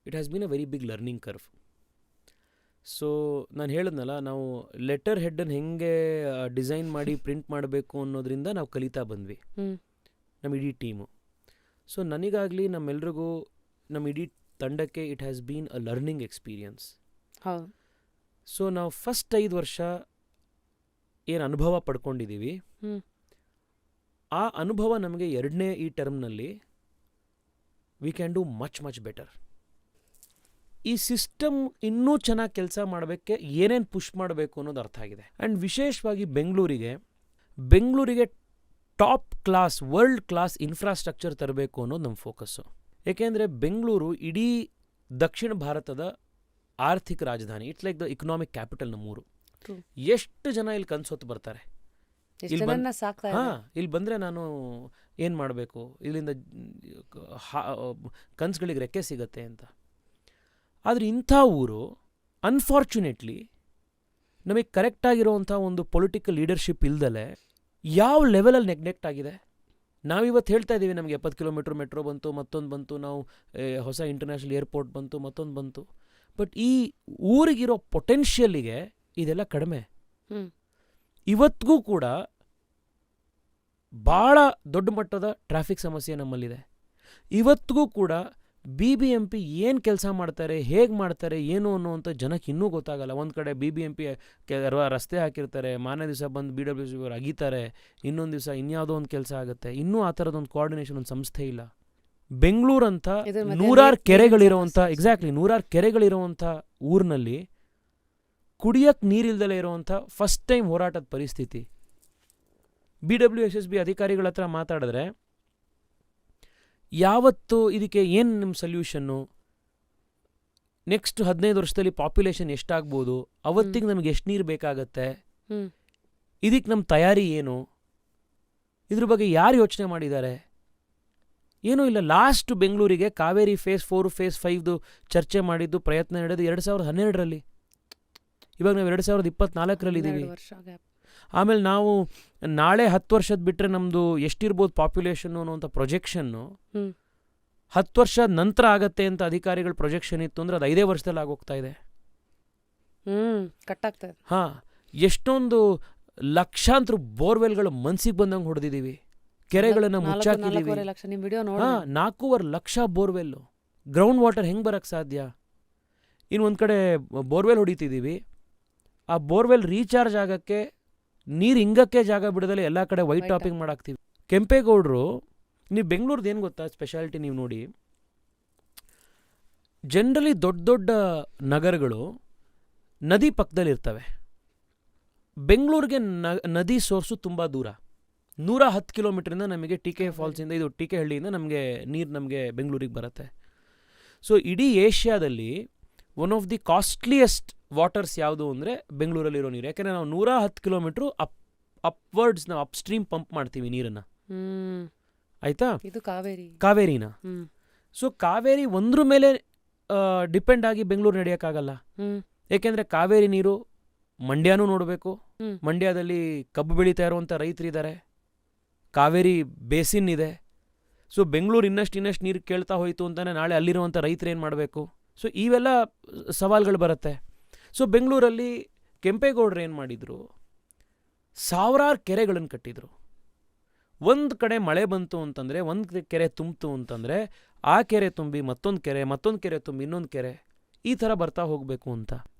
it has been a very big learning curve. So ನಾನು ಹೇಳಿದ್ನಲ್ಲ, ನಾವು ಲೆಟರ್ ಹೆಡ್ಡನ್ನು ಹೆಂಗೆ ಡಿಸೈನ್ ಮಾಡಿ ಪ್ರಿಂಟ್ ಮಾಡಬೇಕು ಅನ್ನೋದ್ರಿಂದ ನಾವು ಕಲಿತಾ ಬಂದ್ವಿ, ನಮ್ಮ ಇಡೀ ಟೀಮು. ಸೊ ನನಗಾಗಲಿ ನಮ್ಮೆಲ್ರಿಗೂ, ನಮ್ಮ ಇಡೀ ತಂಡಕ್ಕೆ it has been a learning experience. So ನಾವು ಫಸ್ಟ್ 5 ವರ್ಷ ಏನು ಅನುಭವ ಪಡ್ಕೊಂಡಿದ್ದೀವಿ, ಆ ಅನುಭವ ನಮಗೆ 2ನೇ ಈ ಟರ್ಮ್ನಲ್ಲಿ we can do much better. ಈ ಸಿಸ್ಟಮ್ ಇನ್ನೂ ಚೆನ್ನಾಗಿ ಕೆಲಸ ಮಾಡೋಕ್ಕೆ ಏನೇನು ಪುಷ್ ಮಾಡಬೇಕು ಅನ್ನೋದು ಅರ್ಥ ಆಗಿದೆ. ಆ್ಯಂಡ್ ವಿಶೇಷವಾಗಿ ಬೆಂಗಳೂರಿಗೆ top class, world class infrastructure ತರಬೇಕು ಅನ್ನೋದು ನಮ್ಮ ಫೋಕಸ್ಸು. ಏಕೆಂದರೆ ಬೆಂಗಳೂರು ಇಡೀ ದಕ್ಷಿಣ ಭಾರತದ ಆರ್ಥಿಕ ರಾಜಧಾನಿ. It's like the economic capital ನಮ್ಮೂರು. ಎಷ್ಟು ಜನ ಇಲ್ಲಿ ಕನ್ಸೊತ್ತು ಬರ್ತಾರೆ, ಇಲ್ಲಿ ಬಂದರೆ ನಾನು ಏನು ಮಾಡಬೇಕು, ಇಲ್ಲಿಂದ ಕನ್ಸುಗಳಿಗೆ ರೆಕ್ಕೆ ಸಿಗತ್ತೆ ಅಂತ. ಆದರೆ ಇಂಥ ಊರು ಅನ್ಫಾರ್ಚುನೇಟ್ಲಿ ನಮಗೆ ಕರೆಕ್ಟಾಗಿರೋವಂಥ ಒಂದು ಪೊಲಿಟಿಕಲ್ ಲೀಡರ್ಶಿಪ್ ಇಲ್ದಲೆ ಯಾವ ಲೆವೆಲಲ್ಲಿ ನೆಗ್ಲೆಕ್ಟ್ ಆಗಿದೆ. ನಾವಿವತ್ತು ಹೇಳ್ತಾ ಇದ್ದೀವಿ ನಮಗೆ 70 ಕಿಲೋಮೀಟ್ರ್ ಮೆಟ್ರೋ ಬಂತು, ಮತ್ತೊಂದು ಬಂತು, ನಾವು ಹೊಸ ಇಂಟರ್ನ್ಯಾಷನಲ್ ಏರ್ಪೋರ್ಟ್ ಬಂತು, ಮತ್ತೊಂದು ಬಂತು. ಬಟ್ ಈ ಊರಿಗಿರೋ ಪೊಟೆನ್ಷಿಯಲಿಗೆ ಇದೆಲ್ಲ ಕಡಿಮೆ. ಇವತ್ತಿಗೂ ಕೂಡ ಭಾಳ ದೊಡ್ಡ ಮಟ್ಟದ ಟ್ರಾಫಿಕ್ ಸಮಸ್ಯೆ ನಮ್ಮಲ್ಲಿದೆ. ಇವತ್ತಿಗೂ ಕೂಡ BBMP ಏನು ಕೆಲಸ ಮಾಡ್ತಾರೆ, ಹೇಗೆ ಮಾಡ್ತಾರೆ, ಏನು ಅನ್ನುವಂಥ ಜನಕ್ಕೆ ಇನ್ನೂ ಗೊತ್ತಾಗಲ್ಲ. ಒಂದು ಕಡೆ BBMP ರಸ್ತೆ ಹಾಕಿರ್ತಾರೆ, ಮಾರನೇ ದಿವಸ ಬಂದು BWC ಅವರು ಅಗೀತಾರೆ, ಇನ್ನೊಂದು ದಿವಸ ಇನ್ಯಾವುದೋ ಒಂದು ಕೆಲಸ ಆಗುತ್ತೆ. ಇನ್ನೂ ಆ ಥರದೊಂದು ಕೋಆರ್ಡಿನೇಷನ್ ಒಂದು ಸಂಸ್ಥೆ ಇಲ್ಲ. ಬೆಂಗಳೂರಂಥ 100 ಕೆರೆಗಳಿರೋವಂಥ, ಎಕ್ಸಾಕ್ಟ್ಲಿ 100 ಕೆರೆಗಳಿರೋವಂಥ ಊರಿನಲ್ಲಿ ಕುಡಿಯೋಕ್ಕೆ ನೀರಿಲ್ದಲೇ ಇರೋವಂಥ ಫಸ್ಟ್ ಟೈಮ್ ಹೋರಾಟದ ಪರಿಸ್ಥಿತಿ. BWSSB ಅಧಿಕಾರಿಗಳ ಹತ್ರ ಮಾತಾಡಿದ್ರೆ, ಯಾವತ್ತು ಇದಕ್ಕೆ ಏನು ನಿಮ್ಮ ಸೊಲ್ಯೂಷನ್ನು, ನೆಕ್ಸ್ಟ್ 15 ವರ್ಷದಲ್ಲಿ ಪಾಪ್ಯುಲೇಷನ್ ಎಷ್ಟಾಗ್ಬೋದು, ಅವತ್ತಿಗೆ ನಮಗೆ ಎಷ್ಟು ನೀರು ಬೇಕಾಗತ್ತೆ, ಇದಕ್ಕೆ ನಮ್ಮ ತಯಾರಿ ಏನು, ಇದ್ರ ಬಗ್ಗೆ ಯಾರು ಯೋಚನೆ ಮಾಡಿದ್ದಾರೆ, ಏನೂ ಇಲ್ಲ. ಲಾಸ್ಟ್ ಬೆಂಗಳೂರಿಗೆ ಕಾವೇರಿ ಫೇಸ್ 4 ಫೇಸ್ 5 ಚರ್ಚೆ ಮಾಡಿದ್ದು, ಪ್ರಯತ್ನ ನಡೆದು 2012ರಲ್ಲಿ. ಇವಾಗ ನಾವು 2024ರಲ್ಲಿ ಇದ್ದೀವಿ. ಆಮೇಲೆ ನಾವು ನಾಳೆ 10 ವರ್ಷದ ಬಿಟ್ಟರೆ ನಮ್ಮದು ಎಷ್ಟಿರ್ಬೋದು ಪಾಪ್ಯುಲೇಷನ್ನು ಅನ್ನೋಂಥ ಪ್ರೊಜೆಕ್ಷನ್ನು 10 ವರ್ಷ ನಂತರ ಆಗತ್ತೆ ಅಂತ ಅಧಿಕಾರಿಗಳ ಪ್ರೊಜೆಕ್ಷನ್ ಇತ್ತು ಅಂದರೆ ಅದು 5 ವರ್ಷದಲ್ಲಿ ಆಗೋಗ್ತಾ ಇದೆ. ಕಟ್ಟಾಗ್ತದೆ. ಹಾಂ, ಎಷ್ಟೊಂದು ಲಕ್ಷಾಂತರ ಬೋರ್ವೆಲ್ಗಳು ಮನ್ಸಿಗೆ ಬಂದಂಗೆ ಹೊಡೆದಿದ್ದೀವಿ, ಕೆರೆಗಳನ್ನು ಮುಚ್ಚಾಕಿದ್ದೀವಿ. 4.5 ಲಕ್ಷ ಬೋರ್ವೆಲ್ಲು. ಗ್ರೌಂಡ್ ವಾಟರ್ ಹೆಂಗೆ ಬರೋಕ್ಕೆ ಸಾಧ್ಯ? ಇನ್ನು ಒಂದು ಕಡೆ ಬೋರ್ವೆಲ್ ಹೊಡಿತಿದ್ದೀವಿ, ಆ ಬೋರ್ವೆಲ್ ರೀಚಾರ್ಜ್ ಆಗಕ್ಕೆ ನೀರು ಹಿಂಗಕ್ಕೆ ಜಾಗ ಬಿಡದಲ್ಲೇ ಎಲ್ಲ ಕಡೆ ವೈಟ್ White ಟಾಪಿಂಗ್ ಮಾಡಾಕ್ತೀವಿ. ಕೆಂಪೇಗೌಡರು, ನೀವು ಬೆಂಗಳೂರ್ದು ಏನು ಗೊತ್ತಾ ಸ್ಪೆಷಾಲಿಟಿ, ನೀವು ನೋಡಿ ಜನರಲಿ ದೊಡ್ಡ ದೊಡ್ಡ ನಗರಗಳು ನದಿ ಪಕ್ಕದಲ್ಲಿ ಇರ್ತವೆ. ಬೆಂಗಳೂರಿಗೆ ನದಿ ಸೋರ್ಸು ತುಂಬ ದೂರ, 110 ಕಿಲೋಮೀಟ್ರಿಂದ ನಮಗೆ ಟಿ ಕೆ ಫಾಲ್ಸಿಂದ, ಇದು ಟಿ ಕೆ ಹಳ್ಳಿಯಿಂದ ನಮಗೆ ನೀರು ನಮಗೆ ಬೆಂಗಳೂರಿಗೆ ಬರುತ್ತೆ. ಸೊ ಇಡೀ ಏಷ್ಯಾದಲ್ಲಿ one of the costliest waters ಯಾವುದು ಅಂದರೆ ಬೆಂಗಳೂರಲ್ಲಿರೋ ನೀರು. ಯಾಕೆಂದರೆ ನಾವು 110 ಕಿಲೋಮೀಟ್ರು ಅಪ್ವರ್ಡ್ಸ್ ನಾವು ಅಪ್ಸ್ಟ್ರೀಮ್ ಪಂಪ್ ಮಾಡ್ತೀವಿ ನೀರನ್ನು, ಆಯಿತಾ, ಇದು ಕಾವೇರಿನ. ಸೊ ಕಾವೇರಿ ಒಂದ್ರ ಮೇಲೆ ಡಿಪೆಂಡ್ ಆಗಿ ಬೆಂಗಳೂರು ನಡೆಯೋಕ್ಕಾಗಲ್ಲ. ಏಕೆಂದರೆ ಕಾವೇರಿ ನೀರು ಮಂಡ್ಯನೂ ನೋಡಬೇಕು, ಮಂಡ್ಯದಲ್ಲಿ ಕಬ್ಬು ಬೆಳೀತಾ ಇರುವಂಥ ರೈತರಿದ್ದಾರೆ, ಕಾವೇರಿ ಬೇಸಿನ್ ಇದೆ. ಸೊ ಬೆಂಗಳೂರು ಇನ್ನಷ್ಟು ನೀರು ಕೇಳ್ತಾ ಹೋಯಿತು ಅಂತಾನೆ ನಾಳೆ ಅಲ್ಲಿರುವಂಥ ರೈತರು ಏನು ಮಾಡಬೇಕು? ಸೊ ಇವೆಲ್ಲ ಸವಾಲುಗಳು ಬರುತ್ತೆ. ಸೊ ಬೆಂಗಳೂರಲ್ಲಿ ಕೆಂಪೇಗೌಡರು ಏನು ಮಾಡಿದರು, ಸಾವಿರಾರು ಕೆರೆಗಳನ್ನು ಕಟ್ಟಿದರು. ಒಂದು ಕಡೆ ಮಳೆ ಬಂತು ಅಂತಂದರೆ, ಒಂದು ಕೆರೆ ತುಂಬಿತು ಅಂತಂದರೆ ಆ ಕೆರೆ ತುಂಬಿ ಮತ್ತೊಂದು ಕೆರೆ ತುಂಬಿ ಇನ್ನೊಂದು ಕೆರೆ, ಈ ಥರ ಬರ್ತಾ ಹೋಗಬೇಕು ಅಂತ.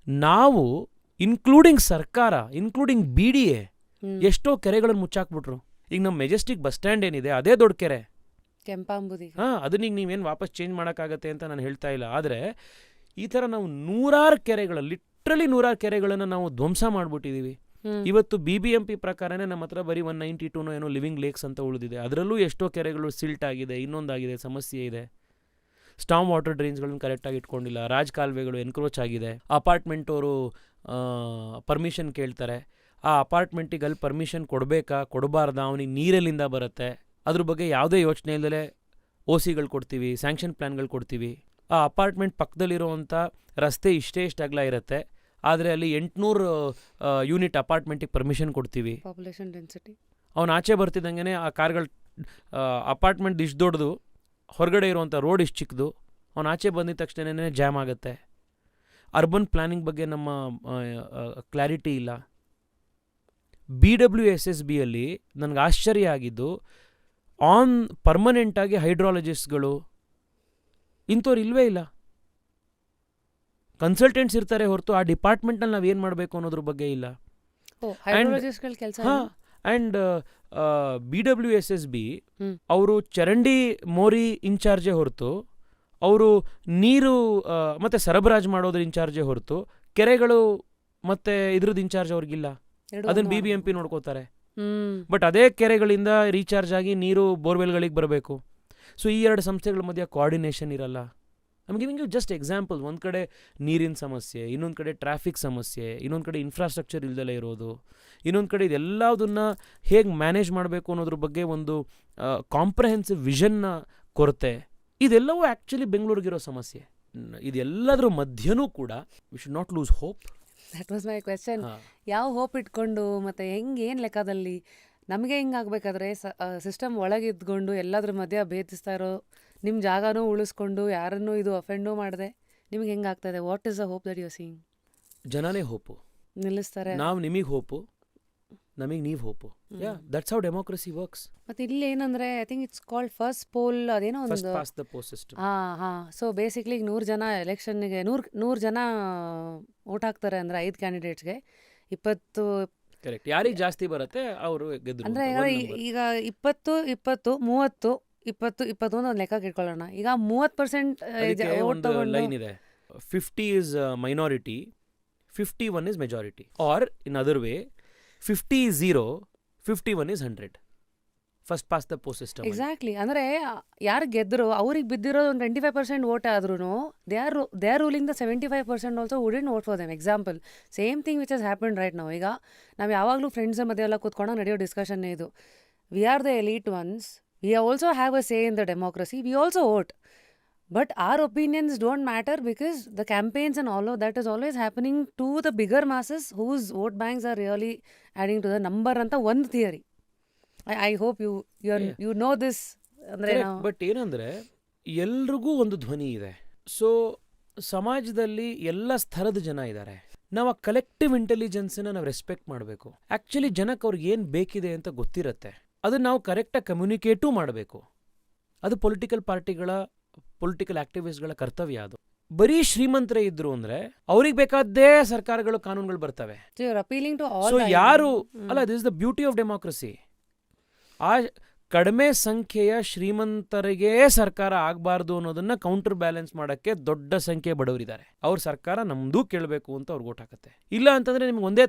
ನಾವು ಇನ್ಕ್ಲೂಡಿಂಗ್ ಸರ್ಕಾರ, ಇನ್ಕ್ಲೂಡಿಂಗ್ BDA ಎಷ್ಟೋ ಕೆರೆಗಳನ್ನು ಮುಚ್ಚಾಕ್ಬಿಟ್ರು. ಈಗ ನಮ್ಮ ಮೆಜೆಸ್ಟಿಕ್ ಬಸ್ ಸ್ಟ್ಯಾಂಡ್ ಏನಿದೆ ಅದೇ ದೊಡ್ಡ ಕೆರೆ, ಕೆಂಪಾಂಬುದಿ. ಅದನ್ನ ಈಗ ನೀವೇನು ವಾಪಸ್ ಚೇಂಜ್ ಮಾಡೋಕ್ಕಾಗತ್ತೆ ಅಂತ ನಾನು ಹೇಳ್ತಾ ಇಲ್ಲ. ಆದರೆ ಈ ಥರ ನಾವು ನೂರಾರು ಕೆರೆಗಳನ್ನು ನಾವು ಧ್ವಂಸ ಮಾಡಿಬಿಟ್ಟಿದ್ದೀವಿ. ಇವತ್ತು BBMP ಪ್ರಕಾರನೇ ನಮ್ಮ ಹತ್ರ ಬರೀ 192 ಏನೋ ಲಿವಿಂಗ್ ಲೇಕ್ಸ್ ಅಂತ ಉಳಿದಿದೆ. ಅದರಲ್ಲೂ ಎಷ್ಟೋ ಕೆರೆಗಳು ಸಿಲ್ಟ್ ಆಗಿದೆ, ಇನ್ನೊಂದಾಗಿದೆ, ಸಮಸ್ಯೆ ಇದೆ. ಸ್ಟಾಮ್ ವಾಟರ್ ಡ್ರೈನ್ಸ್ಗಳನ್ನು ಕರೆಕ್ಟಾಗಿ ಇಟ್ಕೊಂಡಿಲ್ಲ, ರಾಜ್ ಕಾಲುವೆಗಳು ಎನ್ಕ್ರೋಚ್ ಆಗಿದೆ. ಅಪಾರ್ಟ್ಮೆಂಟವರು ಪರ್ಮಿಷನ್ ಕೇಳ್ತಾರೆ, ಆ ಅಪಾರ್ಟ್ಮೆಂಟಿಗೆ ಅಲ್ಲಿ ಪರ್ಮಿಷನ್ ಕೊಡಬೇಕಾ ಕೊಡಬಾರ್ದಾ, ಅವನಿಗೆ ನೀರೆಲ್ಲಿಂದ ಬರುತ್ತೆ, ಅದ್ರ ಬಗ್ಗೆ ಯಾವುದೇ ಯೋಚನೆ ಇಲ್ಲದೆ OCಗಳು ಕೊಡ್ತೀವಿ, ಸ್ಯಾಂಕ್ಷನ್ ಪ್ಲ್ಯಾನ್ಗಳು ಕೊಡ್ತೀವಿ. ಆ ಅಪಾರ್ಟ್ಮೆಂಟ್ ಪಕ್ಕದಲ್ಲಿರುವಂಥ ರಸ್ತೆ ಇಷ್ಟೇ ಅಗಲ ಇರುತ್ತೆ, ಆದರೆ ಅಲ್ಲಿ 800 ಯೂನಿಟ್ ಅಪಾರ್ಟ್ಮೆಂಟಿಗೆ ಪರ್ಮಿಷನ್ ಕೊಡ್ತೀವಿ. Population density. ಅವನು ಆಚೆ ಬರ್ತಿದ್ದಂಗೆ ಆ ಕಾರ್ಗಳು, ಅಪಾರ್ಟ್ಮೆಂಟ್ ಇಷ್ಟು ದೊಡ್ಡದು, ಹೊರಗಡೆ ಇರುವಂಥ ರೋಡ್ ಇಷ್ಟು ಚಿಕ್ಕದು, ಅವನು ಆಚೆ ಬಂದಿದ ತಕ್ಷಣನೇ ಜಾಮ್ ಆಗುತ್ತೆ. ಅರ್ಬನ್ ಪ್ಲಾನಿಂಗ್ ಬಗ್ಗೆ ನಮ್ಮ ಕ್ಲಾರಿಟಿ ಇಲ್ಲ. BWSSBಯಲ್ಲಿ ನನಗೆ ಆಶ್ಚರ್ಯ ಆಗಿದ್ದು, ಪರ್ಮನೆಂಟಾಗಿ ಹೈಡ್ರಾಲಜಿಸ್ಟ್ಗಳು ಇಂಥವ್ರು ಇಲ್ಲವೇ ಇಲ್ಲ. ಕನ್ಸಲ್ಟೆಂಟ್ಸ್ ಇರ್ತಾರೆ ಹೊರತು ಆ ಡಿಪಾರ್ಟ್ಮೆಂಟ್ನಲ್ಲಿ ನಾವು ಏನು ಮಾಡಬೇಕು ಅನ್ನೋದ್ರ ಬಗ್ಗೆ ಇಲ್ಲ. ಆ್ಯಂಡ್ BWSSB ಅವರು ಚರಂಡಿ ಮೋರಿ ಇನ್ಚಾರ್ಜೇ ಹೊರತು, ಅವರು ನೀರು ಮತ್ತು ಸರಬರಾಜು ಮಾಡೋದ್ರ ಇನ್ಚಾರ್ಜೇ ಹೊರತು, ಕೆರೆಗಳು ಮತ್ತು ಇದ್ರದ್ದು ಇನ್ಚಾರ್ಜ್ ಅವ್ರಿಗಿಲ್ಲ. ಅದನ್ನು BBMP ನೋಡ್ಕೋತಾರೆ. ಬಟ್ ಅದೇ ಕೆರೆಗಳಿಂದ ರೀಚಾರ್ಜ್ ಆಗಿ ನೀರು ಬೋರ್ವೆಲ್ಗಳಿಗೆ ಬರಬೇಕು. ಸೊ ಈ ಎರಡು ಸಂಸ್ಥೆಗಳ ಮಧ್ಯೆ ಕೋಆರ್ಡಿನೇಷನ್ ಇರಲ್ಲ. I am giving you just example. ಒಂದು ಕಡೆ ನೀರಿನ ಸಮಸ್ಯೆ, ಇನ್ನೊಂದು ಕಡೆ ಟ್ರಾಫಿಕ್ ಸಮಸ್ಯೆ, ಇನ್ನೊಂದು ಕಡೆ ಇನ್ಫ್ರಾಸ್ಟ್ರಕ್ಚರ್ ಇಲ್ದಲೇ ಇರೋದು, ಇನ್ನೊಂದು ಕಡೆ ಇದೆಲ್ಲದನ್ನ ಹೇಗೆ ಮ್ಯಾನೇಜ್ ಮಾಡಬೇಕು ಅನ್ನೋದ್ರ ಬಗ್ಗೆ ಒಂದು ಕಾಂಪ್ರಹೆನ್ಸಿವ್ ವಿಷನ್ನ ಕೊರತೆ, ಇದೆಲ್ಲವೂ ಆ್ಯಕ್ಚುಲಿ ಬೆಂಗಳೂರಿಗಿರೋ ಸಮಸ್ಯೆ. ಇದೆಲ್ಲದರ ಮಧ್ಯನೂ ಕೂಡ we should not lose hope. That was my question. ಯಾವ ಹೋಪ್ ಇಟ್ಕೊಂಡು ಮತ್ತೆ ಏನು ಲೆಕ್ಕದಲ್ಲಿ ನಮಗೆ ಹಿಂಗಾಗಬೇಕಾದ್ರೆ ಸಿಸ್ಟಮ್ ಒಳಗಿದ್ಕೊಂಡು ಎಲ್ಲದ್ರ ಮಧ್ಯೆ ಭೇದಿಸ್ತಾ ಇರೋ ನಿಮ್ಮ ಜಾಗನೂ ಉಳಿಸ್ಕೊಂಡು ಯಾರನ್ನೂ ಇದು ಅಫೆಂಡೂ ಮಾಡಿದೆ ನಿಮ್ಗೆ ಹೆಂಗಾಗ್ತದೆ? What is the hope that you are seeing? ಜನನೇ ಹೋಪು ನಿಲ್ಲಿಸ್ತಾರೆ. ನಾವು ನಿಮಗೆ ಹೋಪು, ನಮಗೆ ನೀವು hope. Yeah, that's how democracy works. ಮತ್ತೆ ಇಲ್ಲಿ ಏನಂದ್ರೆ I think it's called first poll, ಅದೇನೋ ಫಸ್ಟ್ ಒಂದು. Past the post system. So basically ಈಗ 100 ಜನ ಎಲೆಕ್ಷನ್ಗೆ 100 ಜನ ವೋಟ್ ಹಾಕ್ತಾರೆ ಅಂದ್ರೆ 5 ಕ್ಯಾಂಡಿಡೇಟ್ಸ್ಗೆ 20. ಕರೆಕ್ಟ್. ಯಾರಿಗೆ ಜಾಸ್ತಿ ಬರುತ್ತೆ ಅವರು ಗೆದ್ರು. ಅಂದ್ರೆ ಈಗ 20 20 30 20 21 ಒಂದು ಲೆಕ್ಕ ಇಟ್ಕೊಳ್ಳೋಣ. ಈಗ 30% ವೋಟ್ ತಗೊಂಡು ಲೈನ್ ಇದೆ. 50 is minority, 51 is majority. Or in other way, 50 is 0, 51 is 100. First pass the post system. Exactly. ಅಂದರೆ ಯಾರು ಗೆದ್ದರು ಅವ್ರಿಗೆ ಬಿದ್ದಿರೋದು ಒಂದು 25% ವೋಟ್ ಆದ್ರೂ they are ruling the 75% also wouldn't vote for them. Example same thing which has happen right ನಾವು. ಈಗ ನಾವು ಯಾವಾಗಲೂ ಫ್ರೆಂಡ್ಸ್ ಮಧ್ಯೆ ಎಲ್ಲ ಕೂತ್ಕೊಂಡು ನಡೆಯೋ ಡಿಸ್ಕಷನ್ನೇ ಇದು. We are the elite once, we also have a say in the democracy, we also vote. But our opinions don't matter because the campaigns and all of that is always happening to the bigger masses whose vote banks are really adding to the number anta one theory. I hope you know this. ಅಂದ್ರೆ ನಾವು but ಏನಂದ್ರೆ ಎಲ್ರಿಗೂ ಒಂದು ಧ್ವನಿ ಇದೆ. So ಸಮಾಜದಲ್ಲಿ ಎಲ್ಲ ಸ್ತರದ ಜನ ಇದ್ದಾರೆ. ನಾವು ಆ ಕಲೆಕ್ಟಿವ್ ಇಂಟೆಲಿಜೆನ್ಸನ್ನ ನಾವು ರೆಸ್ಪೆಕ್ಟ್ ಮಾಡಬೇಕು. ಆ್ಯಕ್ಚುಲಿ ಜನಕ್ಕೆ ಅವ್ರಿಗೆ ಏನು ಬೇಕಿದೆ ಅಂತ ಗೊತ್ತಿರುತ್ತೆ, ಅದನ್ನು ನಾವು ಕರೆಕ್ಟಾಗಿ ಕಮ್ಯುನಿಕೇಟೂ ಮಾಡಬೇಕು. ಅದು ಪೊಲಿಟಿಕಲ್ ಪಾರ್ಟಿಗಳ, ಪೊಲಿಟಿಕಲ್ ಆಕ್ಟಿವಿಸ್ಟ್ಗಳ ಕರ್ತವ್ಯ ಅದು. ಬರೀ ಶ್ರೀಮಂತರೇ ಇದ್ರು ಅಂದ್ರೆ ಅವ್ರಿಗೆ ಬೇಕಾದ್ದೇ ಸರ್ಕಾರಗಳು ಕಾನೂನುಗಳು ಬರ್ತವೆ. So you're appealing to all so the ಯಾರು ideas. ಅಲ್ಲ, this is the beauty of democracy. ಆ ಕಡಿಮೆ ಸಂಖ್ಯೆಯ ಶ್ರೀಮಂತರಿಗೆ ಸರ್ಕಾರ ಆಗಬಾರ್ದು ಅನ್ನೋದನ್ನ ಕೌಂಟರ್ ಬ್ಯಾಲೆನ್ಸ್ ಮಾಡಕ್ಕೆ ದೊಡ್ಡ ಸಂಖ್ಯೆ ಬಡವರಿದ್ದಾರೆ. ಅವ್ರ ಸರ್ಕಾರ ನಮ್ದು ಕೇಳಬೇಕು ಅಂತ ಅವ್ರಿಗೆ ಓಟ್ ಹಾಕತ್ತೆ. ಇಲ್ಲ ಅಂತಂದ್ರೆ ನಿಮ್ಗೆ ಒಂದೇ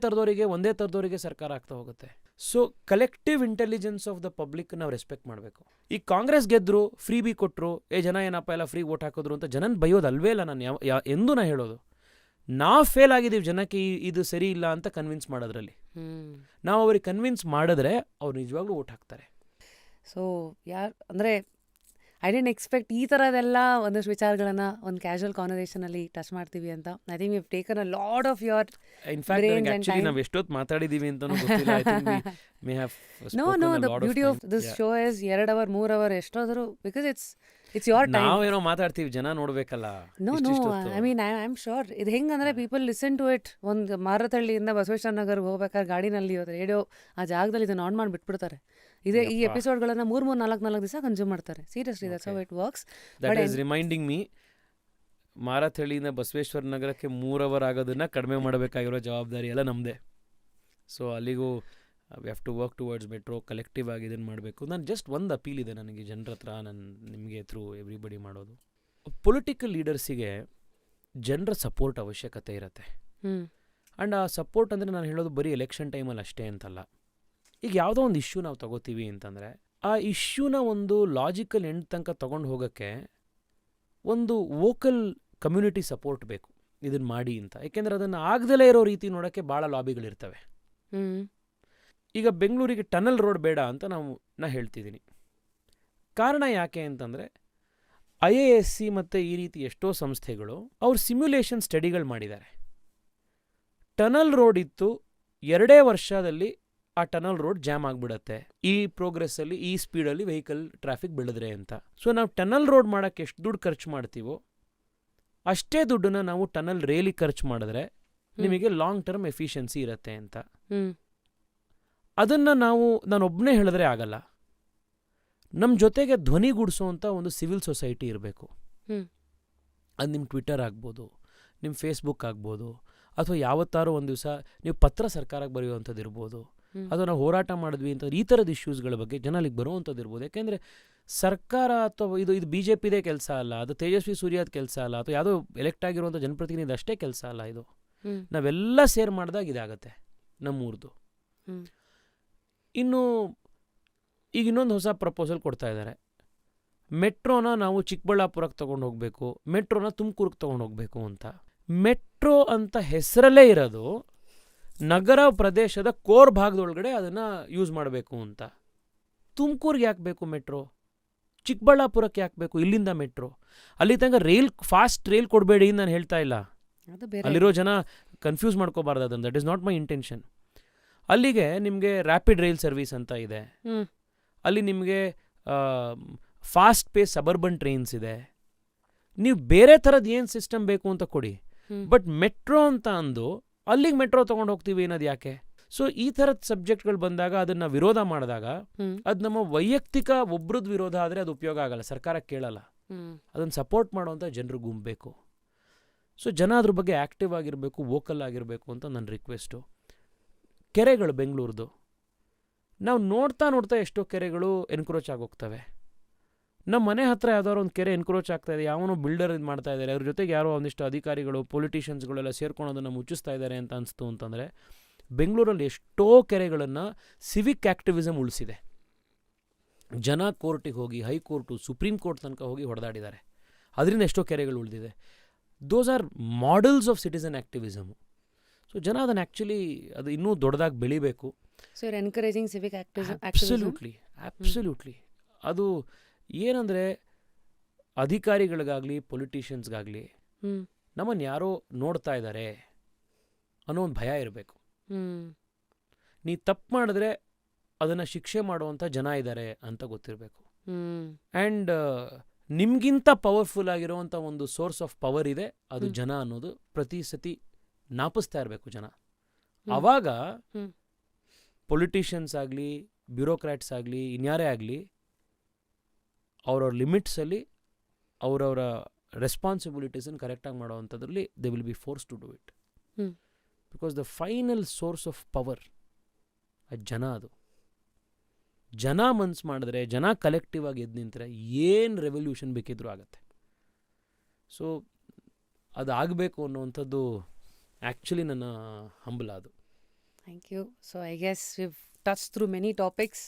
ತರದವರಿಗೆ ಸರ್ಕಾರ ಆಗ್ತಾ ಹೋಗುತ್ತೆ. So collective intelligence of the public ನಾವು ರೆಸ್ಪೆಕ್ಟ್ ಮಾಡಬೇಕು. ಈ ಕಾಂಗ್ರೆಸ್ ಗೆದ್ರು, ಫ್ರೀ ಬಿ ಕೊಟ್ಟರು, ಜನ ಏನಪ್ಪ ಎಲ್ಲ ಫ್ರೀ ಓಟ್ ಹಾಕಿದ್ರು ಅಂತ ಜನನ್ ಬೈಯೋದು ಅಲ್ವೇ ಇಲ್ಲ. ನಾನು ಎಂದೂ ನಾ ಹೇಳೋದು, ನಾವು ಫೇಲ್ ಆಗಿದ್ದೀವಿ ಜನಕ್ಕೆ ಇದು ಸರಿ ಇಲ್ಲ ಅಂತ ಕನ್ವಿನ್ಸ್ ಮಾಡೋದ್ರಲ್ಲಿ. ನಾವು ಅವ್ರಿಗೆ ಕನ್ವಿನ್ಸ್ ಮಾಡಿದ್ರೆ ಅವ್ರು ನಿಜವಾಗ್ಲೂ ಓಟ್ ಹಾಕ್ತಾರೆ. ಸೊ ಅಂದರೆ ಐ ಡೆಂಟ್ ಎಕ್ಸ್ಪೆಕ್ಟ್ ಈ ಥರದೆಲ್ಲ ಒಂದಷ್ಟು ವಿಚಾರಗಳನ್ನು ಒಂದು ಕ್ಯಾಶುವಲ್ ಕಾನ್ವರ್ಸೇಷನಲ್ಲಿ ಟಚ್ ಮಾಡ್ತೀವಿ ಅಂತ. I think we taken a lot of your in fact actually ನಾವು ಎಷ್ಟೊತ್ತು ಮಾತಾಡಿದೀವಿ ಅಂತಾನೂ ಗೊತ್ತಿಲ್ಲ. I think we may have know the beauty of this show is 2 hours 3 hours ಎಷ್ಟಾದರೂ, ಬಿಕಾಸ್ ಇಟ್ಸ್ ಯೋರ್ ಟೈಮ್. ನಾವೇನೋ ಮಾತಾಡ್ತೀವಿ, ಜನ ನೋಡ್ಬೇಕಲ್ಲ. No I mean I am sure ಇದು ಹೆಂಗಂದ್ರೆ ಪೀಪಲ್ ಲಿಸನ್ ಟು ಇಟ್. ಒಂದು ಮಾರತಳ್ಳಿಯಿಂದ ಬಸವೇಶ್ವರ ನಗರ್ಗೆ ಹೋಗ್ಬೇಕಾದ್ರೆ ಗಾಡಿನಲ್ಲಿ ರೇಡಿಯೋ ಆ ಜಾಗದಲ್ಲಿ ಇದನ್ನ ಆನ್ ಮಾಡಿ ಬಿಟ್ಬಿಡ್ತಾರೆ. ಇದೇ ಈ ಎಪಿಸೋಡ್ಗಳನ್ನ 3-4 ದಿವಸ ಕನ್ಸ್ಯೂಮ್ ಮಾಡ್ತಾರೆ. Seriously that's how it works. That is reminding me, ಮಾರತಳ್ಳಿಯಿಂದ ಬಸವೇಶ್ವರ ನಗರಕ್ಕೆ 3 hours ಆಗೋದನ್ನ ಕಡಿಮೆ ಮಾಡಬೇಕಾಗಿರೋ ಜವಾಬ್ದಾರಿ ಎಲ್ಲ ನಮ್ಮದೇ. ಸೊ ಅಲ್ಲಿಗೂ we have to work towards metro. Collective ಆಗಿ ಇದನ್ನು ಮಾಡಬೇಕು. ನಾನು ಜಸ್ಟ್ ಒಂದು ಅಪೀಲ್ ಇದೆ ನನಗೆ ಜನರ ಹತ್ರ, ನಾನು ನಿಮಗೆ ಥ್ರೂ ಎವ್ರಿಬಡಿ ಮಾಡೋದು, ಪೊಲಿಟಿಕಲ್ ಲೀಡರ್ಸಿಗೆ ಜನರ ಸಪೋರ್ಟ್ ಅವಶ್ಯಕತೆ ಇರುತ್ತೆ. ಆ್ಯಂಡ್ ಆ ಸಪೋರ್ಟ್ ಅಂದರೆ ನಾನು ಹೇಳೋದು ಬರೀ ಎಲೆಕ್ಷನ್ ಟೈಮಲ್ಲಿ ಅಷ್ಟೇ ಅಂತಲ್ಲ. ಈಗ ಯಾವುದೋ ಒಂದು ಇಶ್ಯೂ ನಾವು ತಗೋತೀವಿ ಅಂತಂದರೆ ಆ ಇಶ್ಯೂನ ಒಂದು ಲಾಜಿಕಲ್ ಎಂಡ್ ತನಕ ತೊಗೊಂಡು ಹೋಗೋಕ್ಕೆ ಒಂದು ವೋಕಲ್ ಕಮ್ಯುನಿಟಿ ಸಪೋರ್ಟ್ ಬೇಕು, ಇದನ್ನು ಮಾಡಿ ಅಂತ. ಯಾಕೆಂದರೆ ಅದನ್ನು ಆಗದಲ್ಲೇ ಇರೋ ರೀತಿ ನೋಡೋಕ್ಕೆ ಭಾಳ ಲಾಬಿಗಳಿರ್ತವೆ. ಈಗ ಬೆಂಗಳೂರಿಗೆ ಟನಲ್ ರೋಡ್ ಬೇಡ ಅಂತ ನಾ ಹೇಳ್ತಿದ್ದೀನಿ. ಕಾರಣ ಯಾಕೆ ಅಂತಂದರೆ IASC ಮತ್ತು ಈ ರೀತಿ ಎಷ್ಟೋ ಸಂಸ್ಥೆಗಳು ಅವ್ರು ಸಿಮ್ಯುಲೇಷನ್ ಸ್ಟಡಿಗಳು ಮಾಡಿದ್ದಾರೆ. ಟನಲ್ ರೋಡ್ ಇತ್ತು, 2 ವರ್ಷದಲ್ಲಿ ಆ ಟನಲ್ ರೋಡ್ ಜಾಮ್ ಆಗಿಬಿಡತ್ತೆ, ಈ ಪ್ರೋಗ್ರೆಸ್ಸಲ್ಲಿ ಈ ಸ್ಪೀಡಲ್ಲಿ ವೆಹಿಕಲ್ ಟ್ರಾಫಿಕ್ ಬೆಳೆದ್ರೆ ಅಂತ. ಸೊ ನಾವು ಟನಲ್ ರೋಡ್ ಮಾಡೋಕ್ಕೆ ಎಷ್ಟು ದುಡ್ಡು ಖರ್ಚು ಮಾಡ್ತೀವೋ ಅಷ್ಟೇ ದುಡ್ಡನ್ನ ನಾವು ಟನಲ್ ರೇಲಿ ಖರ್ಚು ಮಾಡಿದ್ರೆ ನಿಮಗೆ ಲಾಂಗ್ ಟರ್ಮ್ ಎಫಿಷಿಯನ್ಸಿ ಇರುತ್ತೆ ಅಂತ. ಅದನ್ನು ನಾನೊಬ್ಬನೇ ಹೇಳಿದ್ರೆ ಆಗಲ್ಲ. ನಮ್ಮ ಜೊತೆಗೆ ಧ್ವನಿಗೂಡಿಸೋವಂಥ ಒಂದು ಸಿವಿಲ್ ಸೊಸೈಟಿ ಇರಬೇಕು. ಅದು ನಿಮ್ಮ ಟ್ವಿಟರ್ ಆಗ್ಬೋದು, ನಿಮ್ಮ ಫೇಸ್ಬುಕ್ ಆಗ್ಬೋದು, ಅಥವಾ ಯಾವತ್ತಾರು ಒಂದು ದಿವಸ ನೀವು ಪತ್ರ ಸರ್ಕಾರಕ್ಕೆ ಬರೆಯುವಂಥದ್ದು ಇರ್ಬೋದು, ಅಥವಾ ನಾವು ಹೋರಾಟ ಮಾಡಿದ್ವಿ ಅಂತ ಈ ಥರದ ಇಶ್ಯೂಸ್ಗಳ ಬಗ್ಗೆ ಜನ ಅಲ್ಲಿಗೆ ಬರುವಂಥದ್ದು ಇರ್ಬೋದು. ಯಾಕೆಂದರೆ ಸರ್ಕಾರ ಅಥವಾ ಇದು BJPದೇ ಕೆಲಸ ಅಲ್ಲ, ಅದು ತೇಜಸ್ವಿ ಸೂರ್ಯದ ಕೆಲಸ ಅಲ್ಲ, ಅಥವಾ ಯಾವುದೋ ಎಲೆಕ್ಟ್ ಆಗಿರುವಂಥ ಜನಪ್ರತಿನಿಧಿ ಅಷ್ಟೇ ಕೆಲಸ ಅಲ್ಲ. ಇದು ನಾವೆಲ್ಲ ಸೇರ್ ಮಾಡಿದಾಗ ಇದಾಗತ್ತೆ ನಮ್ಮೂರ್ದು. ಇನ್ನು ಈಗ ಇನ್ನೊಂದು ಹೊಸ ಪ್ರಪೋಸಲ್ ಕೊಡ್ತಾ ಇದ್ದಾರೆ. ಮೆಟ್ರೋನ ನಾವು ಚಿಕ್ಕಬಳ್ಳಾಪುರಕ್ಕೆ ತೊಗೊಂಡು ಹೋಗಬೇಕು, ಮೆಟ್ರೋನ ತುಮಕೂರಿಗೆ ತೊಗೊಂಡು ಹೋಗಬೇಕು ಅಂತ. ಮೆಟ್ರೋ ಅಂತ ಹೆಸರಲ್ಲೇ ಇರೋದು ನಗರ ಪ್ರದೇಶದ ಕೋರ್ ಭಾಗದೊಳಗಡೆ ಅದನ್ನು ಯೂಸ್ ಮಾಡಬೇಕು ಅಂತ. ತುಮಕೂರಿಗೆ ಯಾಕೆ ಬೇಕು ಮೆಟ್ರೋ? ಚಿಕ್ಕಬಳ್ಳಾಪುರಕ್ಕೆ ಯಾಕೆ ಬೇಕು ಇಲ್ಲಿಂದ ಮೆಟ್ರೋ? ಅಲ್ಲಿ ತನಕ ಫಾಸ್ಟ್ ರೈಲ್ ಕೊಡಬೇಡಿ ನಾನು ಹೇಳ್ತಾ ಇಲ್ಲ. ಅಲ್ಲಿರೋ ಜನ ಕನ್ಫ್ಯೂಸ್ ಮಾಡ್ಕೋಬಾರ್ದು ಅದನ್ನು. That is not my intention. ಅಲ್ಲಿಗೆ ನಿಮಗೆ ರ್ಯಾಪಿಡ್ ರೈಲ್ ಸರ್ವಿಸ್ ಅಂತ ಇದೆ, ಅಲ್ಲಿ ನಿಮಗೆ ಫಾಸ್ಟ್ ಪೇಸ್ ಸಬರ್ಬನ್ ಟ್ರೈನ್ಸ್ ಇದೆ. ನೀವು ಬೇರೆ ಥರದ್ದು ಏನು ಸಿಸ್ಟಮ್ ಬೇಕು ಅಂತ ಕೊಡಿ, ಬಟ್ ಮೆಟ್ರೋ ಅಂತ ಅಂದು ಅಲ್ಲಿಗೆ ಮೆಟ್ರೋ ತೊಗೊಂಡು ಹೋಗ್ತೀವಿ ಅನ್ನೋದು ಯಾಕೆ? ಸೊ ಈ ಥರದ ಸಬ್ಜೆಕ್ಟ್ಗಳು ಬಂದಾಗ ಅದನ್ನು ವಿರೋಧ ಮಾಡಿದಾಗ ಅದು ನಮ್ಮ ವೈಯಕ್ತಿಕ ಒಬ್ರದ್ದು ವಿರೋಧ ಆದರೆ ಅದು ಉಪಯೋಗ ಆಗಲ್ಲ, ಸರ್ಕಾರ ಕೇಳಲ್ಲ. ಅದನ್ನು ಸಪೋರ್ಟ್ ಮಾಡುವಂಥ ಜನರು ಗುಂಪಬೇಕು. ಸೊ ಜನ ಅದ್ರ ಬಗ್ಗೆ ಆ್ಯಕ್ಟಿವ್ ಆಗಿರಬೇಕು, ವೋಕಲ್ ಆಗಿರಬೇಕು ಅಂತ ನನ್ನ ರಿಕ್ವೆಸ್ಟು. ಕೆರೆಗಳು ಬೆಂಗಳೂರ್ದು ನಾವು ನೋಡ್ತಾ ಎಷ್ಟೋ ಕೆರೆಗಳು ಎನ್ಕ್ರೋಚ್ ಆಗೋಗ್ತವೆ. ನಮ್ಮ ಮನೆ ಹತ್ರ ಯಾವ್ದಾದ್ರು ಒಂದು ಕೆರೆ ಎನ್ಕ್ರೋಚ್ ಆಗ್ತಾ ಇದೆ, ಯಾವನೋ ಬಿಲ್ಡರ್ ಇದು ಮಾಡ್ತಾ ಇದ್ದಾರೆ, ಅದ್ರ ಜೊತೆಗೆ ಯಾರೋ ಒಂದಿಷ್ಟು ಅಧಿಕಾರಿಗಳು ಪೊಲಿಟಿಷಿಯನ್ಸ್ಗಳೆಲ್ಲ ಸೇರ್ಕೊಳ್ಳೋದನ್ನು ಮುಚ್ಚಿಸ್ತಾ ಇದ್ದಾರೆ ಅಂತ ಅನಿಸ್ತು ಅಂತಂದರೆ, ಬೆಂಗಳೂರಲ್ಲಿ ಎಷ್ಟೋ ಕೆರೆಗಳನ್ನು ಸಿವಿಕ್ ಆ್ಯಕ್ಟಿವಿಸಮ್ ಉಳಿಸಿದೆ. ಜನ ಕೋರ್ಟಿಗೆ ಹೋಗಿ, ಹೈಕೋರ್ಟು, ಸುಪ್ರೀಂ ಕೋರ್ಟ್ ತನಕ ಹೋಗಿ ಹೊಡೆದಾಡಿದ್ದಾರೆ. ಅದರಿಂದ ಎಷ್ಟೋ ಕೆರೆಗಳು ಉಳಿದಿದೆ. Those are models of citizen activism. So ಜನ ಅದನ್ನು ಆ್ಯಕ್ಚುಲಿ ಅದು ಇನ್ನೂ ದೊಡ್ಡದಾಗಿ ಬೆಳಿಬೇಕು. So you are encouraging civic activism. Absolutely. ಅದು ಏನಂದರೆ ಅಧಿಕಾರಿಗಳಿಗಾಗಲಿ ಪೊಲಿಟಿಷಿಯನ್ಸ್ಗಾಗಲಿ ನಮ್ಮನ್ನು ಯಾರೋ ನೋಡ್ತಾ ಇದ್ದಾರೆ ಅನ್ನೋ ಒಂದು ಭಯ ಇರಬೇಕು. ನೀ ತಪ್ಪು ಮಾಡಿದ್ರೆ ಅದನ್ನು ಶಿಕ್ಷೆ ಮಾಡುವಂಥ ಜನ ಇದ್ದಾರೆ ಅಂತ ಗೊತ್ತಿರಬೇಕು. ಆ್ಯಂಡ್ ನಿಮಗಿಂತ ಪವರ್ಫುಲ್ ಆಗಿರೋವಂಥ ಒಂದು ಸೋರ್ಸ್ ಆಫ್ ಪವರ್ ಇದೆ, ಅದು ಜನ ಅನ್ನೋದು ಪ್ರತಿ ಸತಿ ನಾಪಿಸ್ತಾ ಇರಬೇಕು ಜನ. ಆವಾಗ ಪೊಲಿಟಿಷಿಯನ್ಸ್ ಆಗಲಿ, ಬ್ಯೂರೋಕ್ರಾಟ್ಸ್ ಆಗಲಿ, ಇನ್ಯಾರೇ ಆಗಲಿ ಅವ್ರವ್ರ ಲಿಮಿಟ್ಸಲ್ಲಿ ಅವರವರ ರೆಸ್ಪಾನ್ಸಿಬಿಲಿಟೀಸನ್ನು ಕರೆಕ್ಟಾಗಿ ಮಾಡೋವಂಥದ್ರಲ್ಲಿ they will be force to do it. Hmm. Because the final source of power ಜನ. ಅದು ಜನ ಮನ್ಸು ಮಾಡಿದ್ರೆ, ಜನ ಕಲೆಕ್ಟಿವ್ ಆಗಿ ಎದ್ದು ನಿಂತರೆ ಏನು ರೆವಲ್ಯೂಷನ್ ಬೇಕಿದ್ರೂ ಆಗುತ್ತೆ. ಸೊ ಅದು ಆಗಬೇಕು ಅನ್ನುವಂಥದ್ದು ಆ್ಯಕ್ಚುಲಿ ನನ್ನ ಹಂಬಲ ಅದು. Thank you. So I guess we've touch through many topics.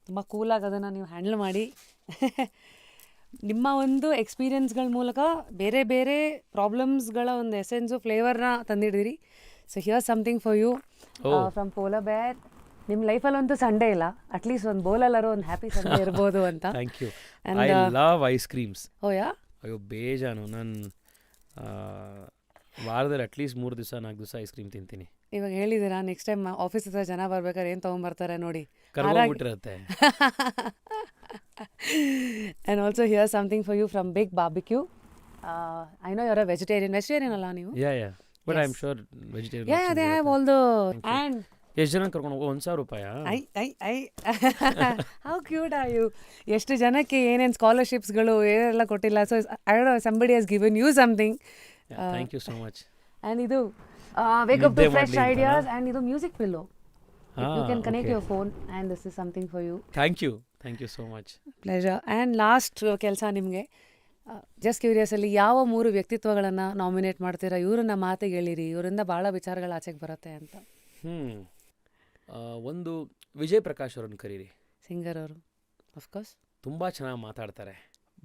ತುಂಬ ಕೂಲಾಗಿ ಅದನ್ನು ನೀವು ಹ್ಯಾಂಡಲ್ ಮಾಡಿ ನಿಮ್ಮ ಒಂದು ಎಕ್ಸ್ಪೀರಿಯನ್ಸ್ಗಳ ಮೂಲಕ ಬೇರೆ ಬೇರೆ ಪ್ರಾಬ್ಲಮ್ಸ್ಗಳ ಒಂದು ಎಸೆನ್ಸು ಫ್ಲೇವರ್ನ ತಂದಿಡಿದಿರಿ. So here something for you from polar bear. ನಿಮ್ಮ ಲೈಫಲ್ಲಂತೂ ಸಂಡೇ ಇಲ್ಲ, ಅಟ್ಲೀಸ್ಟ್ ಒಂದು ಬೋಲಲ್ಲಾರು ಒಂದು ಹ್ಯಾಪಿ ಸಂಡೇ ಇರ್ಬೋದು ಅಂತ. Thank you. And, I love ice creams. Oh yeah. ಅಯ್ಯೋ ಬೇಜಾನು. ನಾನು ವಾರದಲ್ಲಿ ಅಟ್ಲೀಸ್ಟ್ 3 ದಿವಸ 4 ದಿವಸ ಐಸ್ ಕ್ರೀಮ್ ತಿಂತೀನಿ. ಇವಾಗ ಹೇಳಿದ್ದೀರಾ, ನೆಕ್ಸ್ಟ್ ಟೈಮ್ ಆಫೀಸ್ ಹತ್ರ ಜನ ಬರ್ಬೇಕಾದ್ರೆ ಏನು ತೊಗೊಂಬರ್ತಾರೆ ನೋಡಿ. ಕರ್ಗೋಗ್ಬಿಟ್ಟಿರತ್ತೆ. And also here's something for you from Big Barbecue. I know you're a vegetarian. Vegetarian ಅಲ್ಲ ನೀವು? Yeah but I am Yes. Sure vegetarian. Yeah, they have all the and ಎಷ್ಟು ಜನ ಕರ್ಕೊಂಡು ಹೋಗೋ? 1,000 ರೂಪಾಯಿ? I how cute are you. ಎಷ್ಟು ಜನಕ್ಕೆ ಏನೇನು ಸ್ಕಾಲರ್ಶಿಪ್ಸ್ಗಳು ಏನೆಲ್ಲ ಕೊಟ್ಟಿಲ್ಲ. So I don't know, somebody has given you something. Thank you so much. And ಇದು wake up to fresh ideas. And ಇದು music pillow. You can connect your phone and this is something for you. Thank you so much. Pleasure. And last ಕೆಲಸ ನಿಮಗೆ, just ಕ್ಯೂರಿಯಸಲ್ಲಿ ಯಾವ 3 ವ್ಯಕ್ತಿತ್ವಗಳನ್ನು nominate ಮಾಡ್ತೀರಾ? ಇವರನ್ನ ಮಾತಿಗೆ ಹೇಳಿರಿ, ಇವರಿಂದ ಭಾಳ ವಿಚಾರಗಳು ಆಚೆಗೆ ಬರುತ್ತೆ ಅಂತ. ಒಂದು ವಿಜಯ್ ಪ್ರಕಾಶ್ ಅವ್ರನ್ನ ಕರೀರಿ. ಸಿಂಗರ್ ಅವರು ಅಫ್ಕೋರ್ಸ್ ತುಂಬ ಚೆನ್ನಾಗಿ ಮಾತಾಡ್ತಾರೆ.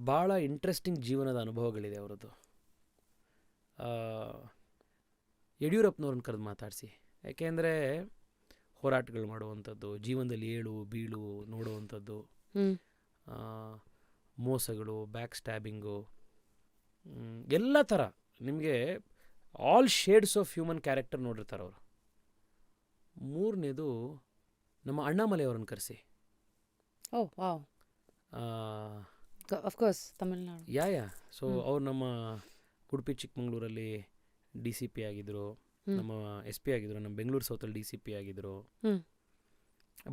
ಭಾಳ ಇಂಟ್ರೆಸ್ಟಿಂಗ್ ಜೀವನದ ಅನುಭವಗಳಿದೆ ಅವರದ್ದು. ಯಡಿಯೂರಪ್ಪನವ್ರನ್ನ ಕರೆದು ಮಾತಾಡಿಸಿ. ಯಾಕೆಂದರೆ ಹೋರಾಟಗಳು ಮಾಡುವಂಥದ್ದು, ಜೀವನದಲ್ಲಿ ಏಳು ಬೀಳು ನೋಡುವಂಥದ್ದು, ಮೋಸಗಳು, ಬ್ಯಾಕ್ ಸ್ಟ್ಯಾಬಿಂಗು, ಎಲ್ಲ ಥರ ನಿಮಗೆ all shades of human character ನೋಡಿರ್ತಾರೆ ಅವರು. 3ನೇದು ನಮ್ಮ ಅಣ್ಣಾಮಲೈ ಅವ್ರನ್ನ ಕರೆಸಿ. Oh wow. Of course Tamil Nadu. Yeah so ಅವ್ರು ನಮ್ಮ ಉಡುಪಿ ಚಿಕ್ಕಮಂಗ್ಳೂರಲ್ಲಿ DCP ಆಗಿದ್ದರು, ನಮ್ಮ SP ಆಗಿದ್ದರು, ನಮ್ಮ ಬೆಂಗಳೂರು ಸೌತಲ್ಲಿ DCP ಆಗಿದ್ದರು.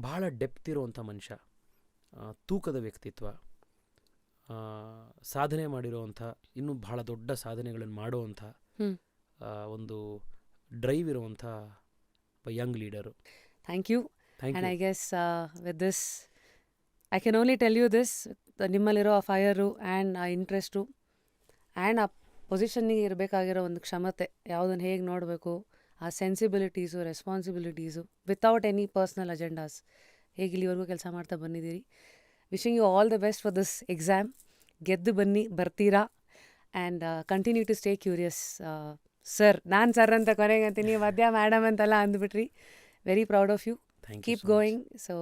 ಭಾಳ ಡೆಪ್ತ್ ಇರುವಂಥ ಮನುಷ್ಯ, ತೂಕದ ವ್ಯಕ್ತಿತ್ವ, ಸಾಧನೆ ಮಾಡಿರೋವಂಥ, ಇನ್ನೂ ಭಾಳ ದೊಡ್ಡ ಸಾಧನೆಗಳನ್ನು ಮಾಡುವಂಥ ಒಂದು ಡ್ರೈವ್ ಇರುವಂಥ young leader. Thank you. Thank and you. I guess with this I can only tell you this, ನಿಮ್ಮಲ್ಲಿರೋ ಆ ಫೈರು ಆ್ಯಂಡ್ ಆ ಇಂಟ್ರೆಸ್ಟು ಆ್ಯಂಡ್ ಆ ಪೊಸಿಷನ್ನಿಗೆ ಇರಬೇಕಾಗಿರೋ ಒಂದು ಕ್ಷಮತೆ, ಯಾವುದನ್ನು ಹೇಗೆ ನೋಡಬೇಕು, ಆ sensibilities, responsibilities, without any personal agendas, ಹೇಗೆ ಇಲ್ಲಿವರೆಗೂ ಕೆಲಸ ಮಾಡ್ತಾ ಬಂದಿದ್ದೀರಿ. Wishing you all the best for this exam. ಗೆದ್ದು ಬನ್ನಿ, ಬರ್ತೀರಾ. And continue to stay curious. Sir, ನಾನು ಸರ್ ಅಂತ ಕೊನೆಗೆ ಅಂತೀನಿ, ಮಧ್ಯ ಮೇಡಮ್ ಅಂತೆಲ್ಲ ಅಂದ್ಬಿಟ್ರಿ. Very proud of you. Keep going. So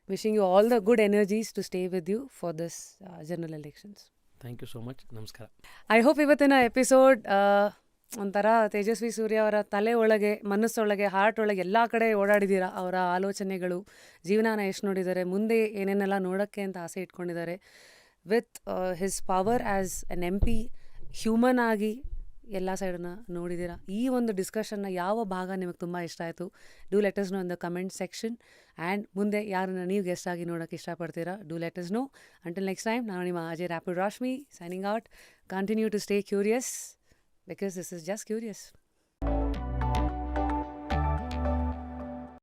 wishing you all the good energies to stay with you for this general elections. Thank you so much. ನಮಸ್ಕಾರ. I hope ಇವತ್ತಿನ episode ಒಂಥರ ತೇಜಸ್ವಿ ಸೂರ್ಯ ಅವರ ತಲೆ ಒಳಗೆ, ಮನಸ್ಸೊಳಗೆ, ಹಾರ್ಟ್ ಒಳಗೆ ಎಲ್ಲ ಕಡೆ ಓಡಾಡಿದ್ದೀರಾ. ಅವರ ಆಲೋಚನೆಗಳು, ಜೀವನನ ಎಷ್ಟು ನೋಡಿದ್ದಾರೆ, ಮುಂದೆ ಏನೇನೆಲ್ಲ ನೋಡೋಕ್ಕೆ ಅಂತ ಆಸೆ ಇಟ್ಕೊಂಡಿದ್ದಾರೆ. With his power as an MP, human ಆಗಿ ಎಲ್ಲ ಸೈಡನ್ನ ನೋಡಿದ್ದೀರಾ. ಈ ಒಂದು ಡಿಸ್ಕಷನ್ನ ಯಾವ ಭಾಗ ನಿಮಗೆ ತುಂಬ ಇಷ್ಟ ಆಯಿತು? Do let us know in the comment section. And ಮುಂದೆ ಯಾರನ್ನ ನೀವು ಗೆಸ್ಟ್ ಆಗಿ ನೋಡೋಕ್ಕೆ ಇಷ್ಟಪಡ್ತೀರಾ? Do let us know. Until next time, ನಾನು ನಿಮ್ಮ Ajay rapid Rashmi signing out. Continue to stay curious because this is just curious.